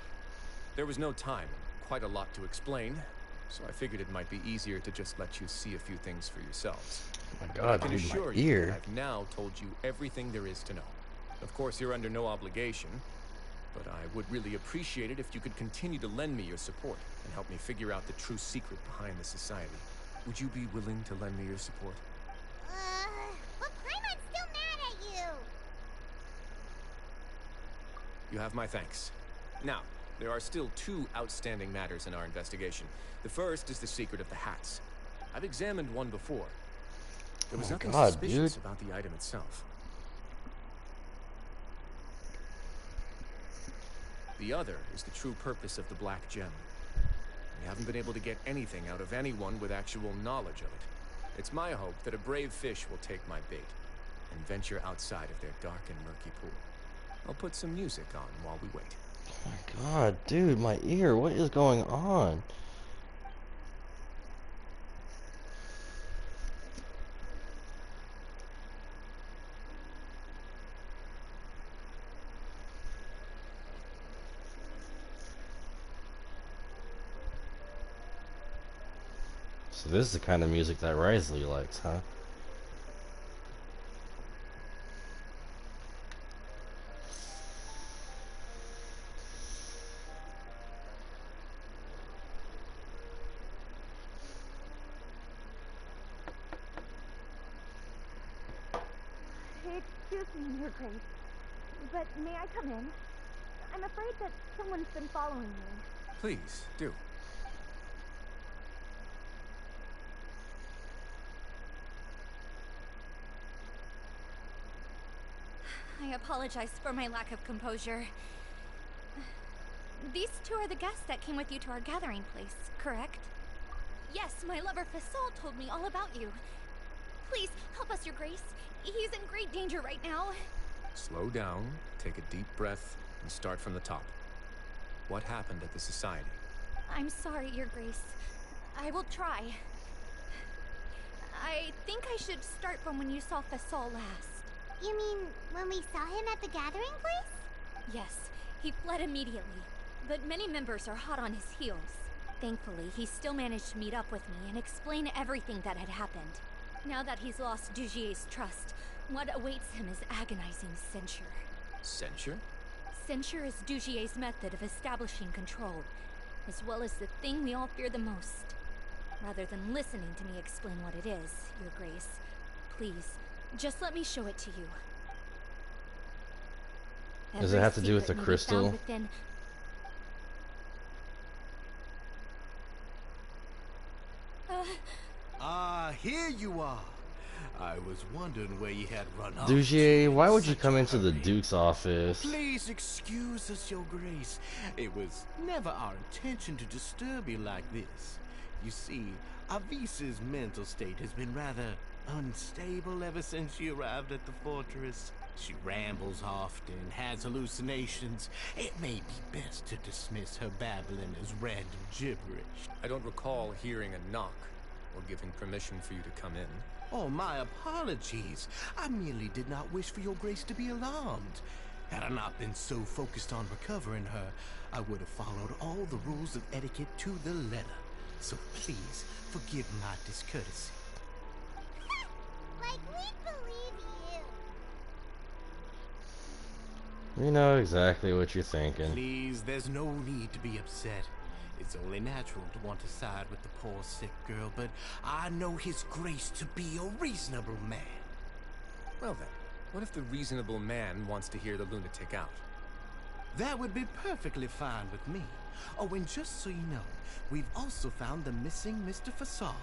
[SPEAKER 6] There was no time and quite a lot to explain, so I figured it might be easier to just let you see a few things for yourselves.
[SPEAKER 1] Oh my God,
[SPEAKER 6] I can
[SPEAKER 1] dude,
[SPEAKER 6] assure
[SPEAKER 1] my
[SPEAKER 6] you
[SPEAKER 1] ear.
[SPEAKER 6] that I've now told you everything there is to know. Of course, you're under no obligation, but I would really appreciate it if you could continue to lend me your support and help me figure out the true secret behind the Society. Would you be willing to lend me your support?
[SPEAKER 2] But Paimon's still mad at you!
[SPEAKER 6] You have my thanks. Now, there are still two outstanding matters in our investigation. The first is the secret of the hats. I've examined one before. There was nothing suspicious about the item itself. The other is the true purpose of the black gem. We haven't been able to get anything out of anyone with actual knowledge of it. It's my hope that a brave fish will take my bait and venture outside of their dark and murky pool. I'll put some music on while we wait.
[SPEAKER 1] Oh my God, dude, my ear, what is going on? So this is the kind of music that Risley likes, huh?
[SPEAKER 10] Excuse me, Your Grace, but may I come in? I'm afraid that someone's been following me.
[SPEAKER 6] Please, do.
[SPEAKER 11] I apologize for my lack of composure. These two are the guests that came with you to our gathering place, correct? Yes, my lover Fasol told me all about you. Please, help us, Your Grace. He's in great danger right now.
[SPEAKER 6] Slow down, take a deep breath, and start from the top. What happened at the Society?
[SPEAKER 11] I'm sorry, Your Grace. I will try. I think I should start from when you saw Fasol last.
[SPEAKER 2] You mean when we saw him at the gathering place?
[SPEAKER 11] Yes, he fled immediately, but many members are hot on his heels. Thankfully, he still managed to meet up with me and explain everything that had happened. Now that he's lost Dugier's trust, what awaits him is agonizing censure.
[SPEAKER 6] Censure?
[SPEAKER 11] Censure is Dugier's method of establishing control, as well as the thing we all fear the most. Rather than listening to me explain what it is, Your Grace, please, just let me show it to you.
[SPEAKER 1] Does it have to do with the crystal?
[SPEAKER 20] Here you are. I was wondering where you had run off.
[SPEAKER 1] Dugier, why would you come into the Duke's office?
[SPEAKER 20] Please excuse us, Your Grace. It was never our intention to disturb you like this. You see, Avisa's mental state has been rather unstable ever since she arrived at the fortress. She rambles often, has hallucinations. It may be best to dismiss her babbling as random gibberish.
[SPEAKER 6] I don't recall hearing a knock or giving permission for you to come in.
[SPEAKER 20] Oh, my apologies. I merely did not wish for Your Grace to be alarmed. Had I not been so focused on recovering her, I would have followed all the rules of etiquette to the letter. So please, forgive my discourtesy.
[SPEAKER 2] Like, we believe you.
[SPEAKER 1] We know exactly what you're thinking.
[SPEAKER 20] Please, there's no need to be upset. It's only natural to want to side with the poor sick girl, but I know His Grace to be a reasonable man.
[SPEAKER 6] Well then, what if the reasonable man wants to hear the lunatic out?
[SPEAKER 20] That would be perfectly fine with me. Oh, and just so you know, we've also found the missing Mr. Fasol.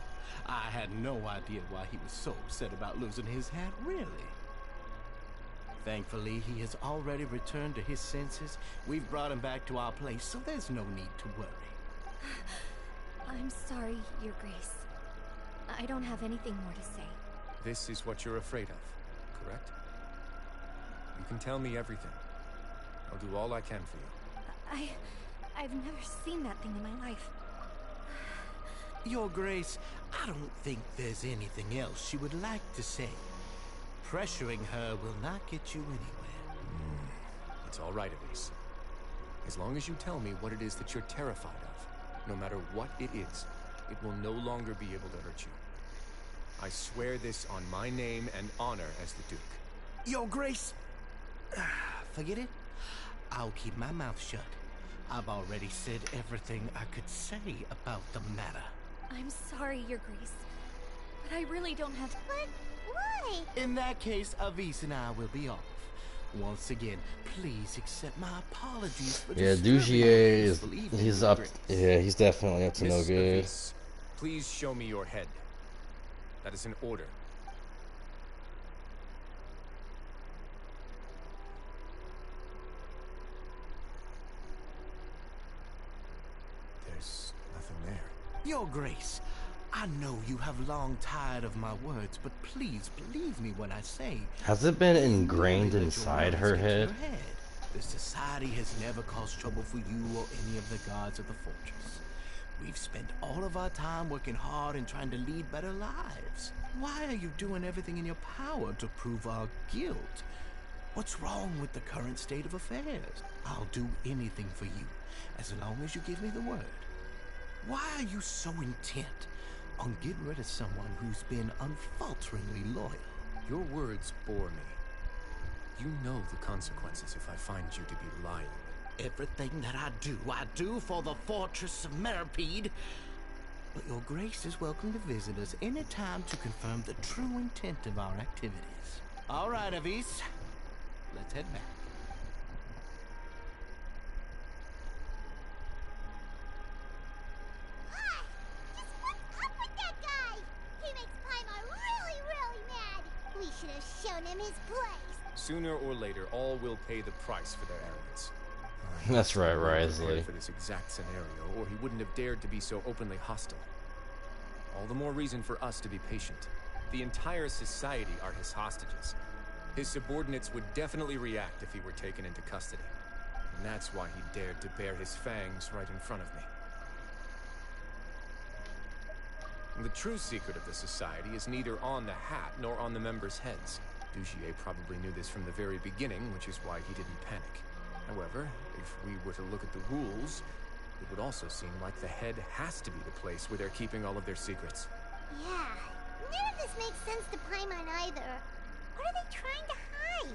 [SPEAKER 20] I had no idea why he was so upset about losing his hat, really. Thankfully, he has already returned to his senses. We've brought him back to our place, so there's no need to worry.
[SPEAKER 11] I'm sorry, Your Grace. I don't have anything more to say.
[SPEAKER 6] This is what you're afraid of, correct? You can tell me everything. I'll do all I can for you.
[SPEAKER 11] I've never seen that thing in my life.
[SPEAKER 20] Your Grace, I don't think there's anything else she would like to say. Pressuring her will not get you anywhere.
[SPEAKER 6] It's all right, Elise. As long as you tell me what it is that you're terrified of, no matter what it is, it will no longer be able to hurt you. I swear this on my name and honor as the Duke.
[SPEAKER 20] Your Grace, forget it. I'll keep my mouth shut. I've already said everything I could say about the matter.
[SPEAKER 11] I'm sorry, Your Grace, but I really don't have...
[SPEAKER 2] But why?
[SPEAKER 20] In that case, Avis and I will be off. Once again, please accept my apologies for
[SPEAKER 1] Dugier is... he's up... Yeah, he's definitely up to no good.
[SPEAKER 6] Avis, please show me your head. That is an order. There's nothing there.
[SPEAKER 20] Your Grace, I know you have long tired of my words, but please believe me when I say...
[SPEAKER 1] Has it been ingrained inside her head?
[SPEAKER 20] The Society has never caused trouble for you or any of the guards of the fortress. We've spent all of our time working hard and trying to lead better lives. Why are you doing everything in your power to prove our guilt? What's wrong with the current state of affairs? I'll do anything for you, as long as you give me the word. Why are you so intent on getting rid of someone who's been unfalteringly loyal?
[SPEAKER 6] Your words bore me. You know the consequences if I find you to be lying.
[SPEAKER 20] Everything that I do for the fortress of Meripede. But Your Grace is welcome to visit us any time to confirm the true intent of our activities. All right, Avis. Let's head back.
[SPEAKER 2] shown him his place.
[SPEAKER 6] Sooner or later, all will pay the price for their arrogance.
[SPEAKER 1] That's right,
[SPEAKER 6] He was
[SPEAKER 1] Risley.
[SPEAKER 6] prepared for this exact scenario, or he wouldn't have dared to be so openly hostile. All the more reason for us to be patient. The entire society are his hostages. His subordinates would definitely react if he were taken into custody. And that's why he dared to bare his fangs right in front of me. The true secret of the society is neither on the hat nor on the members' heads. Dugier probably knew this from the very beginning, which is why he didn't panic. However, if we were to look at the rules, it would also seem like the head has to be the place where they're keeping all of their secrets.
[SPEAKER 2] Yeah, none of this makes sense to Paimon either. What are they trying to hide?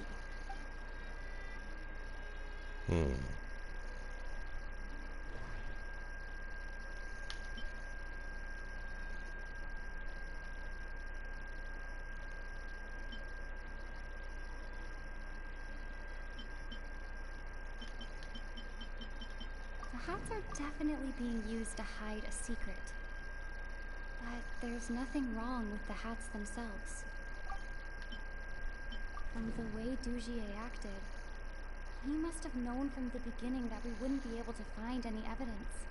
[SPEAKER 10] The hats are definitely being used to hide a secret. But there's nothing wrong with the hats themselves. From the way Dugier acted, he must have known from the beginning that we wouldn't be able to find any evidence.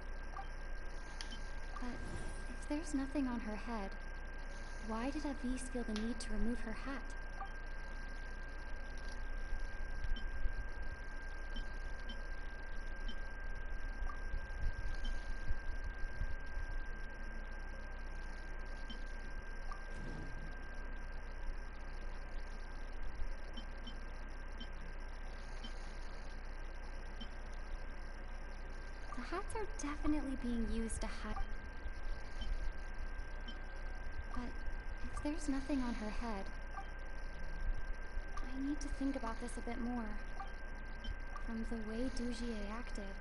[SPEAKER 10] But if there's nothing on her head, why did Avis feel the need to remove her hat? The hats are definitely being used to hide. But if there's nothing on her head, I need to think about this a bit more. From the way Dugier acted,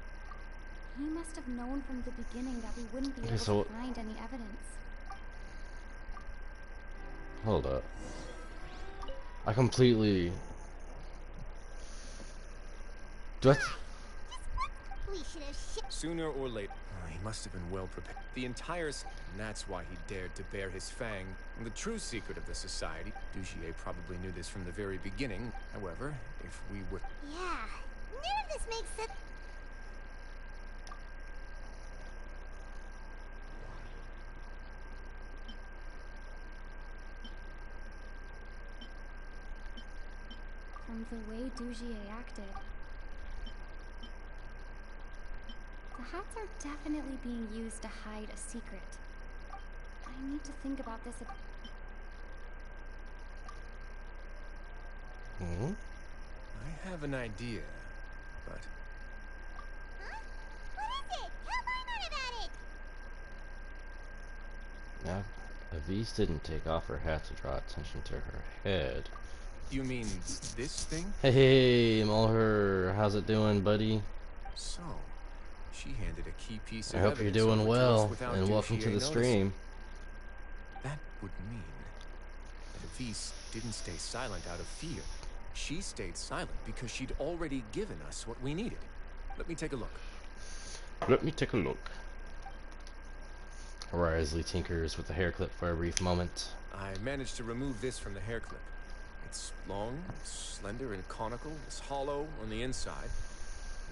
[SPEAKER 10] he must have known from the beginning that we wouldn't be able to find any evidence.
[SPEAKER 1] Hold up. I completely...
[SPEAKER 2] We should have
[SPEAKER 6] Sooner or later, he must have been well prepared. The entire... And that's why he dared to bare his fang. The true secret of the society, Dugier probably knew this from the very beginning. However, if we were...
[SPEAKER 2] Yeah, none of this makes sense.
[SPEAKER 10] From the way Dugier acted, the hats are definitely being used to hide a secret. I need to think about this a bit.
[SPEAKER 6] I have an idea, but...
[SPEAKER 2] Huh? What is it? Tell Paimon about it!
[SPEAKER 1] Now, Avis didn't take off her hat to draw attention to her head.
[SPEAKER 6] You mean this thing?
[SPEAKER 1] Hey, Mulher, how's it doing, buddy?
[SPEAKER 6] So, she handed a key piece of
[SPEAKER 1] I hope you're
[SPEAKER 6] evidence
[SPEAKER 1] doing
[SPEAKER 6] over to us
[SPEAKER 1] well,
[SPEAKER 6] without
[SPEAKER 1] and welcome
[SPEAKER 6] Dugier
[SPEAKER 1] to the
[SPEAKER 6] noticing.
[SPEAKER 1] stream.
[SPEAKER 6] That would mean that Avis didn't stay silent out of fear. She stayed silent because she'd already given us what we needed. Let me take a look.
[SPEAKER 1] Let me take a look. Risley tinkers with the hair clip for a brief moment.
[SPEAKER 6] I managed to remove this from the hair clip. It's long, slender, and conical. It's hollow on the inside.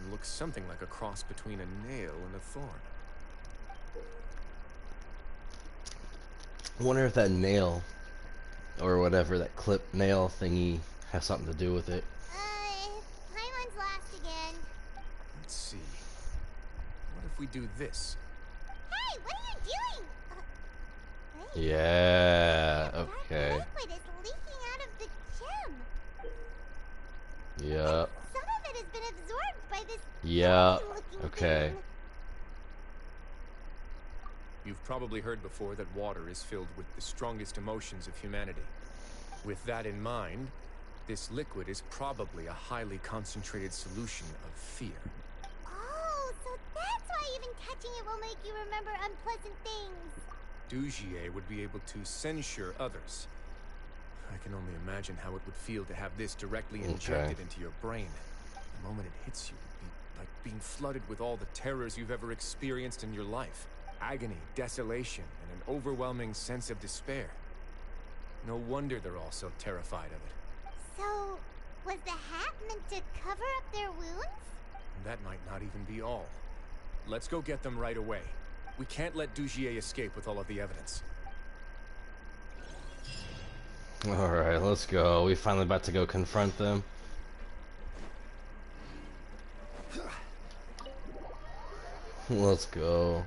[SPEAKER 6] And looks something like a cross between a nail and a thorn.
[SPEAKER 1] I wonder if that nail, or whatever, that clip nail thingy, has something to do with it.
[SPEAKER 2] Paimon's lost again.
[SPEAKER 6] Let's see. What if we do this?
[SPEAKER 2] Hey, what are you doing?
[SPEAKER 1] Yeah, okay.
[SPEAKER 2] Liquid is leaking out of the gem.
[SPEAKER 1] Yep.
[SPEAKER 2] Some of it has been absorbed by this
[SPEAKER 1] Yeah,
[SPEAKER 2] looking
[SPEAKER 1] okay.
[SPEAKER 2] thing.
[SPEAKER 6] You've probably heard before that water is filled with the strongest emotions of humanity. With that in mind, this liquid is probably a highly concentrated solution of fear.
[SPEAKER 2] Oh, so that's why even touching it will make you remember unpleasant things.
[SPEAKER 6] Dugier would be able to censure others. I can only imagine how it would feel to have this directly injected into your brain. The moment it hits you would be like being flooded with all the terrors you've ever experienced in your life. Agony, desolation, and an overwhelming sense of despair. No wonder they're all so terrified of it.
[SPEAKER 2] So, was the hat meant to cover up their wounds?
[SPEAKER 6] That might not even be all. Let's go get them right away. We can't let Dugier escape with all of the evidence.
[SPEAKER 1] Alright, let's go. We finally about to go confront them. Let's go.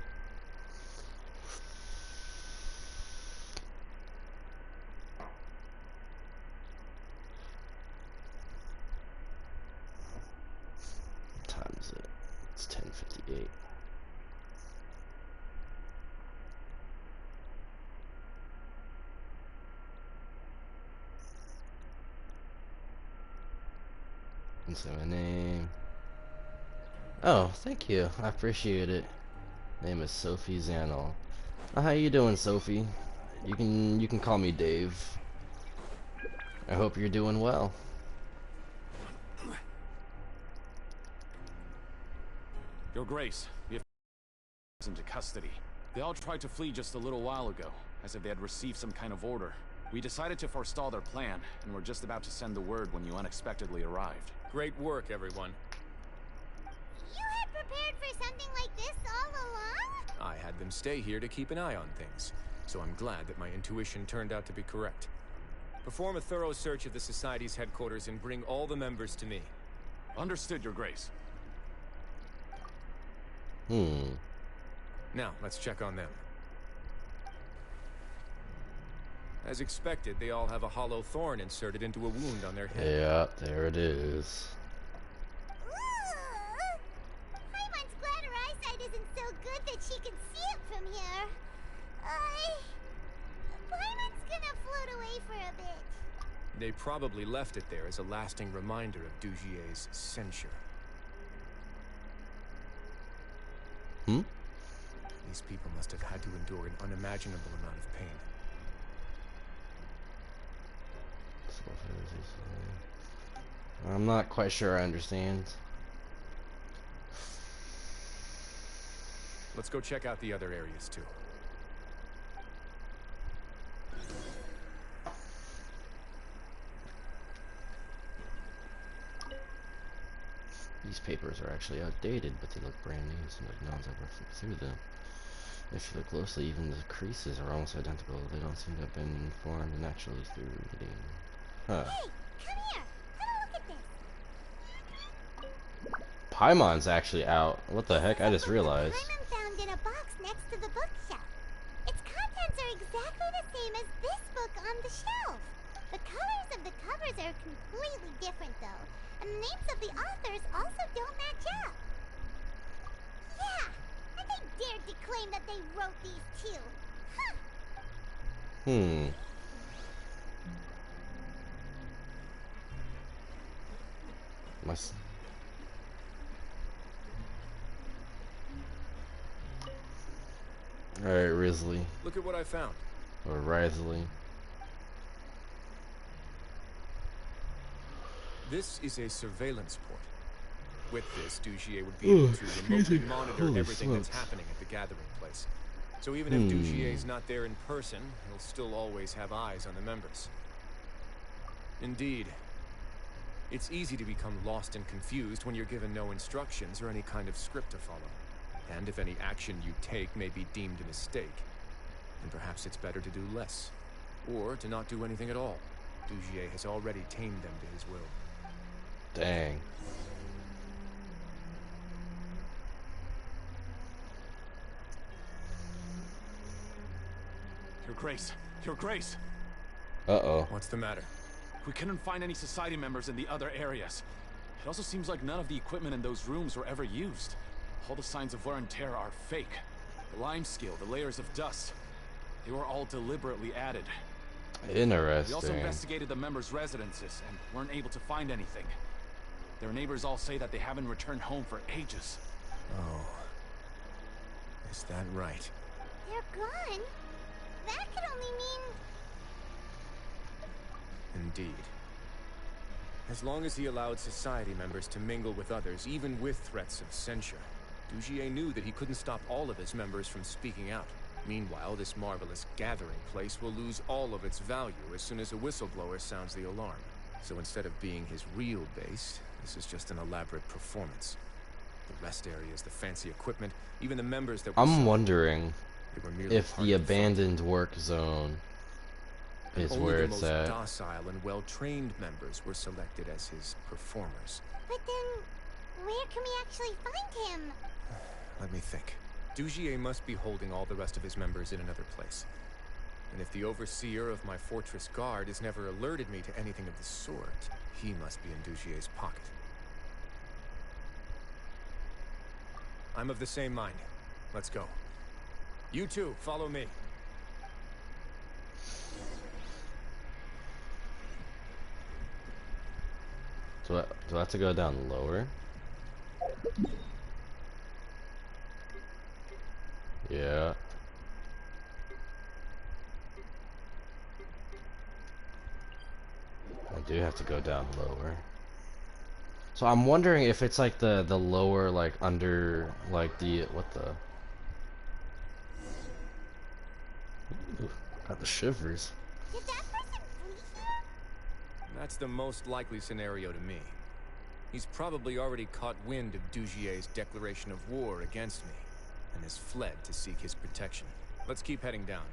[SPEAKER 1] What time is it? It's 10:58. And say my name. Oh, thank you. I appreciate it. Name is Sophie Zanel. How you doing, Sophie? You can call me Dave. I hope you're doing well.
[SPEAKER 21] Your Grace, we have into custody. They all tried to flee just a little while ago, as if they had received some kind of order. We decided to forestall their plan, and were just about to send the word when you unexpectedly arrived.
[SPEAKER 6] Great work, everyone.
[SPEAKER 2] You had prepared for something like this all along?
[SPEAKER 6] I had them stay here to keep an eye on things, so I'm glad that my intuition turned out to be correct. Perform a thorough search of the Society's headquarters and bring all the members to me.
[SPEAKER 21] Understood, Your Grace.
[SPEAKER 6] Now, let's check on them. As expected, they all have a hollow thorn inserted into a wound on their head.
[SPEAKER 1] Yeah, there it is.
[SPEAKER 2] Paimon's glad her eyesight isn't so good that she can see it from here. Paimon's gonna float away for a bit.
[SPEAKER 6] They probably left it there as a lasting reminder of Dugier's censure. These people must have had to endure an unimaginable amount of pain.
[SPEAKER 1] I'm not quite sure I understand.
[SPEAKER 6] Let's go check out the other areas too.
[SPEAKER 1] These papers are actually outdated, but they look brand new, so like no one's ever flipped through them. If you look closely, even the creases are almost identical. They don't seem to have been formed naturally through reading. Huh.
[SPEAKER 2] Hey, come here. Have a look at this.
[SPEAKER 1] Paimon's actually out. What the heck? I just realized.
[SPEAKER 2] Paimon found in a box next to the bookshelf. Its contents are exactly the same as this book on the shelf. The colors of the covers are completely different, though, and the names of the authors also don't match up. Yeah, and they dared to claim that they wrote these too. Huh.
[SPEAKER 1] Must. Alright, Risley.
[SPEAKER 6] Look at what I found.
[SPEAKER 1] Or Risley.
[SPEAKER 6] This is a surveillance port. With this, Dugier would be able to remotely monitor everything that's happening at the gathering place. So even if Dugier's not there in person, he'll still always have eyes on the members. Indeed. It's easy to become lost and confused when you're given no instructions or any kind of script to follow. And if any action you take may be deemed a mistake, then perhaps it's better to do less. Or to not do anything at all. Dugier has already tamed them to his will.
[SPEAKER 1] Dang.
[SPEAKER 21] Your Grace! Your Grace!
[SPEAKER 1] Uh-oh.
[SPEAKER 6] What's the matter?
[SPEAKER 21] We couldn't find any Society members in the other areas. It also seems like none of the equipment in those rooms were ever used. All the signs of wear and tear are fake. The lime scale, the layers of dust, they were all deliberately added.
[SPEAKER 1] Interesting.
[SPEAKER 21] We also investigated the members' residences and weren't able to find anything. Their neighbors all say that they haven't returned home for ages.
[SPEAKER 6] Oh. Is that right?
[SPEAKER 2] They're gone? That could only mean...
[SPEAKER 6] Indeed. As long as he allowed Society members to mingle with others, even with threats of censure, Dugier knew that he couldn't stop all of his members from speaking out. Meanwhile, this marvelous gathering place will lose all of its value as soon as a whistleblower sounds the alarm. So instead of being his real base, this is just an elaborate performance. The rest areas, the fancy equipment, even the members that
[SPEAKER 1] I'm wondering
[SPEAKER 6] they were merely
[SPEAKER 1] if
[SPEAKER 6] part
[SPEAKER 1] the
[SPEAKER 6] of
[SPEAKER 1] abandoned work zone
[SPEAKER 6] and
[SPEAKER 1] is
[SPEAKER 6] only
[SPEAKER 1] where
[SPEAKER 6] the
[SPEAKER 1] it's
[SPEAKER 6] most
[SPEAKER 1] at.
[SPEAKER 6] docile and well-trained members were selected as his performers.
[SPEAKER 2] But then, where can we actually find him?
[SPEAKER 6] Let me think. Dugier must be holding all the rest of his members in another place. And if the overseer of my fortress guard has never alerted me to anything of the sort, he must be in Dugier's pocket. I'm of the same mind. Let's go. You two, follow me.
[SPEAKER 1] Do I have to go down lower? Yeah. I do have to go down lower. So I'm wondering if it's like the lower, like under, like the, what the? Ooh, got the shivers.
[SPEAKER 2] Did that person flee here?
[SPEAKER 6] That's the most likely scenario to me. He's probably already caught wind of Dugier's declaration of war against me, and has fled to seek his protection. Let's keep heading down.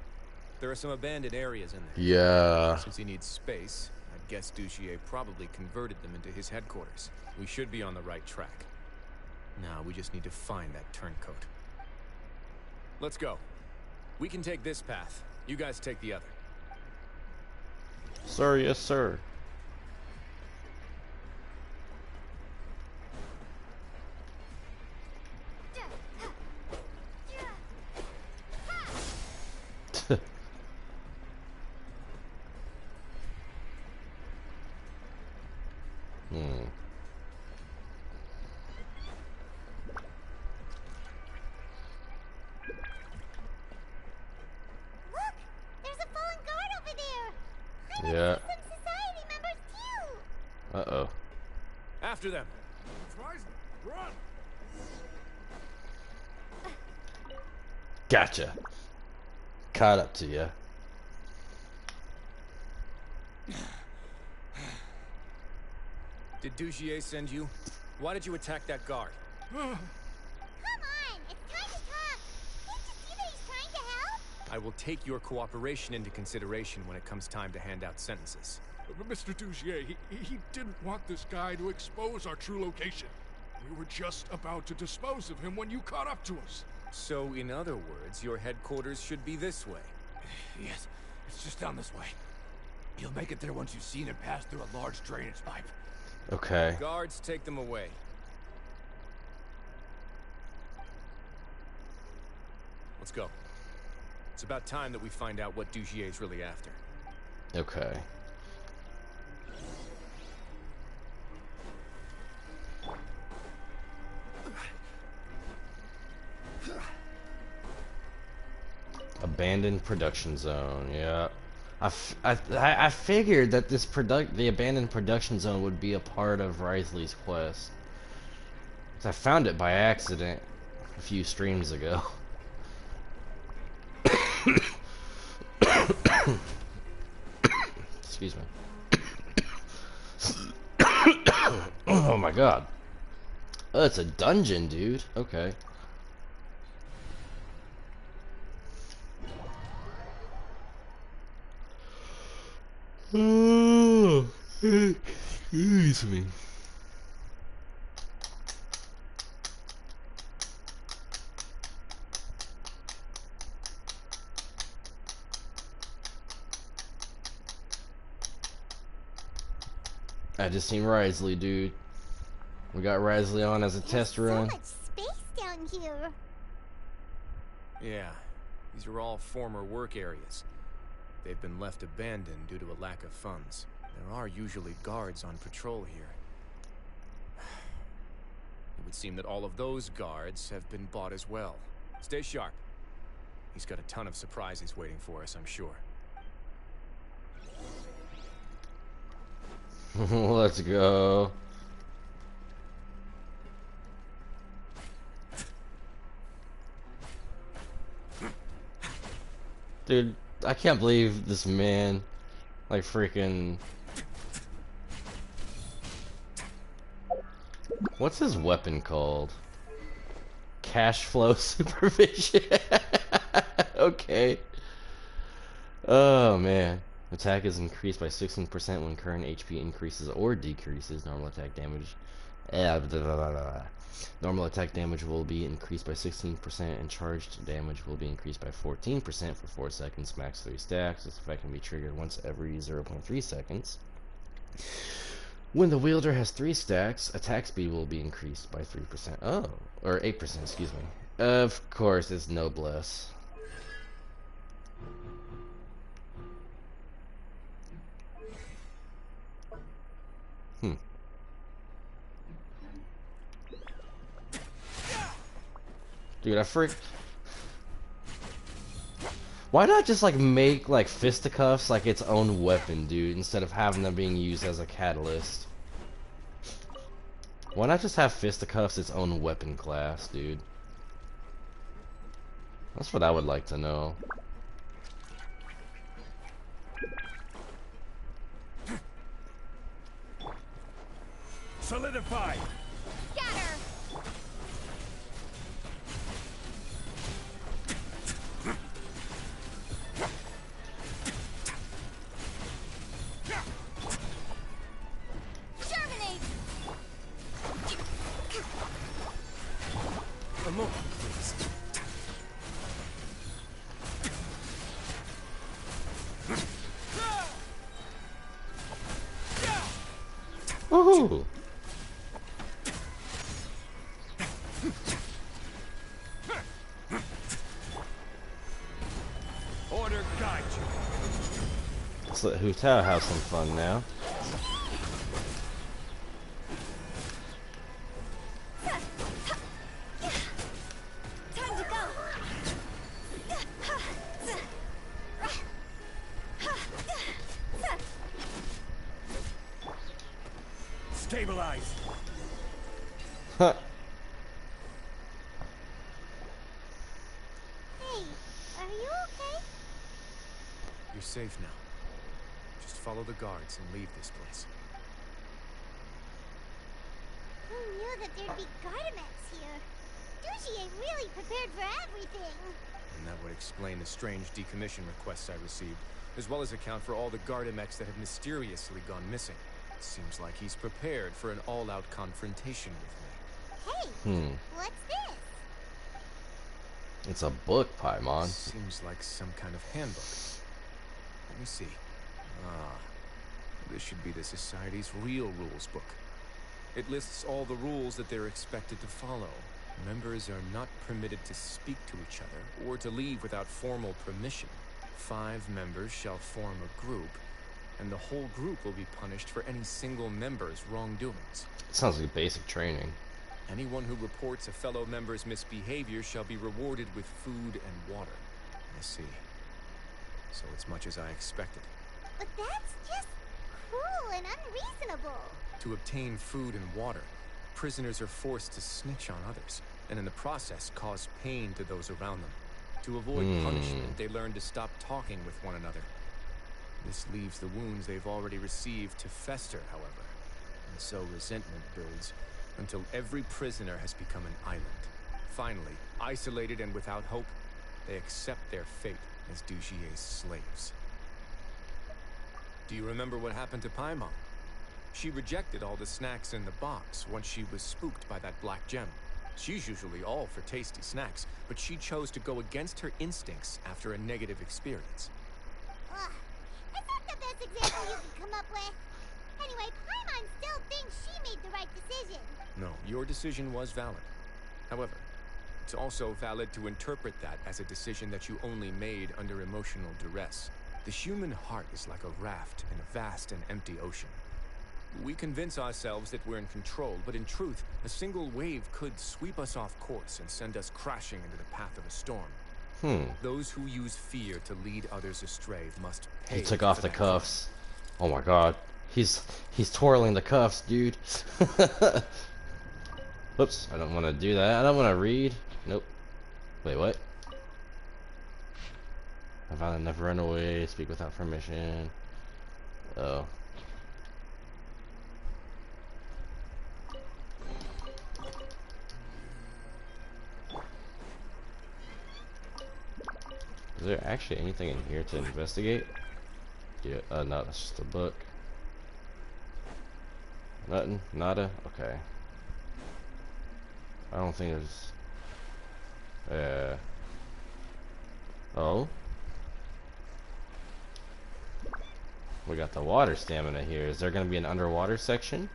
[SPEAKER 6] There are some abandoned areas in there.
[SPEAKER 1] Yeah.
[SPEAKER 6] Since he needs space, I'd guess Dugier probably converted them into his headquarters. We should be on the right track. Now we just need to find that turncoat. Let's go. We can take this path. You guys take the other.
[SPEAKER 1] Sir, yes, sir.
[SPEAKER 2] Look! There's a fallen guard over there!
[SPEAKER 1] Yeah.
[SPEAKER 2] Some society members too!
[SPEAKER 1] Uh-oh.
[SPEAKER 6] After them.
[SPEAKER 15] Run!
[SPEAKER 1] Gotcha. Caught up to you.
[SPEAKER 6] Did Dugier send you? Why did you attack that guard?
[SPEAKER 2] Come on! It's time to talk! Can't you see that he's trying to help?
[SPEAKER 6] I will take your cooperation into consideration when it comes time to hand out sentences.
[SPEAKER 3] But Mr. Dugier, he didn't want this guy to expose our true location. We were just about to dispose of him when you caught up to us.
[SPEAKER 6] So, in other words, your headquarters should be this way.
[SPEAKER 22] Yes, it's just down this way. You'll make it there once you've seen him pass through a large drainage pipe.
[SPEAKER 1] Okay.
[SPEAKER 6] Guards, take them away. Let's go. It's about time that we find out what Dugier's really after.
[SPEAKER 1] Okay. Abandoned production zone. Yeah. I figured that the abandoned production zone would be a part of Wriothesley's quest. 'Cause I found it by accident a few streams ago. Excuse me. Oh my god. Oh, it's a dungeon, dude. Okay. Excuse me. I just seen Wriothesley, dude. We got Wriothesley on as a test run.
[SPEAKER 2] So much space down here.
[SPEAKER 6] Yeah, these are all former work areas. They've been left abandoned due to a lack of funds. There are usually guards on patrol here. It would seem that all of those guards have been bought as well. Stay sharp. He's got a ton of surprises waiting for us, I'm sure.
[SPEAKER 1] Let's go. Dude, I can't believe this man, like, freaking What's his weapon called? Cash flow supervision. Okay. Oh man. Attack is increased by 16% when current HP increases or decreases. Normal attack damage. Normal attack damage will be increased by 16% and charged damage will be increased by 14% for 4 seconds, max 3 stacks. This effect can be triggered once every 0.3 seconds. When the wielder has 3 stacks, attack speed will be increased by 3%. Oh, or 8%, excuse me. Of course, it's Noblesse. Dude, I freak. Why not just like make like fisticuffs like its own weapon, dude, instead of having them being used as a catalyst? Why not just have fisticuffs its own weapon class, dude? That's what I would like to know.
[SPEAKER 22] Solidify!
[SPEAKER 7] Scatter! Germinate!
[SPEAKER 6] A moment, please.
[SPEAKER 1] Woohoo!
[SPEAKER 22] Order guide you.
[SPEAKER 1] Let's let Hu Tao have some fun now.
[SPEAKER 7] Time to go!
[SPEAKER 22] Stabilize.
[SPEAKER 1] Huh.
[SPEAKER 2] Hey, are you okay?
[SPEAKER 6] You're safe now. Just follow the guards and leave this place.
[SPEAKER 2] Who knew that there'd be Gardamex here? Dushi ain't really prepared for everything.
[SPEAKER 6] And that would explain the strange decommission requests I received, as well as account for all the Gardamex that have mysteriously gone missing. Seems like he's prepared for an all-out confrontation with me.
[SPEAKER 2] Hey, what's this?
[SPEAKER 1] It's a book, Paimon.
[SPEAKER 6] Seems like some kind of handbook. Let me see. Ah, this should be the Society's real rules book. It lists all the rules that they're expected to follow. Members are not permitted to speak to each other or to leave without formal permission. 5 members shall form a group, and the whole group will be punished for any single member's wrongdoings.
[SPEAKER 1] Sounds like basic training.
[SPEAKER 6] Anyone who reports a fellow member's misbehavior shall be rewarded with food and water. I see. So it's much as I expected.
[SPEAKER 2] But that's just cruel and unreasonable.
[SPEAKER 6] To obtain food and water, prisoners are forced to snitch on others, and in the process cause pain to those around them. To avoid punishment, they learn to stop talking with one another. This leaves the wounds they've already received to fester, however. And so resentment builds until every prisoner has become an island. Finally, isolated and without hope, they accept their fate as Dujie's slaves. Do you remember what happened to Paimon? She rejected all the snacks in the box once she was spooked by that black gem. She's usually all for tasty snacks, but she chose to go against her instincts after a negative experience.
[SPEAKER 2] Ugh, that's not the best example you can come up with. Anyway, Paimon still thinks she made the right decision.
[SPEAKER 6] No, your decision was valid. However, it's also valid to interpret that as a decision that you only made under emotional duress. The human heart is like a raft in a vast and empty ocean. We convince ourselves that we're in control, but in truth, a single wave could sweep us off course and send us crashing into the path of a storm. Those who use fear to lead others astray must pay.
[SPEAKER 1] He took off the cuffs. Oh my god. He's twirling the cuffs, dude. Whoops, I don't want to do that. I don't want to read. Nope. Wait, what? I found a never run away, speak without permission. Oh. Is there actually anything in here to investigate? Yeah, no, that's just a book. Nothing? Nada? Okay. I don't think there's... Oh? We got the water stamina here. Is there gonna be an underwater section?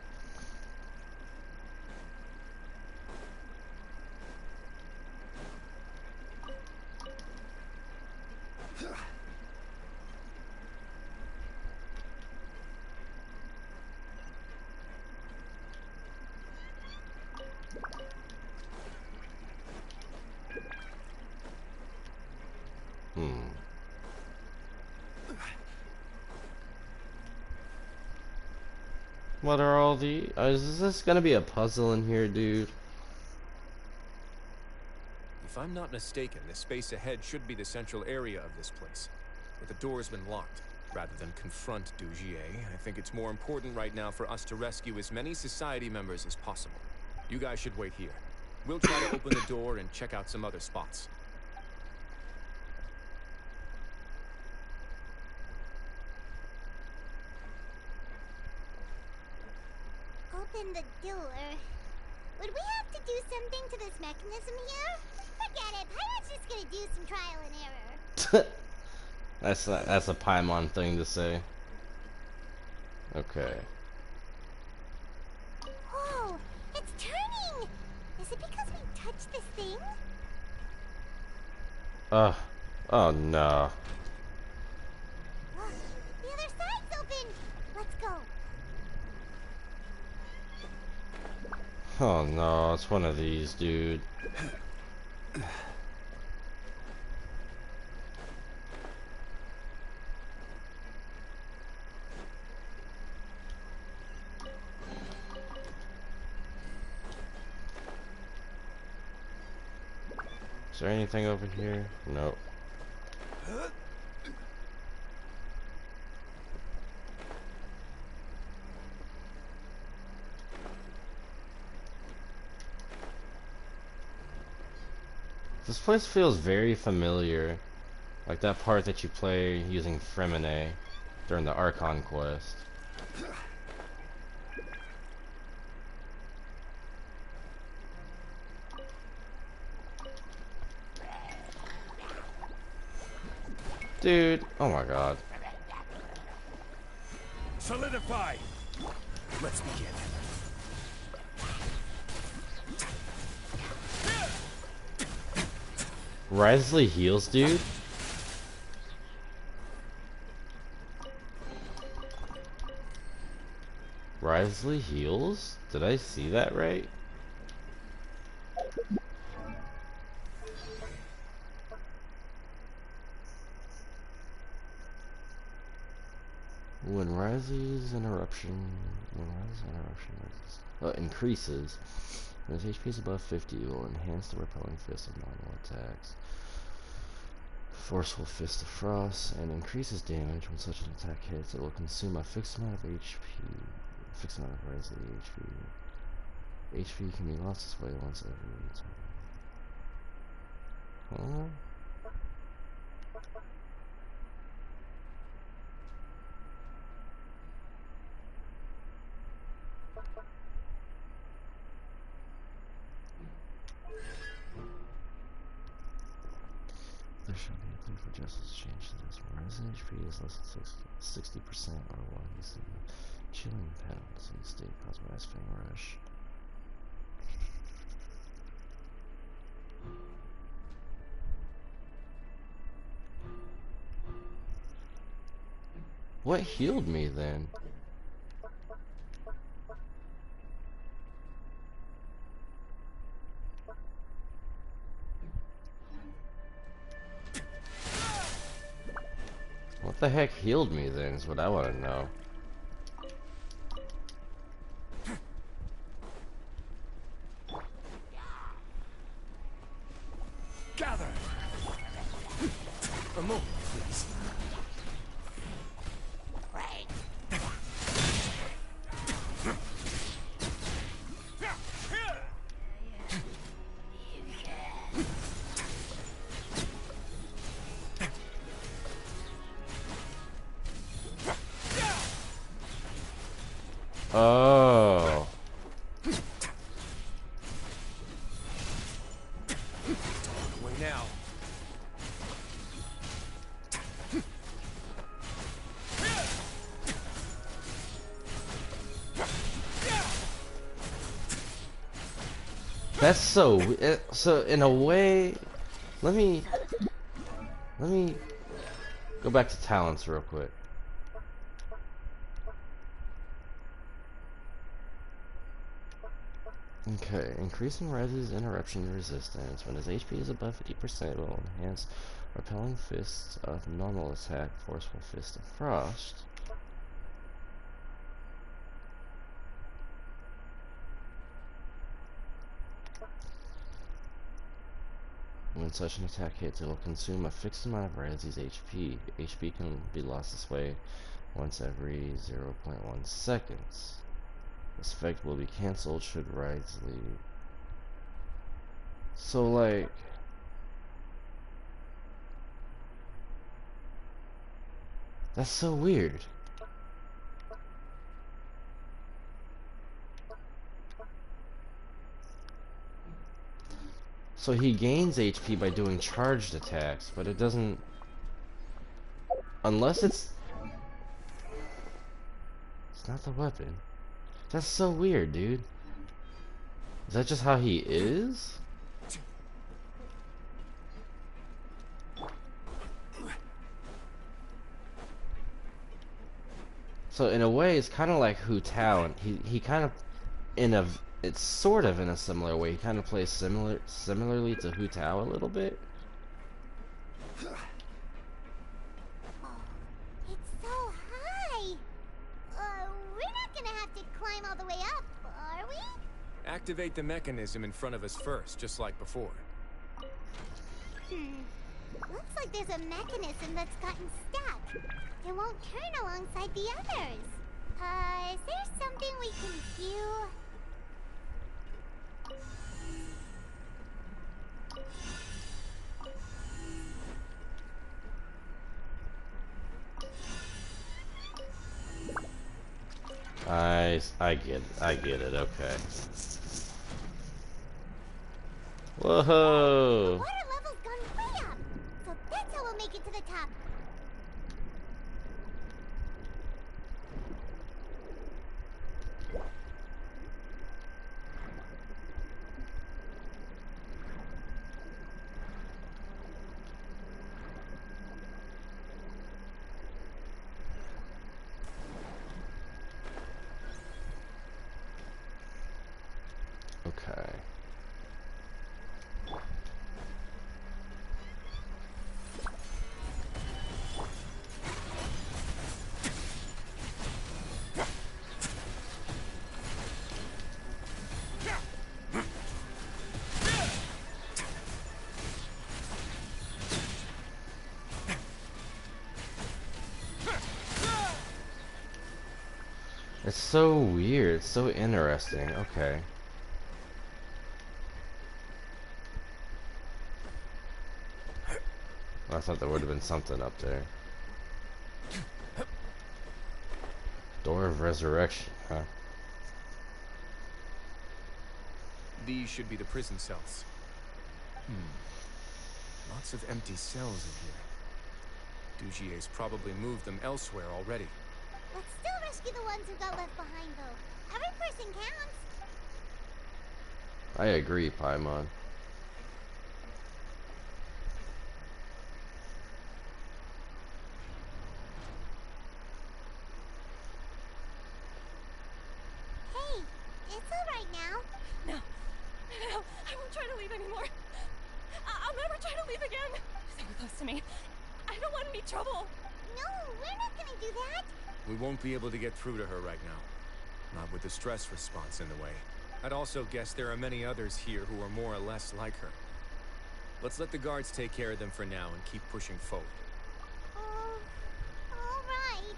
[SPEAKER 1] What are all the... is this gonna be a puzzle in here, dude?
[SPEAKER 6] If I'm not mistaken, the space ahead should be the central area of this place, but the door's been locked. Rather than confront Dugier, I think it's more important right now for us to rescue as many society members as possible. You guys should wait here. We'll try to open the door and check out some other spots.
[SPEAKER 2] Open the door. Would we have to do something to this mechanism here? Forget it. Pirate's just gonna do some trial and error.
[SPEAKER 1] That's a Paimon thing to say. Okay.
[SPEAKER 2] Whoa! It's turning! Is it because we touched this thing?
[SPEAKER 1] Oh no.
[SPEAKER 2] The other side's open! Let's go.
[SPEAKER 1] Oh no, it's one of these, dude. Is there anything over here? Nope. This place feels very familiar. Like that part that you play using Fremine during the Archon quest. Dude, oh my god.
[SPEAKER 22] Solidify! Let's begin.
[SPEAKER 1] Risley heals, dude? Risley heals? Did I see that right? When Risley's interruption increases, when his HP is above 50, it will enhance the repelling fist of normal attacks. Forceful Fist of Frost, and increases damage when such an attack hits. It will consume a fixed amount of HP. Fixed amount of Risley HP. HP can be lost this way once every time. Huh? There should be a plea for justice change to this. When Risley HP is less than 60% or one, you see the chilling patterns in the state caused by Ice Fang Rush. What healed me then? What the heck healed me then is what I want to know.
[SPEAKER 22] Gather! A moment, please.
[SPEAKER 1] Oh.
[SPEAKER 6] Away now.
[SPEAKER 1] That's so so in a way, let me go back to talents real quick. Okay, increasing Rez's interruption resistance. When his HP is above 50%, will enhance repelling fists of normal attack, forceful fist of frost. When such an attack hits, it will consume a fixed amount of Rez's HP. HP can be lost this way once every 0.1 seconds. This effect will be cancelled should Rez leave. So like, that's so weird. So he gains HP by doing charged attacks, but it doesn't, unless it's not the weapon. That's so weird, dude. Is that just how he is? So in a way, it's kind of like Hu Tao, and he kind of, it's sort of in a similar way. He kind of plays similarly to Hu Tao a little bit.
[SPEAKER 2] It's so high. We're not gonna have to climb all the way up, are we?
[SPEAKER 6] Activate the mechanism in front of us first, just like before.
[SPEAKER 2] Looks like there's a mechanism that's gotten stuck. It won't turn alongside the others. Is there something we can do?
[SPEAKER 1] I get it, okay. Whoa!
[SPEAKER 2] Water level's gone way up, so that's how we'll make it to the top.
[SPEAKER 1] Okay. It's so weird, it's so interesting, okay. I thought there would have been something up there. Door of Resurrection, huh?
[SPEAKER 6] These should be the prison cells. Lots of empty cells in here. Dugier's probably moved them elsewhere already.
[SPEAKER 2] Let's still rescue the ones who got left behind, though. Every person counts.
[SPEAKER 1] I agree, Paimon.
[SPEAKER 2] Hey, it's alright now.
[SPEAKER 7] No, I won't try to leave anymore. I'll never try to leave again. They were close to me. I don't want any trouble.
[SPEAKER 2] No, we're not gonna do that.
[SPEAKER 6] We won't be able to get through to her right now. Not with the stress response in the way. I'd also guess there are many others here who are more or less like her. Let's let the guards take care of them for now and keep pushing forward.
[SPEAKER 2] Alright.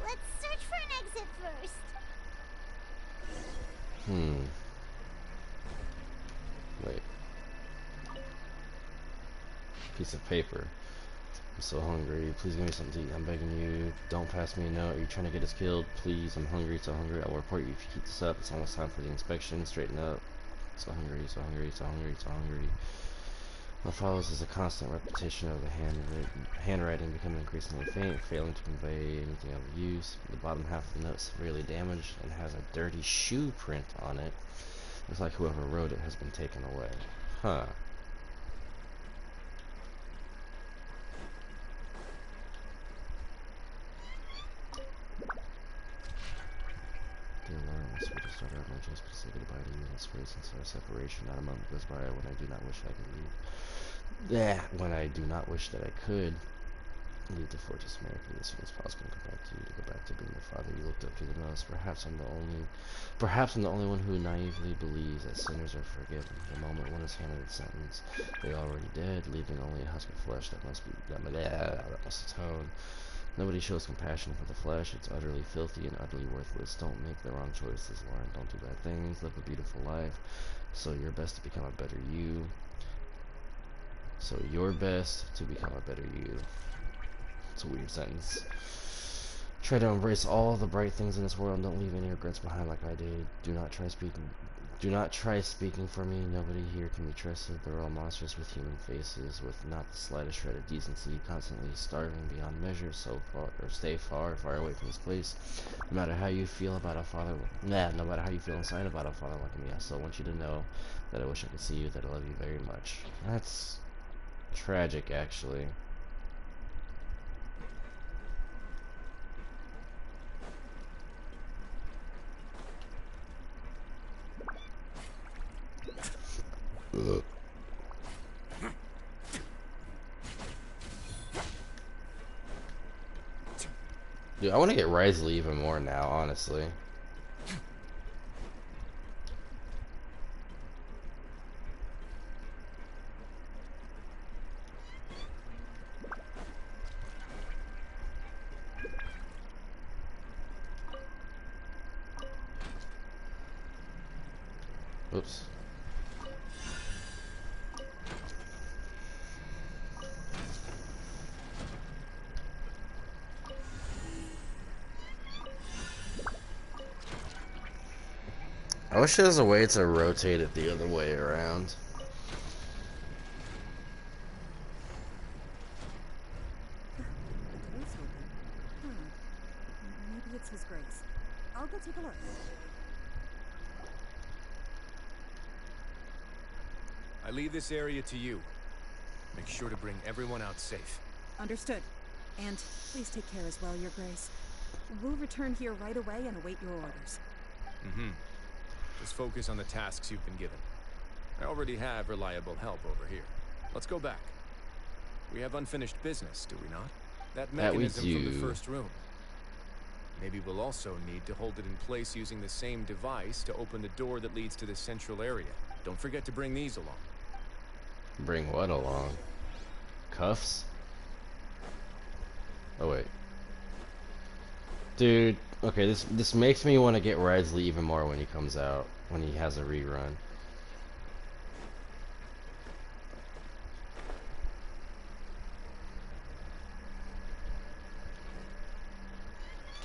[SPEAKER 2] Let's search for an exit first.
[SPEAKER 1] Wait. Piece of paper. I'm so hungry. Please give me something to eat. I'm begging you. Don't pass me a note. Are you trying to get us killed? Please, I'm hungry, so hungry. I'll report you if you keep this up. It's almost time for the inspection. Straighten up. So hungry, so hungry, so hungry, so hungry. What follows is a constant repetition of the handwriting becoming increasingly faint, failing to convey anything of use. The bottom half of the note is severely damaged and has a dirty shoe print on it. Looks like whoever wrote it has been taken away. Huh. Dear Laura, my sweetest daughter, I have just to say goodbye to you in this way since our separation. Not a moment goes by when I do not wish I could leave. Yeah, when I do not wish that I could leave the Fortress America as soon as possible and go back to being the father you looked up to the most. Perhaps I'm the only one who naively believes that sinners are forgiven. The moment one is handed a sentence, they are already dead, leaving only a husk of flesh that must atone. Nobody shows compassion for the flesh. It's utterly filthy and utterly worthless. Don't make the wrong choices, Lauren. Don't do bad things. Live a beautiful life. So your best to become a better you. So your best to become a better you. It's a weird sentence. Try to embrace all the bright things in this world and don't leave any regrets behind like I did. Do not try speaking for me. Nobody here can be trusted. They're all monsters with human faces, with not the slightest shred of decency, constantly starving beyond measure, so far, or stay far, far away from this place. No matter how you feel about a father, no matter how you feel inside about a father like me, I still want you to know that I wish I could see you, that I love you very much. That's tragic, actually. Ugh. Dude, I want to get Risley even more now, honestly. Oops. I wish there was a way to rotate it the other way around.
[SPEAKER 9] Maybe it's His Grace. I'll go take a look.
[SPEAKER 6] I leave this area to you. Make sure to bring everyone out safe.
[SPEAKER 9] Understood. And please take care as well, Your Grace. We'll return here right away and await your orders.
[SPEAKER 6] Mm-hmm. Just focus on the tasks you've been given. I already have reliable help over here. Let's go back. We have unfinished business, do we not? That mechanism from the first room. Maybe we'll also need to hold it in place using the same device to open the door that leads to the central area. Don't forget to bring these along.
[SPEAKER 1] Bring what along? Cuffs? Oh wait. Dude, okay, this makes me want to get Risley even more when he comes out, when he has a rerun.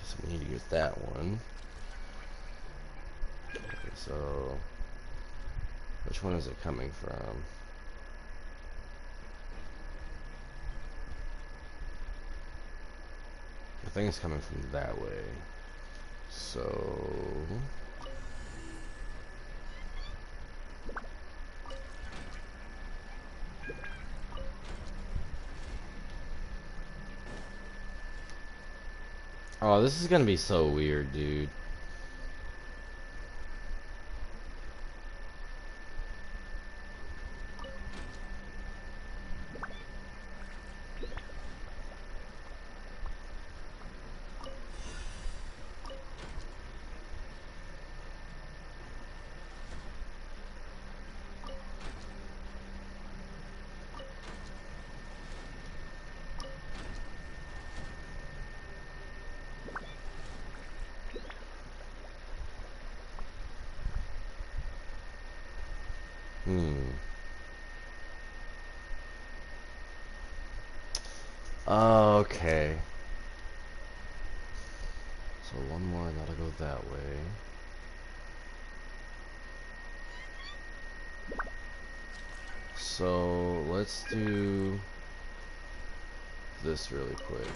[SPEAKER 1] Guess we need to get that one. Okay, so which one is it coming from? I think it's coming from that way. So oh, this is gonna be so weird, dude. Okay. So one more, that'll go that way. So let's do this really quick.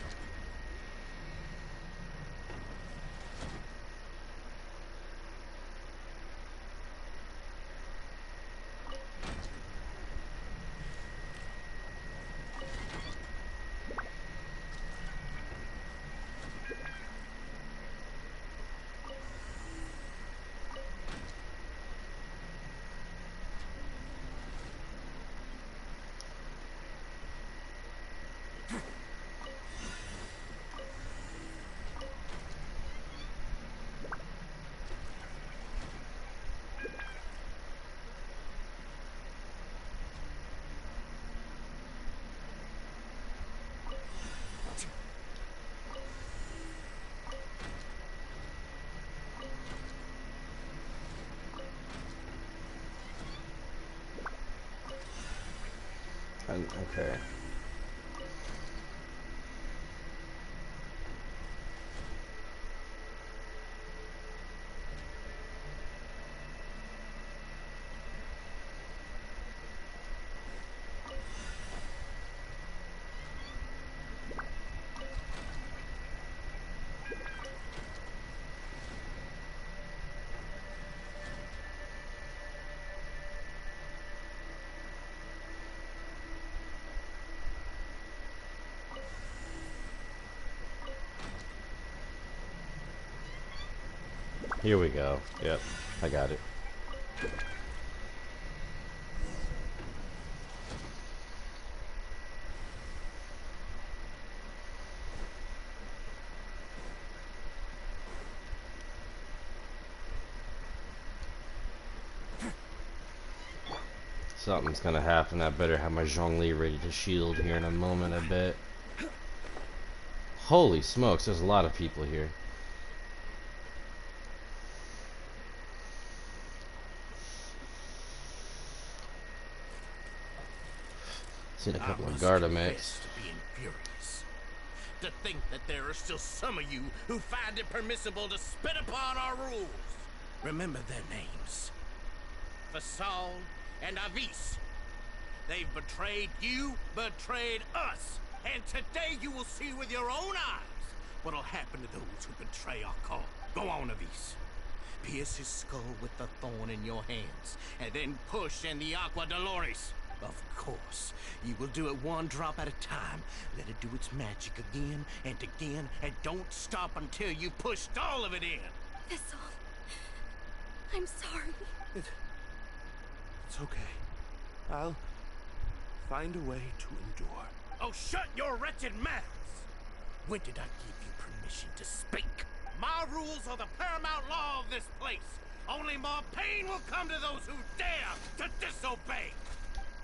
[SPEAKER 1] Okay. Here we go. Yep, I got it. Something's gonna happen. I better have my Zhongli ready to shield here in a moment, I bet. Holy smokes, there's a lot of people here. Seen a couple of Gardamex.
[SPEAKER 20] To think that there are still some of you who find it permissible to spit upon our rules. Remember their names. Fasal and Avis. They've betrayed you, betrayed us. And today you will see with your own eyes what'll happen to those who betray our cause. Go on, Avis. Pierce his skull with the thorn in your hands, and then push in the Aqua Dolores. Of course, you will do it one drop at a time. Let it do its magic again and again, and don't stop until you've pushed all of it in.
[SPEAKER 7] That's all. I'm sorry.
[SPEAKER 20] It's okay. I'll find a way to endure. Oh, shut your wretched mouths! When did I give you permission to speak? My rules are the paramount law of this place. Only more pain will come to those who dare to disobey.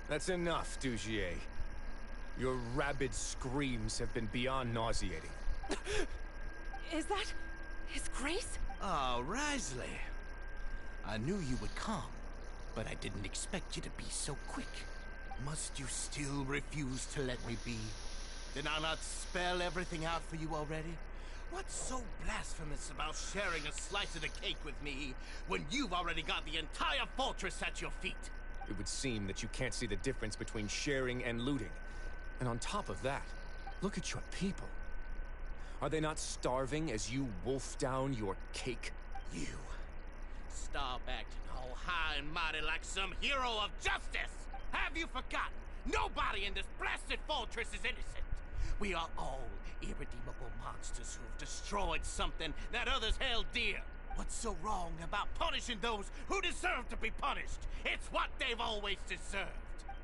[SPEAKER 6] That's enough, Dugier. Your rabid screams have been beyond nauseating.
[SPEAKER 9] Is that His Grace?
[SPEAKER 20] Oh, Risley. I knew you would come, but I didn't expect you to be so quick. Must you still refuse to let me be? Did I not spell everything out for you already? What's so blasphemous about sharing a slice of the cake with me when you've already got the entire fortress at your feet?
[SPEAKER 6] It would seem that you can't see the difference between sharing and looting. And on top of that, look at your people. Are they not starving as you wolf down your cake?
[SPEAKER 20] You stop acting all high and mighty like some hero of justice! Have you forgotten? Nobody in this blasted fortress is innocent. We are all irredeemable monsters who have destroyed something that others held dear. What's so wrong about punishing those who deserve to be punished? It's what they've always deserved.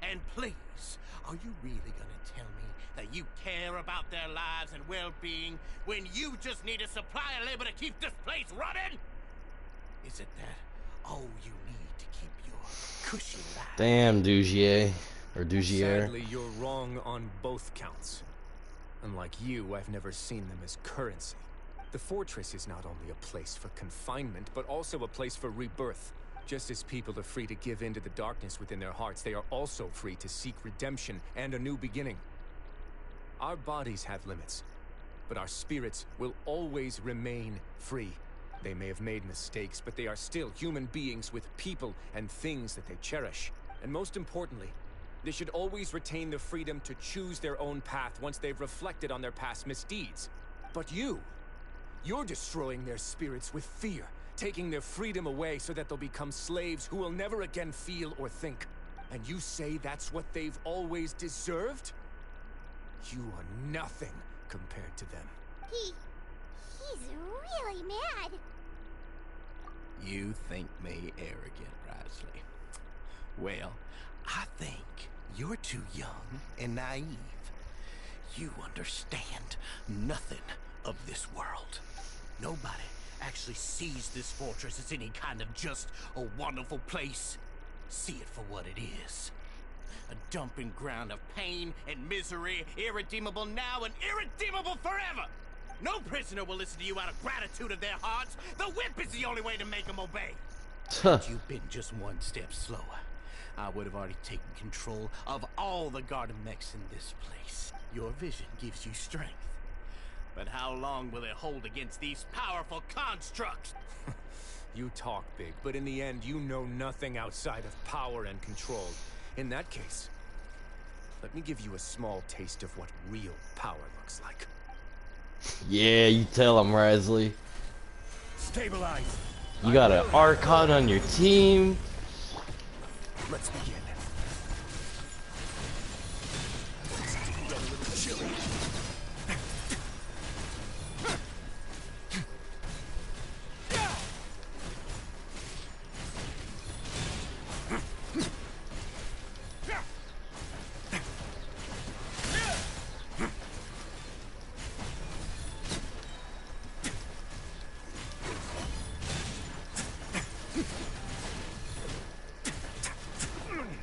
[SPEAKER 20] And please, are you really gonna tell me that you care about their lives and well-being when you just need a supply of labor to keep this place running? Is it that all you need to keep your cushy life?
[SPEAKER 1] Damn, Dugier. Or Dugier.
[SPEAKER 6] Sadly, you're wrong on both counts. Unlike you, I've never seen them as currency. The fortress is not only a place for confinement, but also a place for rebirth. Just as people are free to give in to the darkness within their hearts, they are also free to seek redemption and a new beginning. Our bodies have limits, but our spirits will always remain free. They may have made mistakes, but they are still human beings with people and things that they cherish. And most importantly, they should always retain the freedom to choose their own path once they've reflected on their past misdeeds. But you're destroying their spirits with fear, taking their freedom away so that they'll become slaves who will never again feel or think. And you say that's what they've always deserved? You are nothing compared to them.
[SPEAKER 2] He's really mad.
[SPEAKER 20] You think me arrogant, Risley? Well, I think you're too young and naive. You understand nothing of this world. Nobody actually sees this fortress as any kind of just a wonderful place. See it for what it is. A dumping ground of pain and misery, irredeemable now and irredeemable forever. No prisoner will listen to you out of gratitude of their hearts. The whip is the only way to make them obey. Had you been just one step slower, I would have already taken control of all the garden mechs in this place. Your vision gives you strength. But how long will it hold against these powerful constructs?
[SPEAKER 6] You talk big, but in the end, you know nothing outside of power and control. In that case, let me give you a small taste of what real power looks like.
[SPEAKER 1] Yeah, you tell him, Risley.
[SPEAKER 6] Stabilize.
[SPEAKER 1] You got an Archon on your team.
[SPEAKER 6] Let's begin. Get a little chilly.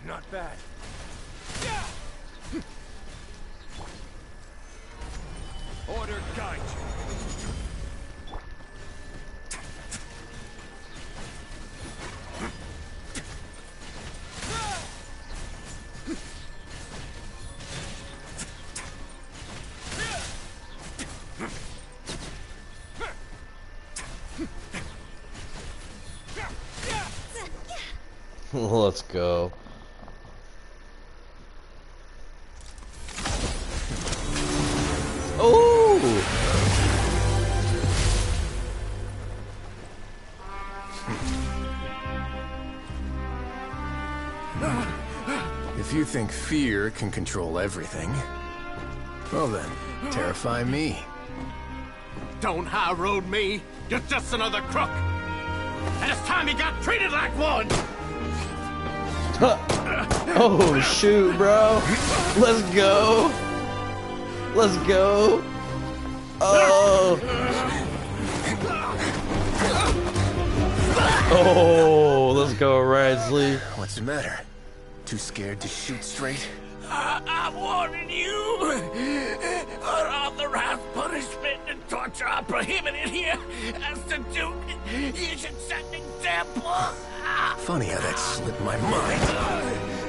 [SPEAKER 6] Not bad. Order guide
[SPEAKER 1] Let's go. Oh!
[SPEAKER 6] If you think fear can control everything, well then, terrify me.
[SPEAKER 20] Don't high road me. You're just another crook. And it's time you got treated like one.
[SPEAKER 1] Oh shoot, bro. Let's go. Let's go. Oh. Oh, let's go, Risley.
[SPEAKER 6] What's the matter? Too scared to shoot straight?
[SPEAKER 20] I'm warning you. Unauthorized punishment and torture are prohibited here. As the Duke, you should set an example.
[SPEAKER 6] Funny how that slipped my mind.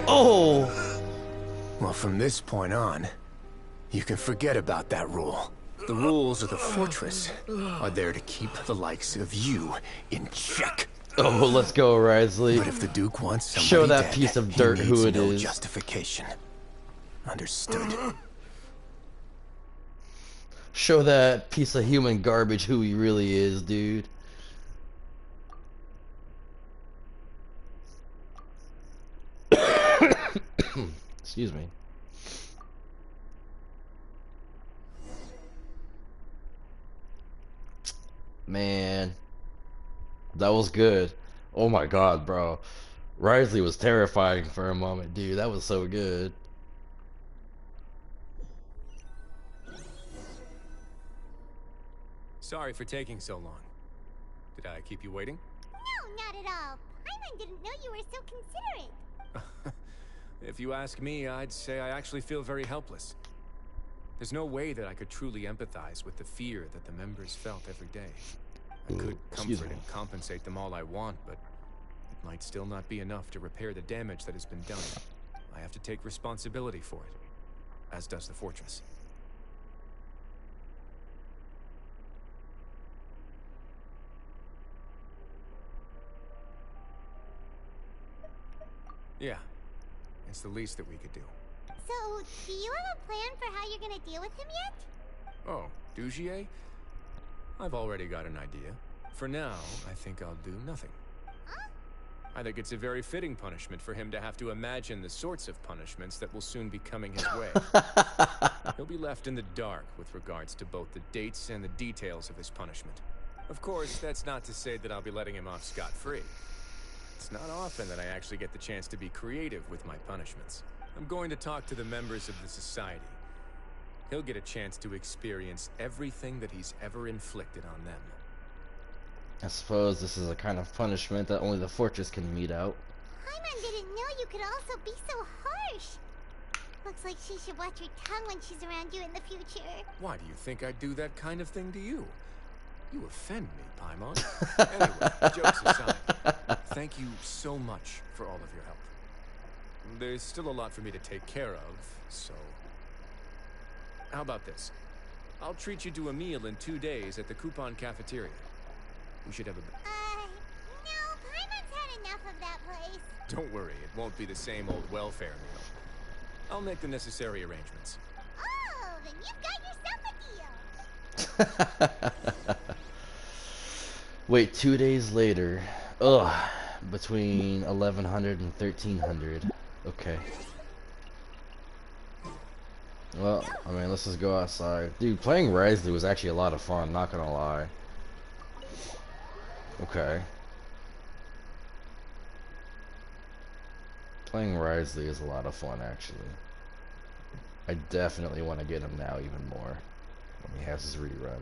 [SPEAKER 1] Oh!
[SPEAKER 6] Well, from this point on, you can forget about that rule. The rules of the fortress are there to keep the likes of you in check.
[SPEAKER 1] Oh, let's go, Risley.
[SPEAKER 6] But if the Duke wants somebody
[SPEAKER 1] show that
[SPEAKER 6] dead,
[SPEAKER 1] piece of dirt
[SPEAKER 6] he
[SPEAKER 1] who
[SPEAKER 6] needs
[SPEAKER 1] it
[SPEAKER 6] no
[SPEAKER 1] is.
[SPEAKER 6] Justification. Understood.
[SPEAKER 1] Show that piece of human garbage who he really is, dude. Excuse me. Man, that was good. Oh my god, bro. Risley was terrifying for a moment, dude. That was so good.
[SPEAKER 6] Sorry for taking so long. Did I keep you waiting?
[SPEAKER 2] No, not at all. Paimon didn't know you were so considerate.
[SPEAKER 6] If you ask me, I'd say I actually feel very helpless. There's no way that I could truly empathize with the fear that the members felt every day. I could comfort and compensate them all I want, but it might still not be enough to repair the damage that has been done. I have to take responsibility for it, as does the fortress. Yeah. It's the least that we could do.
[SPEAKER 2] So, do you have a plan for how you're gonna deal with him yet?
[SPEAKER 6] Oh, Dugier? I've already got an idea. For now, I think I'll do nothing.
[SPEAKER 2] Huh?
[SPEAKER 6] I think it's a very fitting punishment for him to have to imagine the sorts of punishments that will soon be coming his way. He'll be left in the dark with regards to both the dates and the details of his punishment. Of course, that's not to say that I'll be letting him off scot-free. It's not often that I actually get the chance to be creative with my punishments. I'm going to talk to the members of the society. He'll get a chance to experience everything that he's ever inflicted on them.
[SPEAKER 1] I suppose this is a kind of punishment that only the fortress can mete out.
[SPEAKER 2] Paimon didn't know you could also be so harsh. Looks like she should watch her tongue when she's around you in the future.
[SPEAKER 6] Why do you think I'd do that kind of thing to you? You offend me, Paimon. Anyway, jokes aside, thank you so much for all of your help. There's still a lot for me to take care of, so... How about this? I'll treat you to a meal in 2 days at the Coupon Cafeteria. We should have a...
[SPEAKER 2] No, Paimon's had enough of that place.
[SPEAKER 6] Don't worry, it won't be the same old welfare meal. I'll make the necessary arrangements.
[SPEAKER 2] Oh, then you've got yourself a deal.
[SPEAKER 1] Wait, 2 days later. Ugh. Between 1100 and 1300. Okay. Well, I mean, let's just go outside. Dude, playing Risley was actually a lot of fun, not gonna lie. Okay. Playing Risley is a lot of fun, actually. I definitely want to get him now even more when he has his rerun.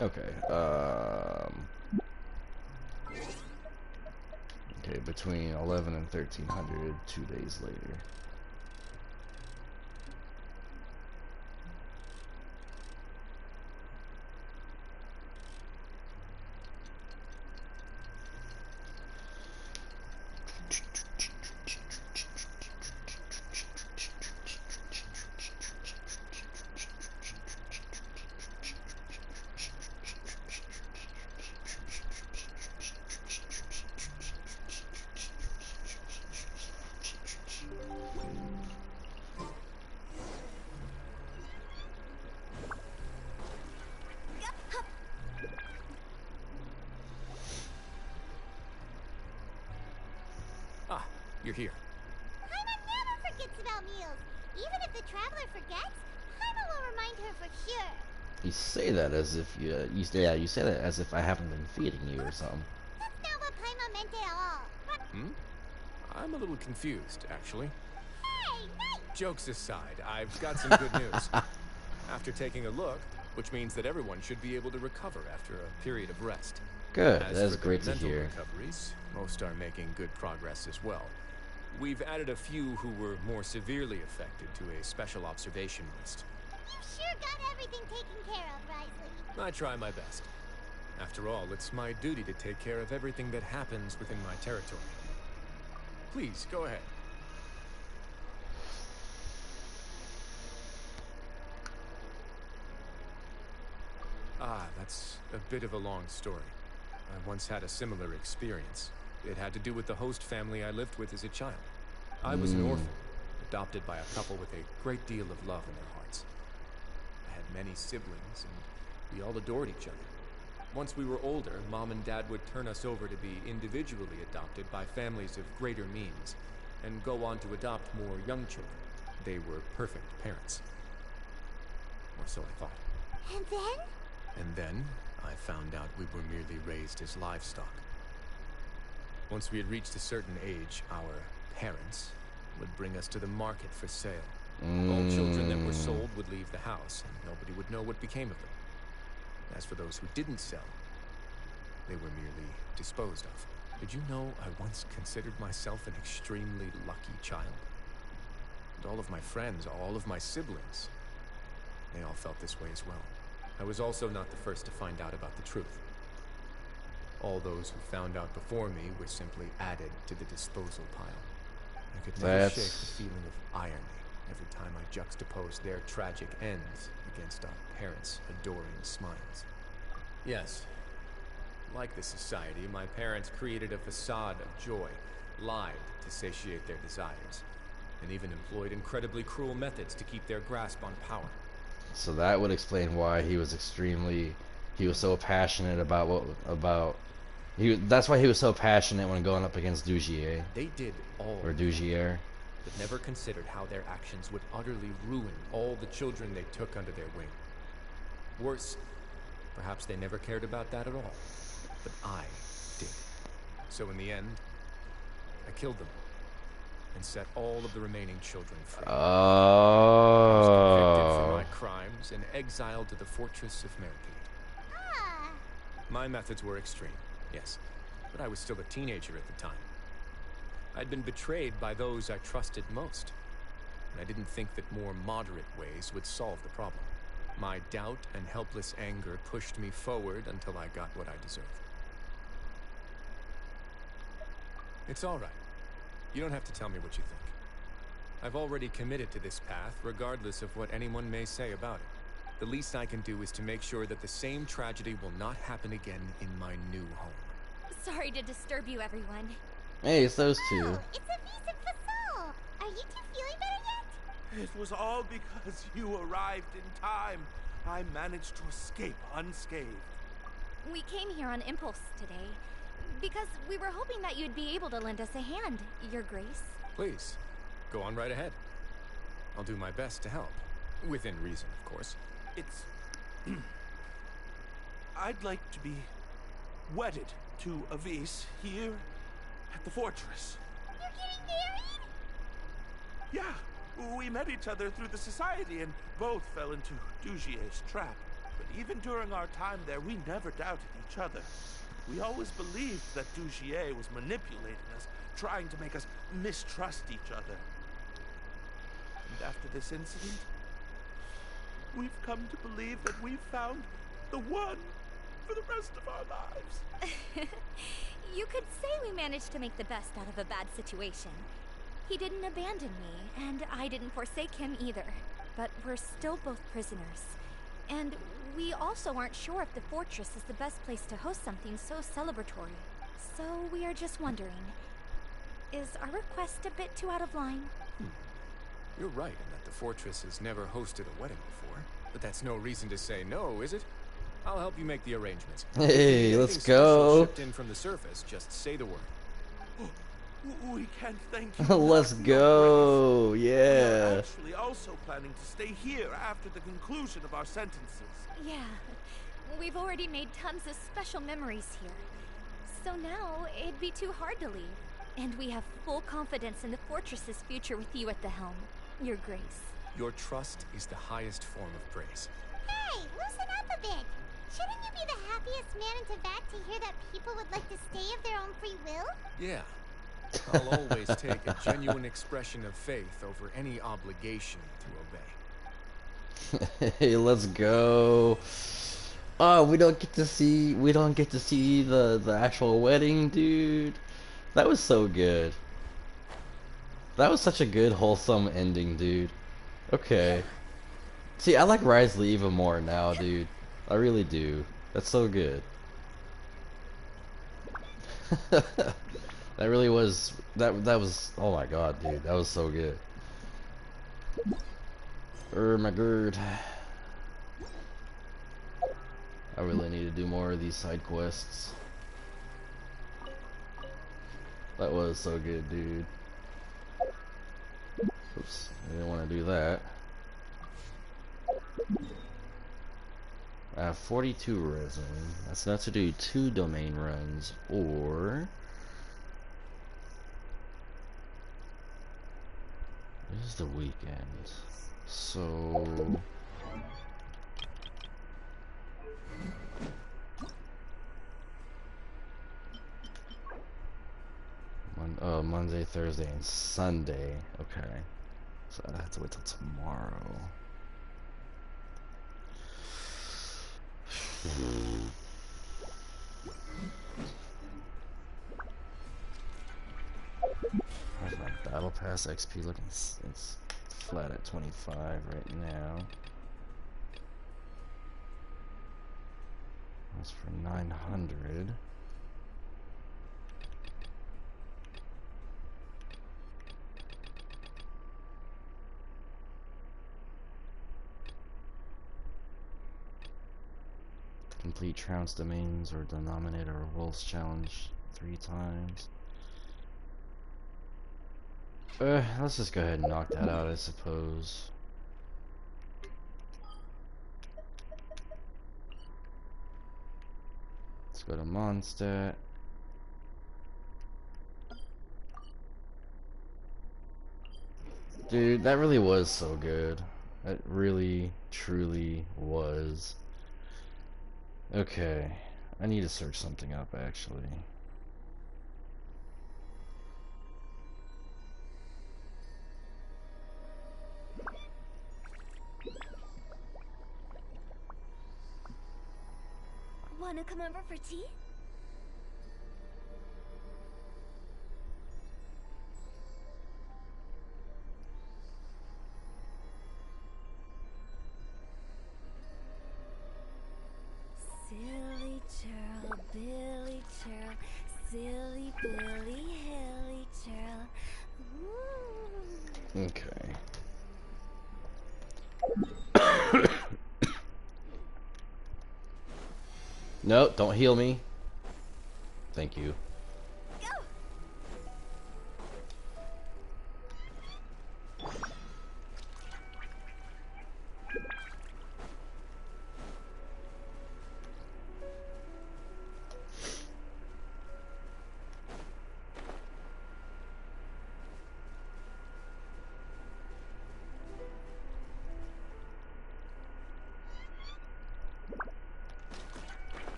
[SPEAKER 1] Okay, okay, between 11 and 1300, 2 days later.
[SPEAKER 6] You're here.
[SPEAKER 2] Paimon never forgets about meals. Even if the traveler forgets, Paimon will remind her for sure.
[SPEAKER 1] You say that as if you say that as if I haven't been feeding you or something.
[SPEAKER 2] That's not what Paimon meant at all.
[SPEAKER 6] I'm a little confused, actually.
[SPEAKER 2] Hey, nice!
[SPEAKER 6] Jokes aside, I've got some good news. After taking a look, which means that everyone should be able to recover after a period of rest.
[SPEAKER 1] Good,
[SPEAKER 6] As
[SPEAKER 1] that's
[SPEAKER 6] for
[SPEAKER 1] great
[SPEAKER 6] the
[SPEAKER 1] to
[SPEAKER 6] mental
[SPEAKER 1] hear.
[SPEAKER 6] recoveries, most are making good progress as well. We've added a few who were more severely affected to a special observation list.
[SPEAKER 2] You sure got everything taken care of, Risley.
[SPEAKER 6] I try my best. After all, it's my duty to take care of everything that happens within my territory. Please, go ahead. That's a bit of a long story. I once had a similar experience. It had to do with the host family I lived with as a child. I was an orphan, adopted by a couple with a great deal of love in their hearts. I had many siblings, and we all adored each other. Once we were older, Mom and Dad would turn us over to be individually adopted by families of greater means, and go on to adopt more young children. They were perfect parents. Or so I thought.
[SPEAKER 2] And then?
[SPEAKER 6] And then, I found out we were merely raised as livestock. Once we had reached a certain age, our parents would bring us to the market for sale. All children that were sold would leave the house, and nobody would know what became of them. As for those who didn't sell, they were merely disposed of. Did you know I once considered myself an extremely lucky child? And all of my friends, all of my siblings, they all felt this way as well. I was also not the first to find out about the truth. All those who found out before me were simply added to the disposal pile. I could never shake the feeling of irony every time I juxtaposed their tragic ends against our parents' adoring smiles. Yes, like the society, my parents created a facade of joy, lied to satiate their desires, and even employed incredibly cruel methods to keep their grasp on power.
[SPEAKER 1] So that would explain why he was so passionate that's why he was so passionate when going up against Dugier.
[SPEAKER 6] They did all
[SPEAKER 1] or Dugier,
[SPEAKER 6] but never considered how their actions would utterly ruin all the children they took under their wing. Worse, perhaps they never cared about that at all, but I did. So in the end, I killed them and set all of the remaining children free.
[SPEAKER 1] Oh.
[SPEAKER 6] I was convicted for my crimes and exiled to the fortress of Meripede.
[SPEAKER 2] Ah.
[SPEAKER 6] My methods were extreme, yes, but I was still a teenager at the time. I'd been betrayed by those I trusted most, and I didn't think that more moderate ways would solve the problem. My doubt and helpless anger pushed me forward until I got what I deserved. It's all right. You don't have to tell me what you think. I've already committed to this path, regardless of what anyone may say about it. The least I can do is to make sure that the same tragedy will not happen again in my new home.
[SPEAKER 10] Sorry to disturb you, everyone.
[SPEAKER 1] Hey, it's those two.
[SPEAKER 2] Oh, it's Avis and Fasol. Are you two feeling better yet?
[SPEAKER 13] It was all because you arrived in time. I managed to escape unscathed.
[SPEAKER 10] We came here on impulse today, because we were hoping that you'd be able to lend us a hand, Your Grace.
[SPEAKER 6] Please, go on right ahead. I'll do my best to help. Within reason, of course.
[SPEAKER 13] It's... I'd like to be wedded to Avis here at the fortress.
[SPEAKER 2] You're getting married?
[SPEAKER 13] Yeah, we met each other through the society and both fell into Dugier's trap. But even during our time there, we never doubted each other. We always believed that Dugier was manipulating us, trying to make us mistrust each other. And after this incident, we've come to believe that we've found the one for the rest of our lives.
[SPEAKER 10] You could say we managed to make the best out of a bad situation. He didn't abandon me, and I didn't forsake him either. But we're still both prisoners. And we also aren't sure if the fortress is the best place to host something so celebratory. So we are just wondering, is our request a bit too out of line?
[SPEAKER 6] You're right in that the fortress has never hosted a wedding before. But that's no reason to say no, is it? I'll help you make the arrangements.
[SPEAKER 1] Hey, let's
[SPEAKER 6] Anything
[SPEAKER 1] go.
[SPEAKER 6] special shipped in from the surface, just say the word.
[SPEAKER 13] We can't thank you.
[SPEAKER 1] Let's go.
[SPEAKER 13] We're
[SPEAKER 1] Yeah.
[SPEAKER 13] actually also planning to stay here after the conclusion of our sentences.
[SPEAKER 10] Yeah, we've already made tons of special memories here. So now, it'd be too hard to leave. And we have full confidence in the fortress's future with you at the helm, Your Grace.
[SPEAKER 6] Your trust is the highest form of praise.
[SPEAKER 2] Hey, loosen up a bit. Shouldn't you be the happiest man in Teyvat to hear that people would like to stay of their own free will?
[SPEAKER 6] Yeah. I'll always take a genuine expression of faith over any obligation to obey.
[SPEAKER 1] Hey, let's go. Oh, we don't get to see the actual wedding, dude. That was so good. That was such a good, wholesome ending, dude. Okay. See, I like Risley even more now, dude. I really do. That's so good. That really was that was, oh my god, dude. That was so good. My god. I really need to do more of these side quests. That was so good, dude. Oops, I didn't want to do that. I have 42 resin. That's enough to do 2 domain runs, or this is the weekend. So Monday, Thursday, and Sunday. Okay. So I have to wait till tomorrow. Where's my Battle Pass XP looking, it's flat at 25 right now. That's for 900. Complete Trounce Domains or Denominator or Wolves Challenge 3 times. Let's just go ahead and knock that out, I suppose. Let's go to Mondstadt. Dude, that really was so good. That really, truly was. Okay, I need to search something up, actually.
[SPEAKER 2] Wanna come over for tea? Silly churl, Billy churl, silly Billy, hilly churl. Ooh.
[SPEAKER 1] Okay. No, don't heal me. Thank you.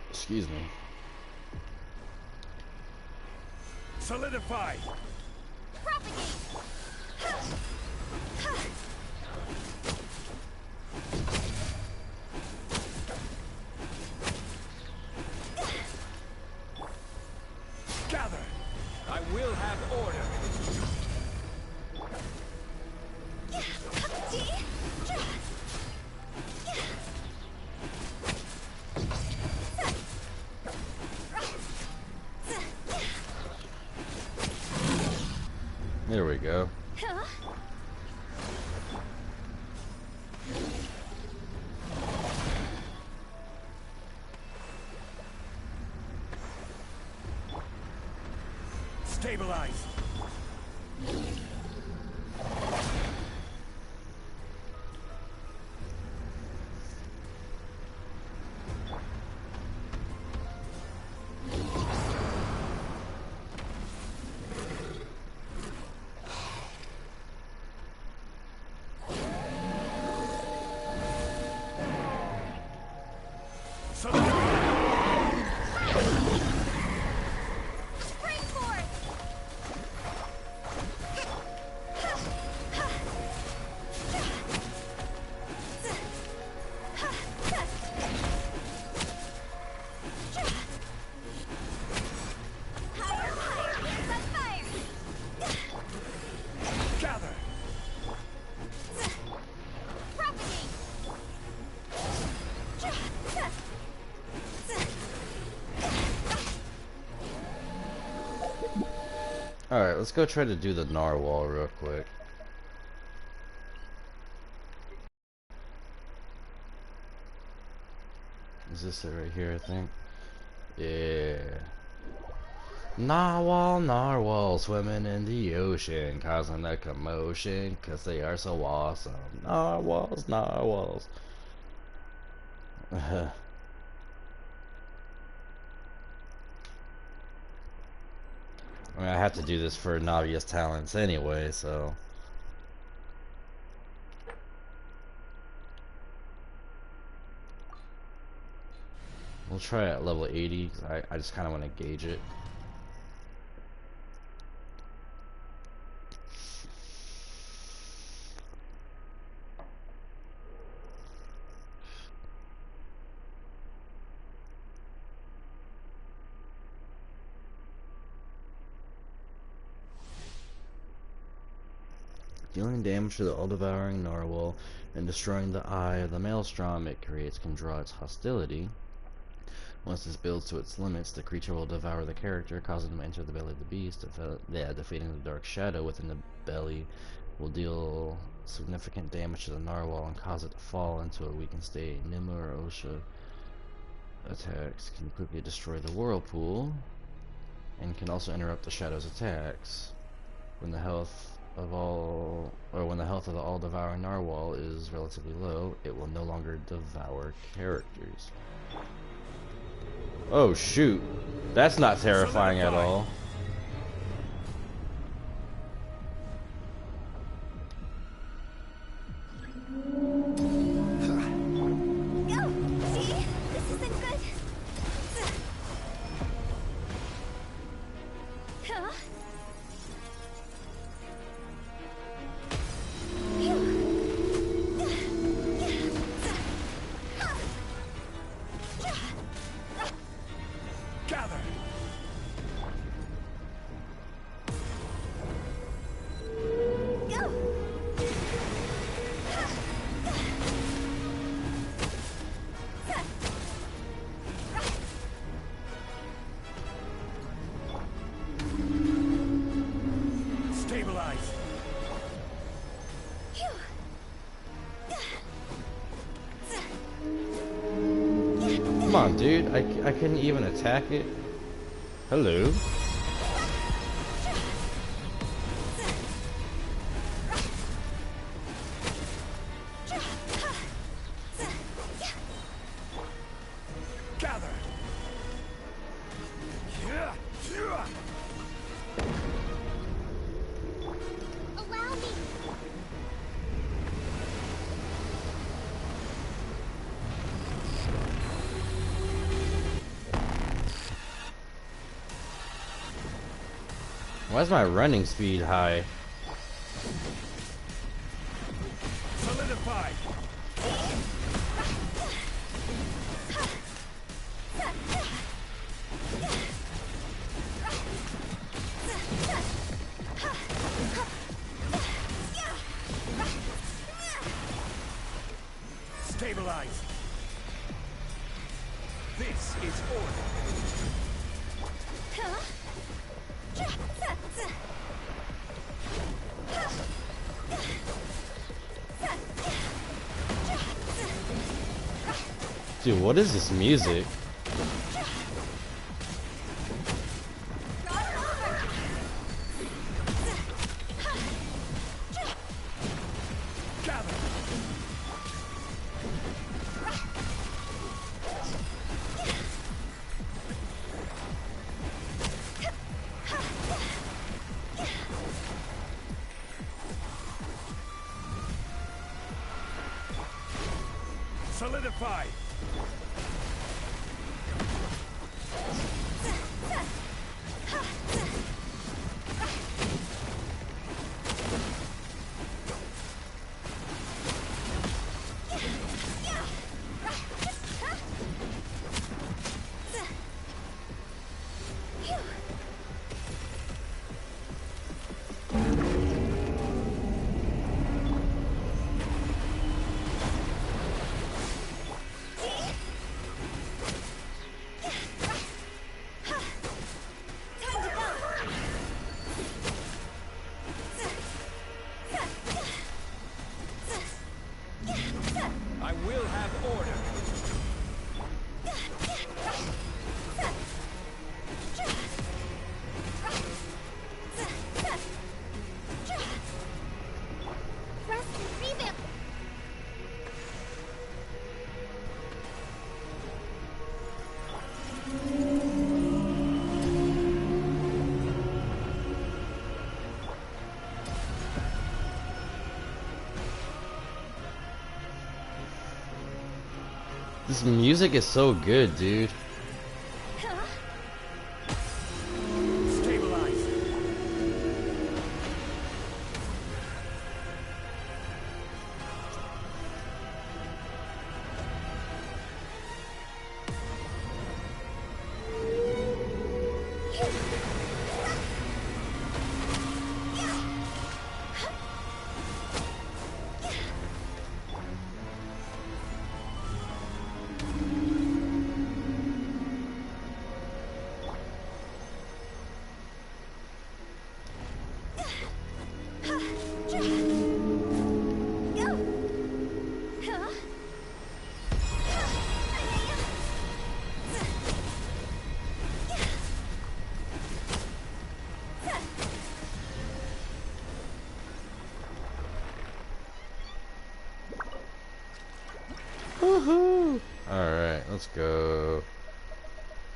[SPEAKER 1] Excuse me.
[SPEAKER 13] Solidify!
[SPEAKER 4] Gather! I will have order.
[SPEAKER 1] There we go.
[SPEAKER 13] Stabilize!
[SPEAKER 1] Alright, let's go try to do the narwhal real quick. Is this it right here, I think? Yeah. Narwhal, narwhal, swimming in the ocean, causing a commotion, 'cause they are so awesome. Narwhals, narwhals. I mean, I have to do this for Navia's talents anyway, so... We'll try at level 80, 'cause I just kind of want to gauge it. Dealing damage to the all-devouring narwhal and destroying the eye of the maelstrom it creates can draw its hostility. Once this builds to its limits, the creature will devour the character, causing them to enter the belly of the beast. Defeating the dark shadow within the belly will deal significant damage to the narwhal and cause it to fall into a weakened state. Nimue or Osha attacks can quickly destroy the whirlpool and can also interrupt the shadow's attacks. When the health of the all-devouring narwhal is relatively low, it will no longer devour characters. Oh shoot, that's not terrifying at all. Come on, dude. I couldn't even attack it. Hello. Why is my running speed high?
[SPEAKER 13] Solidify. Stabilize. This is order.
[SPEAKER 1] Dude, what is this music?
[SPEAKER 13] Solidify.
[SPEAKER 1] This music is so good, dude.
[SPEAKER 4] Stabilize.
[SPEAKER 1] Woohoo! Alright, let's go.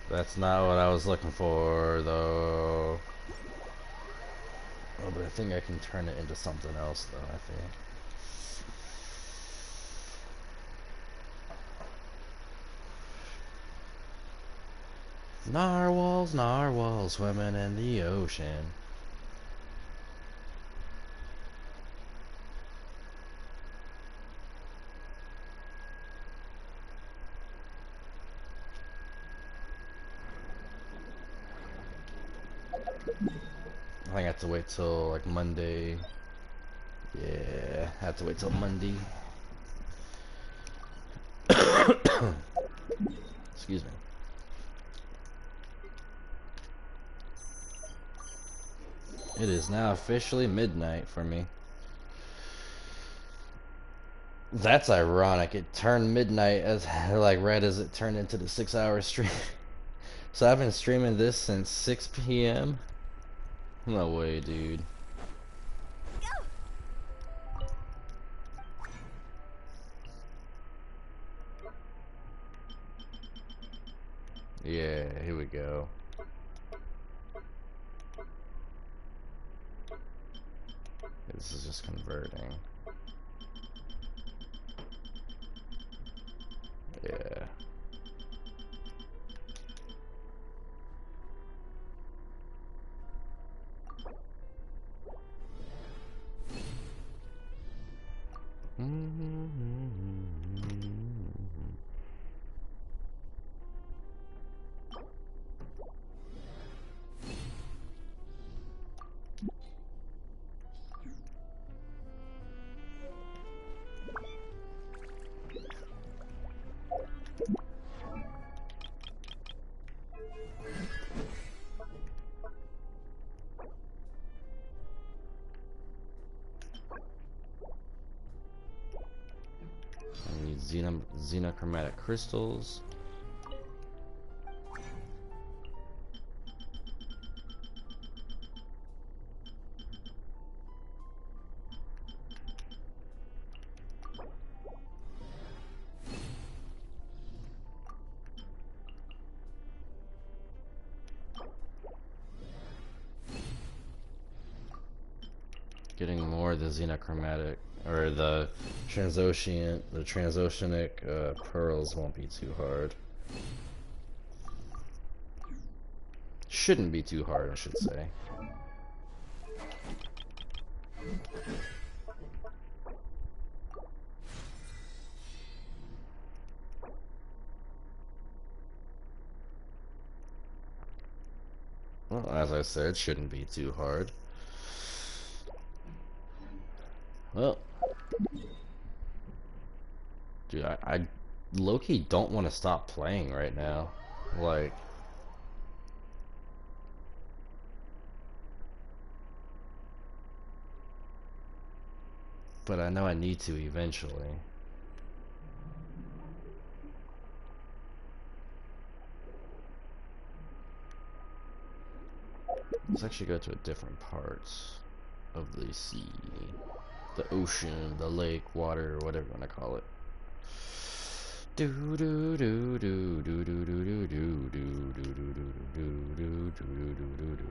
[SPEAKER 1] That's not what I was looking for, though. Oh, but I think I can turn it into something else, though, I think. Narwhals, narwhals, swimming in the ocean. I think I have to wait till like Monday. Yeah, I have to wait till Monday. Excuse me. It is now officially midnight for me. That's ironic. It turned midnight as like right as it turned into the 6-hour stream. So I've been streaming this since 6 p.m. No way, dude. Yeah, here we go. This is just converting. Yeah. I need xenochromatic crystals. Getting more of the xenochromatic or the transoceanic pearls won't be too hard. Shouldn't be too hard, I should say. Well, as I said, shouldn't be too hard. Well, dude, I low-key don't want to stop playing right now. Like, but I know I need to eventually. Let's actually go to a different part of the sea. The ocean, the lake, water, whatever you want to call it. Do do do do do do do do do do do do do do do do do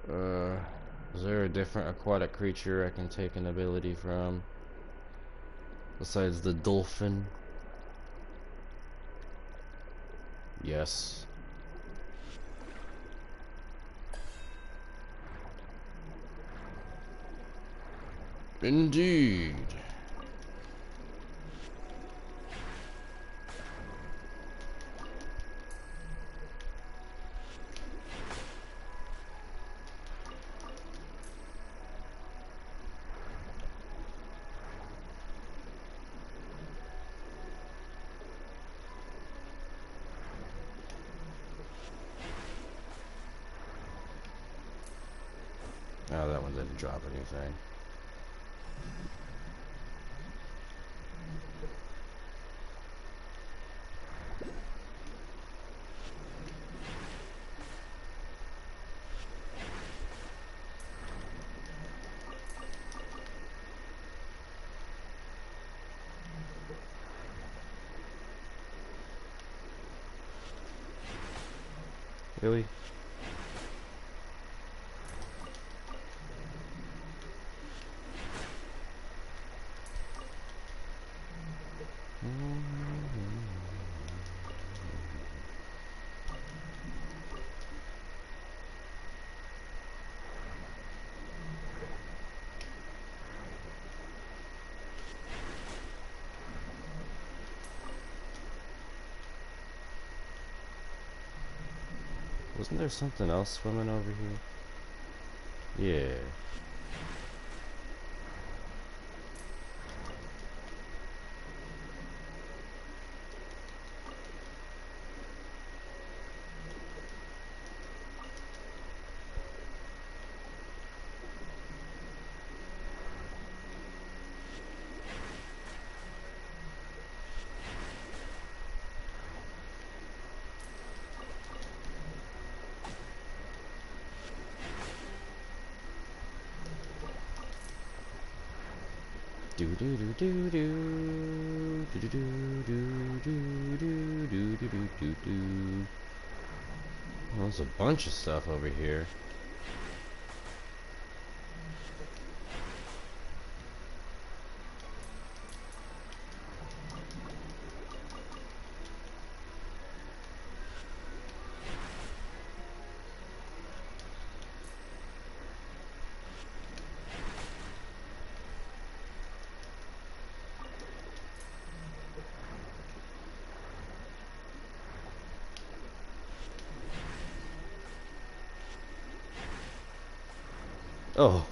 [SPEAKER 1] do. Is there a different aquatic creature I can take an ability from? Besides the dolphin. Yes. Indeed. Oh, that one didn't drop anything. Really? Wasn't there something else swimming over here? Yeah. Do do do do do do do do do do do do do do do. Well, there's a bunch of stuff over here. Oh.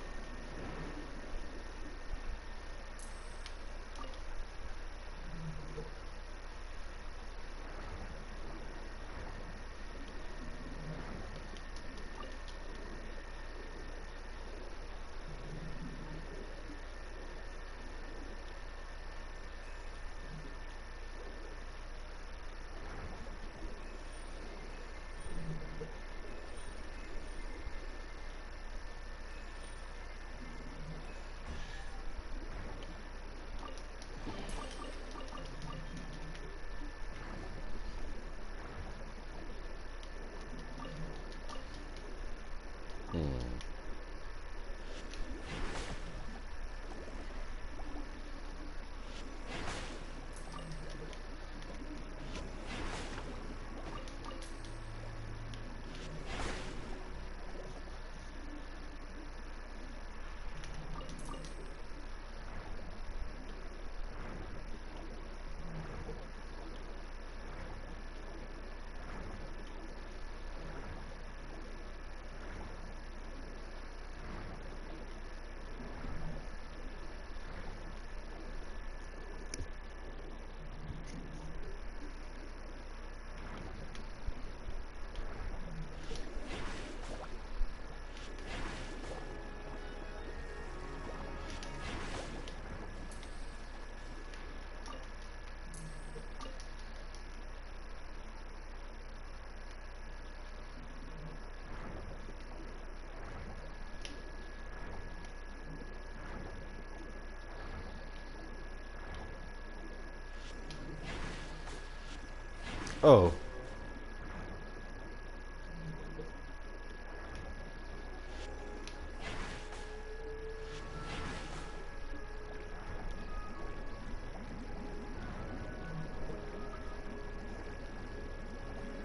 [SPEAKER 1] Oh.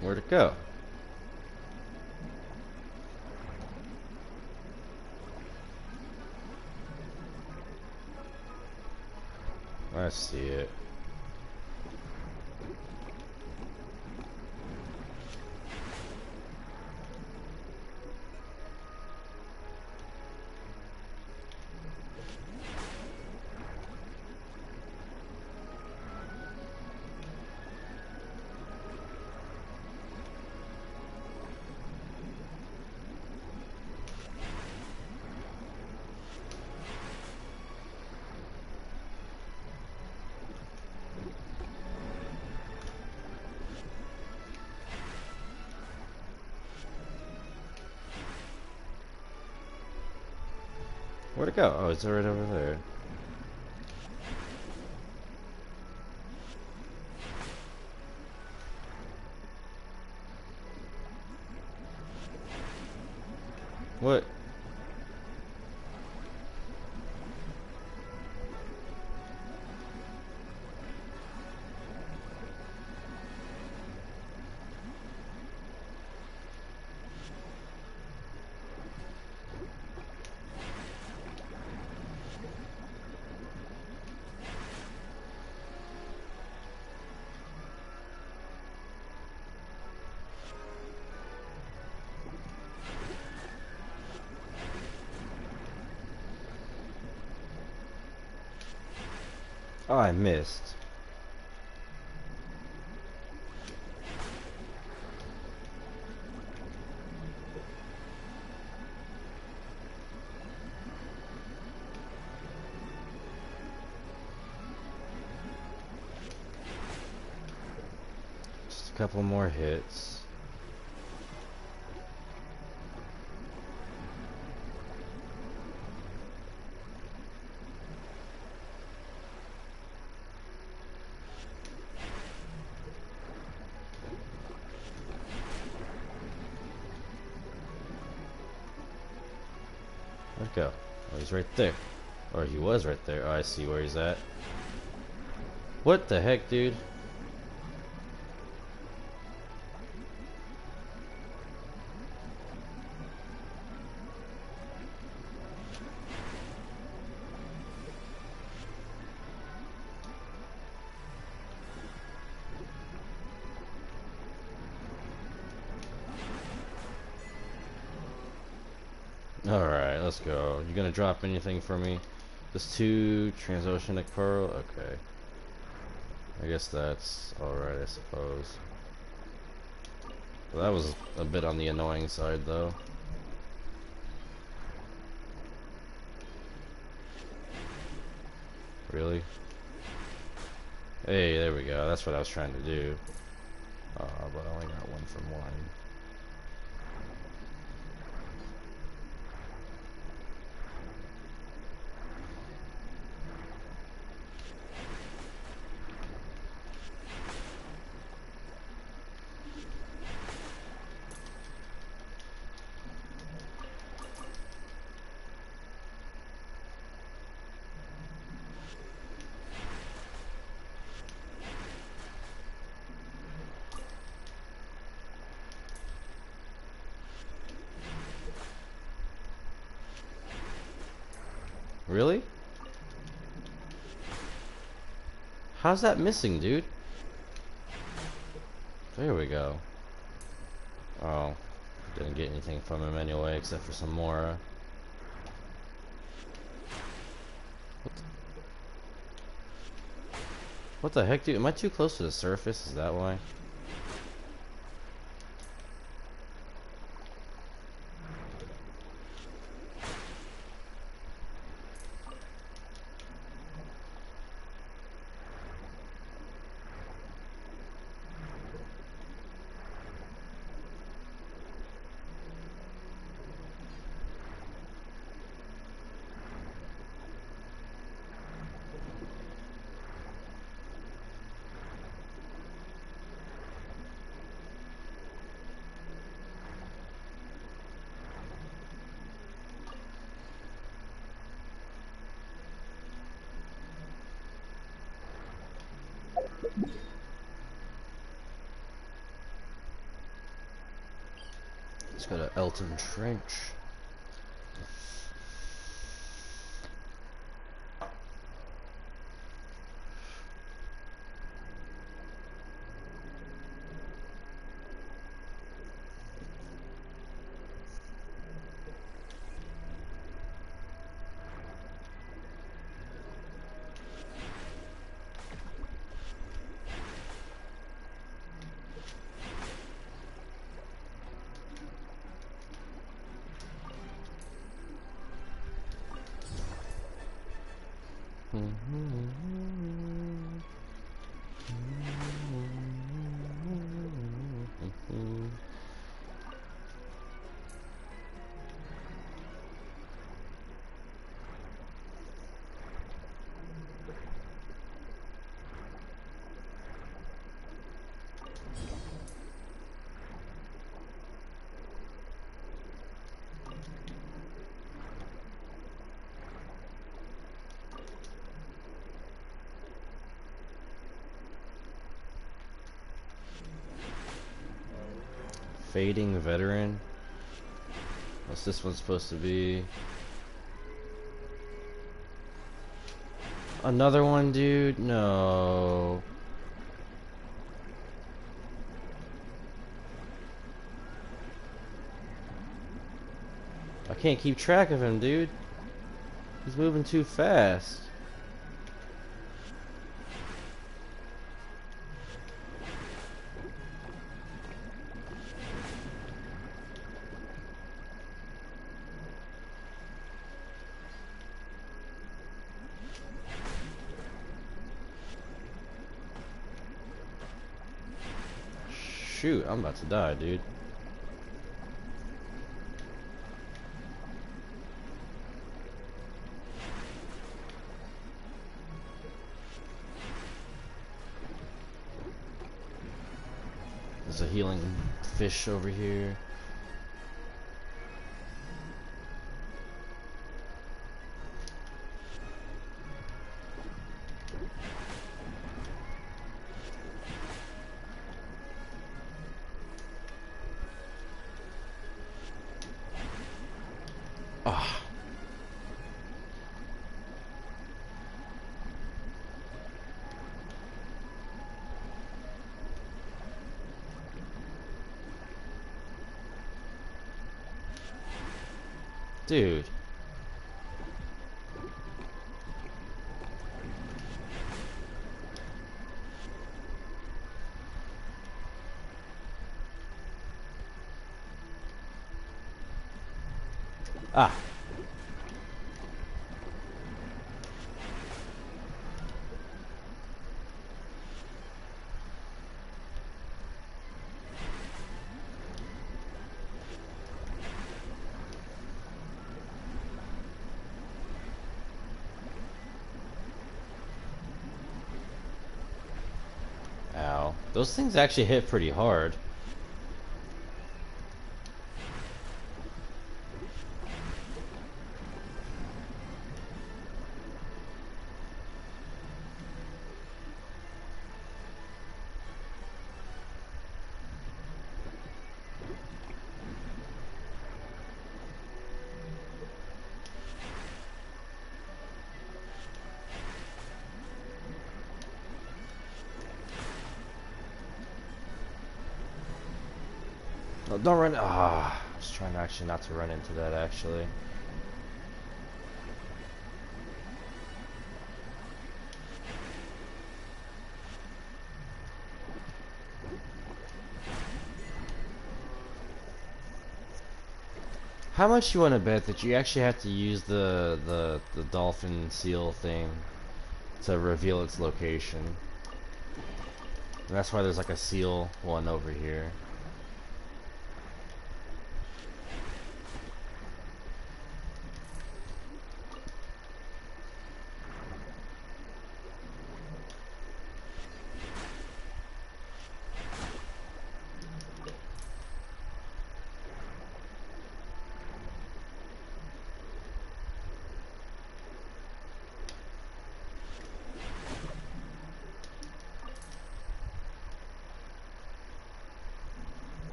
[SPEAKER 1] Where'd it go? I see it. Where'd it go? Oh, it's right over there. What? Oh, I missed. Just a couple more hits. Where'd it go? Oh, he's right there. Or he was right there. Oh, I see where he's at. What the heck, dude? Alright, let's go. You gonna drop anything for me? Just 2 transoceanic pearl? Okay. I guess that's alright, I suppose. Well, that was a bit on the annoying side, though. Really? Hey, there we go. That's what I was trying to do. But I only got 1 from 1. Really? How's that missing, dude? There we go. Oh, didn't get anything from him anyway, except for some more. What the heck, dude? Am I too close to the surface? Is that why? Let's go to Elton Trench. Fading Veteran. What's this one supposed to be? Another one, dude? No. I can't keep track of him, dude. He's moving too fast. Shoot, I'm about to die, dude. There's a healing fish over here. Ah. Dude. Ah. Ow. Those things actually hit pretty hard. No, don't run. Ah, I was trying to actually not to run into that actually. How much you want to bet that you actually have to use the dolphin seal thing to reveal its location? And that's why there's like a seal one over here.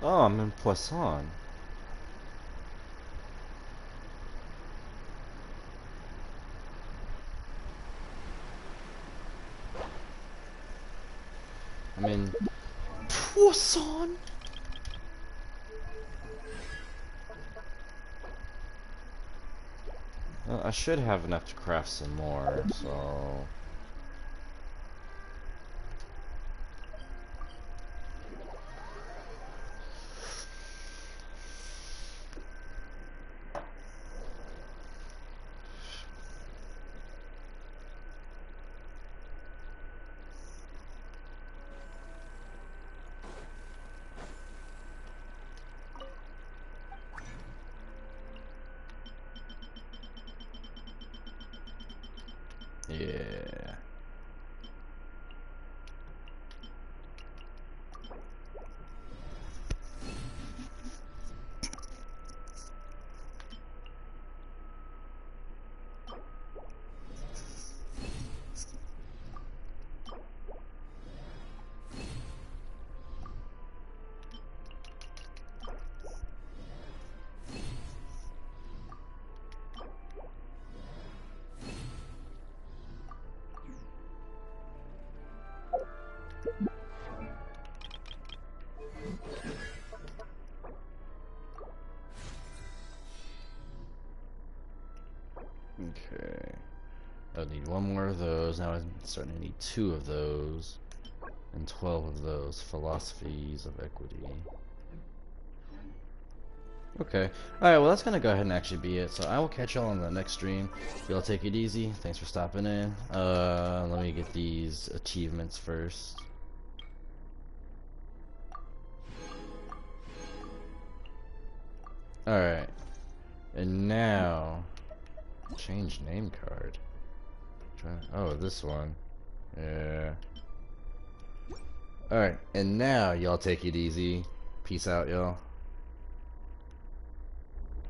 [SPEAKER 1] Oh, I'm in Poisson. I'm in Poisson. Well, I should have enough to craft some more, so... Yeah. Okay. I need one more of those. Now I'm starting to need 2 of those. And 12 of those. Philosophies of equity. Okay. Alright, well that's gonna go ahead and actually be it. So I will catch y'all on the next stream. Y'all take it easy. Thanks for stopping in. Let me get these achievements first. Alright. And now... Change name card. Oh, this one. Yeah. Alright, and now y'all take it easy. Peace out, y'all.